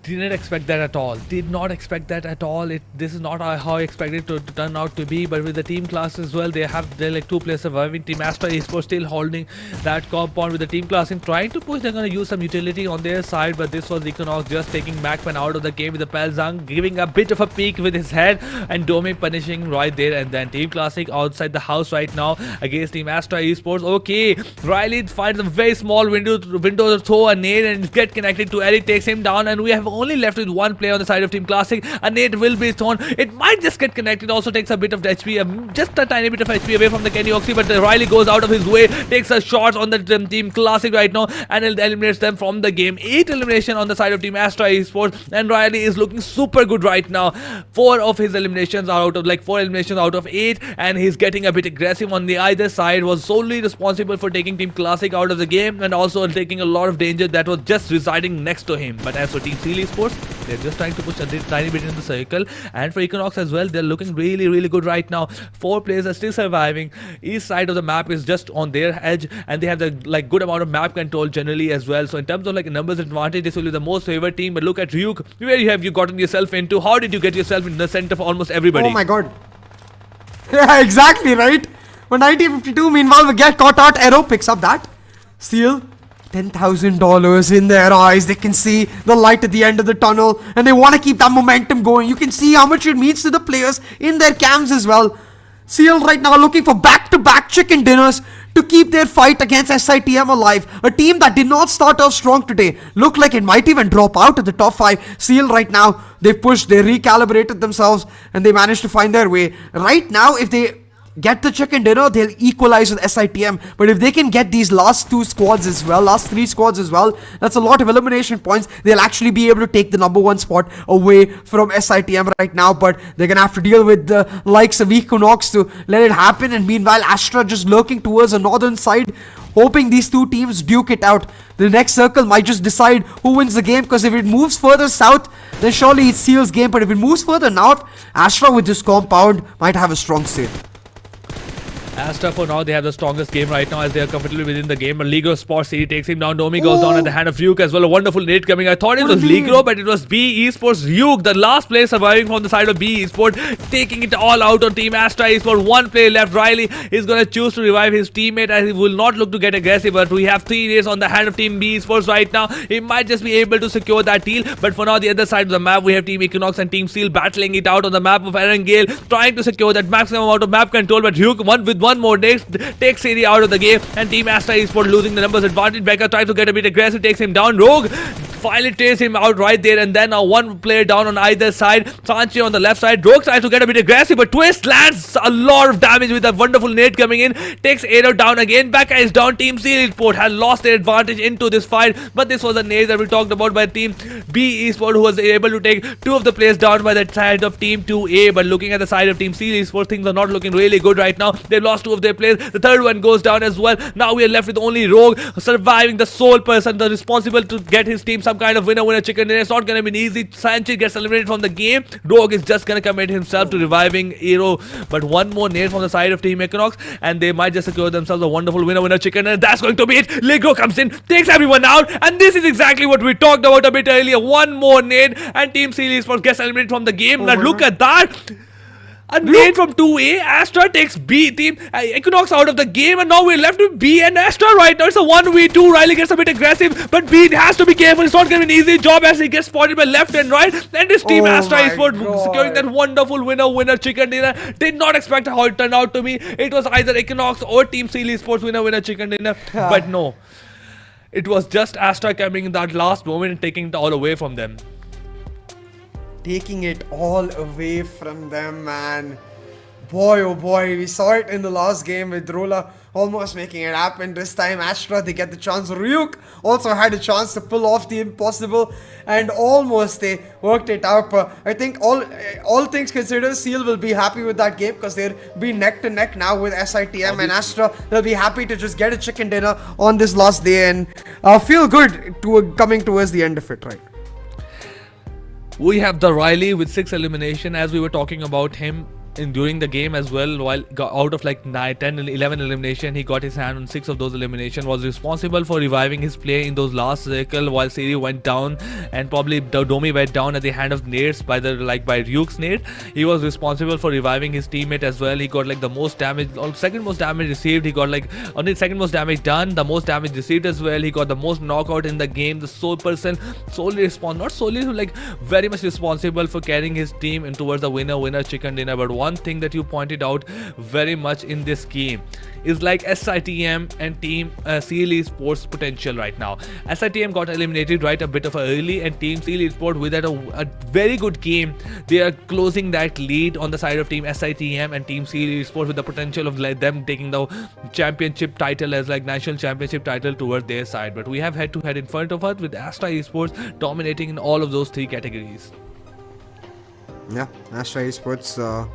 Did not expect that at all. Did not expect that at all. This is not how I expected it to turn out to be. But with the team class as well, they're 2 players surviving. Team Astra Esports still holding that compound with the team class and trying to push. They're going to use some utility on their side, but this was Equinox just taking MAKPEN out of the game with the Pelzang, giving a bit of a peek with his head, and Domi punishing right there. And then Team Classic outside the house right now against Team Astra Esports. Okay, Riley finds a very small window to throw a nade and get connected to Eric, takes him down, and we have only left with 1 player on the side of Team Classic. A nade will be thrown. It might just get connected. Also takes a bit of HP, just a tiny bit of HP away from the Kenny Oxy, but Riley goes out of his way, takes a shot on the Team Classic right now, and eliminates them from the game. 8 elimination on the side of Team Astra Esports, and Riley is looking super good right now. 4 of his eliminations are out of 4 eliminations out of 8, and he's getting a bit aggressive on the either side. Was solely responsible for taking Team Classic out of the game, and also taking a lot of danger that was just residing next to him. But as for Team Seal Esports, they're just trying to push a tiny bit in the circle. And for Equinox as well, they're looking really, really good right now. 4 players are still surviving. East side of the map is just on their edge, and they have the like good amount of map control generally as well. So in terms of like numbers advantage, this will be the most favored team. But look at Ryuk, where have you gotten yourself into? How did you get yourself in the center of almost everybody? Oh my god. Yeah, exactly, right? But 1952, meanwhile, we get caught out. Arrow picks up that. Seal, $10,000 in their eyes. They can see the light at the end of the tunnel, and they want to keep that momentum going. You can see how much it means to the players in their cams as well. Seal right now looking for back-to-back chicken dinners to keep their fight against SITM alive. A team that did not start off strong today. Looked like it might even drop out of the top 5. Seal right now, they pushed, they recalibrated themselves, and they managed to find their way. Right now, if they get the chicken dinner, they'll equalize with SITM. But if they can get these last 2 squads as well, last 3 squads as well, that's a lot of elimination points. They'll actually be able to take the number 1 spot away from SITM right now. But they're gonna have to deal with the likes of Equinox to let it happen. And meanwhile, Astra just lurking towards the northern side, hoping these 2 teams duke it out. The next circle might just decide who wins the game, because if it moves further south, then surely it's Seal's game. But if it moves further north, Astra with this compound might have a strong say. Astra for now, they have the strongest game right now as they are comfortably within the game. But Ligro Sports City takes him down. Domi goes down at the hand of Ryuk as well. A wonderful nade coming. I thought it was Ligro, but it was B Esports. Ryuk, the last player surviving from the side of B Esports, taking it all out on Team Astra Esports. 1 player left. Riley is going to choose to revive his teammate, as he will not look to get aggressive. But we have 3 nades on the hand of Team B Esports right now. He might just be able to secure that deal. But for now, the other side of the map, we have Team Equinox and Team Seal battling it out on the map of Erangel, trying to secure that maximum amount of map control. But Ryuk, one more nade, takes Siri out of the game, and Team Astra Esports losing the numbers advantage. Becca tries to get a bit aggressive, takes him down. Rogue finally takes him out right there, and then 1 player down on either side. Sanche on the left side. Rogue tries to get a bit aggressive, but Twist lands a lot of damage with a wonderful nade coming in. Takes Arrow down again. Becca is down. Team Seal Esports has lost their advantage into this fight, but this was a nade that we talked about by Team B Esports, who was able to take 2 of the players down by the side of Team 2A. But looking at the side of Team Seal Esports, things are not looking really good right now. They've lost 2 of their players. The 3rd one goes down as well. Now we are left with only Rogue surviving, the sole person the responsible to get his team some kind of winner chicken dinner. It's not going to be easy. Sanchi gets eliminated from the game. Rogue is just going to commit himself to reviving Aero. But 1 more nade from the side of Team Equinox, and they might just secure themselves a wonderful winner chicken dinner. That's going to be it. Ligro comes in, takes everyone out, and this is exactly what we talked about a bit earlier. 1 more nade, and Team Seal Esports gets eliminated from the game. Now look at that. A nade from 2A. Astra takes B team Equinox out of the game, and now we're left with B and Astra right now. It's a 1v2. Riley gets a bit aggressive, but B has to be careful. It's not going to be an easy job as he gets spotted by left and right. And this Team Astra Esports securing that wonderful winner chicken dinner. Did not expect how it turned out to be. It was either Equinox or Team Seal Esports winner chicken dinner, but no. It was just Astra coming in that last moment and taking it all away from them. Taking it all away from them, man. Boy, oh boy, we saw it in the last game with Rola almost making it happen. This time Astra, they get the chance. Ryuk also had a chance to pull off the impossible, and almost they worked it out. I think all things considered, Seal will be happy with that game, because they'll be neck to neck now with SITM and Astra. They'll be happy to just get a chicken dinner on this last day and feel good coming towards the end of it, right? We have the Riley with 6 elimination, as we were talking about him during the game as well. While out of like 9, 10, 11 elimination, he got his hand on 6 of those elimination. Was responsible for reviving his play in those last circle while Siri went down, and probably Domi went down at the hand of nades by Ryuk's nade. He was responsible for reviving his teammate as well. He got like the most damage, or second most damage received. He got like only second most damage done, the most damage received as well. He got the most knockout in the game. The sole person solely responsible, not solely, like very much responsible for carrying his team in towards the winner chicken dinner. But one thing that you pointed out very much in this game is like SITM and Team Seal Esports potential right now. SITM got eliminated right a bit of early, and Team Seal Esports with a very good game, they are closing that lead on the side of Team SITM and Team Seal Esports, with the potential of like them taking the championship title as like national championship title towards their side. But we have head to head in front of us with Astra Esports dominating in all of those 3 categories. Yeah, Astra Esports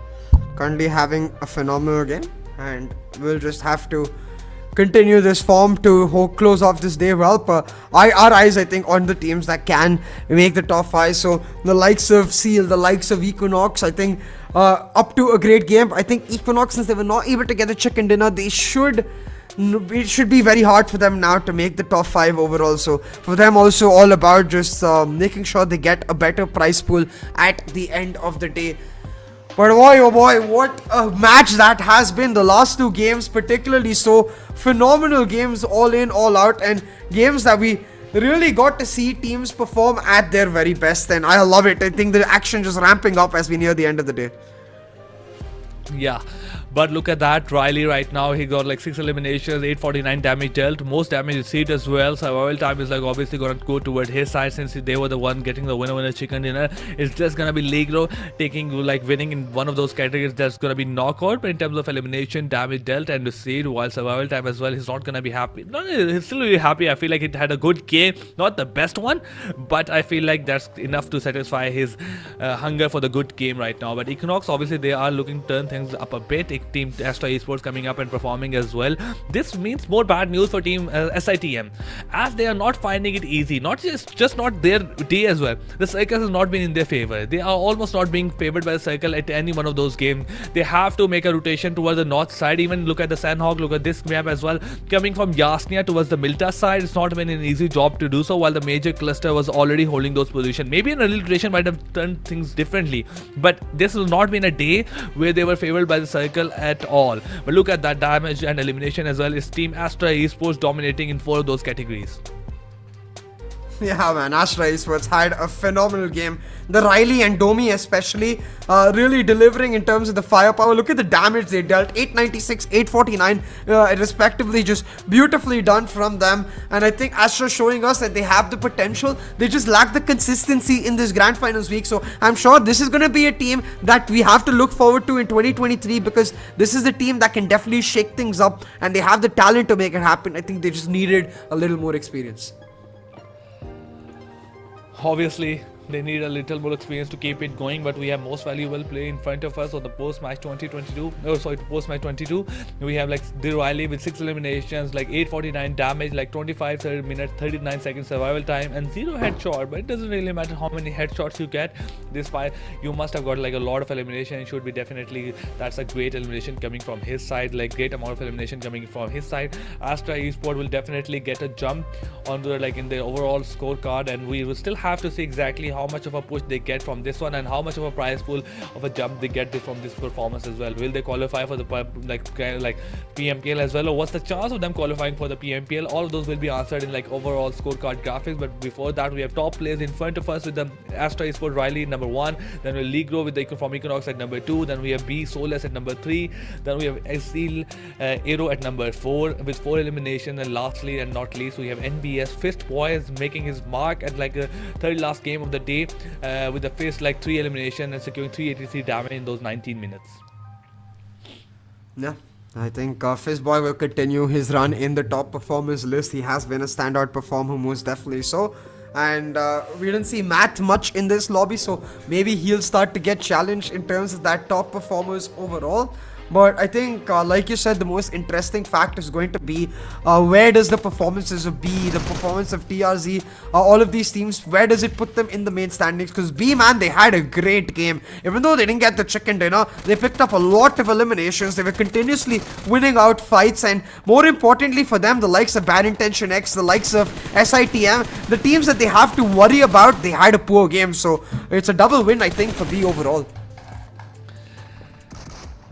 currently having a phenomenal game, and we'll just have to continue this form to close off this day well. But our eyes, I think, on the teams that can make the top 5. So the likes of Seal, the likes of Equinox, I think up to a great game. I think Equinox, since they were not able to get the chicken dinner, it should be very hard for them now to make the top 5 overall. So for them also all about just making sure they get a better prize pool at the end of the day. But boy, oh boy, what a match that has been. The last 2 games particularly so phenomenal games, all in, all out, and games that we really got to see teams perform at their very best, and I love it. I think the action just ramping up as we near the end of the day. Yeah, but look at that, Riley right now, he got like 6 eliminations, 849 damage dealt, most damage received as well. Survival time is like obviously gonna go toward his side since they were the one getting the winner chicken dinner. It's just gonna be Ligro taking like winning in one of those categories that's gonna be knockout. But in terms of elimination, damage dealt and received, while survival time as well, he's not gonna be happy. No, he's still really happy. I feel like it had a good game, not the best one, but I feel like that's enough to satisfy his hunger for the good game right now. But Equinox, obviously they are looking to turn things up a bit. Team Astra Esports coming up and performing as well. This means more bad news for team SITM, as they are not finding it easy. Not just not their day as well. The circle has not been in their favor. They are almost not being favored by the circle at any one of those games. They have to make a rotation towards the north side. Even look at the Sanhok, look at this map as well. Coming from Yasnia towards the Milta side, it's not been an easy job to do so, while the major cluster was already holding those positions. Maybe in a little rotation might have turned things differently, but this has not been a day where they were favored by the circle at all. But look at that damage and elimination as well. Is Team Astra Esports dominating in 4 of those categories. Yeah, man, Astra Esports had a phenomenal game. The Riley and Domi especially really delivering in terms of the firepower. Look at the damage they dealt, 896, 849 respectively, just beautifully done from them. And I think Astra showing us that they have the potential. They just lack the consistency in this grand finals week. So I'm sure this is going to be a team that we have to look forward to in 2023, because this is the team that can definitely shake things up and they have the talent to make it happen. I think they just needed a little more experience. Obviously, they need a little more experience to keep it going, but we have most valuable play in front of us on the post-match 2022. Oh, sorry, post-match 22. We have like the Riley with 6 eliminations, like 849 damage, like 25 minutes, 39 seconds survival time, and 0 headshot. But it doesn't really matter how many headshots you get. This fight, you must have got like a lot of elimination. It should be definitely, that's a great elimination coming from his side, like great amount of elimination coming from his side. Astra Esports will definitely get a jump on the like in the overall scorecard, and we will still have to see exactly how much of a push they get from this one and how much of a prize pool of a jump they get from this performance as well. Will they qualify for the like PMPL as well, or what's the chance of them qualifying for the PMPL? All of those will be answered in like overall scorecard graphics. But before that, we have top players in front of us with the Astra Esports Riley number 1, then we Ligro with the from Equinox at number 2, then we have B Solus at number 3, then we have Seal Aero at number 4 with 4 eliminations, and lastly and not least we have NBS Fist Boys making his mark at like a third last game of the day with the Fist like 3 elimination and securing 383 damage in those 19 minutes. Yeah, I think Fizzboy will continue his run in the top performers list. He has been a standout performer, most definitely so. And we didn't see Matt much in this lobby, so maybe he'll start to get challenged in terms of that top performers overall. But I think, like you said, the most interesting fact is going to be where does the performances of B, the performance of TRZ, all of these teams, where does it put them in the main standings? Because B, man, they had a great game. Even though they didn't get the chicken dinner, they picked up a lot of eliminations. They were continuously winning out fights, and more importantly for them, the likes of Bad Intention X, the likes of SITM, the teams that they have to worry about, they had a poor game. So it's a double win, I think, for B overall.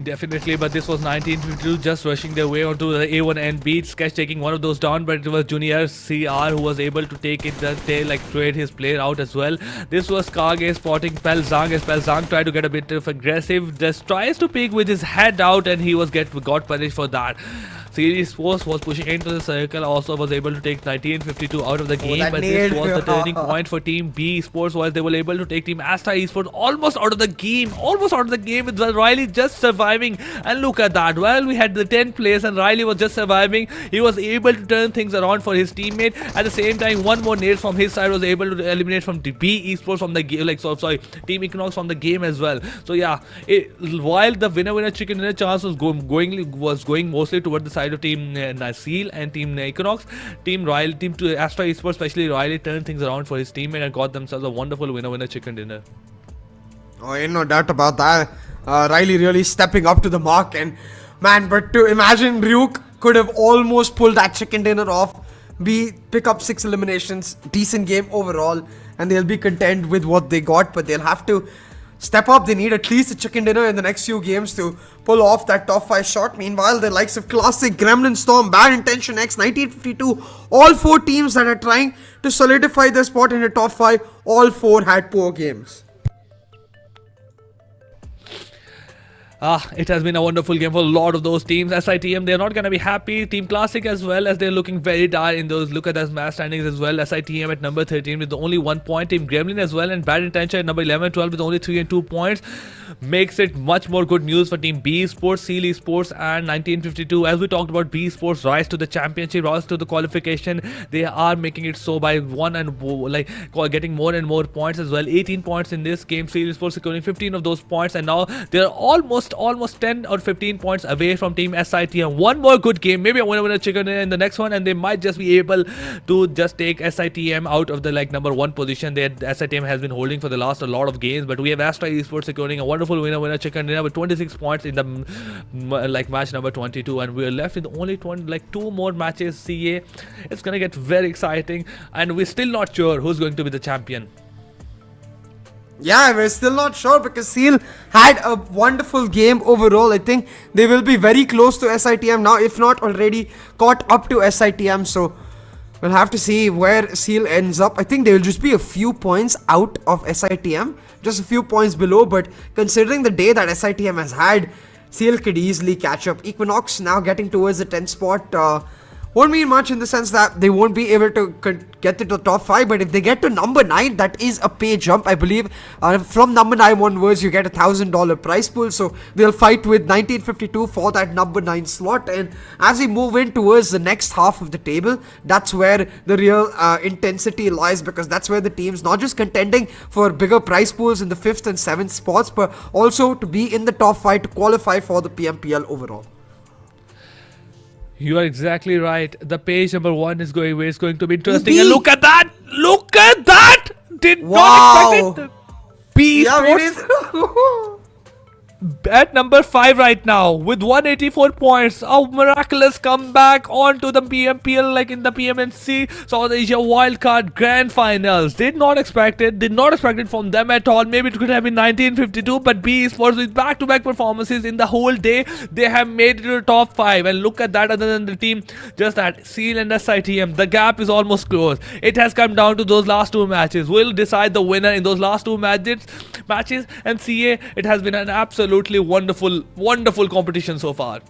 Definitely, but this was 1952 just rushing their way onto the A1 and beat Sketch taking one of those down, but it was Junior CR who was able to take it, they like trade his player out as well. This was Kage spotting Pelzang as Pelzang tried to get a bit of aggressive, just tries to pick with his head out, and he was got punished for that. Series Force was pushing into the circle, also was able to take 1952 out of the game, but this was the turning point for Team B Sports, was they were able to take Team Astra Esports almost out of the game, with Riley just surviving. And look at that, well, we had the 10 players and Riley was just surviving. He was able to turn things around for his teammate. At the same time, one more nade from his side was able to eliminate from B Esports from the game, Team Equinox from the game as well. So yeah, while the winner chicken dinner chance was going mostly toward the side side of Team Seal and Team Equinox. Team Royal, Team Astra Esports, especially Riley, turned things around for his teammate and got themselves a wonderful winner chicken dinner. Oh, ain't no doubt about that. Riley really stepping up to the mark, and man, but to imagine Ryuk could have almost pulled that chicken dinner off. Pick up 6 eliminations, decent game overall, and they'll be content with what they got, but they'll have to step up. They need at least a chicken dinner in the next few games to pull off that top 5 shot. Meanwhile, the likes of Classic, Gremlin Storm, Bad Intention X, 1952, all 4 teams that are trying to solidify their spot in the top 5, all 4 had poor games. It has been a wonderful game for a lot of those teams. SITM, they're not going to be happy. Team Classic as well, as they're looking very dire in those. Look at those match standings as well. SITM at number 13 with only 1 point. Team Gremlin as well, and Bad Intention at number 11, 12 with only 3 and 2 points. Makes it much more good news for Team B Sports, Seal Esports and 1952. As we talked about, B Sports rise to the championship, rise to the qualification. They are making it so by one and getting more and more points as well. 18 points in this game. Seal Esports securing 15 of those points, and now they're almost 10 or 15 points away from Team SITM. One more good game, maybe a winner chicken dinner in the next one, and they might just be able to just take SITM out of the number 1 position that SITM has been holding for the last a lot of games. But we have Astra Esports securing a wonderful winner chicken dinner with 26 points in the match number 22, and we're left with only 2 more matches. CA, it's gonna get very exciting, and we're still not sure who's going to be the champion. Yeah, we're still not sure because Seal had a wonderful game overall. I think they will be very close to SITM now, if not already caught up to SITM. So we'll have to see where Seal ends up. I think they will just be a few points out of SITM, just a few points below. But considering the day that SITM has had, Seal could easily catch up. Equinox now getting towards the 10th spot. Won't mean much in the sense that they won't be able to get to the top 5, but if they get to number 9, that is a pay jump, I believe. From number 9 onwards, you get a $1,000 prize pool, so they'll fight with 1952 for that number 9 slot. And as we move in towards the next half of the table, that's where the real intensity lies, because that's where the teams not just contending for bigger prize pools in the 5th and 7th spots, but also to be in the top 5 to qualify for the PMPL overall. You are exactly right. The page number 1 is going where it's going to be interesting. And look at that! Look at that! Did not expect it. B Sports at number 5 right now with 184 points. A miraculous comeback onto the PMPL, in the PMNC South Asia Wildcard Grand Finals. Did not expect it from them at all. Maybe it could have been 1952, but B Sports with back-to-back performances in the whole day, they have made it to the top 5. And look at that, other than the team, just that Seal and SITM, the gap is almost closed. It has come down to those last 2 matches. We'll decide the winner in those last 2 matches. And CA, it has been an absolutely wonderful competition so far.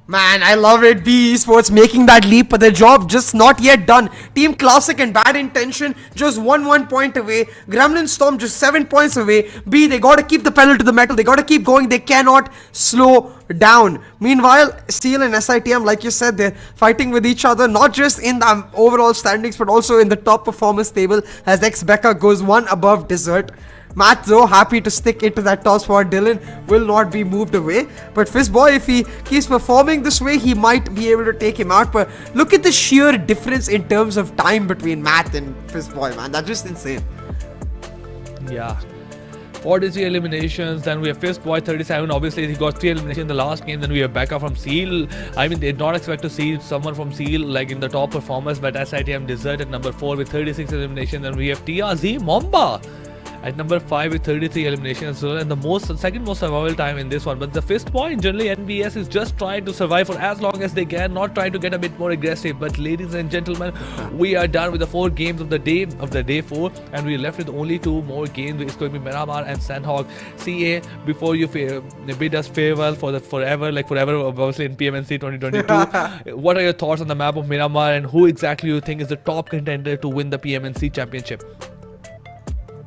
Man, I love it. B Esports making that leap, but their job just not yet done. Team Classic and Bad Intention just 1 point away. Gremlin Storm just 7 points away. B, they gotta keep the pedal to the metal. They gotta keep going. They cannot slow down. Meanwhile, Seal and SITM, like you said, they're fighting with each other, not just in the overall standings, but also in the top performance table, as X-Becca goes 1 above Desert. Matt, though, happy to stick into that top spot. Dylan will not be moved away. But Fizzboy, if he keeps performing this way, he might be able to take him out. But look at the sheer difference in terms of time between Matt and Fizzboy, man. That's just insane. Yeah. 43 eliminations, then we have Fizzboy 37. Obviously, he got 3 eliminations in the last game. Then we have Becca from Seal. I mean, they did not expect to see someone from Seal in the top performers, but SITM Desert at number 4 with 36 eliminations. Then we have TRZ Mamba at number 5 with 33 eliminations as well, and the second most survival time in this one. But the Fizzboy, generally NBS is just trying to survive for as long as they can, not trying to get a bit more aggressive. But ladies and gentlemen, we are done with the 4 games of the day 4, and we're left with only 2 more games. It's going to be Miramar and Sanhok. CA, before you bid us farewell for forever, obviously in PMNC 2022. What are your thoughts on the map of Miramar, and who exactly you think is the top contender to win the PMNC championship?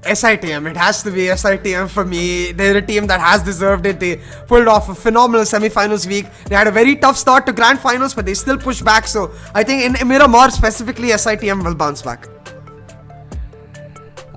SITM, it has to be SITM for me. They're a team that has deserved it. They pulled off a phenomenal semi-finals week. They had a very tough start to grand finals, but they still pushed back. So I think in Miramar specifically, SITM will bounce back.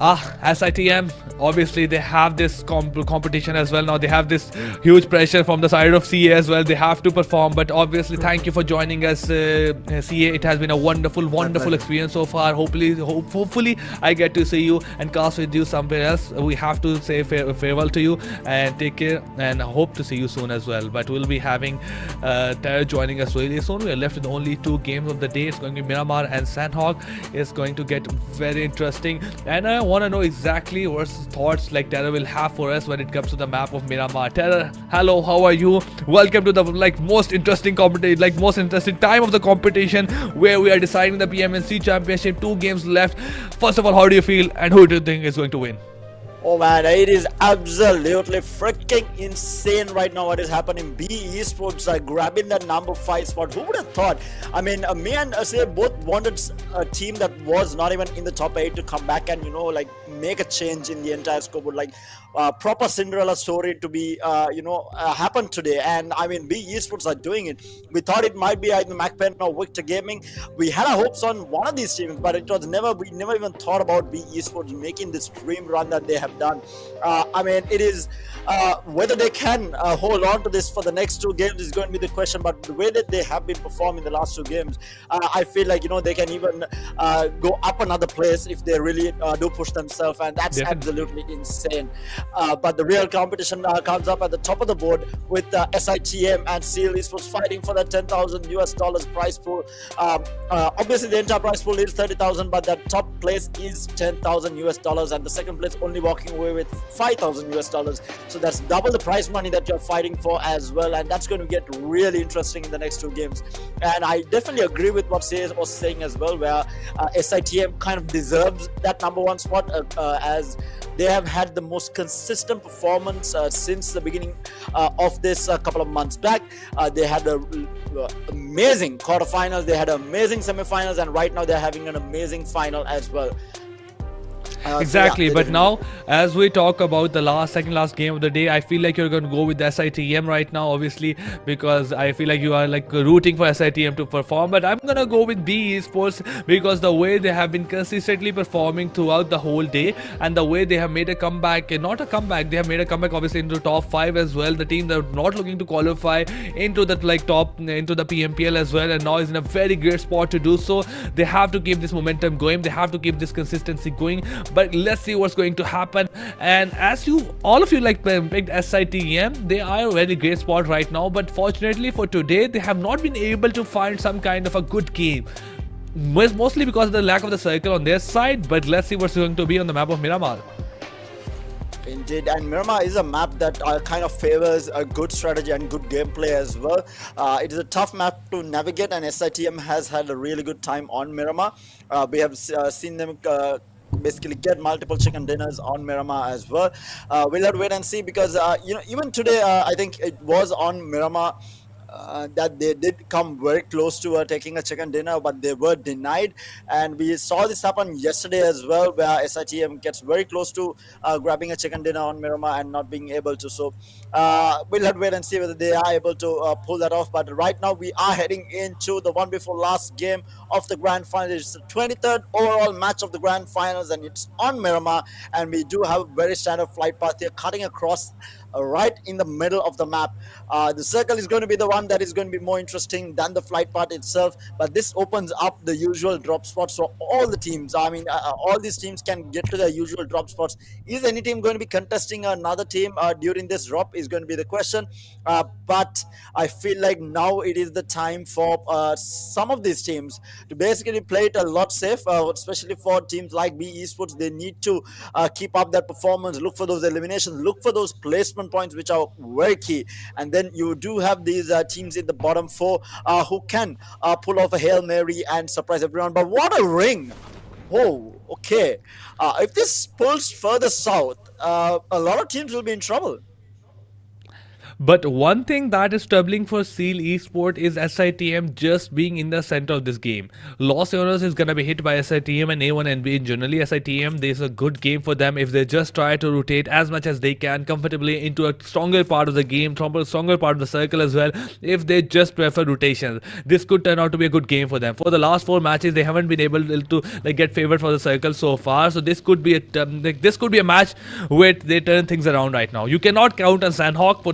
SITM, obviously they have this competition as well now. They have this huge pressure from the side of CA as well. They have to perform, but obviously thank you for joining us, CA. It has been a wonderful experience so far. Hopefully I get to see you and cast with you somewhere else. We have to say farewell to you and take care, and hope to see you soon as well. But we'll be having Terra joining us really soon. We are left with only 2 games of the day. It's going to be Miramar and Sanhok. It's going to get very interesting, and I want to know exactly what thoughts like Terra will have for us when it comes to the map of Miramar. Terra, hello, how are you? Welcome to the most interesting competition, most interesting time of the competition, where we are deciding the PMNC championship. 2 games left. First of all, how do you feel, and who do you think is going to win? Oh man, it is absolutely freaking insane right now what is happening. B Esports are grabbing that number 5 spot. Who would have thought? I mean, me and Asir both wanted a team that was not even in the top 8 to come back and, make a change in the entire scoreboard. Like, proper Cinderella story to be, happen today. And I mean, B Esports are doing it. We thought it might be either MAKPEN or Victor Gaming. We had our hopes on one of these teams, but we never even thought about B Esports making this dream run that they have done. I mean, it is whether they can hold on to this for the next 2 games is going to be the question. But the way that they have been performing the last 2 games, I feel like they can even go up another place if they really do push themselves, and that's absolutely insane. But the real competition comes up at the top of the board with SITM and Seal Esports fighting for that $10,000 prize pool. Obviously, the entire prize pool is 30,000, but the top place is $10,000, and the second place only walking away with $5,000. So that's double the prize money that you're fighting for as well, and that's going to get really interesting in the next 2 games. And I definitely agree with what Sayes was saying as well, where SITM kind of deserves that number 1 spot as they have had the most consistent performance since the beginning of this couple of months back. They had amazing quarterfinals, they had amazing semifinals, and right now they're having an amazing final as well. Exactly, but now as we talk about the second last game of the day, I feel like you're going to go with the SITM right now, obviously, because I feel like you are rooting for SITM to perform. But I'm gonna go with B Esports because the way they have been consistently performing throughout the whole day, and the way they have made a comeback, they have made a comeback obviously into top 5 as well. The team that are not looking to qualify into the top into the PMPL as well, and now is in a very great spot to do so. They have to keep this momentum going, they have to keep this consistency going. But let's see what's going to happen. And as all of you picked SITM, they are a very great spot right now, but fortunately for today they have not been able to find some kind of a good game, mostly because of the lack of the circle on their side. But let's see what's going to be on the map of Miramar. Indeed, and Miramar is a map that kind of favors a good strategy and good gameplay as well. It is a tough map to navigate, and SITM has had a really good time on Miramar. We have seen them basically get multiple chicken dinners on Miramar as well. We'll have to wait and see, because even today I think it was on Miramar that they did come very close to taking a chicken dinner, but they were denied. And we saw this happen yesterday as well, where SITM gets very close to grabbing a chicken dinner on Miramar and not being able to. So we'll have to wait and see whether they are able to pull that off. But right now we are heading into the one before last game of the grand final. It's the 23rd overall match of the grand finals, and it's on Miramar, and we do have a very standard flight path here cutting across right in the middle of the map. The circle is going to be the one that is going to be more interesting than the flight path itself, but this opens up the usual drop spots for all the teams. I mean, all these teams can get to their usual drop spots. Is any team going to be contesting another team during this drop is going to be the question. But I feel like now it is the time for some of these teams to basically play it a lot safe, especially for teams like B Esports. They need to keep up that performance, look for those eliminations, look for those placement points, which are very key. And then you do have these teams in the bottom 4 who can pull off a Hail Mary and surprise everyone. But what a ring! Oh, okay. If this pulls further south, a lot of teams will be in trouble. But one thing that is troubling for Seal Esport is SITM just being in the center of this game. Los Angeles is gonna be hit by SITM and A1NB in generally. SITM, there's a good game for them if they just try to rotate as much as they can comfortably into a stronger part of the game, stronger part of the circle as well. If they just prefer rotations, this could turn out to be a good game for them. For the last 4 matches, they haven't been able to like get favored for the circle so far. So this could be a match where they turn things around right now. You cannot count on Sanhok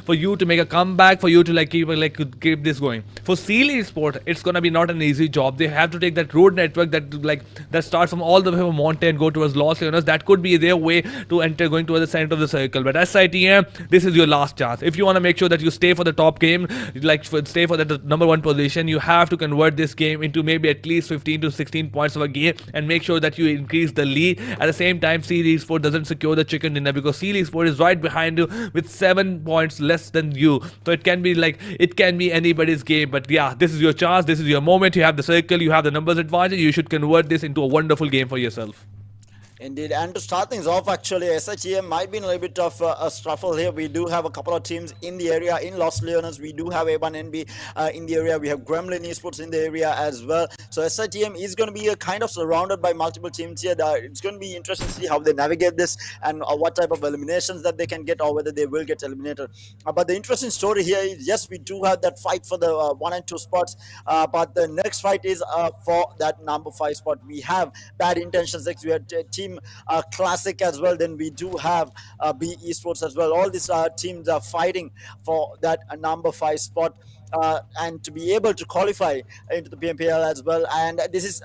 for you to make a comeback, for you to keep this going. For Seal Esport, it's gonna be not an easy job. They have to take that road network that starts from all the way from Monte and go towards Los Angeles. That could be their way to enter going towards the center of the circle. But SITM, this is your last chance. If you want to make sure that you stay for the top game, stay for the number 1 position, you have to convert this game into maybe at least 15 to 16 points of a game and make sure that you increase the lead. At the same time, Seal Esport doesn't secure the chicken dinner because Seal Esport is right behind you with 7 points less than you. So it can be anybody's game. But yeah, this is your chance. This is your moment. You have the circle. You have the numbers advantage. You should convert this into a wonderful game for yourself. Indeed, and to start things off, actually, SITM might be in a little bit of a struggle here. We do have a couple of teams in the area in Los Leones. We do have A1NB in the area. We have Gremlin Esports in the area as well. So SITM is going to be kind of surrounded by multiple teams here. It's going to be interesting to see how they navigate this and what type of eliminations that they can get or whether they will get eliminated. But the interesting story here is, yes, we do have that fight for the 1 and 2 spots. But the next fight is for that number 5 spot. We have Bad Intentions. We have Team Classic as well. Then we do have B Esports as well. All these teams are fighting for that number 5 spot and to be able to qualify into the PMPL as well. And this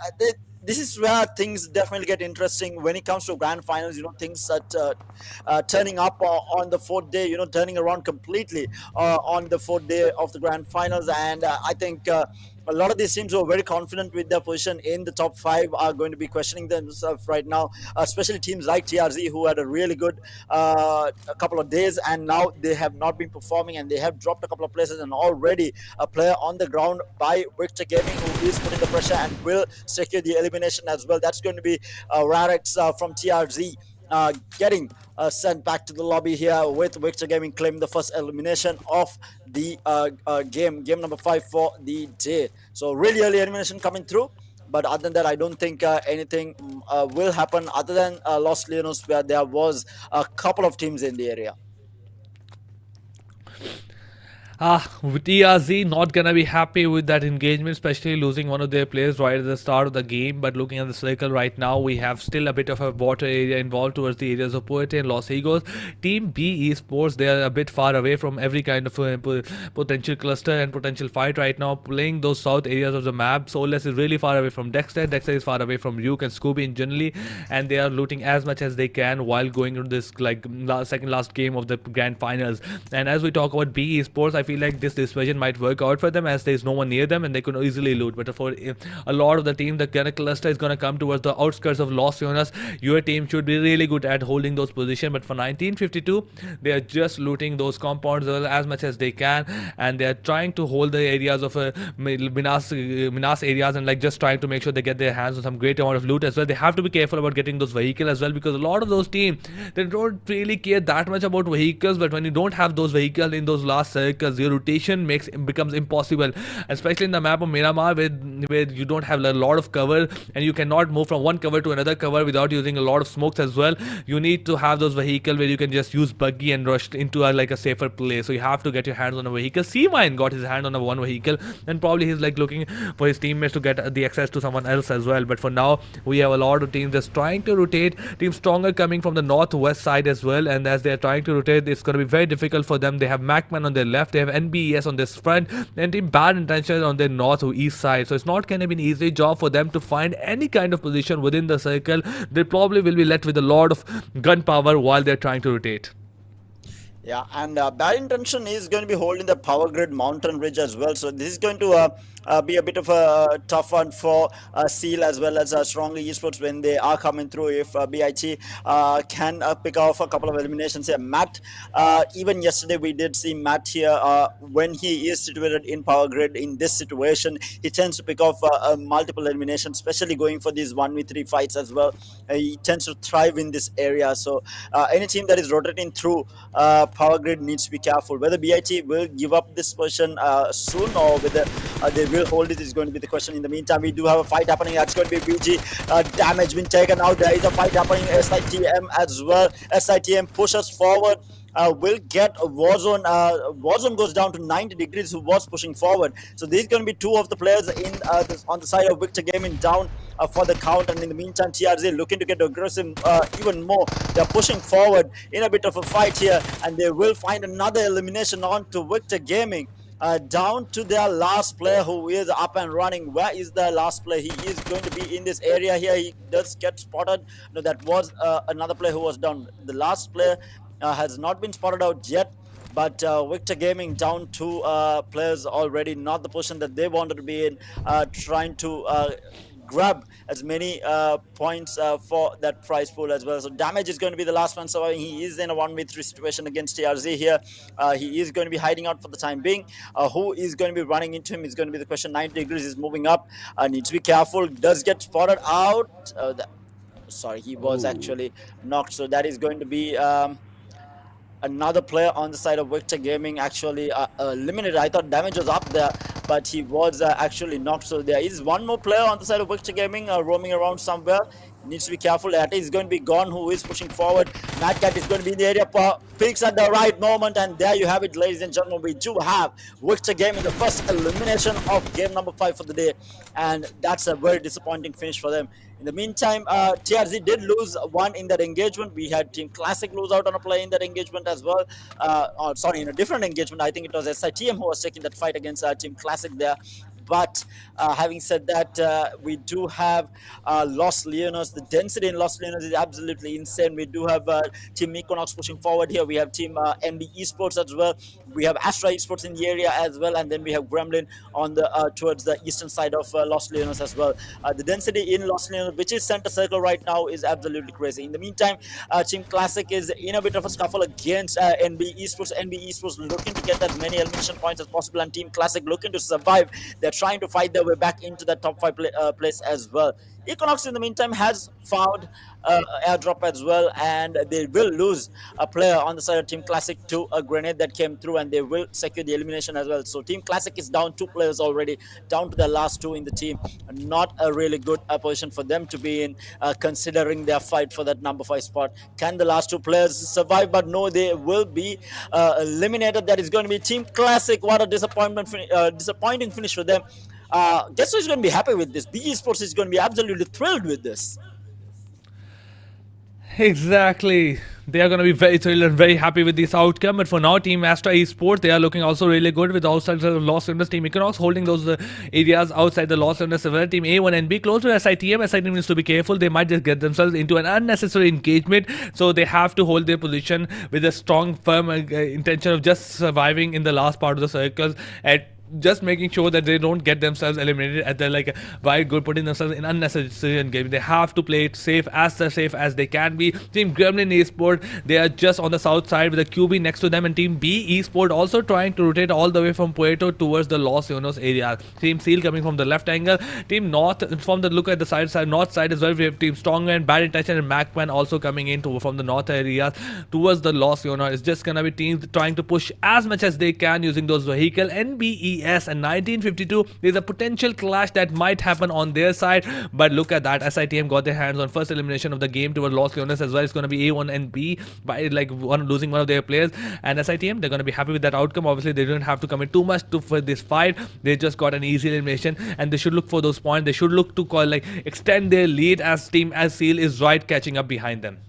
is where things definitely get interesting when it comes to grand finals. Things that turning up on the 4th day, turning around completely on the 4th day of the grand finals. And I think a lot of these teams who are very confident with their position in the top 5 are going to be questioning themselves right now, especially teams like TRZ, who had a really good a couple of days, and now they have not been performing and they have dropped a couple of places, and already a player on the ground by Victor Gaming who is putting the pressure and will secure the elimination as well. That's going to be Rarex from TRZ getting sent back to the lobby here with Victor Gaming claiming the first elimination of the game number 5 for the day. So really early elimination coming through. But other than that, I don't think anything will happen other than Los Leones, where there was a couple of teams in the area. TRZ not gonna be happy with that engagement, especially losing one of their players right at the start of the game. But looking at the circle right now, we have still a bit of a water area involved towards the areas of Puerto and Los Higos. Team B Esports, they are a bit far away from every kind of potential cluster and potential fight right now, playing those south areas of the map. Soulless is really far away from Dexter. Dexter is far away from Ryuk and Scooby in generally, and they are looting as much as they can while going to this second last game of the grand finals. And as we talk about B Esports, I feel like this dispersion might work out for them as there is no one near them and they can easily loot. But for a lot of the team, the kind of cluster is going to come towards the outskirts of Los Leones. Your team should be really good at holding those positions. But for 1952, they are just looting those compounds as much as they can, and they are trying to hold the areas of Minas areas and just trying to make sure they get their hands on some great amount of loot as well. They have to be careful about getting those vehicles as well, because a lot of those teams, they don't really care that much about vehicles. But when you don't have those vehicles in those last circles, your rotation becomes impossible, especially in the map of Miramar where you don't have a lot of cover and you cannot move from one cover to another cover without using a lot of smokes as well. You need to have those vehicles where you can just use buggy and rush into a safer place. So you have to get your hands on a vehicle. C-Mine got his hand on one vehicle, and probably he's looking for his teammates to get the access to someone else as well. But for now, we have a lot of teams just trying to rotate. Team Stronger coming from the northwest side as well, and as they're trying to rotate, it's going to be very difficult for them. They have MAKPEN on their left, they have NBES on this front, and Team Bad Intentions on their northeast side. So it's not going to be an easy job for them to find any kind of position within the circle. They probably will be left with a lot of gunpowder while they're trying to rotate. Yeah, and Bad Intention is going to be holding the power grid mountain ridge as well. So this is going to be a bit of a tough one for Seal as well as Stronger Esports when they are coming through. If BIT can pick off a couple of eliminations here. Matt, even yesterday we did see Matt here when he is situated in Power Grid in this situation. He tends to pick off multiple eliminations, especially going for these 1v3 fights as well. He tends to thrive in this area. So any team that is rotating through Power Grid needs to be careful. Whether BIT will give up this position soon or whether they will hold it is going to be the question. In the meantime, we do have a fight happening. That's going to be BG. Damage been taken out. There is a fight happening. SITM as well. SITM pushes forward. Will get a Warzone. Warzone goes down to 90 degrees, who was pushing forward. So these going to be two of the players in on the side of Victor Gaming down for the count. And in the meantime, TRZ looking to get aggressive even more. They're pushing forward in a bit of a fight here, and they will find another elimination on to Victor Gaming. Down to their last player who is up and running. Where is the last player? He is going to be in this area here. He does get spotted. No, that was another player who was down. The last player has not been spotted out yet, but Victor Gaming down two players already, not the position that they wanted to be in, trying to grab as many points for that prize pool as well. So Damage is going to be the last one surviving. He is in a 1v3 situation against TRZ here. He is going to be hiding out for the time being. Who is going to be running into him is going to be the question. 90 degrees is moving up. Needs to be careful. Does get spotted out. Sorry, he was actually knocked. So that is going to be another player on the side of Victor Gaming actually eliminated. I thought Damage was up there, but he was actually knocked. So there is one more player on the side of Victor Gaming roaming around somewhere. Needs to be careful. That is going to be Gone, who is pushing forward. Mad Cat is going to be in the area. Picks at the right moment, and there you have it, ladies and gentlemen. We do have Victor Gaming, the first elimination of game number 5 for the day, and that's a very disappointing finish for them. In the meantime, TRZ did lose one in that engagement. We had Team Classic lose out on a play in that engagement as well. Sorry, in a different engagement. I think it was SITM who was taking that fight against Team Classic there. But having said that, we do have Los Leonos. The density in Los Leonos is absolutely insane. We do have Team Equinox pushing forward here. We have Team NB Esports as well. We have Astra Esports in the area as well. And then we have Gremlin on the towards the eastern side of Los Leonos as well. The density in Los Leonos, which is center circle right now, is absolutely crazy. In the meantime, Team Classic is in a bit of a scuffle against NB Esports. NB Esports looking to get as many elimination points as possible, and Team Classic looking to survive. They're trying to fight their way back into the top 5 place as well. Equinox in the meantime has found airdrop as well, and they will lose a player on the side of Team Classic to a grenade that came through, and they will secure the elimination as well. So Team Classic is down 2 players already, down to the last 2 in the team. Not a really good position for them to be in, considering their fight for that number 5 spot. Can the last 2 players survive? But no, they will be eliminated. That is going to be Team Classic. What a disappointing finish for them. Guess who's going to be happy with this? BG Sports is going to be absolutely thrilled with this. Exactly. They are going to be very thrilled and very happy with this outcome. But for now, Team Astra Esports, they are looking also really good with outside the Los Angeles. Team Equinox holding those areas outside the Los Angeles. Team A1 and B close to SITM. SITM needs to be careful. They might just get themselves into an unnecessary engagement. So they have to hold their position with a strong, firm intention of just surviving in the last part of the circles. At just making sure that they don't get themselves eliminated at the by putting themselves in unnecessary engagement. They have to play it safe as they can be. Team Gremlin Esport, they are just on the south side with the QB next to them, and Team B Esport also trying to rotate all the way from Puerto towards the Los Leonos area. Team Seal coming from the left angle. Team North, from the look at the north side as well, we have Team Stronger and Bad Intention and MAKPEN also coming in from the north areas towards the Los Leonos. It's just gonna be teams trying to push as much as they can using those vehicles. NBES and 1952, there's a potential clash that might happen on their side, but look at that, SITM got their hands on first elimination of the game towards Los Leonos as well. It's going to be A1 and B by losing one of their players, and SITM, they're going to be happy with that outcome. Obviously they don't have to commit too much for this fight. They just got an easy elimination, and they should look for those points. They should look to extend their lead as Team Seal is right catching up behind them.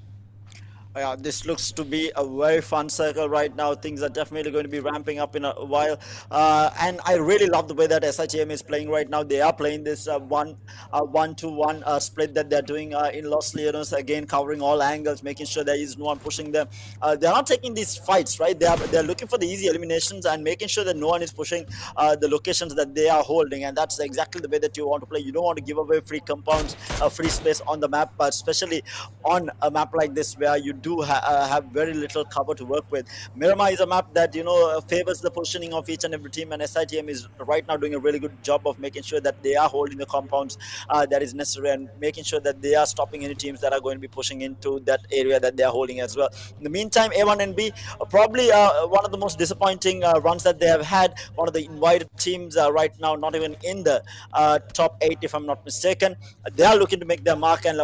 Yeah, this looks to be a very fun circle right now. Things are definitely going to be ramping up in a while, and I really love the way that SITM is playing right now. They are playing this one-to-one split that they're doing in Los Leones, again covering all angles, making sure there is no one pushing them. They're not taking these fights, right? They're looking for the easy eliminations and making sure that no one is pushing the locations that they are holding, and that's exactly the way that you want to play. You don't want to give away free compounds, free space on the map, but especially on a map like this where you do have very little cover to work with. Miramar is a map that favors the positioning of each and every team, and SITM is right now doing a really good job of making sure that they are holding the compounds that is necessary and making sure that they are stopping any teams that are going to be pushing into that area that they are holding as well. In the meantime, A1 and B probably one of the most disappointing runs that they have had. One of the invited teams right now, not even in the top 8 if I'm not mistaken. They are looking to make their mark and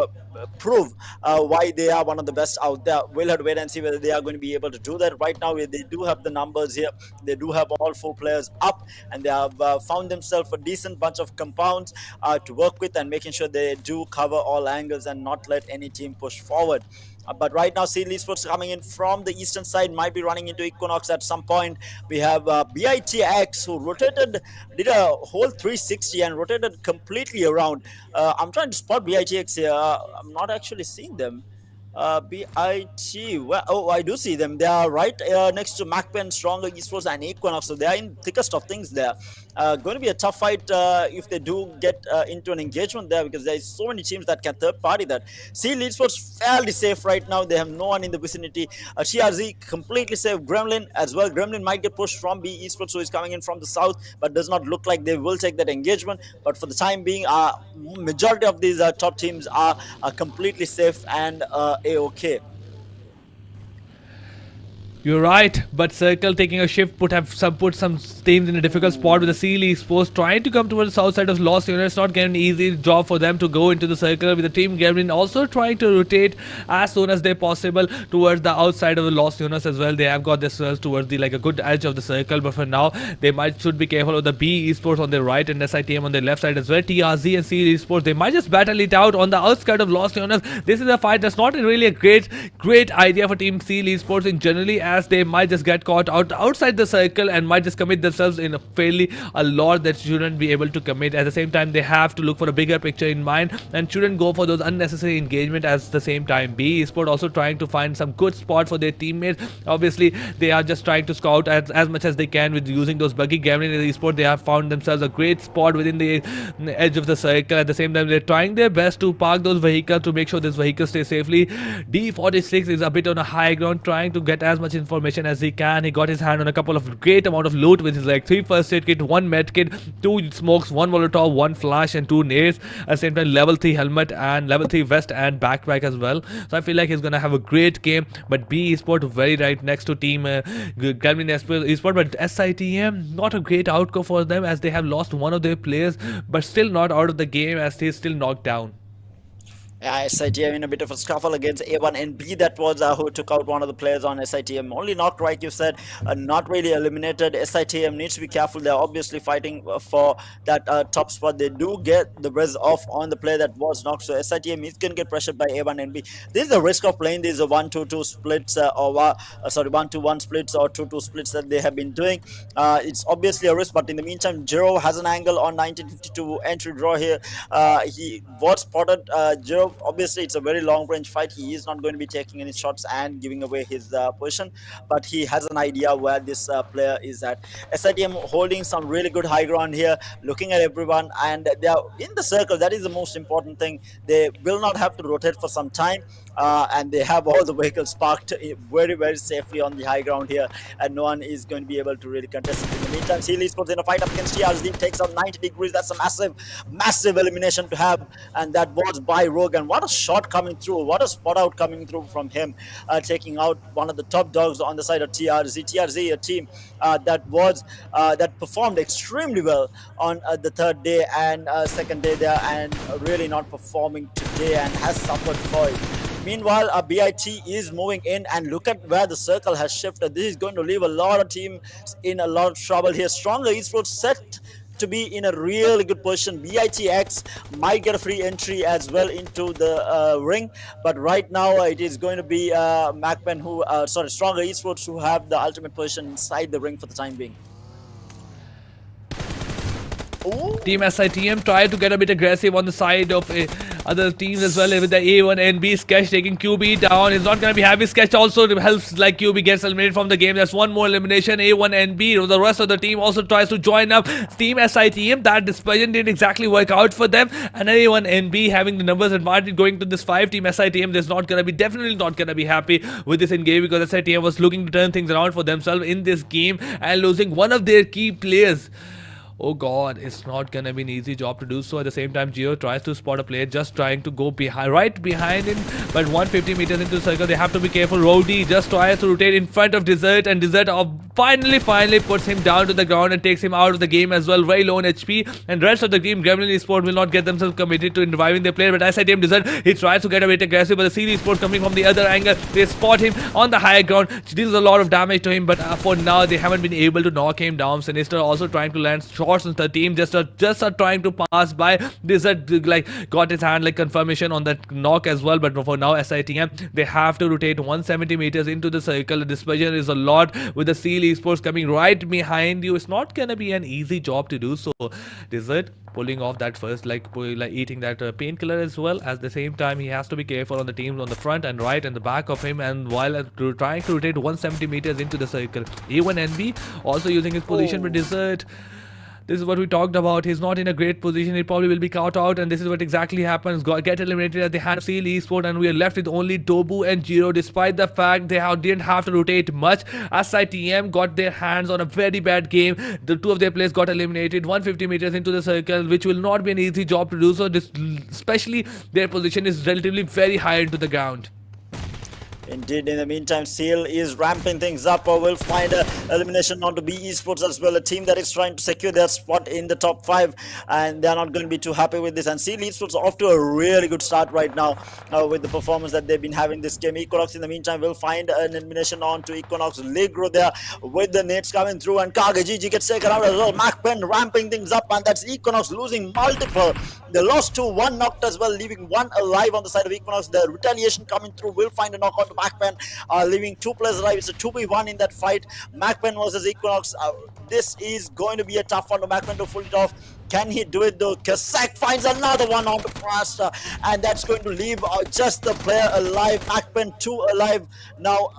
prove why they are one of the best out there. We'll have to wait and see whether they are going to be able to do that. Right now, they do have the numbers here. They do have all 4 players up, and they have found themselves a decent bunch of compounds to work with and making sure they do cover all angles and not let any team push forward. But right now, Seal Esports coming in from the eastern side, might be running into Equinox at some point. We have BITX who did a whole 360 and rotated completely around. I'm trying to spot BITX here. I'm not actually seeing them. BIT, well, oh, I do see them. They are right next to MAKPEN, Stronger Esports, and Equinox, so they are in thickest of things there. Going to be a tough fight if they do get into an engagement there, because there is so many teams that can third party that. Seal Esports fairly safe right now. They have no one in the vicinity. TRZ completely safe. Gremlin as well. Gremlin might get pushed from B Esports, so he's coming in from the south, but does not look like they will take that engagement. But for the time being, majority of these top teams are completely safe and A-okay. You're right, but Circle taking a shift put some teams in a difficult spot with the Seal Esports trying to come towards the south side of Los Leones. It's not getting an easy job for them to go into the circle, with the team Gremlin also trying to rotate as soon as they possible towards the outside of the Los Leones as well. They have got themselves towards the a good edge of the circle, but for now they should be careful of the B Esports on their right and SITM on their left side as well. TRZ and Seal Esports, they might just battle it out on the outskirts of Los Leones. This is a fight that's not really a great idea for Team Seal Esports in generally, as they might just get caught outside the circle and might just commit themselves in a lot that shouldn't be able to commit. At the same time, they have to look for a bigger picture in mind and shouldn't go for those unnecessary engagement. At the same time, B Esport also trying to find some good spot for their teammates. Obviously, they are just trying to scout as much as they can with using those buggy. Gremlin Esport, they have found themselves a great spot within the edge of the circle. At the same time, they're trying their best to park those vehicles to make sure this vehicle stays safely. D46 is a bit on a high ground, trying to get as much information as he can. He got his hand on a couple of great amount of loot with his 3 first aid kit, 1 med kit, 2 smokes, 1 molotov, 1 flash and 2 nades. At the same time, level 3 helmet and level 3 vest and backpack as well. So I feel like he's gonna have a great game. But B Esport very right next to team Gremlin Esport, but SITM not a great outcome for them, as they have lost one of their players, but still not out of the game, as he's still knocked down. Yeah, SITM in a bit of a scuffle against A1 and B. That was who took out one of the players on SITM. Only knocked, like you said, not really eliminated. SITM needs to be careful. They're obviously fighting for that top spot. They do get the res off on the player that was knocked. So SITM is going to get pressured by A1 and B. This is the risk of playing these 1-2-2 splits or 1-2-1 splits or 2-2 splits that they have been doing. It's obviously a risk, but in the meantime, Jiro has an angle on 1952 entry draw here. He was spotted. Jiro, obviously it's a very long range fight. He is not going to be taking any shots and giving away his position, but he has an idea where this player is at. SITM holding some really good high ground here, looking at everyone, and they are in the circle. That is the most important thing. They will not have to rotate for some time, and they have all the vehicles parked very safely on the high ground here, and no one is going to be able to really contest it. In the meantime, Seal Esports in a fight up against TRZ takes out 90 degrees. That's a massive elimination to have, and that was by Rogue. And what a shot coming through, what a spot out coming through from him, taking out one of the top dogs on the side of TRZ. TRZ, a team that performed extremely well on the third day and second day there, and really not performing today and has suffered for it. Meanwhile, BIT is moving in, and look at where the circle has shifted. This is going to leave a lot of teams in a lot of trouble here. Stronger Esports set to be in a really good position. BITX might get a free entry as well into the ring, but right now it is going to be MAKPEN Stronger Esports who have the ultimate position inside the ring for the time being. Ooh. Team SITM tried to get a bit aggressive on the side of other teams as well with the A1 and B. Sketch taking QB down. It's not going to be happy. Sketch also helps like QB gets eliminated from the game. There's one more elimination. A1 and B. The rest of the team also tries to join up. Team SITM, that dispersion didn't exactly work out for them. And A1 and B having the numbers advantage going to this 5. Team SITM is definitely not going to be happy with this in game because SITM was looking to turn things around for themselves in this game and losing one of their key players. Oh god, it's not gonna be an easy job to do so. At the same time, Gio tries to spot a player, just trying to go right behind him, but 150 meters into the circle, they have to be careful. Rowdy just tries to rotate in front of Desert, and Desert finally puts him down to the ground and takes him out of the game as well, very low on HP, and rest of the team, Gremlin Storm will not get themselves committed to reviving their player, but SITM Desert, he tries to get a bit aggressive, but the Series Sport coming from the other angle, they spot him on the higher ground, deals a lot of damage to him, but for now, they haven't been able to knock him down. Sinister also trying to land shots on the team, just are trying to pass by. Desert got his hand confirmation on that knock as well, but for now SITM they have to rotate 170 meters into the circle. The dispersion is a lot with the Seal Esports coming right behind you. It's not gonna be an easy job to do so. Desert pulling off that first eating that painkiller as well. At the same time, he has to be careful on the teams on the front and right and the back of him, and while trying to rotate 170 meters into the circle. A1 NB also using his position, but Desert, this is what we talked about. He's not in a great position. He probably will be caught out, and this is what exactly happens. Get eliminated at the hand of Seal Esport, and we are left with only Dobu and Jiro. Despite the fact they didn't have to rotate much, SITM got their hands on a very bad game. The two of their players got eliminated 150 meters into the circle, which will not be an easy job to do so. Especially their position is relatively very high into the ground. Indeed, in the meantime, Seal is ramping things up. We'll find an elimination onto B Esports as well, a team that is trying to secure their spot in the top 5, and they're not going to be too happy with this. And Seal Esports are off to a really good start right now with the performance that they've been having this game. Equinox, in the meantime, will find an elimination onto Equinox. Ligro there with the nades coming through, and Kage GG gets taken out as well. MAKPEN ramping things up, and that's Equinox losing multiple. They lost 2, 1 knocked as well, leaving 1 alive on the side of Equinox. The retaliation coming through will find a knock onto MAKPEN, leaving 2 players alive. It's a 2v1 in that fight. MAKPEN versus Equinox. This is going to be a tough one to MAKPEN to pull it off. Can he do it though? Kasak finds another one onto Astra, and that's going to leave just the player alive. MAKPEN 2 alive now.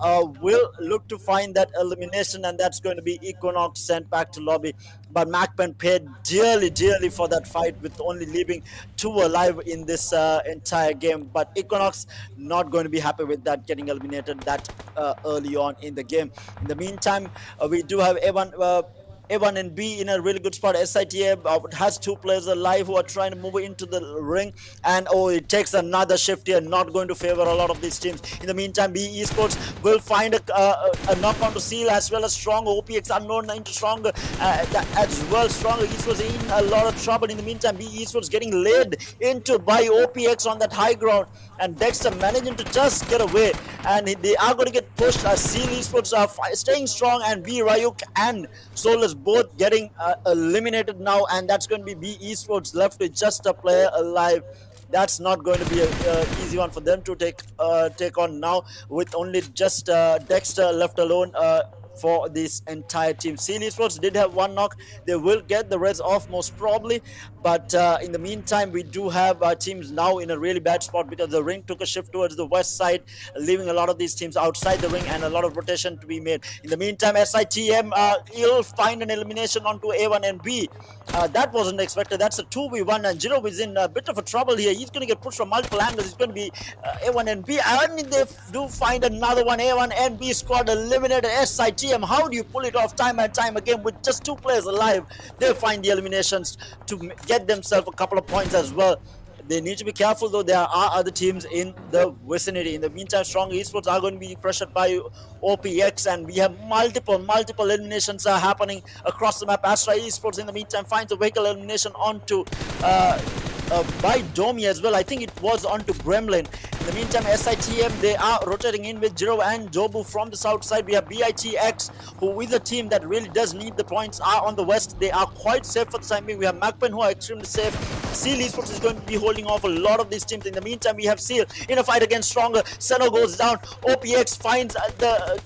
Will look to find that elimination, and that's going to be Equinox sent back to lobby. But MAKPEN paid dearly for that fight, with only leaving 2 alive in this entire game. But Equinox not going to be happy with that, getting eliminated that early on in the game. In the meantime, we do have A1 and B in a really good spot. SITM has 2 players alive who are trying to move into the ring, and it takes another shift here, not going to favor a lot of these teams. In the meantime, B Esports will find a knock on to Seal, as well as Strong OPX unknown into Strong as well. Strong Esports in a lot of trouble. In the meantime, B Esports getting laid into by OPX on that high ground, and Dexter managing to just get away, and they are going to get pushed. Seal Esports are staying strong, and B Ryuk and Solus both getting eliminated now, and that's going to be B Esports left with just a player alive. That's not going to be an easy one for them to take on now, with only just Dexter left alone for this entire team. Seal Esports did have 1 knock. They will get the rest off most probably, but in the meantime, we do have teams now in a really bad spot, because the ring took a shift towards the west side, leaving a lot of these teams outside the ring and a lot of rotation to be made. In the meantime, SITM will find an elimination onto A1 and B. That wasn't expected. That's a 2v1, and Jiro is in a bit of a trouble here. He's going to get pushed from multiple angles. It's going to be A1 and B, and they do find another one. A1 and B squad eliminated. SITM, how do you pull it off time and time again with just 2 players alive? They find the eliminations to get themselves a couple of points as well. They need to be careful though. There are other teams in the vicinity. In the meantime, Strong Esports are going to be pressured by OPX, and we have multiple eliminations are happening across the map. Astra Esports in the meantime finds a vehicle elimination onto by Domi as well. I think it was onto Gremlin. In the meantime, SITM, they are rotating in with Jiro and Jobu from the south side. We have BITX, who is a team that really does need the points, are on the west. They are quite safe for the time being. We have MAKPEN, who are extremely safe. Seal Esports is going to be holding off a lot of these teams. In the meantime, we have Seal in a fight against Stronger. Sanhok goes down. OPX finds the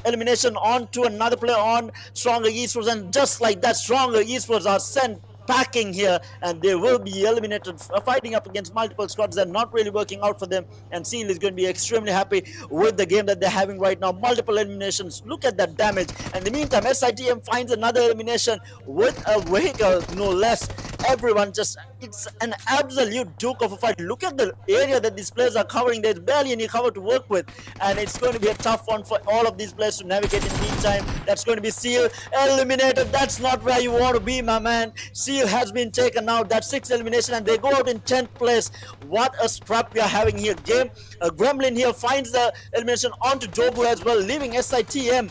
elimination on to another player on Stronger Esports, and just like that, Stronger Esports are sent packing here, and they will be eliminated, fighting up against multiple squads that are not really working out for them. And Seal is going to be extremely happy with the game that they're having right now. Multiple eliminations, look at that damage. And in the meantime, SITM finds another elimination with a vehicle, no less. Everyone just, it's an absolute duke of a fight. Look at the area that these players are covering. There's barely any cover to work with, and it's going to be a tough one for all of these players to navigate. In the meantime, that's going to be Seal eliminated. That's not where you want to be, my man. Seal has been taken out. That's 6th elimination, and they go out in 10th place. What a scrap we are having here. Gremlin here finds the elimination onto Jobu as well, leaving SITM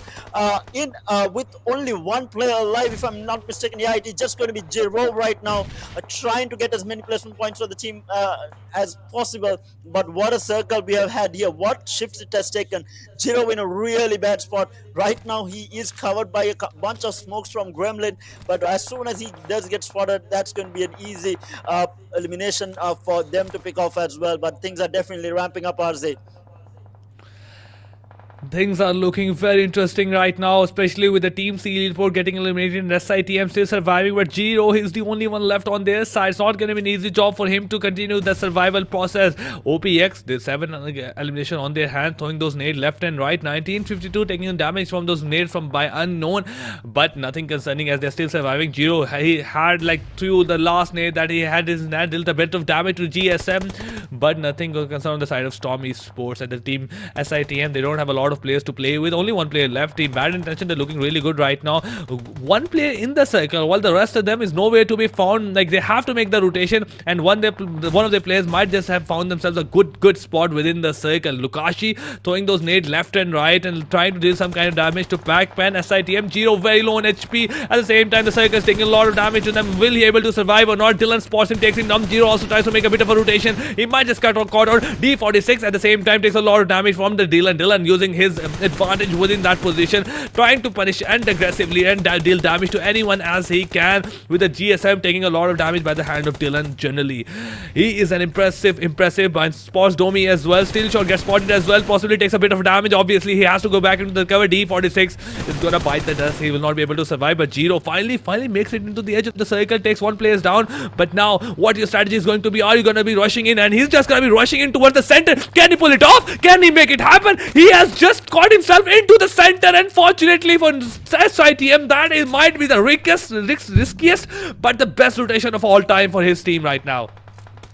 with only one player alive, if I'm not mistaken. Yeah, it is just going to be Jiro right now, trying to get as many placement points for the team as possible. But what a circle we have had here. What shifts it has taken. Jiro in a really bad spot. Right now, he is covered by a bunch of smokes from Gremlin, but as soon as he does get spotted, that's going to be an easy elimination for them to pick off as well. But things are definitely ramping up, RZ. Things are looking very interesting right now, especially with the team Seal Esports getting eliminated and SITM still surviving, but Jiro is the only one left on their side. It's not going to be an easy job for him to continue the survival process. OPX, there's 7 elimination on their hand, throwing those nades left and right. 1952 taking damage from those nades from by unknown, but nothing concerning as they're still surviving. Jiro, he had like through the last nade that he had his hand dealt a bit of damage to GSM, but nothing concerned on the side of Storm Esports. And the team SITM, they don't have a lot of players to play with, only one player left. Team Bad Intention, they're looking really good right now. One player in the circle, while the rest of them is nowhere to be found. Like, they have to make the rotation, and one of their players might just have found themselves a good spot within the circle. Lukashi throwing those nades left and right and trying to deal some kind of damage to MAKPEN. SITM, Jiro very low on HP. At the same time, the circle is taking a lot of damage to them. Will he able to survive or not? Dylan spots him, takes him down. Jiro also tries to make a bit of a rotation. He might just cut caught out. D46 at the same time takes a lot of damage from the Dylan. Dylan using his advantage within that position, trying to punish and aggressively and deal damage to anyone as he can, with the GSM taking a lot of damage by the hand of Dylan generally. He is an impressive and spots Domi as well. Still shot gets spotted as well, possibly takes a bit of damage. Obviously, he has to go back into the cover. D46 is gonna bite the dust. He will not be able to survive, but Jiro finally makes it into the edge of the circle, takes one player down. But now, what your strategy is going to be? Are you gonna be rushing in? And he's just gonna be rushing in towards the center. Can he pull it off? Can he make it happen? He has just caught himself into the center, and fortunately for SITM, that might be the riskiest but the best rotation of all time for his team right now.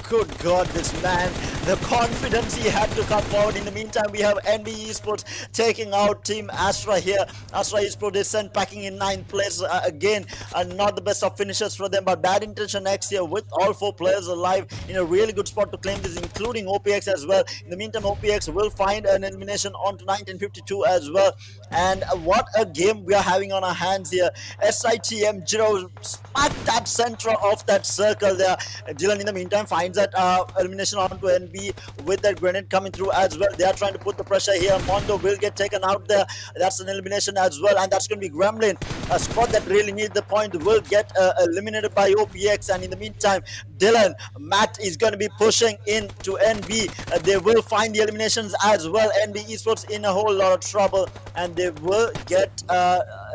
Good God, this man, the confidence he had to come forward. In the meantime, we have NB Esports taking out Team Astra here. Astra Esports is sent packing in 9th place. Again, not the best of finishes for them, but Bad Intention next year with all 4 players alive in a really good spot to claim this, including OPX as well. In the meantime, OPX will find an elimination onto 1952 as well. And what a game we are having on our hands here. SITM, Jiro smacked that center of that circle there. Dylan, in the meantime, finds that elimination onto NB with that grenade coming through as well. They are trying to put the pressure here. Mondo will get taken out there. That's an elimination as well, and that's going to be Gremlin. A squad that really needs the point will get eliminated by OPX. And in the meantime, Dylan, Matt is going to be pushing into NB. They will find the eliminations as well. NB Esports in a whole lot of trouble, and they will get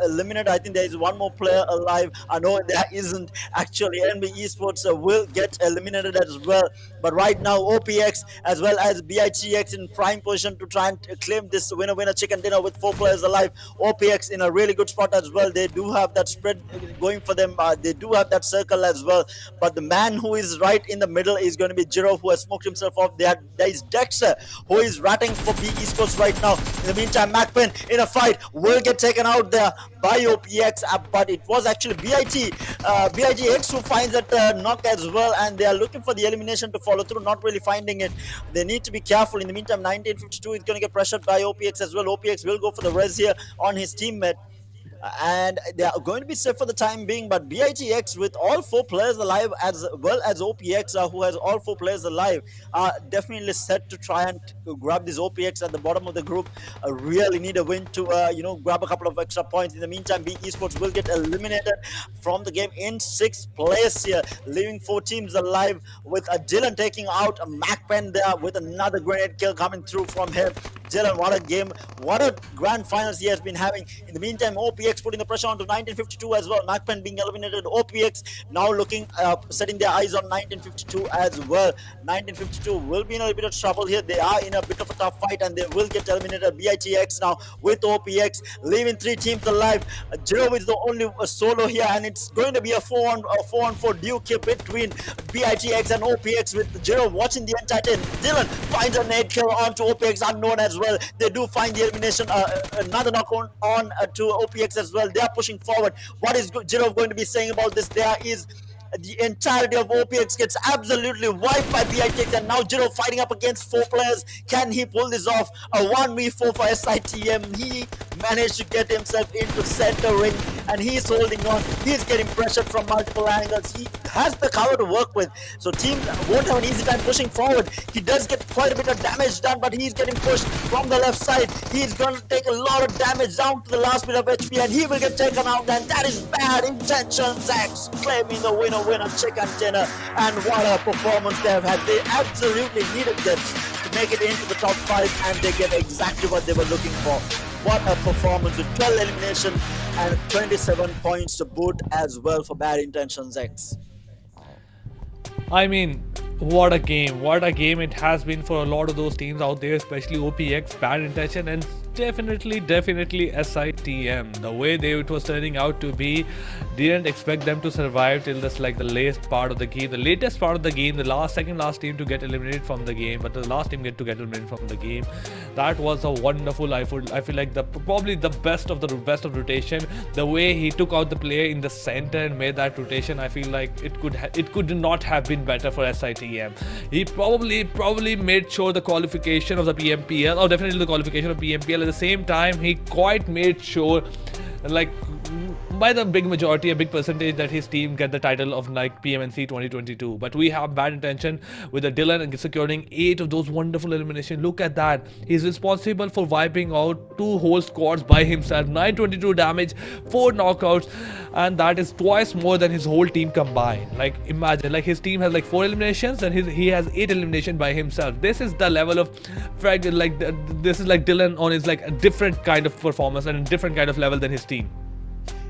eliminated. I think there is one more player alive. I know there isn't actually. NB Esports will get eliminated as well. But right now, OPX as well as BITX in prime position to try and claim this winner chicken dinner with 4 players alive. OPX in a really good spot as well. They do have that spread going for them. They do have that circle as well. But the man who is right in the middle is going to be Jiro, who has smoked himself off. There is Dexter, who is ratting for B Esports right now. In the meantime, MAKPEN in a fight will get taken out there by OPX, but it was actually BIGX who finds that knock as well, and they are looking for the elimination to follow through, not really finding it. They need to be careful. In the meantime, 1952 is going to get pressured by OPX as well. OPX will go for the res here on his teammate. and they are going to be safe for the time being. But BITX, with all 4 players alive, as well as OPX, who has all 4 players alive, are definitely set to try and grab this OPX at the bottom of the group. Really need a win to grab a couple of extra points. In the meantime, B Esports will get eliminated from the game in 6th place here, leaving 4 teams alive, with Dylan taking out MAKPEN there with another grenade kill coming through from him. Dylan, what a game, what a grand finals he has been having. In the meantime, OPX putting the pressure onto 1952 as well. MAKPEN being eliminated. OPX now looking, setting their eyes on 1952 as well. 1952 will be in a little bit of trouble here. They are in a bit of a tough fight and they will get eliminated. BITX now with OPX, leaving 3 teams alive. Jiro is the only solo here, and it's going to be a 4-on-4 duke here between BITX and OPX, with Jiro watching the entire time. Dylan finds a nade kill onto OPX, unknown as well. They do find the elimination, another knock on to OPX as well. They are pushing forward. What is Jiro going to be saying about this? There is the entirety of OPX gets absolutely wiped by BITX, and now Jiro fighting up against 4 players. Can he pull this off? A 1v4 for SITM. He managed to get himself into center ring, and he's holding on. He's getting pressured from multiple angles. He has the cover to work with, so team won't have an easy time pushing forward. He does get quite a bit of damage done, but he's getting pushed from the left side. He's going to take a lot of damage down to the last bit of HP, and he will get taken out, and that is bad intentions. X claiming the winner chicken dinner. And what a performance they have had. They absolutely needed this to make it into the top 5, and they get exactly what they were looking for. What a performance, with 12 elimination and 27 points to boot as well for Bad Intentions X. I mean, what a game it has been for a lot of those teams out there, especially OPX, Bad Intention, and definitely SITM. The way it was turning out to be, didn't expect them to survive till this, like, the latest part of the game, the second last team to get eliminated from the game, but the last team to get eliminated from the game. That was a wonderful, I feel like probably the best of rotation. The way he took out the player in the center and made that rotation, I feel like it could not have been better for SITM. He probably made sure the qualification of the PMPL, or definitely the qualification of PMPL. At the same time, he quite made sure, like, by the big majority, a big percentage, that his team get the title of, like, PMNC 2022. But we have Bad Intention with the Dylan securing 8 of those wonderful eliminations. Look at that. He's responsible for wiping out 2 whole squads by himself. 922 damage, 4 knockouts, and that is twice more than his whole team combined. Like, imagine, like, his team has like 4 eliminations and he has 8 eliminations by himself. This is the level of this is like Dylan on his, like, a different kind of performance and a different kind of level than his team.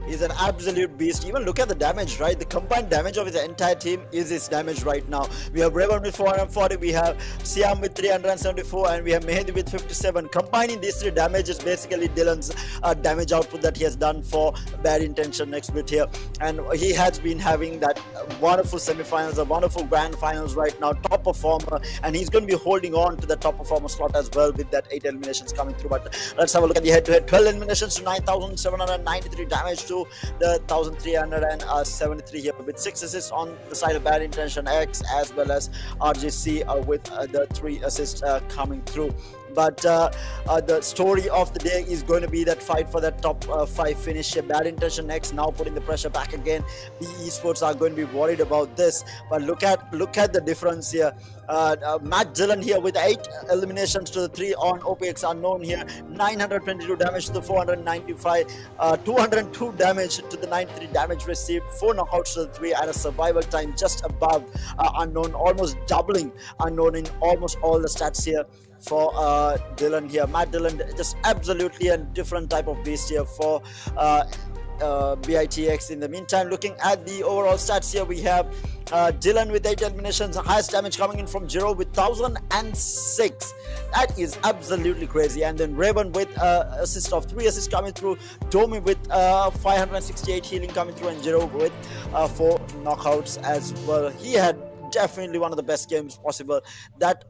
He's an absolute beast. Even look at the damage, right? The combined damage of his entire team is his damage right now. We have Revan with 440, we have Siam with 374, and we have Mehdi with 57. Combining these 3 damages, basically Dylan's damage output that he has done for Bad Intention next bit here. And he has been having that wonderful semi-finals, a wonderful grand finals right now, top performer, and he's going to be holding on to the top performer slot as well with that 8 eliminations coming through. But let's have a look at the head-to-head. 12 eliminations to 9,793 damage to the 1,373 here, with 6 assists on the side of Bad Intention X, as well as RGC with the 3 assists coming through. But the story of the day is going to be that fight for that top 5 finish here. Bad Intention X now putting the pressure back again. The esports are going to be worried about this, but look at the difference here. Matt Dillon here with 8 eliminations to the 3 on OPX unknown here. 922 damage to the 495, 202 damage to the 93 damage received, 4 knockouts to the 3, and a survival time just above unknown, almost doubling unknown in almost all the stats here for Dylan here. Matt Dillon, just absolutely a different type of beast here for BITX. In the meantime, looking at the overall stats here, we have Dylan with 8 eliminations, highest damage coming in from Jiro with 1,006. That is absolutely crazy. And then Raven with assist of 3 assists coming through, Domi with 568 healing coming through, and Jiro with 4 knockouts as well. He had definitely one of the best games possible. That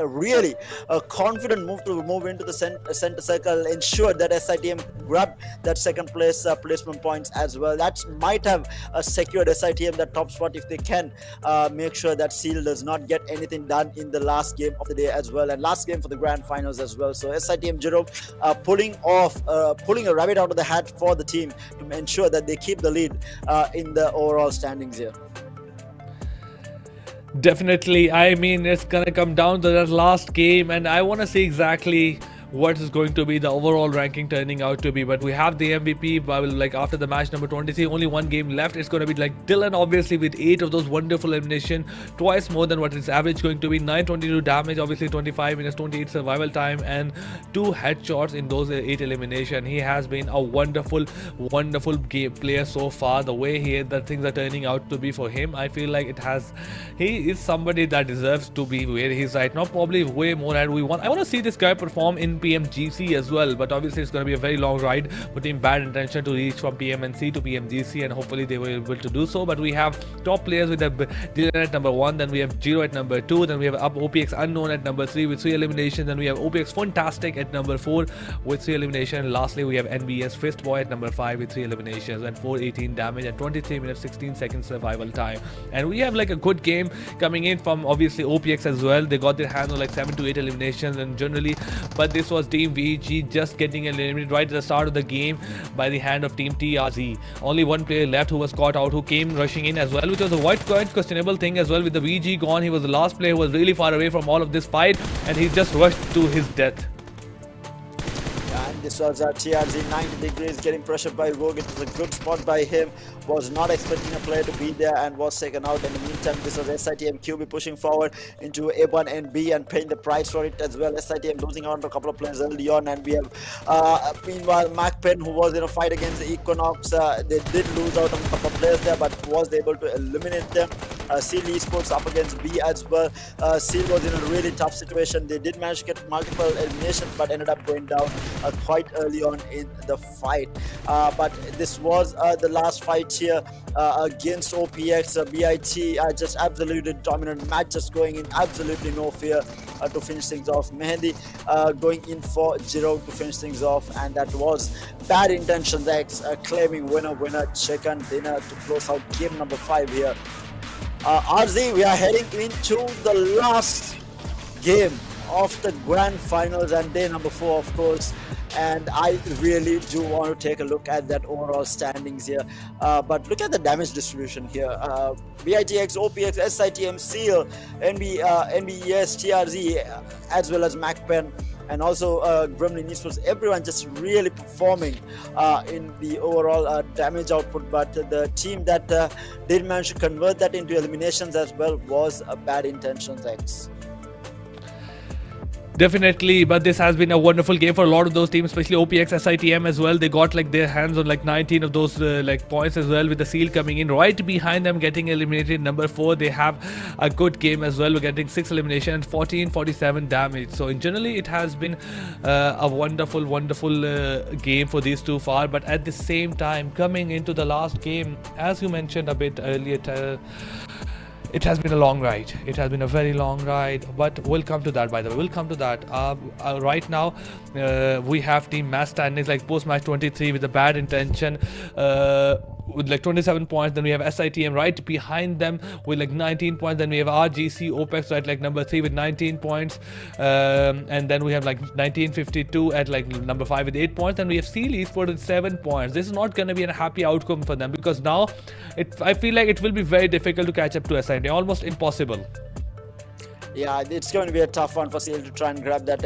really a confident move to move into the center circle ensured that SITM grabbed that second place placement points as well. That might have secured SITM that top spot if they can make sure that Seal does not get anything done in the last game of the day as well, and last game for the grand finals as well. So SITM Jiro pulling a rabbit out of the hat for the team to ensure that they keep the lead in the overall standings here. Definitely. I mean, it's gonna come down to that last game, and I want to see exactly what is going to be the overall ranking turning out to be. But we have the MVP, but like after the match number 23, only one game left. It's going to be like Dylan, obviously, with 8 of those wonderful elimination, twice more than what his average going to be. 922 damage, obviously 25 minutes, 28 survival time, and 2 headshots in those 8 elimination. He has been a wonderful game player so far. The way the things are turning out to be for him, I feel like he is somebody that deserves to be where he's right now, probably way more than we want. I want to see this guy perform in PMGC as well, but obviously it's going to be a very long ride for Team Bad Intention to reach from PMNC to PMGC, and hopefully they were able to do so. But we have top players with Dylan at number 1, then we have Jiro at number 2, then we have OPX Unknown at number 3 with 3 eliminations, then we have OPX Fantastic at number 4 with 3 eliminations, and lastly we have NBS Fist Boy at number 5 with 3 eliminations and 418 damage and 23 minutes 16 seconds survival time. And we have like a good game coming in from obviously OPX as well. They got their hands on like 7 to 8 eliminations and generally, but this was Team VG just getting eliminated right at the start of the game by the hand of Team TRZ. Only one player left who was caught out, who came rushing in as well, which was a quite questionable thing as well. With the VG gone, he was the last player who was really far away from all of this fight, and he just rushed to his death. And this was TRZ 90 degrees getting pressured by Rogue. It was a good spot by him. Was not expecting a player to be there and was taken out. In the meantime, this was SITM QB pushing forward into A1 and B and paying the price for it as well. SITM losing out to a couple of players early on, and we have meanwhile MAKPEN, who was in a fight against the Equinox. They did lose out on a couple of players there, but was able to eliminate them. Seal Esports up against B as well. Seal was in a really tough situation. They did manage to get multiple eliminations, but ended up going down quite early on in the fight. But this was the last fight here against OPX. BIT just absolutely dominant match, just going in absolutely no fear to finish things off. Mehendi going in for Jiro to finish things off, and that was Bad Intentions X claiming winner chicken dinner to close out game number 5 here. RZ, we are heading into the last game of the grand finals and day number 4, of course, and I really do want to take a look at that overall standings here. But look at the damage distribution here. BITX, OPX, SITM, Seal, NBES, TRZ, as well as MAKPEN, and also Gremlin Storm, everyone just really performing in the overall damage output. But the team that did manage to convert that into eliminations as well was Bad Intentions X. Definitely, but this has been a wonderful game for a lot of those teams, especially OPX, SITM as well. They got like their hands on like 19 of those like points as well, with the Seal coming in right behind them, getting eliminated. Number 4, they have a good game as well. We're getting 6 eliminations, 47 damage. So in generally, it has been a wonderful game for these two far. But at the same time, coming into the last game, as you mentioned a bit earlier, it has been a long ride. It has been a very long ride, but we'll come to that, by the way. We'll come to that. Right now, we have Team Mass standings like post-match 23 with a Bad Intention with like 27 points. Then we have SITM right behind them with like 19 points. Then we have RGC Opex right like number 3 with 19 points. And then we have like 1952 at like number 5 with 8 points. Then we have Seal Esports with 7 points. This is not going to be a happy outcome for them, because now I feel like it will be very difficult to catch up to SITM, almost impossible. Yeah, it's going to be a tough one for Seal to try and grab that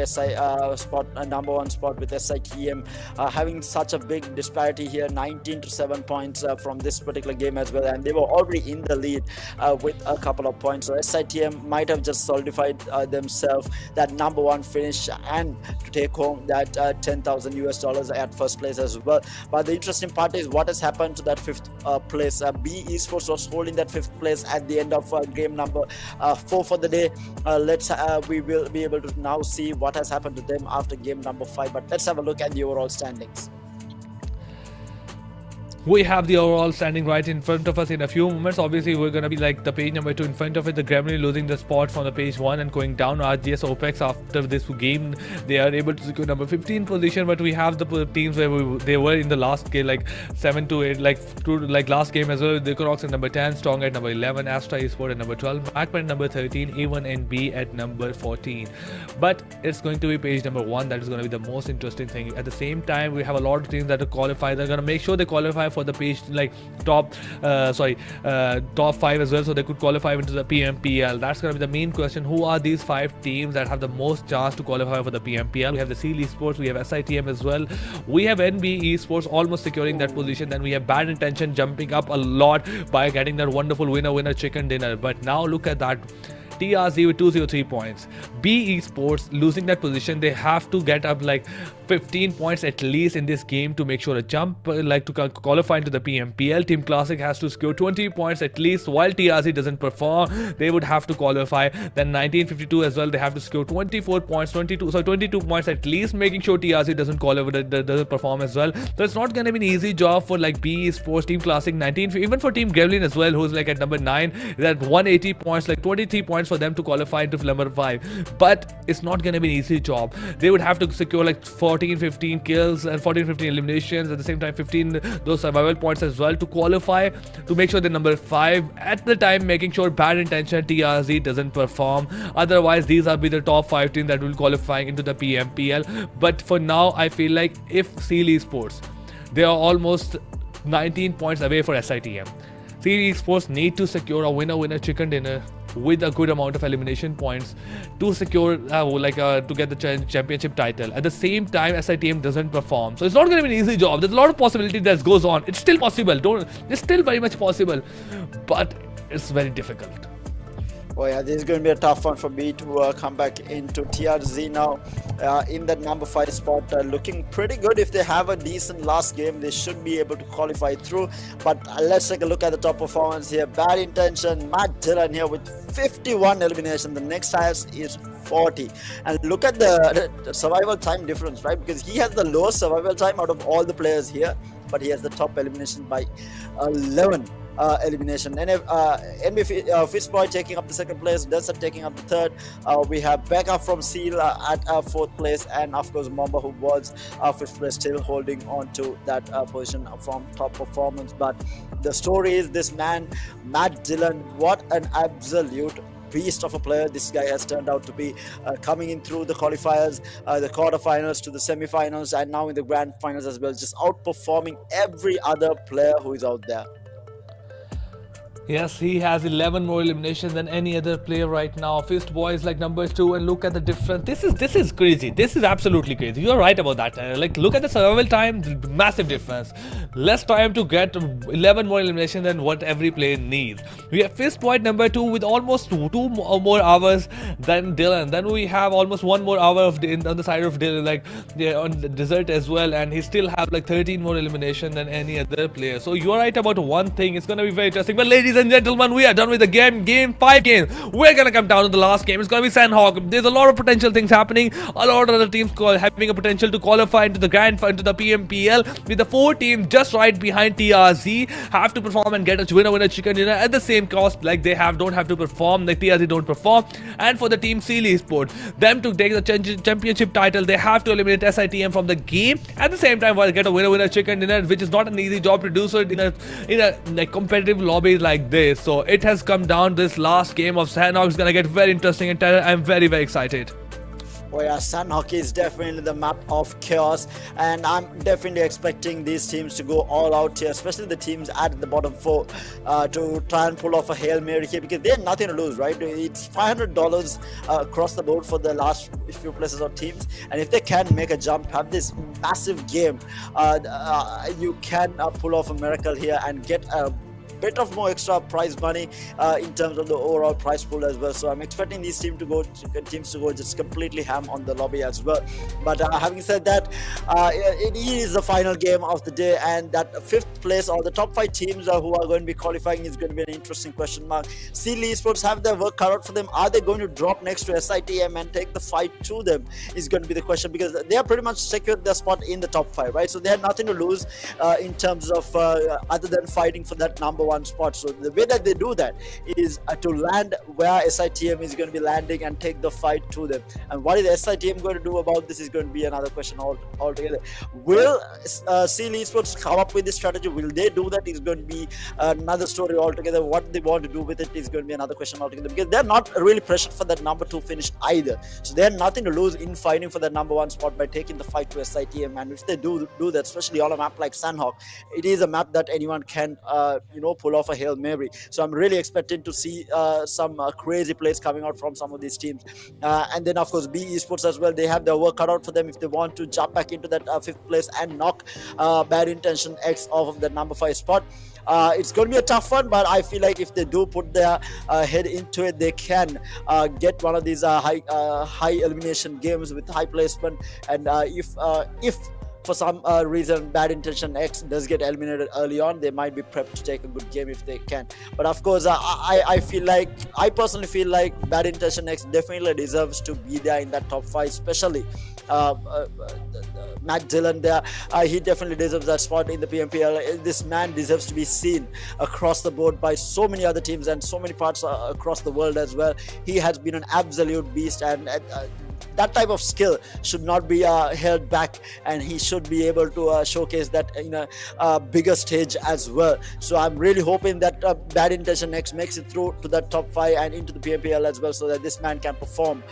number 1 spot with SITM having such a big disparity here, 19 to 7 points from this particular game as well, and they were already in the lead with a couple of points. So SITM might have just solidified themselves that number 1 finish and to take home that $10,000 at first place as well. But the interesting part is what has happened to that 5th place. B Esports was holding that 5th place at the end of game number 4 for the day. We will be able to now see what has happened to them after game number 5, but let's have a look at the overall standings. We have the overall standing right in front of us in a few moments. Obviously, we're going to be like the page number 2 in front of it. The Gremlin losing the spot from the page 1 and going down. RGC Opex after this game, they are able to secure number 15 position. But we have the teams where they were in the last game, like 7 to 8, like last game as well. The Crocs at number 10, Strong at number 11, Astra Esports at number 12, MAKPEN at number 13, A1 and B at number 14. But it's going to be page number 1 that is going to be the most interesting thing. At the same time, we have a lot of teams that are qualified. They're going to make sure they qualify for the page like top 5 as well, so they could qualify into the PMPL. That's going to be the main question. Who are these 5 teams that have the most chance to qualify for the PMPL? We have the ESPORT, we have SITM as well, we have NB Esports almost securing that position, then we have Bad Intention jumping up a lot by getting that wonderful winner chicken dinner. But now look at that, TRZ with 203 points. B Esports losing that position. They have to get up like 15 points at least in this game to make sure a jump like to qualify into the PMPL. Team Classic has to score 20 points at least. While TRZ doesn't perform, they would have to qualify. Then 1952 as well, they have to score 24 points, 22 points at least, making sure TRZ doesn't qualify, doesn't perform as well. So it's not going to be an easy job for like B Esports, Team Classic 19, even for Team Gremlin as well, who's like at number 9, they're at 180 points, like 23 points for them to qualify into number 5. But it's not going to be an easy job. They would have to secure like 14-15 kills and 14-15 eliminations, at the same time 15 those survival points as well to qualify, to make sure they're number 5 at the time, making sure Bad Intention TRZ doesn't perform. Otherwise these are be the top 5 teams that will qualify into the PMPL. But for now I feel like if Seal Esports, they are almost 19 points away for SITM. Seal Esports need to secure a winner chicken dinner with a good amount of elimination points to secure to get the championship title. At the same time, SITM doesn't perform, so it's not going to be an easy job. There's a lot of possibility that goes on. It's still possible. It's still very much possible, but it's very difficult. Oh yeah, this is going to be a tough one for me to come back into TRZ now in that number 5 spot. Looking pretty good. If they have a decent last game, they should be able to qualify through. But let's take a look at the top performance here. Bad Intention, Matt Dillon here with 51 elimination. The next highest is 40. And look at the survival time difference, right? Because he has the lowest survival time out of all the players here, but he has the top elimination by 11. Elimination. And NB Fistboy taking up the 2nd place, Desert taking up the 3rd. We have Becca from Seal at 4th place, and of course Mamba, who was 5th place, still holding on to that position from top performance. But the story is this man, Matt Dillon, what an absolute beast of a player this guy has turned out to be, coming in through the qualifiers, the quarterfinals to the semifinals, and now in the grand finals as well, just outperforming every other player who is out there. Yes, he has 11 more eliminations than any other player right now. Fist Boy is like number 2, and look at the difference. This is crazy. This is absolutely crazy. You're right about that. Like, look at the survival time, massive difference. Less time to get 11 more eliminations than what every player needs. We have Fist Boy number 2 with almost 2 more hours than Dylan. Then we have almost 1 more hour on the side of Dylan, like on the Desert as well, and he still have like 13 more eliminations than any other player. So you're right about one thing. It's gonna be very interesting. But ladies and gentlemen, we are done with the game 5 games. We're gonna come down to the last game. It's gonna be Sanhok. There's a lot of potential things happening. A lot of other teams having a potential to qualify into the the PMPL, with the 4 teams just right behind TRZ have to perform and get a winner chicken dinner at the same cost. Like they don't have to perform, like TRZ don't perform. And for the team Seal Esports, them to take the championship title, they have to eliminate SITM from the game at the same time while get a winner chicken dinner, which is not an easy job to do so in a like competitive lobby like this. So it has come down. This last game of Sanhok is gonna get very interesting, and I'm very excited. Oh yeah, Sanhok is definitely the map of chaos, and I'm definitely expecting these teams to go all out here, especially the teams at the bottom 4, to try and pull off a Hail Mary here, because they have nothing to lose, right? It's $500 across the board for the last few places of teams, and if they can make a jump, have this massive game, you can pull off a miracle here and get a bit of more extra prize money in terms of the overall prize pool as well. So I'm expecting these teams to go just completely ham on the lobby as well. But having said that, it is the final game of the day, and that 5th place or the top 5 teams who are going to be qualifying is going to be an interesting question mark. Sealy Esports have their work cut out for them. Are they going to drop next to SITM and take the fight to them is going to be the question, because they are pretty much secured their spot in the top 5, right? So they have nothing to lose in terms of other than fighting for that number 1 spot. So the way that they do that is to land where SITM is going to be landing and take the fight to them. And what is SITM going to do about this is going to be another question altogether. Will Sealy Esports come up with this strategy? Will they do that? Is going to be another story altogether. What they want to do with it is going to be another question altogether, because they're not really pressured for that number 2 finish either. So they have nothing to lose in fighting for that number 1 spot by taking the fight to SITM. And if they do that, especially on a map like Sanhok, it is a map that anyone can pull off a Hail Mary. So I'm really expecting to see some crazy plays coming out from some of these teams. And then of course B Esports as well, they have their work cut out for them if they want to jump back into that 5th place and knock Bad Intention X off of the number 5 spot. It's going to be a tough one, but I feel like if they do put their head into it, they can get one of these high elimination games with high placement. And if for some reason Bad Intention X does get eliminated early on, they might be prepped to take a good game if they can. But of course, I personally feel like Bad Intention X definitely deserves to be there in that top 5, especially Matt Dillon there. He definitely deserves that spot in the PMPL. This man deserves to be seen across the board by so many other teams and so many parts across the world as well. He has been an absolute beast, and that type of skill should not be held back, and he should be able to showcase that in a bigger stage as well. So I'm really hoping that Bad Intention X makes it through to that top 5 and into the PMPL as well, so that this man can perform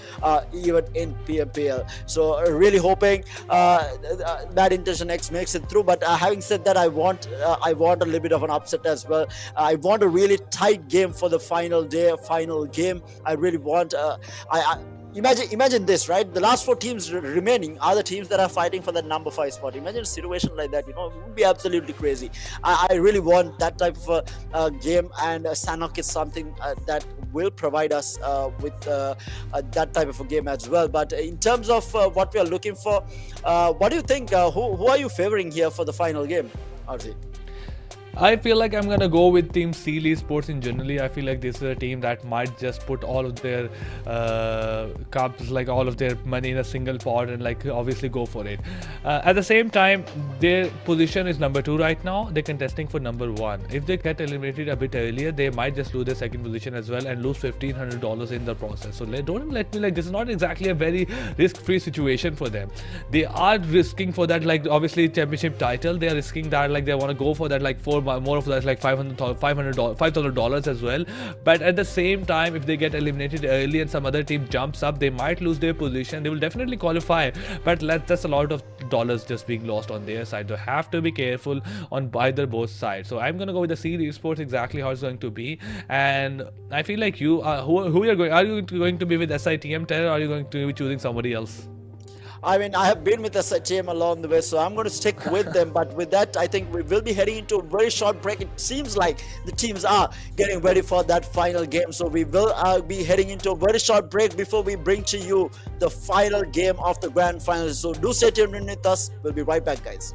even in PMPL. So really hoping Bad Intention X makes it through. But having said that, I want a little bit of an upset as well. I want a really tight game for the final game. I really want Imagine this, right? The last 4 teams remaining are the teams that are fighting for that number 5 spot. Imagine a situation like that, it would be absolutely crazy. I really want that type of a game, and Sanhok is something that will provide us with that type of a game as well. But in terms of what we are looking for, what do you think? Who are you favoring here for the final game, RZ? I feel like I'm gonna go with Team Sealy Esports in generally. I feel like this is a team that might just put all of their cups, like all of their money in a single pot, and like obviously go for it. At the same time, their position is number 2 right now. They're contesting for number 1. If they get eliminated a bit earlier, they might just lose their 2nd position as well and lose $1,500 in the process. So don't let me, like, this is not exactly a very risk-free situation for them. They are risking for that, like obviously championship title. They are risking that, like they want to go for that, like more of that, like $5,000 as well. But at the same time, if they get eliminated early and some other team jumps up, they might lose their position. They will definitely qualify, but that's a lot of dollars just being lost on their side. They have to be careful on either both sides. So I'm gonna go with the Sealy Esports, exactly how it's going to be. And I feel like you who you're going, are you going to be with SITM, Terror, or are you going to be choosing somebody else? I mean, I have been with the SITM along the way, so I'm going to stick with them. But with that, I think we will be heading into a very short break. It seems like the teams are getting ready for that final game. So we will be heading into a very short break before we bring to you the final game of the grand finals. So do stay tuned with us. We'll be right back, guys.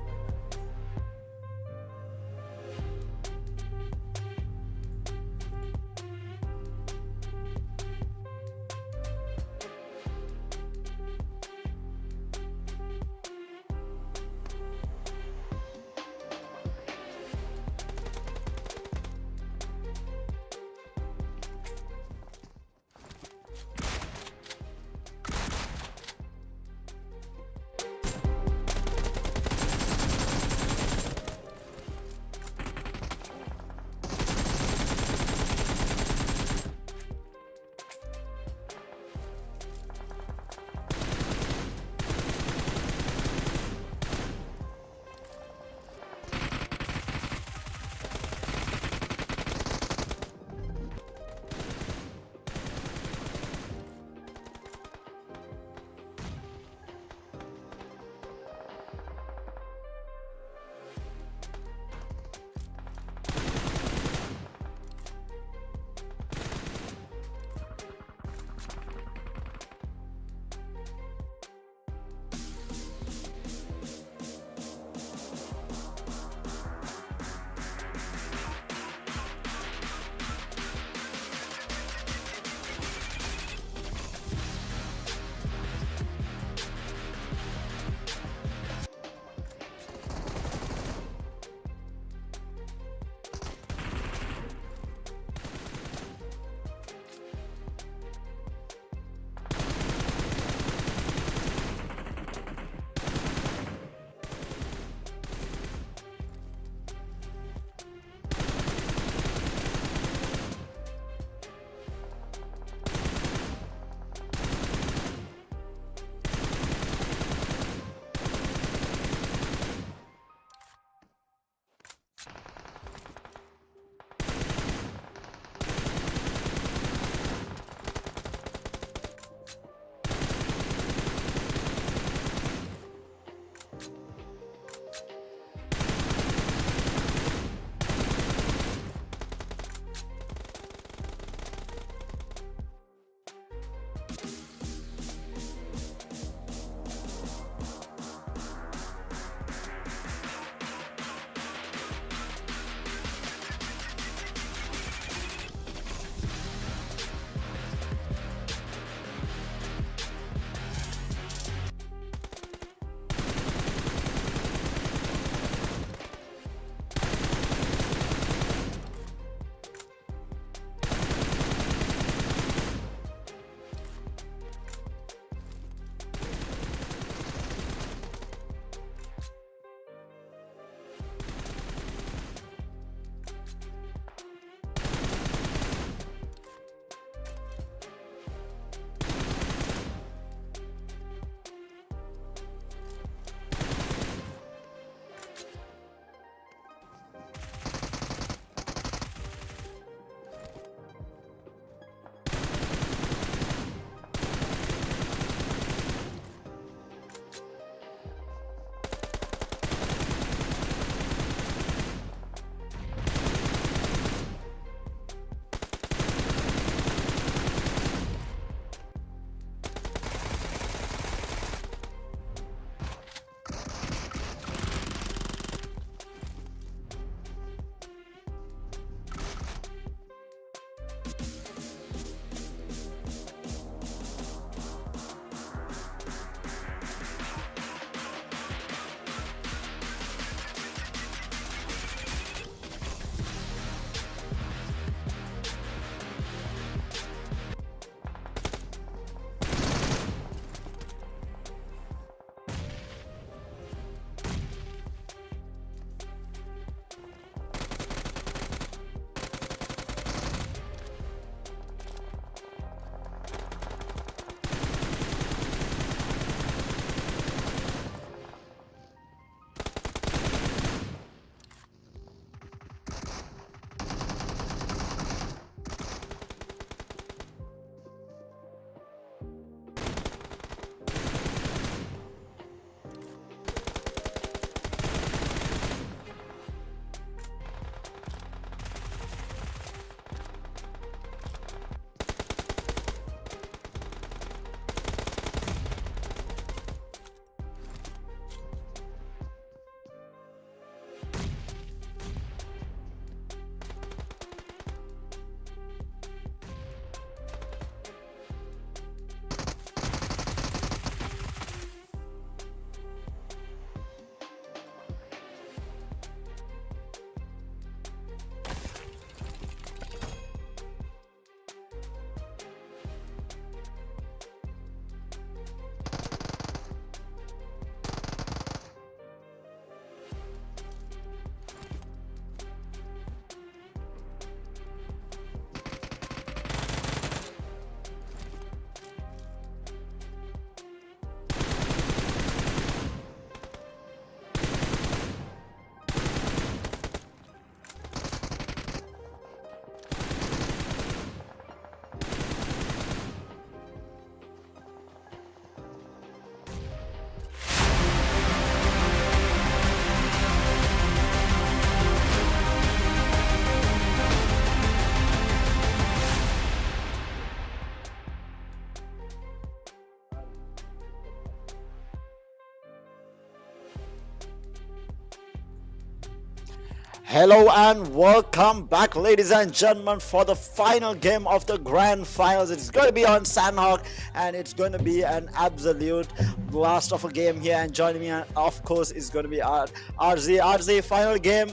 Hello and welcome back, ladies and gentlemen, for the final game of the grand finals. It's going to be on Sanhok, and it's going to be an absolute blast of a game here. And joining me, of course, is going to be RZ. RZ, final game.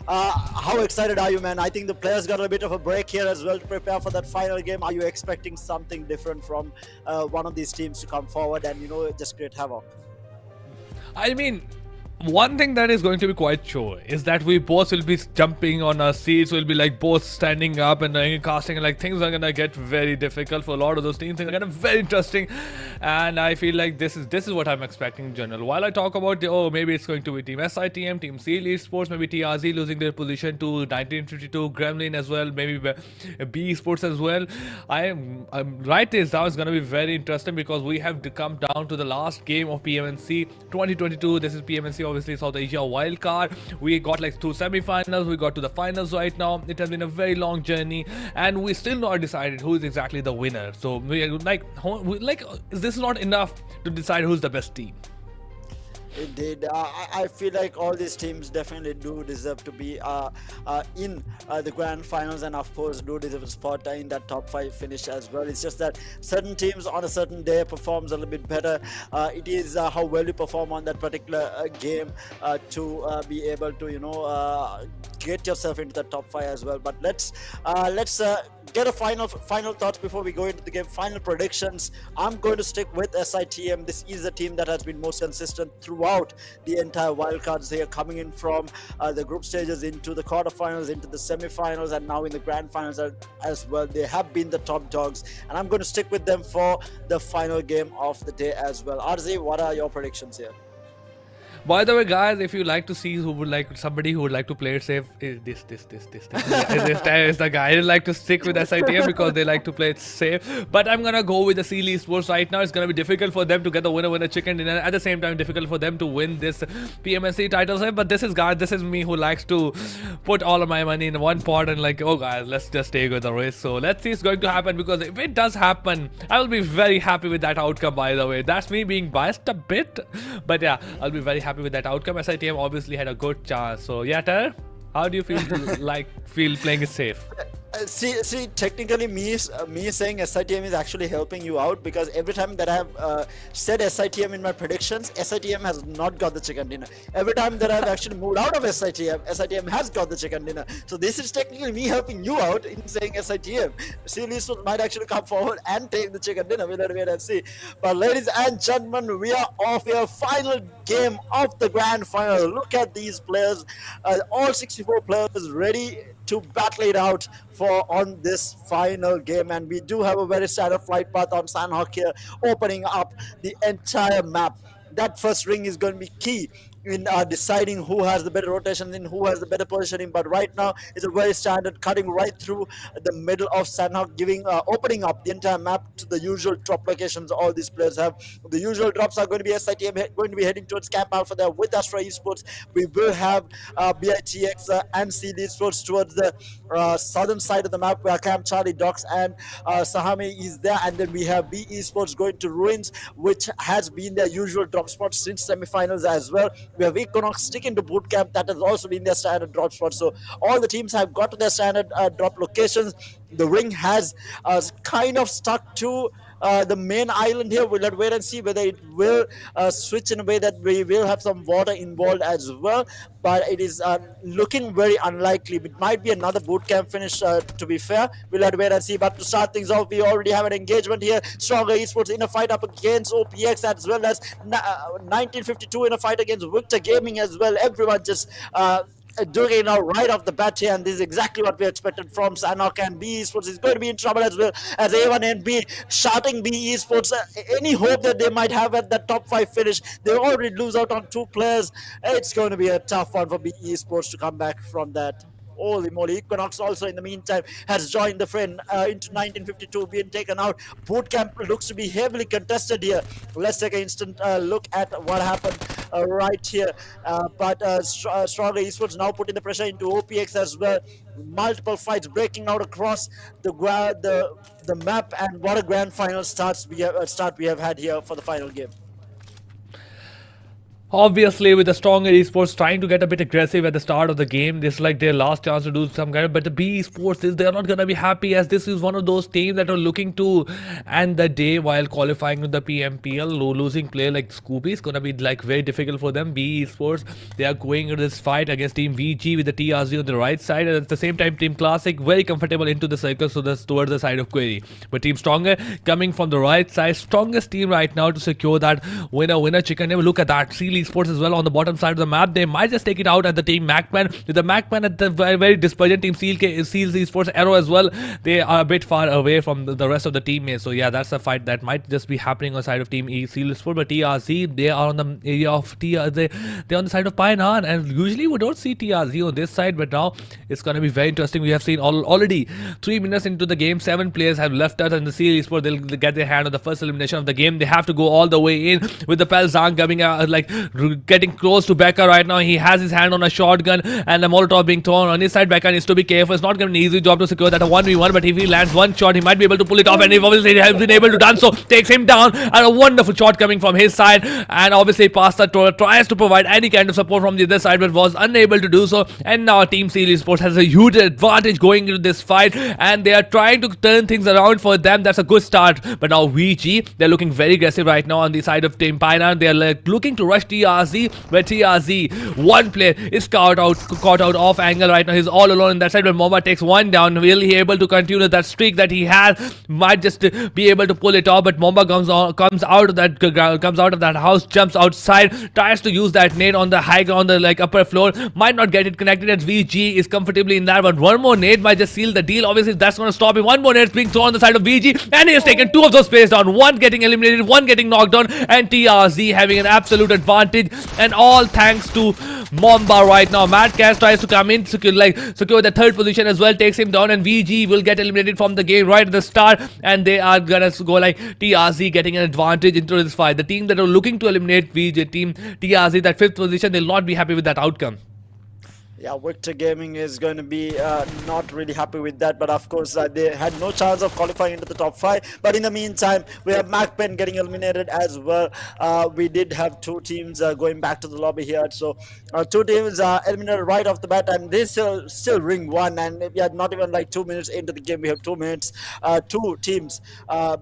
How excited are you, man? I think the players got a bit of a break here as well to prepare for that final game. Are you expecting something different from one of these teams to come forward and, just create havoc? I mean, one thing that is going to be quite sure is that we both will be jumping on our seats. We'll be like both standing up and casting, and like things are gonna get very difficult for a lot of those teams. They're gonna be very interesting, and I feel like this is what I'm expecting in general. While I talk about maybe it's going to be Team SITM, Team Esports, maybe TRZ losing their position to 1952, Gremlin as well, maybe B Esports as well. I'm right this down. It's gonna be very interesting because we have to come down to the last game of PMNC 2022. This is PMNC. Obviously South Asia wild card. We got like 2 semi-finals, we got to the finals right now. It has been a very long journey and we still not decided who is exactly the winner. So we like this is not enough to decide who's the best team. Indeed, I feel like all these teams definitely do deserve to be in the grand finals, and of course do deserve a spot in that top 5 finish as well. It's just that certain teams on a certain day performs a little bit better. It is how well you perform on that particular game to be able to get yourself into the top 5 as well. But let's get a final thoughts before we go into the game. Final predictions. I'm going to stick with SITM. This is a team that has been most consistent throughout the entire wildcards. They are coming in from the group stages into the quarterfinals, into the semi-finals, and now in the grand finals as well. They have been the top dogs, and I'm going to stick with them for the final game of the day as well. RZ, what are your predictions here? By the way, guys, if you like to see somebody who would like to play it safe, this is the guy. I like to stick with SITM because they like to play it safe. But I'm gonna go with the Esports right now. It's gonna be difficult for them to get the winner chicken dinner. At the same time, difficult for them to win this PMNC title safe. But this is me who likes to put all of my money in one pot and like, oh guys, let's just take with the risk. So let's see it's going to happen, because if it does happen, I will be very happy with that outcome. By the way, that's me being biased a bit, but yeah, I'll be very happy with that outcome. SITM obviously had a good chance. So yeah, Ter, how do you feel feel playing it safe? See, technically me saying SITM is actually helping you out, because every time that I have said SITM in my predictions, SITM has not got the chicken dinner. Every time that I've actually moved out of SITM has got the chicken dinner. So this is technically me helping you out in saying SITM. Esports might actually come forward and take the chicken dinner. We'll have to wait and see. But ladies and gentlemen, we are off here. Final game of the grand final. Look at these players, all 64 players ready to battle it out on this final game. And we do have a very standard flight path on Sanhok here, opening up the entire map. That first ring is going to be key in deciding who has the better rotation and who has the better positioning. But right now it's a very standard, cutting right through the middle of Sanhok, giving opening up the entire map to the usual drop locations all these players have. The usual drops are going to be SITM going to be heading towards Camp Alpha there with Astra Esports. We will have BITX and CD Esports towards the southern side of the map, where Camp Charlie docks and Sahami is there. And then we have B Esports going to Ruins, which has been their usual drop spot since semi-finals as well. We have Equinox sticking to boot camp. That has also been their standard drop spot. So all the teams have got to their standard drop locations. The ring has kind of stuck to the main island here. We'll have to wait and see whether it will switch in a way that we will have some water involved as well. But it is looking very unlikely. It might be another boot camp finish, to be fair. We'll have to wait and see. But to start things off, we already have an engagement here. Stronger Esports in a fight up against OPX, as well as 1952 in a fight against Victor Gaming as well. Everyone just doing it now right off the bat here, and this is exactly what we expected from Sanhok. And B Esports is going to be in trouble as well, as A1 and B shouting B Esports. Any hope that they might have at the top 5 finish, they already lose out on 2 players. It's going to be a tough one for B Esports to come back from that. Holy moly, Equinox also in the meantime has joined the friend into 1952, being taken out. Bootcamp looks to be heavily contested here. Let's take an instant look at what happened right here. But Stronger Esports now putting the pressure into OPX as well. Multiple fights breaking out across the map, and what a grand final start we have had here for the final game. Obviously, with the stronger esports trying to get a bit aggressive at the start of the game, this is like their last chance to do some kind of. But the B esports is they're not gonna be happy, as this is one of those teams that are looking to end the day while qualifying to the PMPL. Losing player like Scooby is gonna be like very difficult for them. B esports, they are going into this fight against Team VG with the TRZ on the right side, and at the same time Team Classic very comfortable into the circle, so that's towards the side of Query. But Team Stronger coming from the right side, strongest team right now to secure that winner chicken. Never look at that. Seal Esports as well on the bottom side of the map. They might just take it out at the team MAKPEN. With the MAKPEN at the very dispersion, team Seals Esports Arrow as well. They are a bit far away from the rest of the teammates. So yeah, that's a fight that might just be happening on the side of team Seal Esports. But TRZ, they are on the area of they're on the side of Pioneer, and usually we don't see TRZ on this side, but now it's gonna be very interesting. We have seen already 3 minutes into the game, 7 players have left us, and the Seal Esports, they'll get their hand on the first elimination of the game. They have to go all the way in with the Pelzang coming like getting close to Becca right now. He has his hand on a shotgun and a Molotov being thrown on his side. Becca needs to be careful. It's not going to be an easy job to secure that a 1v1, but if he lands one shot, he might be able to pull it off, and if obviously he has been able to done so, takes him down, and a wonderful shot coming from his side. And obviously Pasta tries to provide any kind of support from the other side, but was unable to do so. And now Team Seal Esports has a huge advantage going into this fight, and they are trying to turn things around for them. That's a good start. But now VG, they're looking very aggressive right now on the side of Team Pioneer. They're like looking to rush TRZ, where TRZ, one player is caught out off angle right now. He's all alone in that side, but Moma takes one down. Will he able to continue that streak that he has? Might just be able to pull it off, but Moma comes out of that house, jumps outside, tries to use that nade on the high ground, the like upper floor, might not get it connected, as VG is comfortably in that, but one more nade might just seal the deal. Obviously that's going to stop him. One more nade is being thrown on the side of VG, and he has taken 2 of those players down, one getting eliminated, one getting knocked down, and TRZ having an absolute advantage, and all thanks to Momba right now. Mad Cash tries to come in, secure the 3rd position as well, takes him down, and VG will get eliminated from the game right at the start, and they are gonna go like TRZ getting an advantage into this fight. The team that are looking to eliminate VG, team TRZ, that 5th position, they'll not be happy with that outcome. Yeah, Victor Gaming is going to be not really happy with that, but of course they had no chance of qualifying into the top 5. But in the meantime, we have MAKPEN getting eliminated as well. We did have 2 teams going back to the lobby here, so 2 teams eliminated right off the bat, and this still ring 1, and we are not even like 2 minutes into the game. We have 2 minutes, 2 teams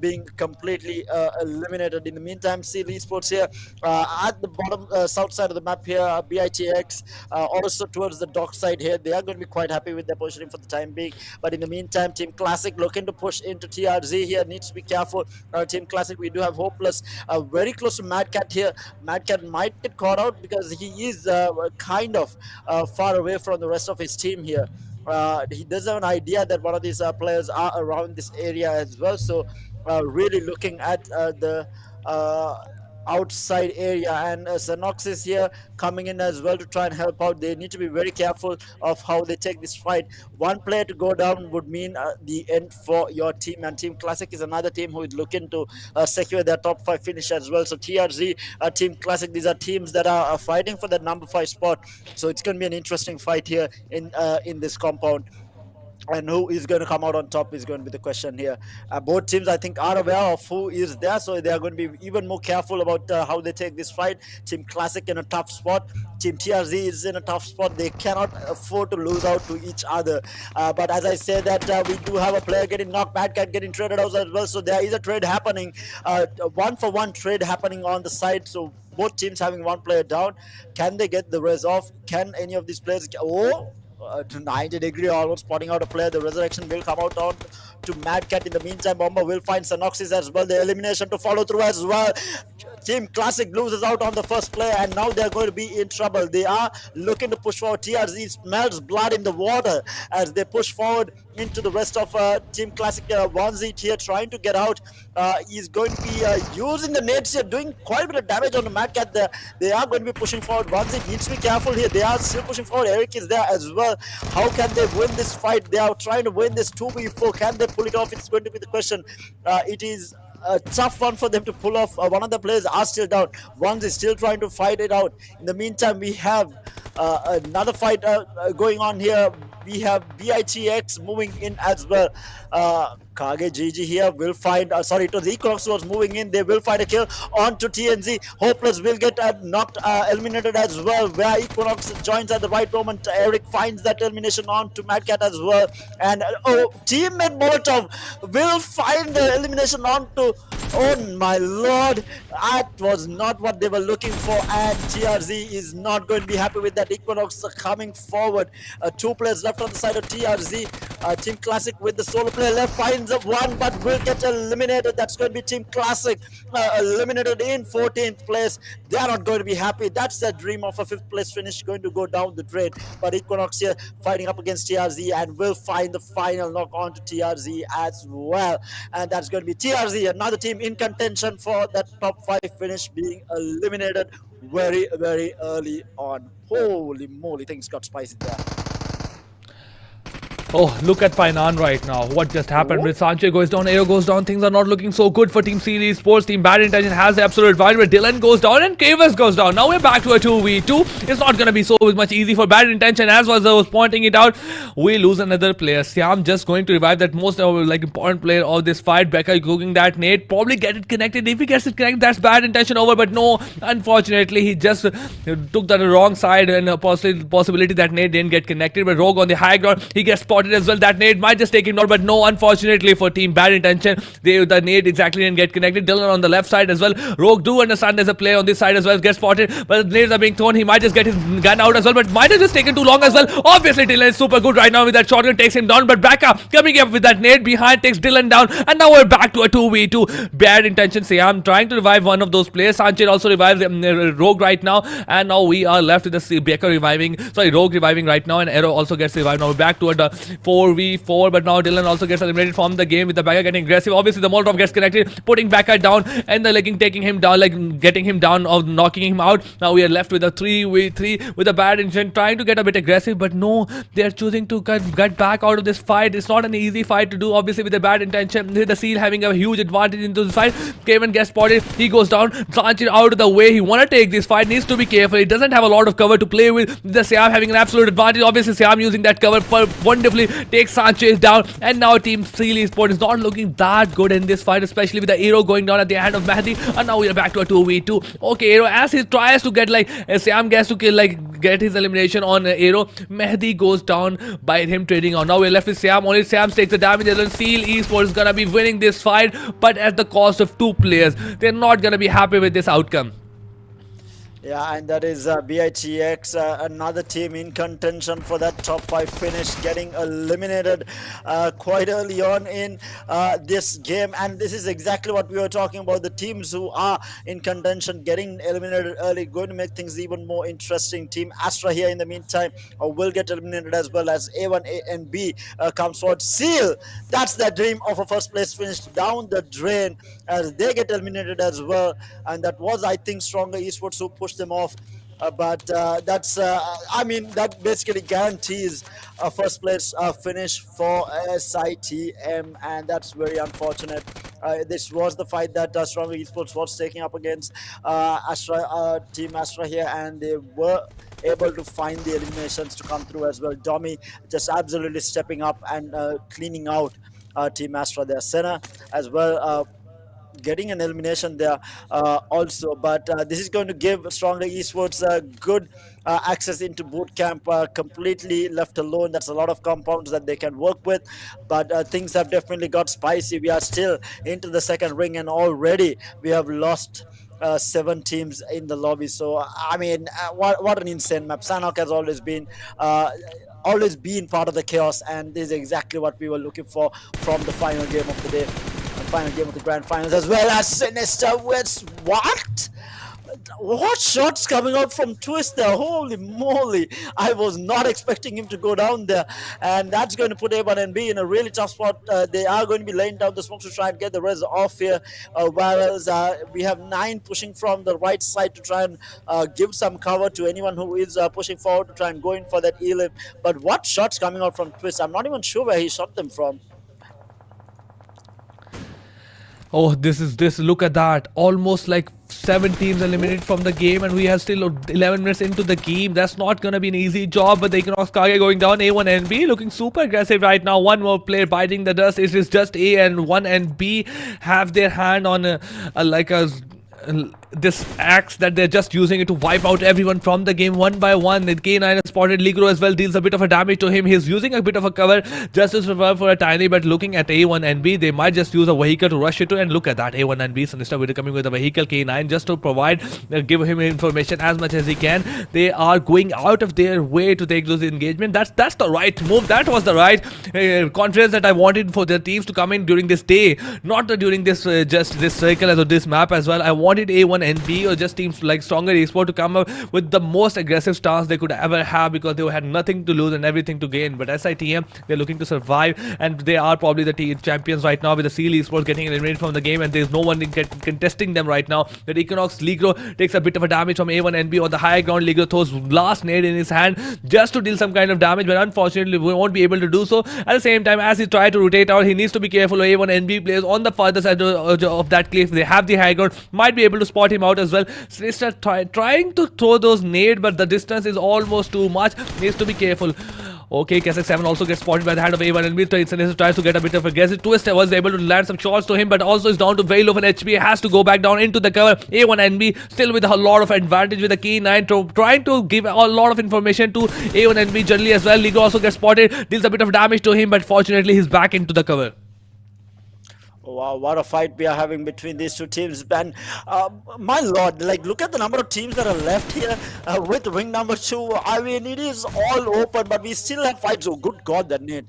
being completely eliminated. In the meantime, Seal Esports here at the bottom south side of the map here, BITX also towards the dock side here. They are going to be quite happy with their positioning for the time being. But in the meantime, Team Classic looking to push into TRZ here, needs to be careful. Team Classic, we do have Hopeless very close to Mad Cat here. Mad Cat might get caught out because he is kind of far away from the rest of his team here. He does have an idea that one of these players are around this area as well, so really looking at the outside area, and Sanhok is here coming in as well to try and help out. They need to be very careful of how they take this fight. One player to go down would mean the end for your team, and Team Classic is another team who is looking to secure their top 5 finish as well. So TRZ, Team Classic, these are teams that are fighting for that number 5 spot, so it's going to be an interesting fight here in this compound. And who is going to come out on top is going to be the question here. Both teams, I think, are aware of who is there, so they are going to be even more careful about how they take this fight. Team Classic in a tough spot. Team TRZ is in a tough spot. They cannot afford to lose out to each other. But as I said, that we do have a player getting knocked, Bad Cat getting traded out as well, so there is a trade happening. 1-for-1 trade happening on the side, so both teams having one player down. Can they get the res off? Can any of these players to 90-degree, almost spotting out a player? The resurrection will come out on to Mad Cat. In the meantime, Bomber will find Sanoxis as well. The elimination to follow through as well. Team Classic loses out on the first player, and now they're going to be in trouble. They are looking to push forward. TRZ smells blood in the water as they push forward into the rest of Team Classic. Wanzi here trying to get out. He's going to be using the nades here, doing quite a bit of damage on the Mad Cat there. They are going to be pushing forward. Wanzi needs to be careful here. They are still pushing forward. Eric is there as well. How can they win this fight? They are trying to win this 2v4. Can they pull it off? It's going to be the question. It is a tough one for them to pull off. One of the players are still down. One is still trying to fight it out. In the meantime, we have another fight going on here. we have BITX moving in as well. Kage GG here will find, sorry, it was Equinox who was moving in. They will find a kill on to TNZ. Hopeless will get knocked, eliminated as well, where Equinox joins at the right moment. Eric finds that elimination on to Mad Cat as well. And teammate Molotov will find the elimination on to, oh my lord, that was not what they were looking for, and TRZ is not going to be happy with that. Equinox coming forward. 2 players left on the side of TRZ. Team Classic with the solo player left finds one, but will get eliminated. That's going to be Team Classic eliminated in 14th place. They are not going to be happy. That's their dream of a 5th place finish going to go down the drain. But Equinox here fighting up against TRZ and will find the final knock on to TRZ as well. And that's going to be TRZ, another team in contention for that top 5 finish, being eliminated very, very early on. Holy moly, things got spicy there. Oh, look at Painan right now. What just happened with Sanche goes down, Aero goes down. Things are not looking so good for Team Series Sports. Team Bad Intention has the absolute advantage, but Dylan goes down and Kavas goes down. Now we're back to a 2v2. It's not going to be so much easy for Bad Intention, as I was pointing it out. We lose another player. Siam just going to revive that most important player of this fight. Becca cooking that nade. Probably get it connected. If he gets it connected, that's Bad Intention over. But no, unfortunately, he just took the wrong side, and a possibility that nade didn't get connected. But Rogue on the high ground, he gets spotted as well. That nade might just take him down, but no, unfortunately for Team Bad Intention, the nade exactly didn't get connected. Dylan on the left side as well. Rogue do understand there's a player on this side as well, gets spotted, but the nades are being thrown. He might just get his gun out as well, but might have just taken too long as well. Obviously Dylan is super good right now with that shotgun, takes him down, but Becca coming up with that nade behind takes Dylan down, and now we're back to a 2v2. Bad Intention Siam trying to revive one of those players. Sanchez also revives Rogue right now, and now we are left with the Becca Rogue reviving right now, and Aero also gets revived. Now we're back to a 4v4, but now Dylan also gets eliminated from the game with the Becca getting aggressive. Obviously the Molotov gets connected, putting Becca down, and the legging taking him down, getting him down or knocking him out. Now we are left with a 3v3 with a Bad Intention trying to get a bit aggressive, but no, they are choosing to get back out of this fight. It's not an easy fight to do, obviously, with the Bad Intention. The Seal having a huge advantage into the fight. Kevin gets spotted, he goes down. Sanchez out of the way. He want to take this fight, needs to be careful. He doesn't have a lot of cover to play with. The Siam having an absolute advantage. Obviously Siam using that cover wonderfully, takes Sanchez down, and now Team Series Esports is not looking that good in this fight, especially with the Aero going down at the hand of Mehdi. And now we are back to a 2v2. Okay, Aero, as he tries to get Siam gets to kill, get his elimination on Aero, Mehdi goes down by him trading on. Now we're left with Siam. Only Siam takes the damage, and Seal Esports is gonna be winning this fight, but at the cost of 2 players. They're not gonna be happy with this outcome. Yeah, and that is BITX, another team in contention for that top 5 finish, getting eliminated quite early on in this game. And this is exactly what we were talking about. The teams who are in contention getting eliminated early, going to make things even more interesting. Team Astra here in the meantime will get eliminated, as well as A1, A and B comes forward. Seal, that's their dream of a first place finish down the drain, as they get eliminated as well. And that was, I think, Stronger Esports who pushed them off, but that's I mean, that basically guarantees a first place finish for SITM, and that's very unfortunate. This was the fight that Stronger Esports was taking up against Astra, Team Astra here, and they were able to find the eliminations to come through as well. Domi just absolutely stepping up and cleaning out Team Astra there. Senna as well getting an elimination there also, but this is going to give Stronger Esports good access into boot camp, completely left alone. That's a lot of compounds that they can work with, but things have definitely got spicy. We are still into the second ring, and already we have lost 7 teams in the lobby. So I mean, what an insane map. Sanhok has always been part of the chaos, and this is exactly what we were looking for from the final game of the day. Final game of the grand finals, as well as Sinister with what shots coming out from Twist there. Holy moly, I was not expecting him to go down there, and that's going to put A1 and B in a really tough spot. They are going to be laying down the smoke to try and get the rest off here, whereas we have 9 pushing from the right side to try and give some cover to anyone who is pushing forward to try and go in for that elim. But what shots coming out from Twist, I'm not even sure where he shot them from. Oh, this look at that. Almost 7 teams eliminated from the game, and we have still 11 minutes into the game. That's not gonna be an easy job, but the Equinox Kage going down. A1 and B looking super aggressive right now. One more player biting the dust. It is just A, and 1 and B have their hand on this axe that they're just using it to wipe out everyone from the game one by one. The K9 has spotted Ligro as well, deals a bit of a damage to him. He's using a bit of a cover just to survive for a tiny, but looking at A1 and B, they might just use a vehicle to rush into, and look at that, A1 and B, Sinister Widow coming with a vehicle, K9 just to provide, give him information as much as he can. They are going out of their way to take those engagement. That's the right move. That was the right confidence that I wanted for the teams to come in during this day, not during this just this circle or this map as well. I wanted A1 and B or just teams like Stronger Esport to come up with the most aggressive stance they could ever have, because they had nothing to lose and everything to gain. But SITM, they're looking to survive, and they are probably the champions right now, with the Seal Esports getting eliminated from the game, and there's no one contesting them right now. But Equinox Ligro takes a bit of a damage from A1 and B on the high ground. Ligro throws last nade in his hand just to deal some kind of damage, but unfortunately we won't be able to do so. At the same time, as he tries to rotate out, he needs to be careful. A1 and B players on the farther side of that cliff, they have the high ground, might be able to spot him out as well. Sinister trying to throw those nade, but the distance is almost too much. Needs to be careful. Okay, Kesek 7 also gets spotted by the hand of A1 and B. Sinister tries to get a bit of a aggressive twist. Was able to land some shots to him, but also is down to very low of an HP. Has to go back down into the cover. A1 and B still with a lot of advantage with the K9 trying to give a lot of information to A1 and B generally as well. Ligo also gets spotted, deals a bit of damage to him, but fortunately he's back into the cover. Wow, what a fight we are having between these two teams, Ben. My lord, like, look at the number of teams that are left here with ring number 2. I mean, it is all open, but we still have fights. Oh, good God, that Nate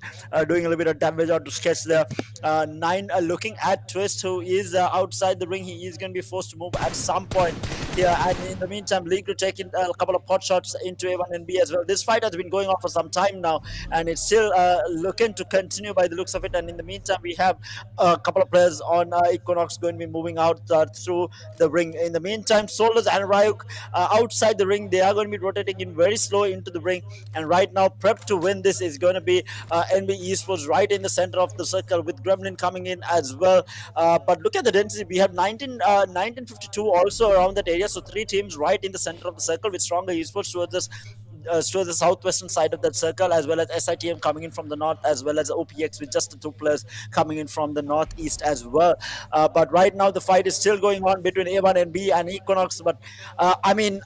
doing a little bit of damage out to Sketch there. 9 looking at Twist, who is outside the ring. He is going to be forced to move at some point here. And in the meantime, Ligro taking a couple of pot shots into A1 and B as well. This fight has been going on for some time now, and it's still looking to continue by the looks of it. And in the meantime, we have a couple of players on Equinox going to be moving out through the ring. In the meantime, Solus and Ryuk outside the ring, they are going to be rotating in very slow into the ring, and right now prep to win this is going to be NB Esports right in the center of the circle, with Gremlin coming in as well. But look at the density. We have 1952 also around that area, so 3 teams right in the center of the circle, with Stronger Esports towards this towards the southwestern side of that circle, as well as SITM coming in from the north, as well as OPX with just the 2 players coming in from the northeast as well. But right now the fight is still going on between A1 and B and Equinox. But I mean,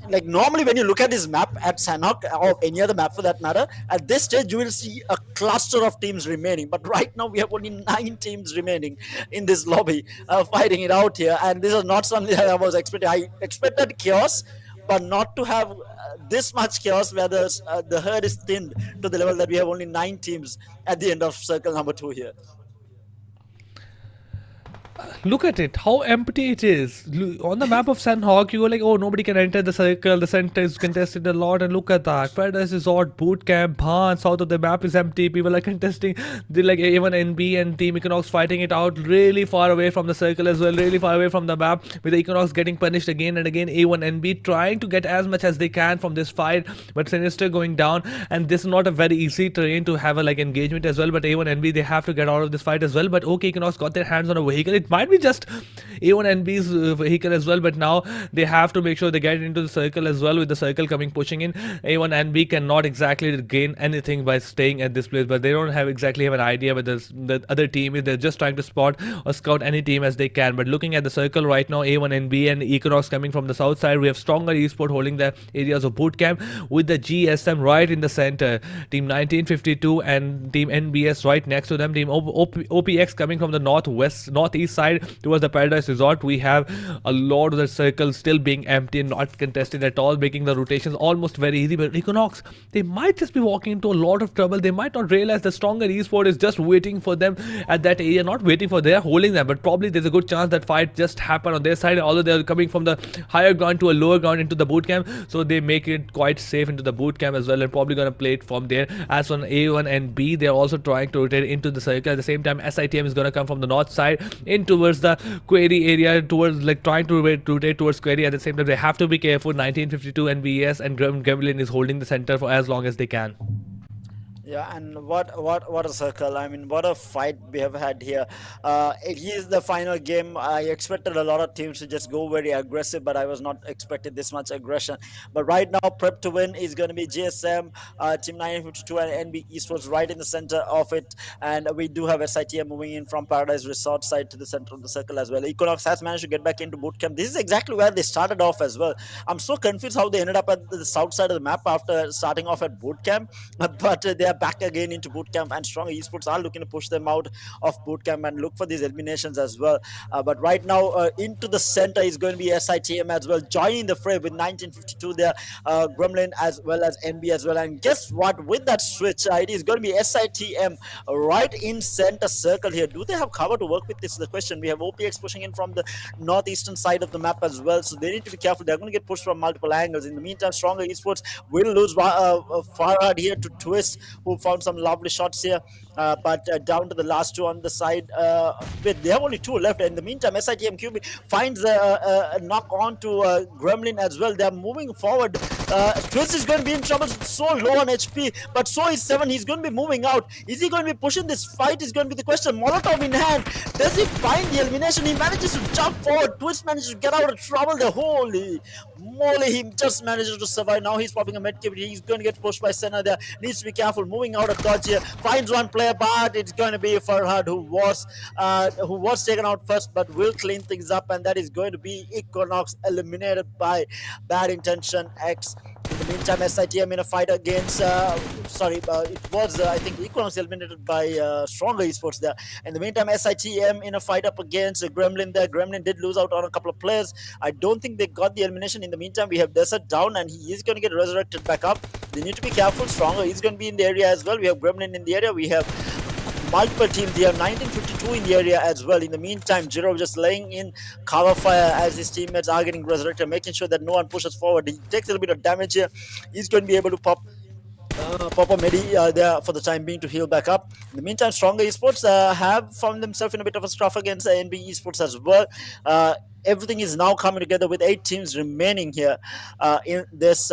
like, normally when you look at this map at Sanhok or any other map for that matter, at this stage you will see a cluster of teams remaining. But right now we have only 9 teams remaining in this lobby fighting it out here, and this is not something that I was expecting. I expected chaos, but not to have this much chaos where the herd is thinned to the level that we have only 9 teams at the end of circle number 2 here. Look at it, how empty it is. On the map of Sanhok, you go like, oh, nobody can enter the circle, the center is contested a lot, and look at that. Paradise Resort, Boot Camp, Han, south of the map is empty, people are contesting. They like A1 and B and Team Equinox fighting it out really far away from the circle as well, really far away from the map, with the Equinox getting punished again and again. A1 and B trying to get as much as they can from this fight, but Sinister going down, and this is not a very easy terrain to have a like engagement as well. But A1 and B, they have to get out of this fight as well. But okay, Equinox got their hands on a vehicle. It might be just A1 and B's vehicle as well, but now they have to make sure they get into the circle as well, with the circle coming pushing in. A1 and B cannot exactly gain anything by staying at this place, but they don't exactly have an idea whether the other team is. They're just trying to spot or scout any team as they can. But looking at the circle right now, A1 and B and Equinox coming from the south side. We have Stronger Esport holding the areas of boot camp, with the GSM right in the center. Team 1952 and Team NBS right next to them. Team OPX coming from the northeast side towards the Paradise Resort. We have a lot of the circles still being empty and not contested at all, making the rotations almost very easy. But Equinox, they might just be walking into a lot of trouble. They might not realize the Stronger Esport is just waiting for them at that area. Not waiting for, they are holding them, but probably there's a good chance that fight just happen on their side, although they're coming from the higher ground to a lower ground into the boot camp, so they make it quite safe into the boot camp as well, and probably gonna play it from there. As on A1 and B, they're also trying to rotate into the circle. At the same time, SITM is gonna come from the north side in towards the Query area, towards like trying to rotate towards Query. At the same time, they have to be careful. 1952 and BS and Gremlin is holding the center for as long as they can. Yeah, and what a circle! I mean, what a fight we have had here. It is the final game. I expected a lot of teams to just go very aggressive, but I was not expecting this much aggression. But right now, prep to win is going to be GSM, Team 952, and NB Esports right in the center of it. And we do have SITM moving in from Paradise Resort side to the center of the circle as well. Equinox has managed to get back into bootcamp. This is exactly where they started off as well. I'm so confused how they ended up at the south side of the map after starting off at bootcamp, but they are back again into bootcamp, and strong esports are looking to push them out of bootcamp and look for these eliminations as well. But right now, into the center is going to be SITM as well, joining the fray with 1952 there, Gremlin as well as NB as well. And guess what? With that switch, it is going to be SITM right in center circle here. Do they have cover to work with? This is the question. We have OPX pushing in from the northeastern side of the map as well, so they need to be careful. They're going to get pushed from multiple angles. In the meantime, stronger esports will lose Farhad here to Twist, who found some lovely shots here, but down to the last two on the side. They have only two left. In the meantime, SITM QB finds a knock on to Gremlin as well. They're moving forward. Twist is going to be in trouble, so low on HP, but so is 7. He's going to be moving out. Is he going to be pushing this fight is going to be the question. Molotov in hand. Does he find the elimination? He manages to jump forward. Twist manages to get out of trouble. The holy moly, he just manages to survive. Now he's popping a medkit. He's going to get pushed by Senna there. Needs to be careful. Moving out of dodge here. Finds one player, but it's going to be Farhad who was taken out first, but will clean things up, and that is going to be Equinox eliminated by Bad Intention X. In the meantime, SITM in a fight against, it was, I think, Equinox eliminated by Stronger Esports there. In the meantime, SITM in a fight up against Gremlin there. Gremlin did lose out on a couple of players. I don't think they got the elimination. In the meantime, we have Desert down, and he is going to get resurrected back up. They need to be careful. Stronger is going to be in the area as well. We have Gremlin in the area. We have multiple teams here, 1952 in the area as well. In the meantime, Jiro just laying in cover fire as his teammates are getting resurrected, making sure that no one pushes forward. He takes a little bit of damage here. He's going to be able to pop a medi there for the time being to heal back up. In the meantime, Stronger Esports have found themselves in a bit of a scruff against NB Esports as well. Everything is now coming together with 8 teams remaining here in this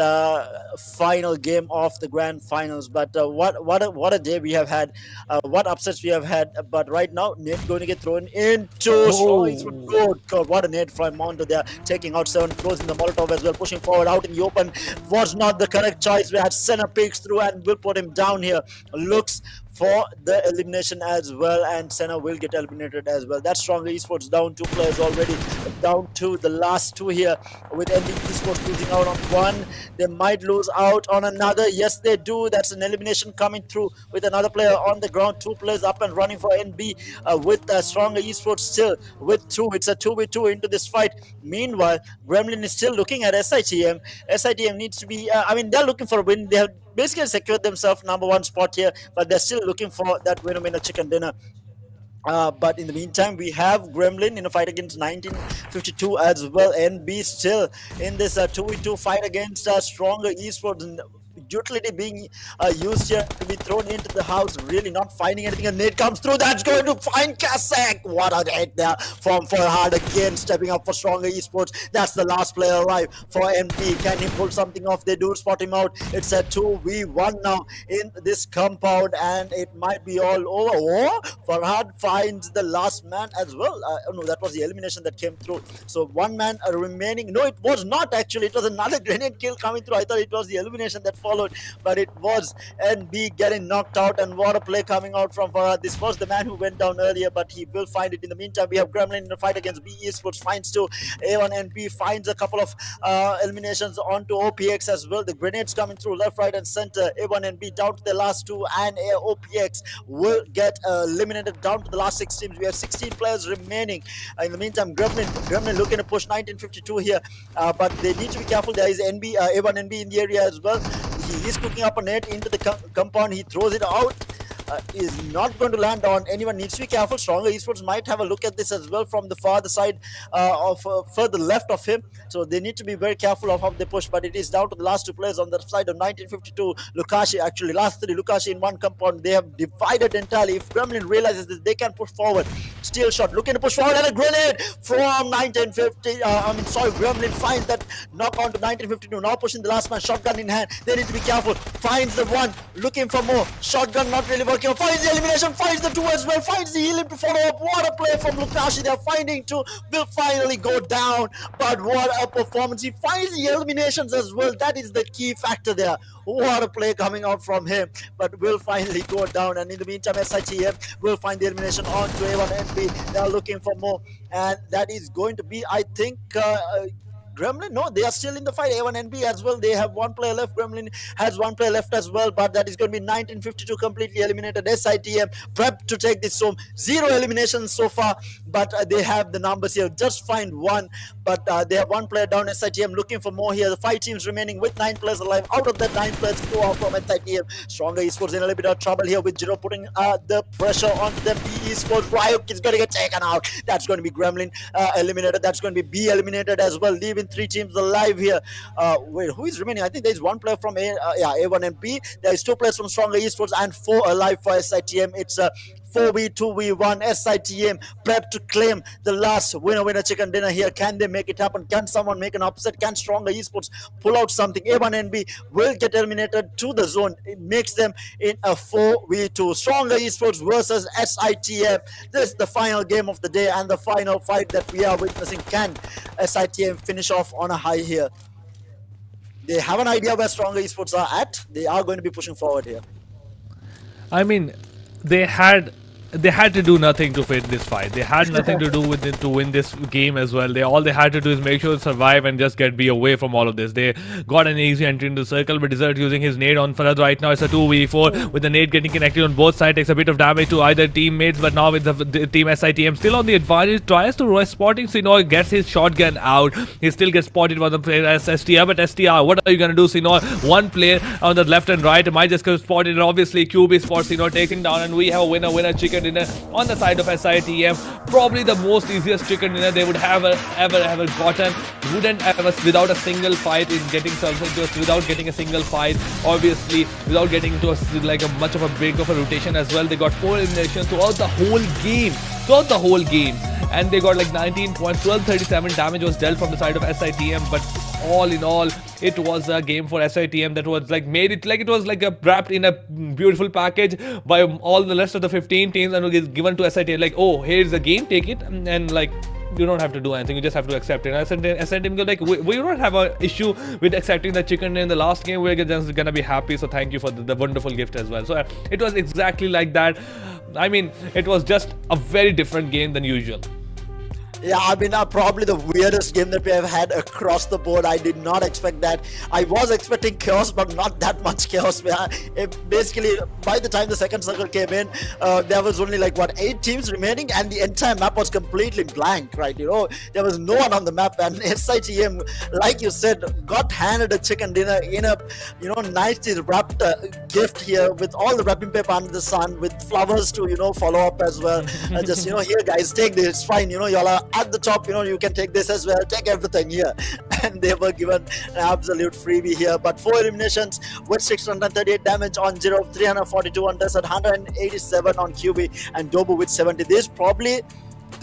final game of the grand finals. But what a day we have had, what upsets we have had. But right now, Nate going to get thrown into good God, what a Nate from Mondo there, taking out 7, closing the Molotov as well, pushing forward out in the open. Was not the correct choice. We had Senna peeks through and will put him down here. Looks for the elimination as well, and Senna will get eliminated as well. That's Stronger Esports down 2 players already, down to the last 2 here, with NB Esports losing out on 1. They might lose out on another. Yes, they do. That's an elimination coming through with another player on the ground. 2 players up and running for NB with Stronger Esports still with 2. It's a 2v2 into this fight. Meanwhile, Gremlin is still looking at SITM. SITM needs to be, they're looking for a win. They have basically secured themselves number 1 spot here, but they're still looking for that winner chicken dinner. But in the meantime, we have Gremlin in a fight against 1952 as well. NB still in this 2v2 fight against Stronger Esports. And utility being used here to be thrown into the house, really not finding anything. A nade comes through, that's going to find Kasek. What a hit there from Farhad again, stepping up for Stronger Esports. That's the last player alive for MP. Can he pull something off? They do spot him out. It's a 2v1 now in this compound, and it might be all over. Oh, Farhad finds the last man as well. No, that was the elimination that came through. So 1 man remaining. No, it was not actually. It was another grenade kill coming through. I thought it was the elimination that followed, but it was NB getting knocked out. And what a play coming out from Farhad. This was the man who went down earlier, but he will find it. In the meantime, we have Gremlin in a fight against B Esports, finds 2. A1 NB finds a couple of eliminations onto OPX as well. The grenades coming through left, right, and center. A1 NB down to the last 2, and OPX will get eliminated down to the last 6 teams. We have 16 players remaining. In the meantime, Gremlin looking to push 1952 here, but they need to be careful. There is NB, A1 NB in the area as well. He is cooking up a net into the compound. He throws it out. Is not going to land on anyone. Needs to be careful. Stronger Esports might have a look at this as well from the farther side of further left of him. So they need to be very careful of how they push. But it is down to the last 2 players on the side of 1952. Lukashi, actually last 3. Lukashi in one compound. They have divided entirely. If Gremlin realizes that they can push forward, Steal shot, looking to push forward, and a grenade from 1950. Gremlin finds that knock on to 1952. Now pushing the last man, shotgun in hand. They need to be careful. Finds the one, looking for more. Shotgun not really working. Finds the elimination, finds the two as well. Finds the healing to follow up. What a play from Lukashi. They're finding two. Will finally go down. But what a performance. He finds the eliminations as well. That is the key factor there. What a play coming out from him. But will finally go down. And in the meantime, SITM will find the elimination on to A1NB. They are looking for more. And that is going to be, I think, Gremlin, no, they are still in the fight. A1NB as well. They have one player left. Gremlin has one player left as well. But that is going to be 1952 completely eliminated. SITM prepped to take this home. 0 eliminations so far. But they have the numbers here. Just find one. But they have one player down. SITM looking for more here. The 5 teams remaining with 9 players alive. Out of that 9 players, 4 are from SITM. Stronger Esports in a little bit of trouble here with Jiro putting the pressure onto them. Esports, Ryuk is going to get taken out. That's going to be Gremlin eliminated. That's going to be B eliminated as well. Leaving 3 teams alive here. Wait, who is remaining? I think there's one player from A1 and B. There is 2 players from Stronger Esports and 4 alive for SITM. It's 4v2v1. SITM prep to claim the last winner chicken dinner here. Can they make it happen? Can someone make an upset? Can Stronger Esports pull out something? A1NB will get eliminated to the zone. It makes them in a 4v2. Stronger Esports versus SITM. This is the final game of the day and the final fight that we are witnessing. Can SITM finish off on a high here? They have an idea where Stronger Esports are at. They are going to be pushing forward here. I mean, they had to do nothing to win this fight. They had nothing to do with it to win this game as well. All they had to do is make sure to survive and just get B away from all of this. They got an easy entry into the circle, but Desert using his nade on Farad right now. It's a 2v4 with the nade getting connected on both sides. Takes a bit of damage to either teammates, but now with the team SITM still on the advantage. Tries to spotting Sinor, gets his shotgun out. He still gets spotted by the player as STR, but STR, what are you going to do, Sinor? One player on the left and right might just get spotted, and obviously QB spots Sinor, taking down, and we have a winner chicken dinner on the side of SITM. Probably the most easiest chicken dinner they would have ever gotten. Wouldn't have without a single fight in getting something, just without getting a single fight. Obviously, without getting into much of a big of a rotation as well. They got 4 eliminations throughout the whole game. And they got like 19 points. 1237 damage was dealt from the side of SITM. But all in all, it was a game for SITM that was like made it like it was like wrapped in a beautiful package by all the rest of the 15 teams, and was given to SITM like, oh, here's the game, take it, and like, you don't have to do anything, you just have to accept it. And SITM go like, we don't have an issue with accepting the chicken in the last game. We're just gonna be happy, so thank you for the wonderful gift as well. So it was exactly like that. I mean, it was just a very different game than usual. Yeah, I mean, probably the weirdest game that we have had across the board. I did not expect that. I was expecting chaos, but not that much chaos. Basically, by the time the second circle came in, there was only like, 8 teams remaining, and the entire map was completely blank, right? You know, there was no one on the map, and SITM, like you said, got handed a chicken dinner in a, nicely wrapped gift here with all the wrapping paper under the sun, with flowers to, follow up as well. Just, here, guys, take this, it's fine, y'all are at the top, you can take this as well, take everything here. And they were given an absolute freebie here. But 4 eliminations with 638 damage on Jiro, 342 on Desert, 187 on QB, and Dobu with 70. This is probably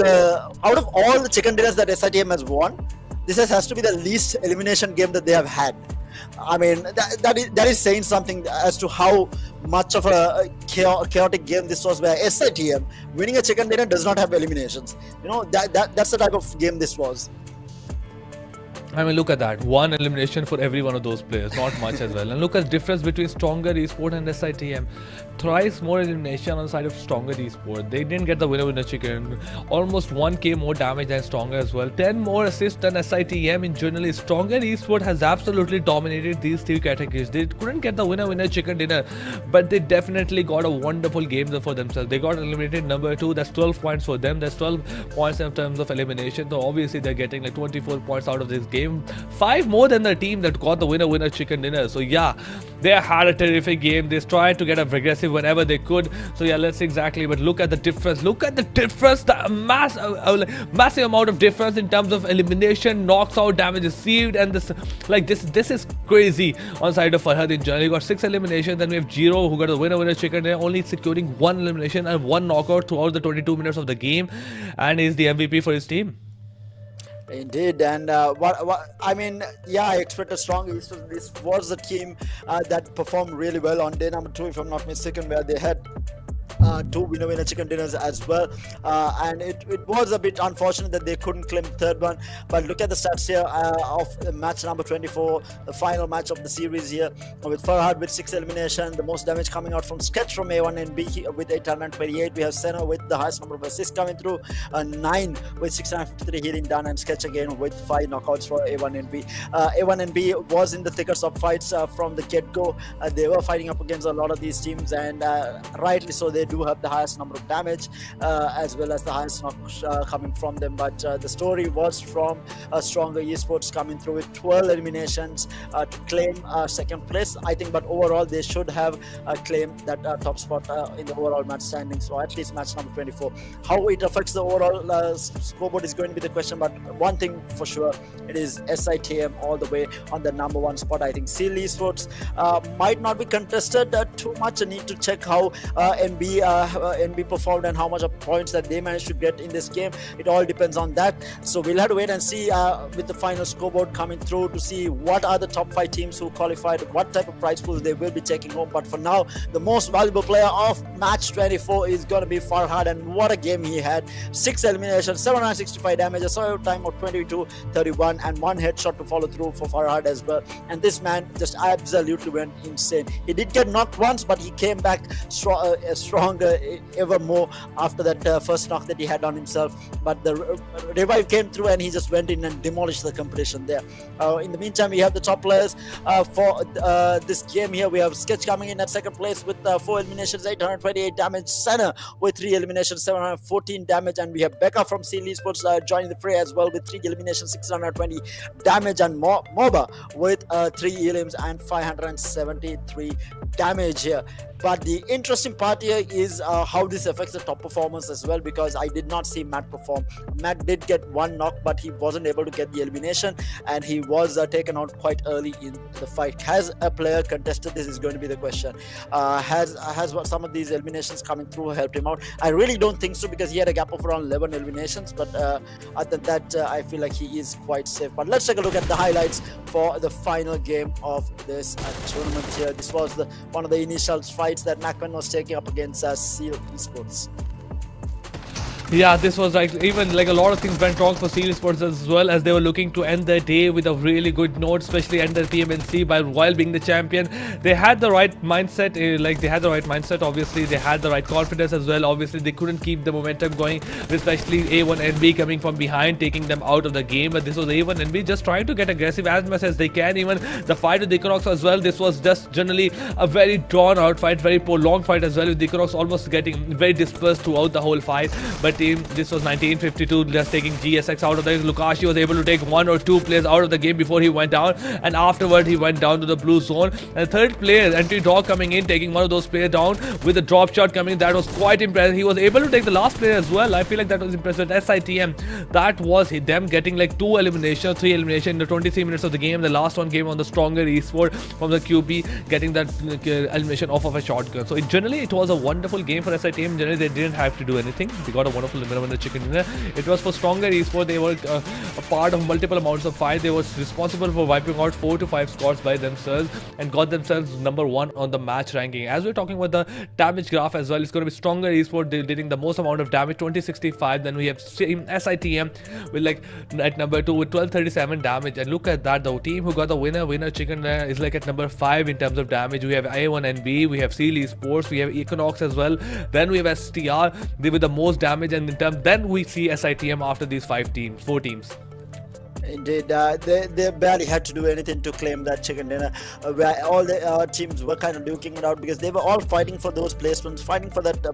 out of all the chicken dinners that SITM has won, this has to be the least elimination game that they have had. I mean, that is saying something as to how much of a chaotic game this was, where SITM winning a chicken dinner does not have eliminations. That's the type of game this was. I mean, look at that. 1 elimination for every one of those players. Not much as well. And look at the difference between Stronger Esports and SITM. Thrice more elimination on the side of Stronger Esports. They didn't get the winner chicken. Almost 1k more damage than Stronger as well. 10 more assists than SITM in general. Stronger Esports has absolutely dominated these 3 categories. They couldn't get the winner chicken dinner, but they definitely got a wonderful game for themselves. They got eliminated number 2. That's 12 points for them. That's 12 points in terms of elimination. So obviously they're getting like 24 points out of this game, game, 5 more than the team that got the winner chicken dinner. So yeah, they had a terrific game. They tried to get aggressive whenever they could. So yeah, let's see exactly. But look at the difference. Look at the difference. The massive amount of difference in terms of elimination, knocks out, damage received, and this is crazy on side of Farhad in general. He got 6 eliminations. Then we have Jiro, who got the winner chicken dinner, only securing 1 elimination and 1 knockout throughout the 22 minutes of the game, and is the MVP for his team. Indeed, and I mean, yeah, I expect a strong East. This was the team that performed really well on day number 2, if I'm not mistaken, where they had 2 winner chicken dinners as well, and it was a bit unfortunate that they couldn't claim the 3rd one. But look at the stats here of match number 24, the final match of the series here, with Farhad with 6 eliminations, the most damage coming out from Sketch from A1 and B with 828. We have Senna with the highest number of assists coming through, 9 with 653 hitting done, and Sketch again with 5 knockouts for A1 and B. A1 and B was in the thickest of fights from the get-go. They were fighting up against a lot of these teams, and rightly so. They do have the highest number of damage as well as the highest knocks coming from them, but the story was from stronger esports coming through with 12 eliminations to claim 2nd place, I think. But overall they should have claimed that top spot in the overall match standings, or at least match number 24. How it affects the overall scoreboard is going to be the question, but one thing for sure, it is SITM all the way on the number 1 spot. I think Seal Esports might not be contested too much. I need to check how NB performed and how much of points that they managed to get in this game. It all depends on that. So we'll have to wait and see with the final scoreboard coming through to see what are the top 5 teams who qualified, what type of prize pools they will be taking home. But for now, the most valuable player of match 24 is going to be Farhad, and what a game he had. 6 eliminations, 765 damage, a survival time of 22-31, and 1 headshot to follow through for Farhad as well. And this man just absolutely went insane. He did get knocked once, but he came back stronger ever more after that first knock that he had on himself. But the revive came through and he just went in and demolished the competition there. In the meantime, we have the top players for this game here. We have Sketch coming in at 2nd place with 4 eliminations, 828 damage. Senna with 3 eliminations, 714 damage. And we have Becca from Seal Esports joining the fray as well with 3 eliminations, 620 damage. And MOBA with 3 elims and 573 damage here. But the interesting part here is how this affects the top performance as well, because I did not see Matt perform. Matt did get 1 knock, but he wasn't able to get the elimination, and he was taken out quite early in the fight. Has a player contested? This is going to be the question. Has some of these eliminations coming through helped him out? I really don't think so, because he had a gap of around 11 eliminations, but other than that, I feel like he is quite safe. But let's take a look at the highlights for the final game of this tournament here. This was one of the initial fights that MAKPEN was taking up against Seal Esports. Yeah, this was even a lot of things went wrong for Seal Esports as well, as they were looking to end their day with a really good note, especially end their PMNC while being the champion. They had the right mindset, obviously. They had the right confidence as well. Obviously, they couldn't keep the momentum going, especially A1 and B coming from behind, taking them out of the game. But this was A1 and B just trying to get aggressive as much as they can. Even the fight with the Equinox as well, this was just generally a very drawn out fight, very prolonged fight as well, with the Equinox almost getting very dispersed throughout the whole fight. But this was 1952, just taking GSX out of there. Lukashi was able to take 1 or 2 players out of the game before he went down, and afterward he went down to the blue zone. And the 3rd player, Entry Dog, coming in, taking one of those players down with a drop shot coming. That was quite impressive. He was able to take the last player as well. I feel like that was impressive. SITM, that was them getting 2 eliminations, 3 eliminations in the 23 minutes of the game. The last one came on the stronger esport from the QB, getting that elimination off of a shotgun. So generally it was a wonderful game for SITM. Generally they didn't have to do anything. They got a wonderful Miramar chicken dinner. It was for stronger esport. They were a part of multiple amounts of fight. They were responsible for wiping out 4 to 5 scores by themselves and got themselves number 1 on the match ranking. As we're talking about the damage graph as well, it's going to be stronger esport. They're dealing the most amount of damage, 2065. Then we have SITM with at number 2 with 1237 damage. And look at that, the team who got the winner chicken dinner is at number 5 in terms of damage. We have A1 and B, we have Seal Esports, we have Equinox as well. Then we have STR, they with the most damage, and in terms then we see SITM after these 4 teams. Indeed, they barely had to do anything to claim that chicken dinner. Where all the teams were kind of duking it out because they were all fighting for those placements, fighting for that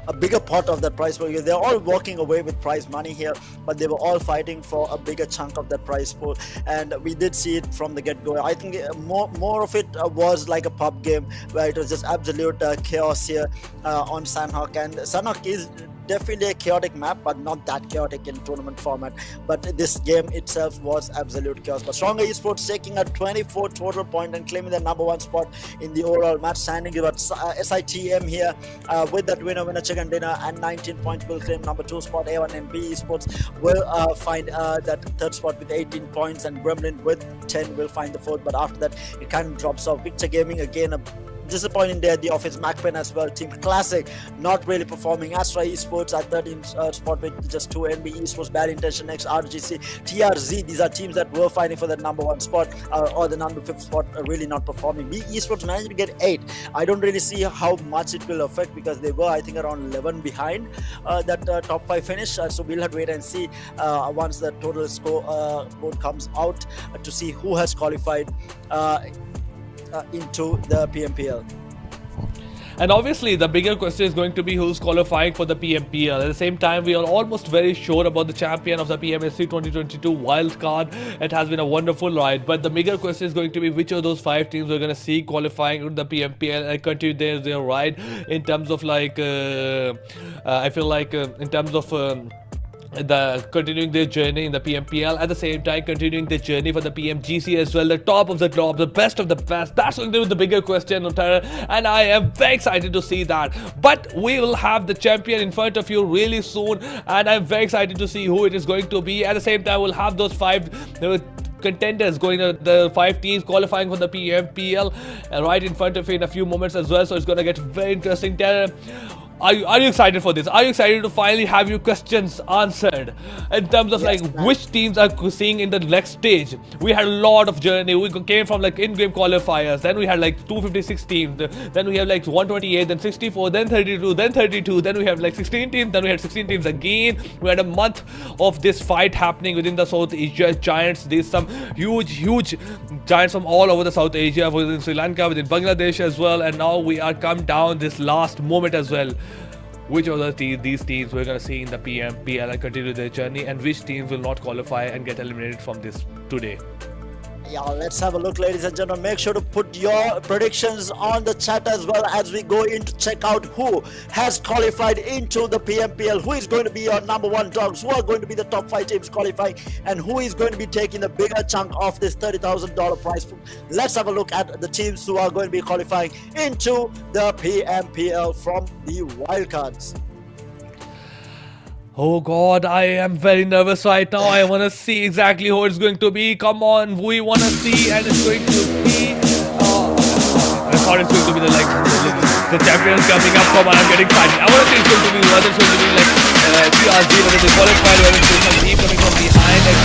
a bigger part of that prize pool. Because they're all walking away with prize money here, but they were all fighting for a bigger chunk of that prize pool. And we did see it from the get-go. I think more of it was like a pub game where it was just absolute chaos here on Sanhok. And Sanhok is definitely a chaotic map, but not that chaotic in tournament format. But this game itself was absolute chaos. But Stronger Esports taking a 24 total point and claiming the #1 spot in the overall match standing. But SITM here with that winner chicken dinner and 19 points will claim #2 spot. A1NB Esports will find that third spot with 18 points, and Gremlin with 10 will find the fourth. But after that, it kind of drops off. Picture Gaming again, a disappointing day at the office. MAKPEN as well. Team Classic not really performing. Astra Esports at 13th spot with just 2. NB Esports bad intention next. RGC, TRZ. These are teams that were fighting for that #1 spot or the #5 spot, really not performing. B Esports managed to get 8. I don't really see how much it will affect because they were, I think, around 11 behind that top 5 finish. So we'll have to wait and see once the total score board comes out to see who has qualified into the PMPL. And obviously, the bigger question is going to be who's qualifying for the PMPL. At the same time, we are almost very sure about the champion of the PMNC 2022 wildcard. It has been a wonderful ride. But the bigger question is going to be which of those 5 teams we're going to see qualifying into the PMPL and continue their ride in terms of like, I feel like in terms of the continuing their journey in the PMPL, at the same time continuing their journey for the PMGC as well, the top of the top, the best of the best. That's going to be the bigger question, and I am very excited to see that. But we will have the champion in front of you really soon, and I'm very excited to see who it is going to be. At the same time, we'll have those 5 contenders going to the 5 teams qualifying for the PMPL right in front of you in a few moments as well. So it's going to get very interesting. Are you excited for this? Are you excited to finally have your questions answered in terms of like which teams are seeing in the next stage? We had a lot of journey. We came from like in-game qualifiers. Then we had like 256 teams. Then we have like 128, then 64, then 32, then 32. Then we have like 16 teams. Then we had 16 teams again. We had a month of this fight happening within the South Asia giants. There's some huge giants from all over the South Asia, within Sri Lanka, within Bangladesh as well. And now we are come down this last moment as well. Which of these teams we're going to see in the PMPL and continue their journey, and which teams will not qualify and get eliminated from this today. Yeah, let's have a look, ladies and gentlemen. Make sure to put your predictions on the chat as well as we go in to check out who has qualified into the PMPL, who is going to be your #1 dogs, who are going to be the top 5 teams qualifying, and who is going to be taking the bigger chunk of this $30,000 prize pool. Let's have a look at the teams who are going to be qualifying into the PMPL from the wildcards. Oh god, I am very nervous right now. I want to see exactly who it's going to be. Come on, we want to see, and it's going to be I thought it's going to be the champions coming up. Come on, I'm getting excited. I want to see it's going to be whether it's going to be like TRZ, whether they qualified, whether it's some team coming from behind and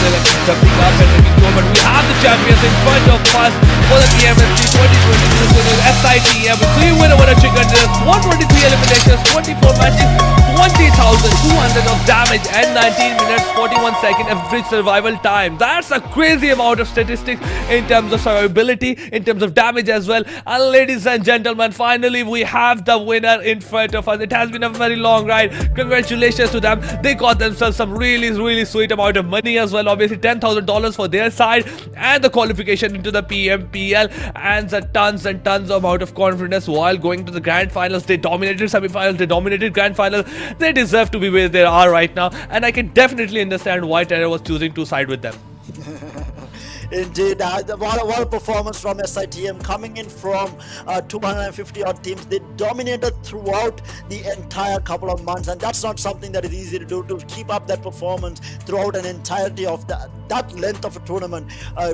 jumping up and making go. But we have the champions in front of us for the PMNC 2022 SITM with 3 winner chicken dinners, 123 eliminations, 24 matches, 20,200 of damage and 19 minutes 41 second average survival time. That's a crazy amount of statistics in terms of survivability, in terms of damage as well. And ladies and gentlemen, finally we have the winner in front of us. It has been a very long ride. Congratulations to them. They got themselves some really sweet amount of money as well. Obviously $10,000 for their side and the qualification into the PMPL and the tons and tons amount of confidence while going to the grand finals. They dominated semi-finals, they dominated grand finals. They deserve to be where they are right now, and I can definitely understand why Terra was choosing to side with them. Indeed, what a performance from SITM coming in from 250 odd teams. They dominated throughout the entire couple of months, and that's not something that is easy to do, to keep up that performance throughout an entirety of that length of a tournament,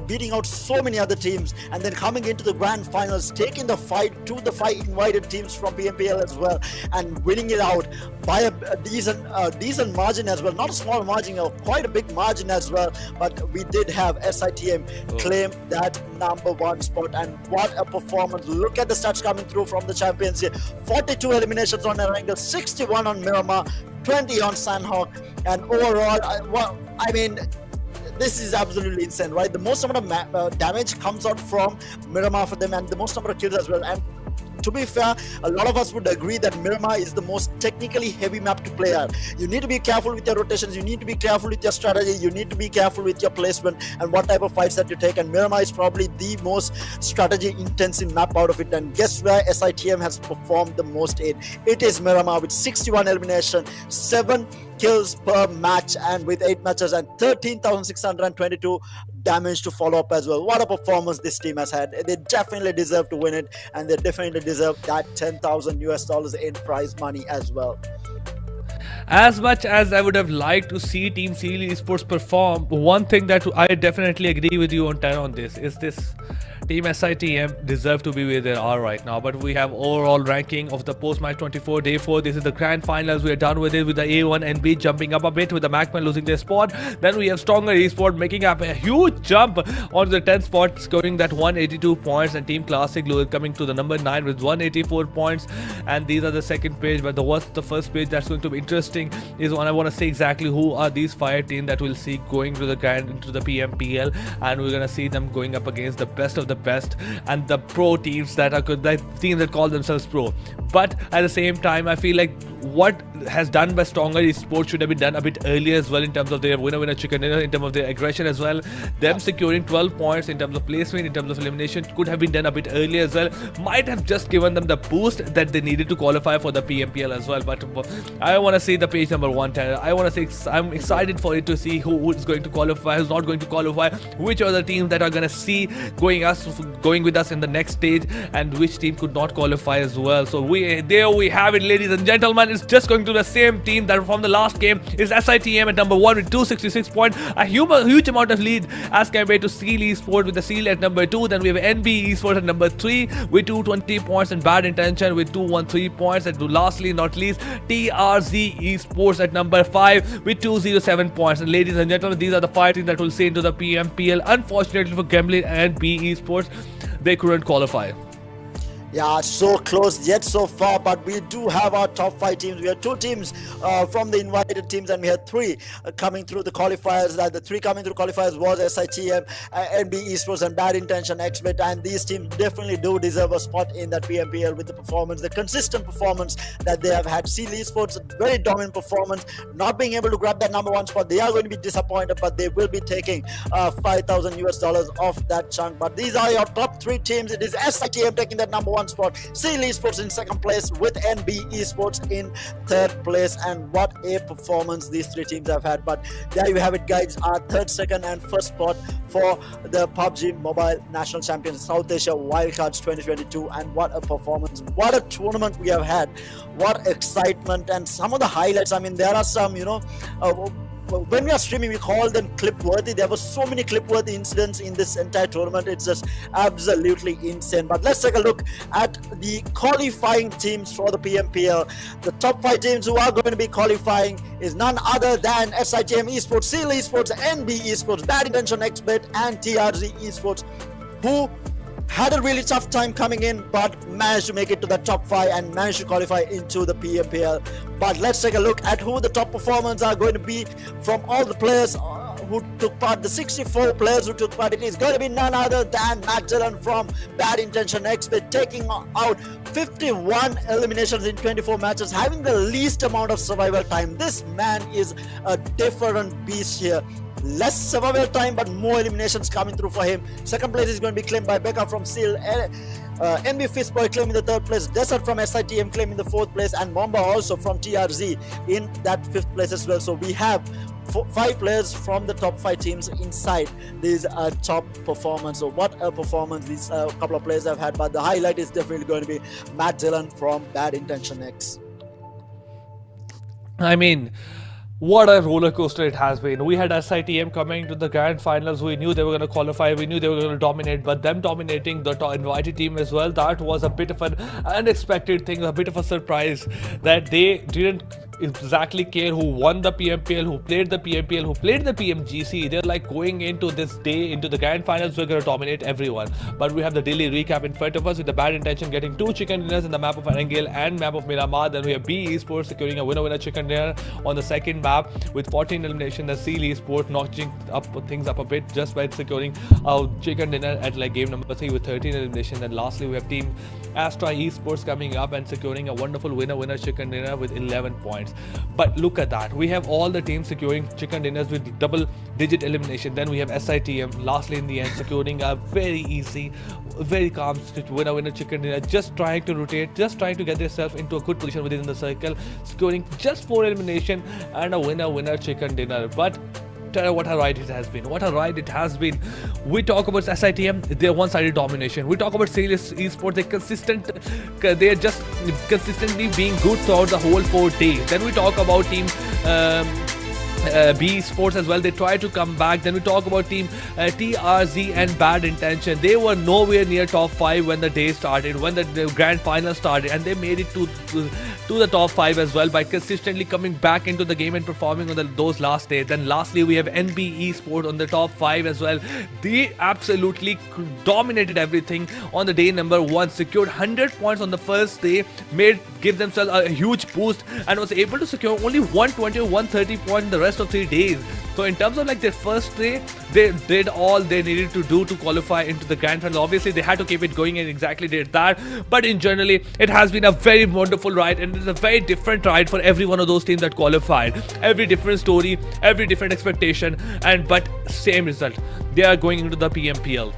beating out so many other teams, and then coming into the grand finals, taking the fight to the 5 invited teams from PMPL as well, and winning it out by a decent margin as well. Not a small margin, quite a big margin as well. But we did have SITM claim that #1 spot, and what a performance. Look at the stats coming through from the champions here. 42 eliminations on Erangel, 61 on Miramar, 20 on Sanhok, and overall, this is absolutely insane, right? The most amount of damage comes out from Miramar for them, and the most number of kills as well. And to be fair, a lot of us would agree that Miramar is the most technically heavy map to play at. You need to be careful with your rotations, you need to be careful with your strategy, you need to be careful with your placement and what type of fights that you take. And Miramar is probably the most strategy intensive map out of it. And guess where SITM has performed the most in? It is Miramar, with 61 elimination, 7 kills per match, and with 8 matches and 13,622 damage to follow up as well. What a performance this team has had. They definitely deserve to win it, and they definitely deserve that $10,000 in prize money as well. As much as I would have liked to see Team Seal Esports perform, one thing that I definitely agree with you on this is this: Team SITM deserve to be where they are right now. But we have overall ranking of the post-match 24 day 4. This is the grand finals. We are done with it, with the A1 and B jumping up a bit, with the MAKPEN losing their spot. Then we have Stronger Esport making up a huge jump on the 10th spot, scoring that 182 points, and Team Classic coming to the number 9 with 184 points. And these are the second page, but the first page that's going to be interesting is when I want to say exactly who are these 5 teams that we'll see going to the PMPL, and we're gonna see them going up against the best of the best and the pro teams that are good, the teams that call themselves pro. But at the same time, I feel like what has done by Stronger Esports should have been done a bit earlier as well, in terms of their winner chicken dinner, in terms of their aggression as well. Them securing 12 points in terms of placement, in terms of elimination, could have been done a bit earlier as well. Might have just given them the boost that they needed to qualify for the PMPL as well. But I want to see the page number 110. I want to say I'm excited for it to see who is going to qualify, who's not going to qualify, which are the teams that are going to see going with us in the next stage, and which team could not qualify as well. So there we have it, ladies and gentlemen. It's just going to the same team that from the last game is SITM at number 1 with 266 points, a huge amount of lead as compared to Seal Esports with the Seal at number 2. Then we have NB Esports at number 3 with 220 points, and Bad Intention with 213 points, and lastly not least TRZ Esports at number 5 with 207 points. And ladies and gentlemen, these are the 5 teams that will see into the PMPL. Unfortunately for Gremlin and B Esports, they couldn't qualify. Yeah, so close yet so far, but we do have our top 5 teams. We have 2 teams from the invited teams, and we had 3 coming through the qualifiers. The 3 coming through qualifiers was SITM, NB Esports, and Bad Intention XBet, and these teams definitely do deserve a spot in that PMPL with the performance, the consistent performance that they have had. Seal Esports, very dominant performance, not being able to grab that number 1 spot. They are going to be disappointed, but they will be taking $5,000 off that chunk. But these are your top 3 teams. It is SITM taking that number 1 spot, Seal Esports in 2nd place, with NB Esports in 3rd place. And what a performance these 3 teams have had. But there you have it, guys, our 3rd, 2nd and 1st spot for the PUBG Mobile National Champions South Asia Wildcards 2022. And what a performance, what a tournament we have had, what excitement. And some of the highlights, I mean, there are some, when we are streaming, we call them clip-worthy. There were so many clip-worthy incidents in this entire tournament. It's just absolutely insane. But let's take a look at the qualifying teams for the PMPL. The top 5 teams who are going to be qualifying is none other than SITM Esports, Seal Esports, NB Esports, Bad Intention XBet, and TRZ Esports, who had a really tough time coming in, but managed to make it to the top 5 and managed to qualify into the PMPL. But let's take a look at who the top performers are going to be from all the players who took part, the 64 players who took part. It is going to be none other than Magdalene from Bad Intention XBet, taking out 51 eliminations in 24 matches, having the least amount of survival time. This man is a different beast here. Less survival time, but more eliminations coming through for him. 2nd place is going to be claimed by Becca from Seal, MB Fistboy claiming the 3rd place, Desert from SITM claiming the 4th place, and Momba also from TRZ in that 5th place as well. So we have 5 players from the top 5 teams inside these top performance. So what a performance these couple of players have had. But the highlight is definitely going to be Matt Dillon from Bad Intention X. I mean, what a roller coaster it has been. We had SITM coming to the grand finals. We knew they were going to qualify. We knew they were going to dominate. But them dominating the invited team as well, that was a bit of an unexpected thing, a bit of a surprise that they didn't exactly care who won the PMPL, who played the PMPL, who played the PMGC. They're like going into this day, into the grand finals, we're going to dominate everyone. But we have the daily recap in front of us with the bad intention getting 2 chicken dinners in the map of Erangel and map of Miramar. Then we have B Esports securing a winner-winner chicken dinner on the second map with 14 elimination. The Seal Esports notching up things up a bit just by securing a chicken dinner at like game number 3 with 13 elimination. Then lastly we have team Astra Esports coming up and securing a wonderful winner-winner chicken dinner with 11 points. But look at that, we have all the teams securing chicken dinners with double-digit elimination. Then we have SITM lastly in the end securing a very easy, very calm winner-winner chicken dinner, just trying to rotate, just trying to get themselves into a good position within the circle, scoring just 4 elimination and a winner-winner chicken dinner. But what a ride it has been. What a ride it has been. We talk about SITM, their one-sided domination. We talk about Seal Esports, they're just consistently being good throughout the whole 4 days. Then we talk about team B Sports as well. They try to come back. Then we talk about team TRZ and Bad Intention. They were nowhere near top 5 when the day started, when the grand final started, and they made it to the top 5 as well by consistently coming back into the game and performing on those last days. Then lastly we have NB Esports on the top 5 as well. They absolutely dominated everything on the day number 1, secured 100 points on the first day, give themselves a huge boost, and was able to secure only 120 or 130 points in the rest of 3 days. So in terms of like their first day, they did all they needed to do to qualify into the grand final. Obviously they had to keep it going and exactly did that, but in generally it has been a very wonderful ride, and it's a very different ride for every one of those teams that qualified. Every different story, every different expectation, but same result. They are going into the PMPL.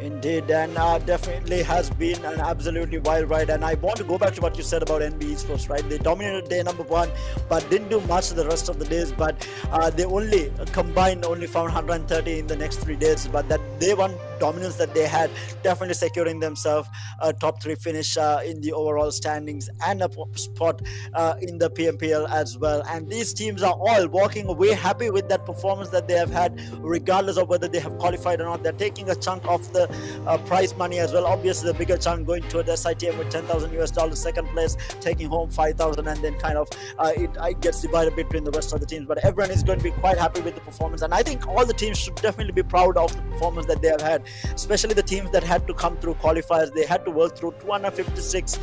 Indeed, and definitely has been an absolutely wild ride. And I want to go back to what you said about NB Esports, right? They dominated day number 1, but didn't do much the rest of the days. But they only combined, only found 130 in the next 3 days. But that day 1 dominance that they had, definitely securing themselves a top 3 finish in the overall standings and a spot in the PMPL as well. And these teams are all walking away happy with that performance that they have had, regardless of whether they have qualified or not. They're taking a chunk of the prize money as well. Obviously, the bigger chunk going to the SITM with $10,000 second place, taking home 5,000, and then kind of it gets divided between the rest of the teams. But everyone is going to be quite happy with the performance, and I think all the teams should definitely be proud of the performance that they have had, especially the teams that had to come through qualifiers. They had to work through 256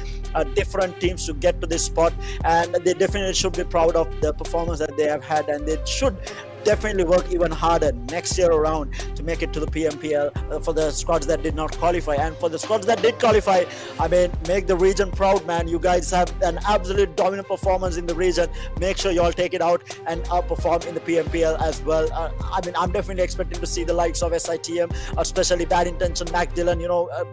different teams to get to this spot, and they definitely should be proud of the performance that they have had, and they should definitely work even harder next year around to make it to the PMPL for the squads that did not qualify. And for the squads that did qualify, I mean, make the region proud, man. You guys have an absolute dominant performance in the region. Make sure you all take it out and outperform in the PMPL as well. I mean, I'm definitely expecting to see the likes of SITM, especially Bad Intention, Mac Dillon,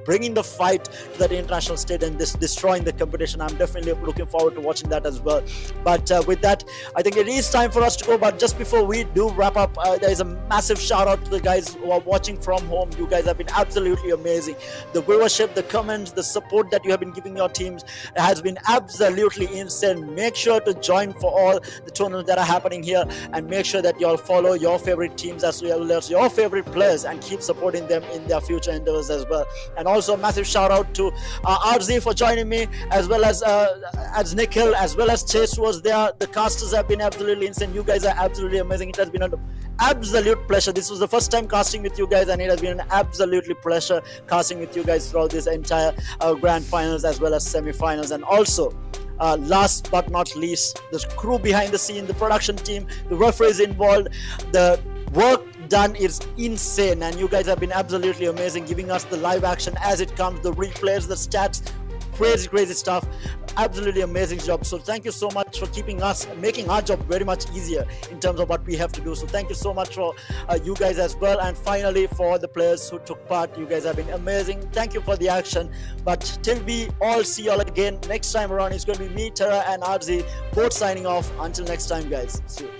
bringing the fight to that international stage and destroying the competition. I'm definitely looking forward to watching that as well. But with that, I think it is time for us to go. But just before we do wrap up, there is a massive shout out to the guys who are watching from home. You guys have been absolutely amazing. The viewership, the comments, the support that you have been giving your teams has been absolutely insane. Make sure to join for all the tournaments that are happening here, and make sure that you all follow your favorite teams as well as your favorite players, and keep supporting them in their future endeavors as well. And also a massive shout out to RZ for joining me, as well as Nikhil, as well as Chase was there. The casters have been absolutely insane. You guys are absolutely amazing. It has been an absolute pleasure. This was the first time casting with you guys, and it has been an absolutely pleasure casting with you guys throughout this entire grand finals as well as semi-finals. And also last but not least, the crew behind the scene, the production team, the referees involved, the work done is insane, and you guys have been absolutely amazing, giving us the live action as it comes, the replays, the stats, crazy stuff. Absolutely amazing job. So thank you so much for making our job very much easier in terms of what we have to do. So thank you so much for you guys as well. And finally, for the players who took part, you guys have been amazing. Thank you for the action. But till we all see y'all again next time around, it's going to be me, Tara, and RZ both signing off. Until next time, guys. See you.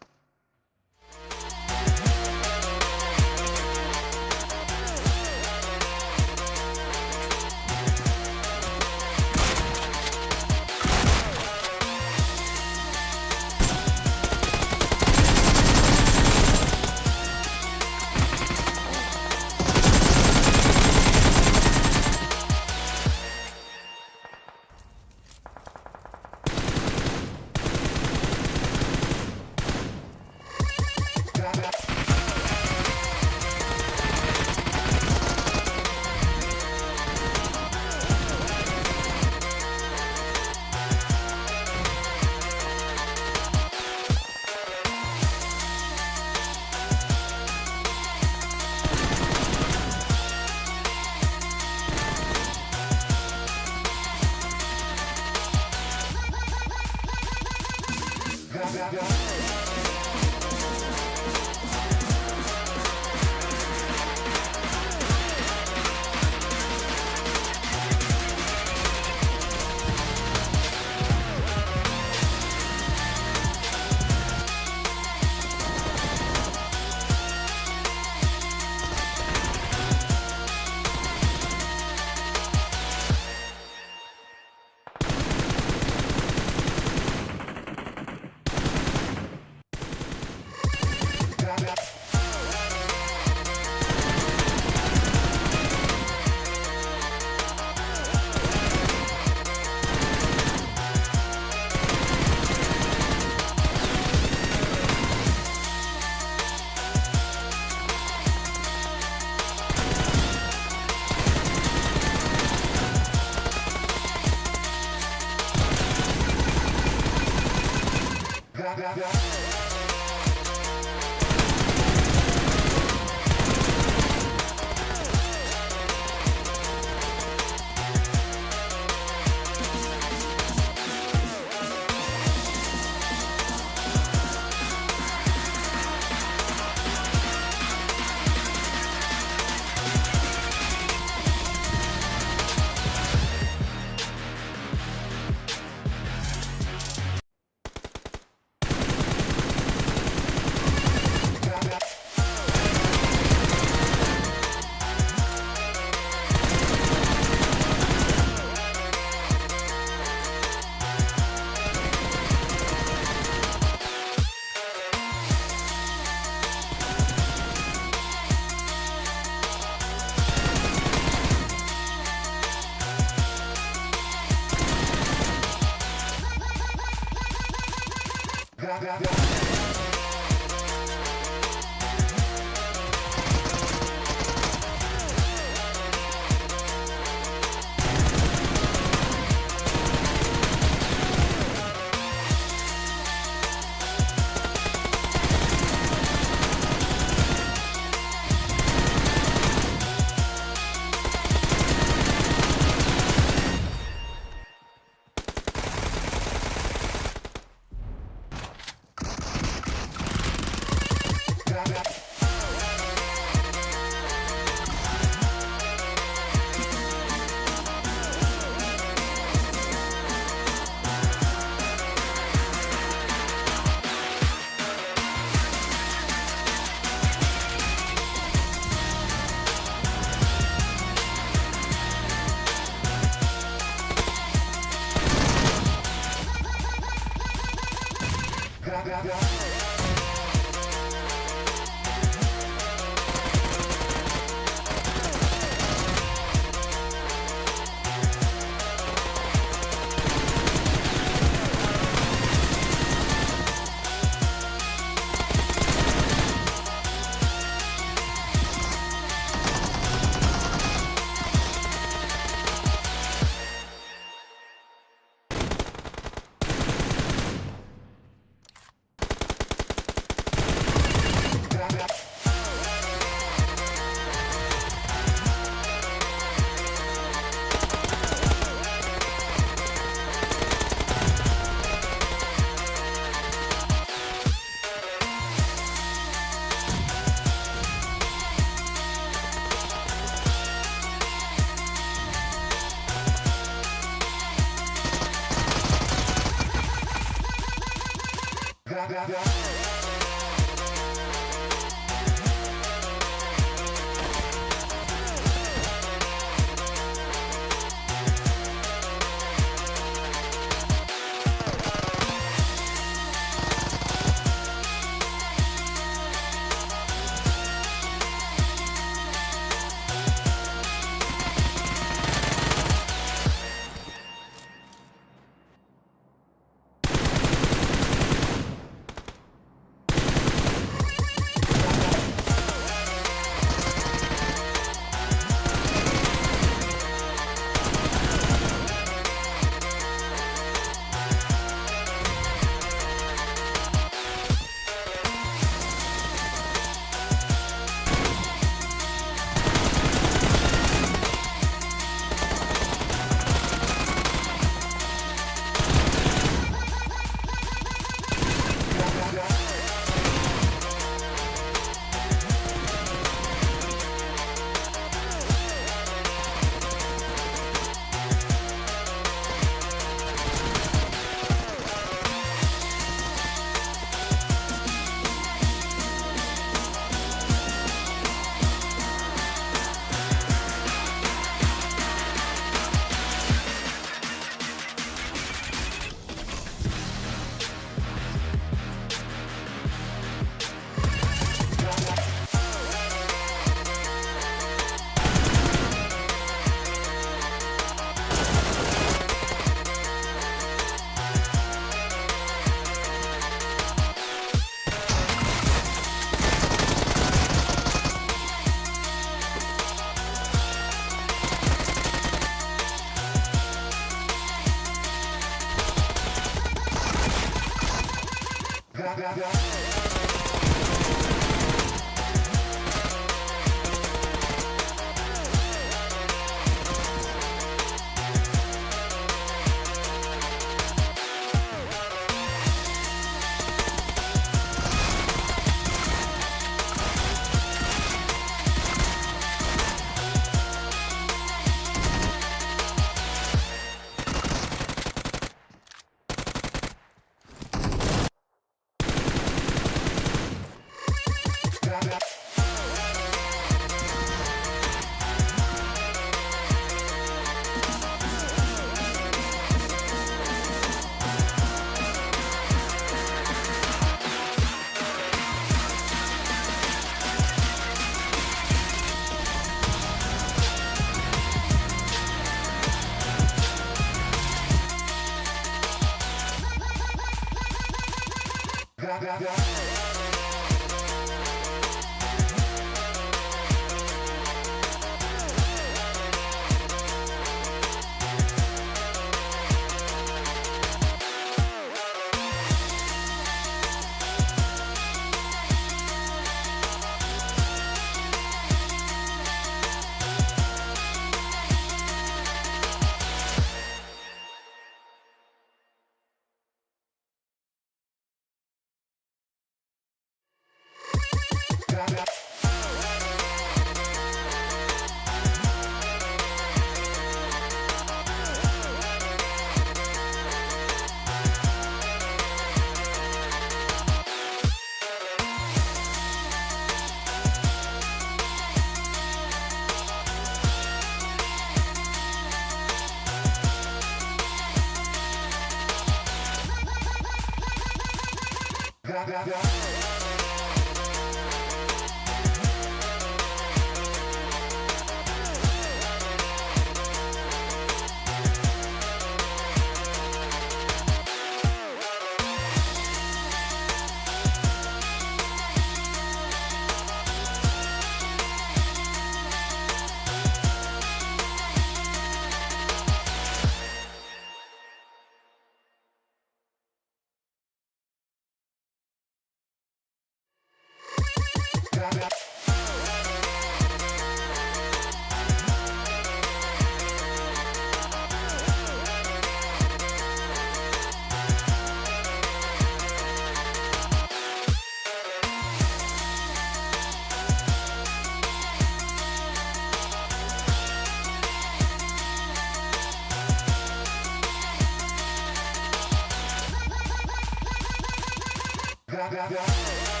Yeah.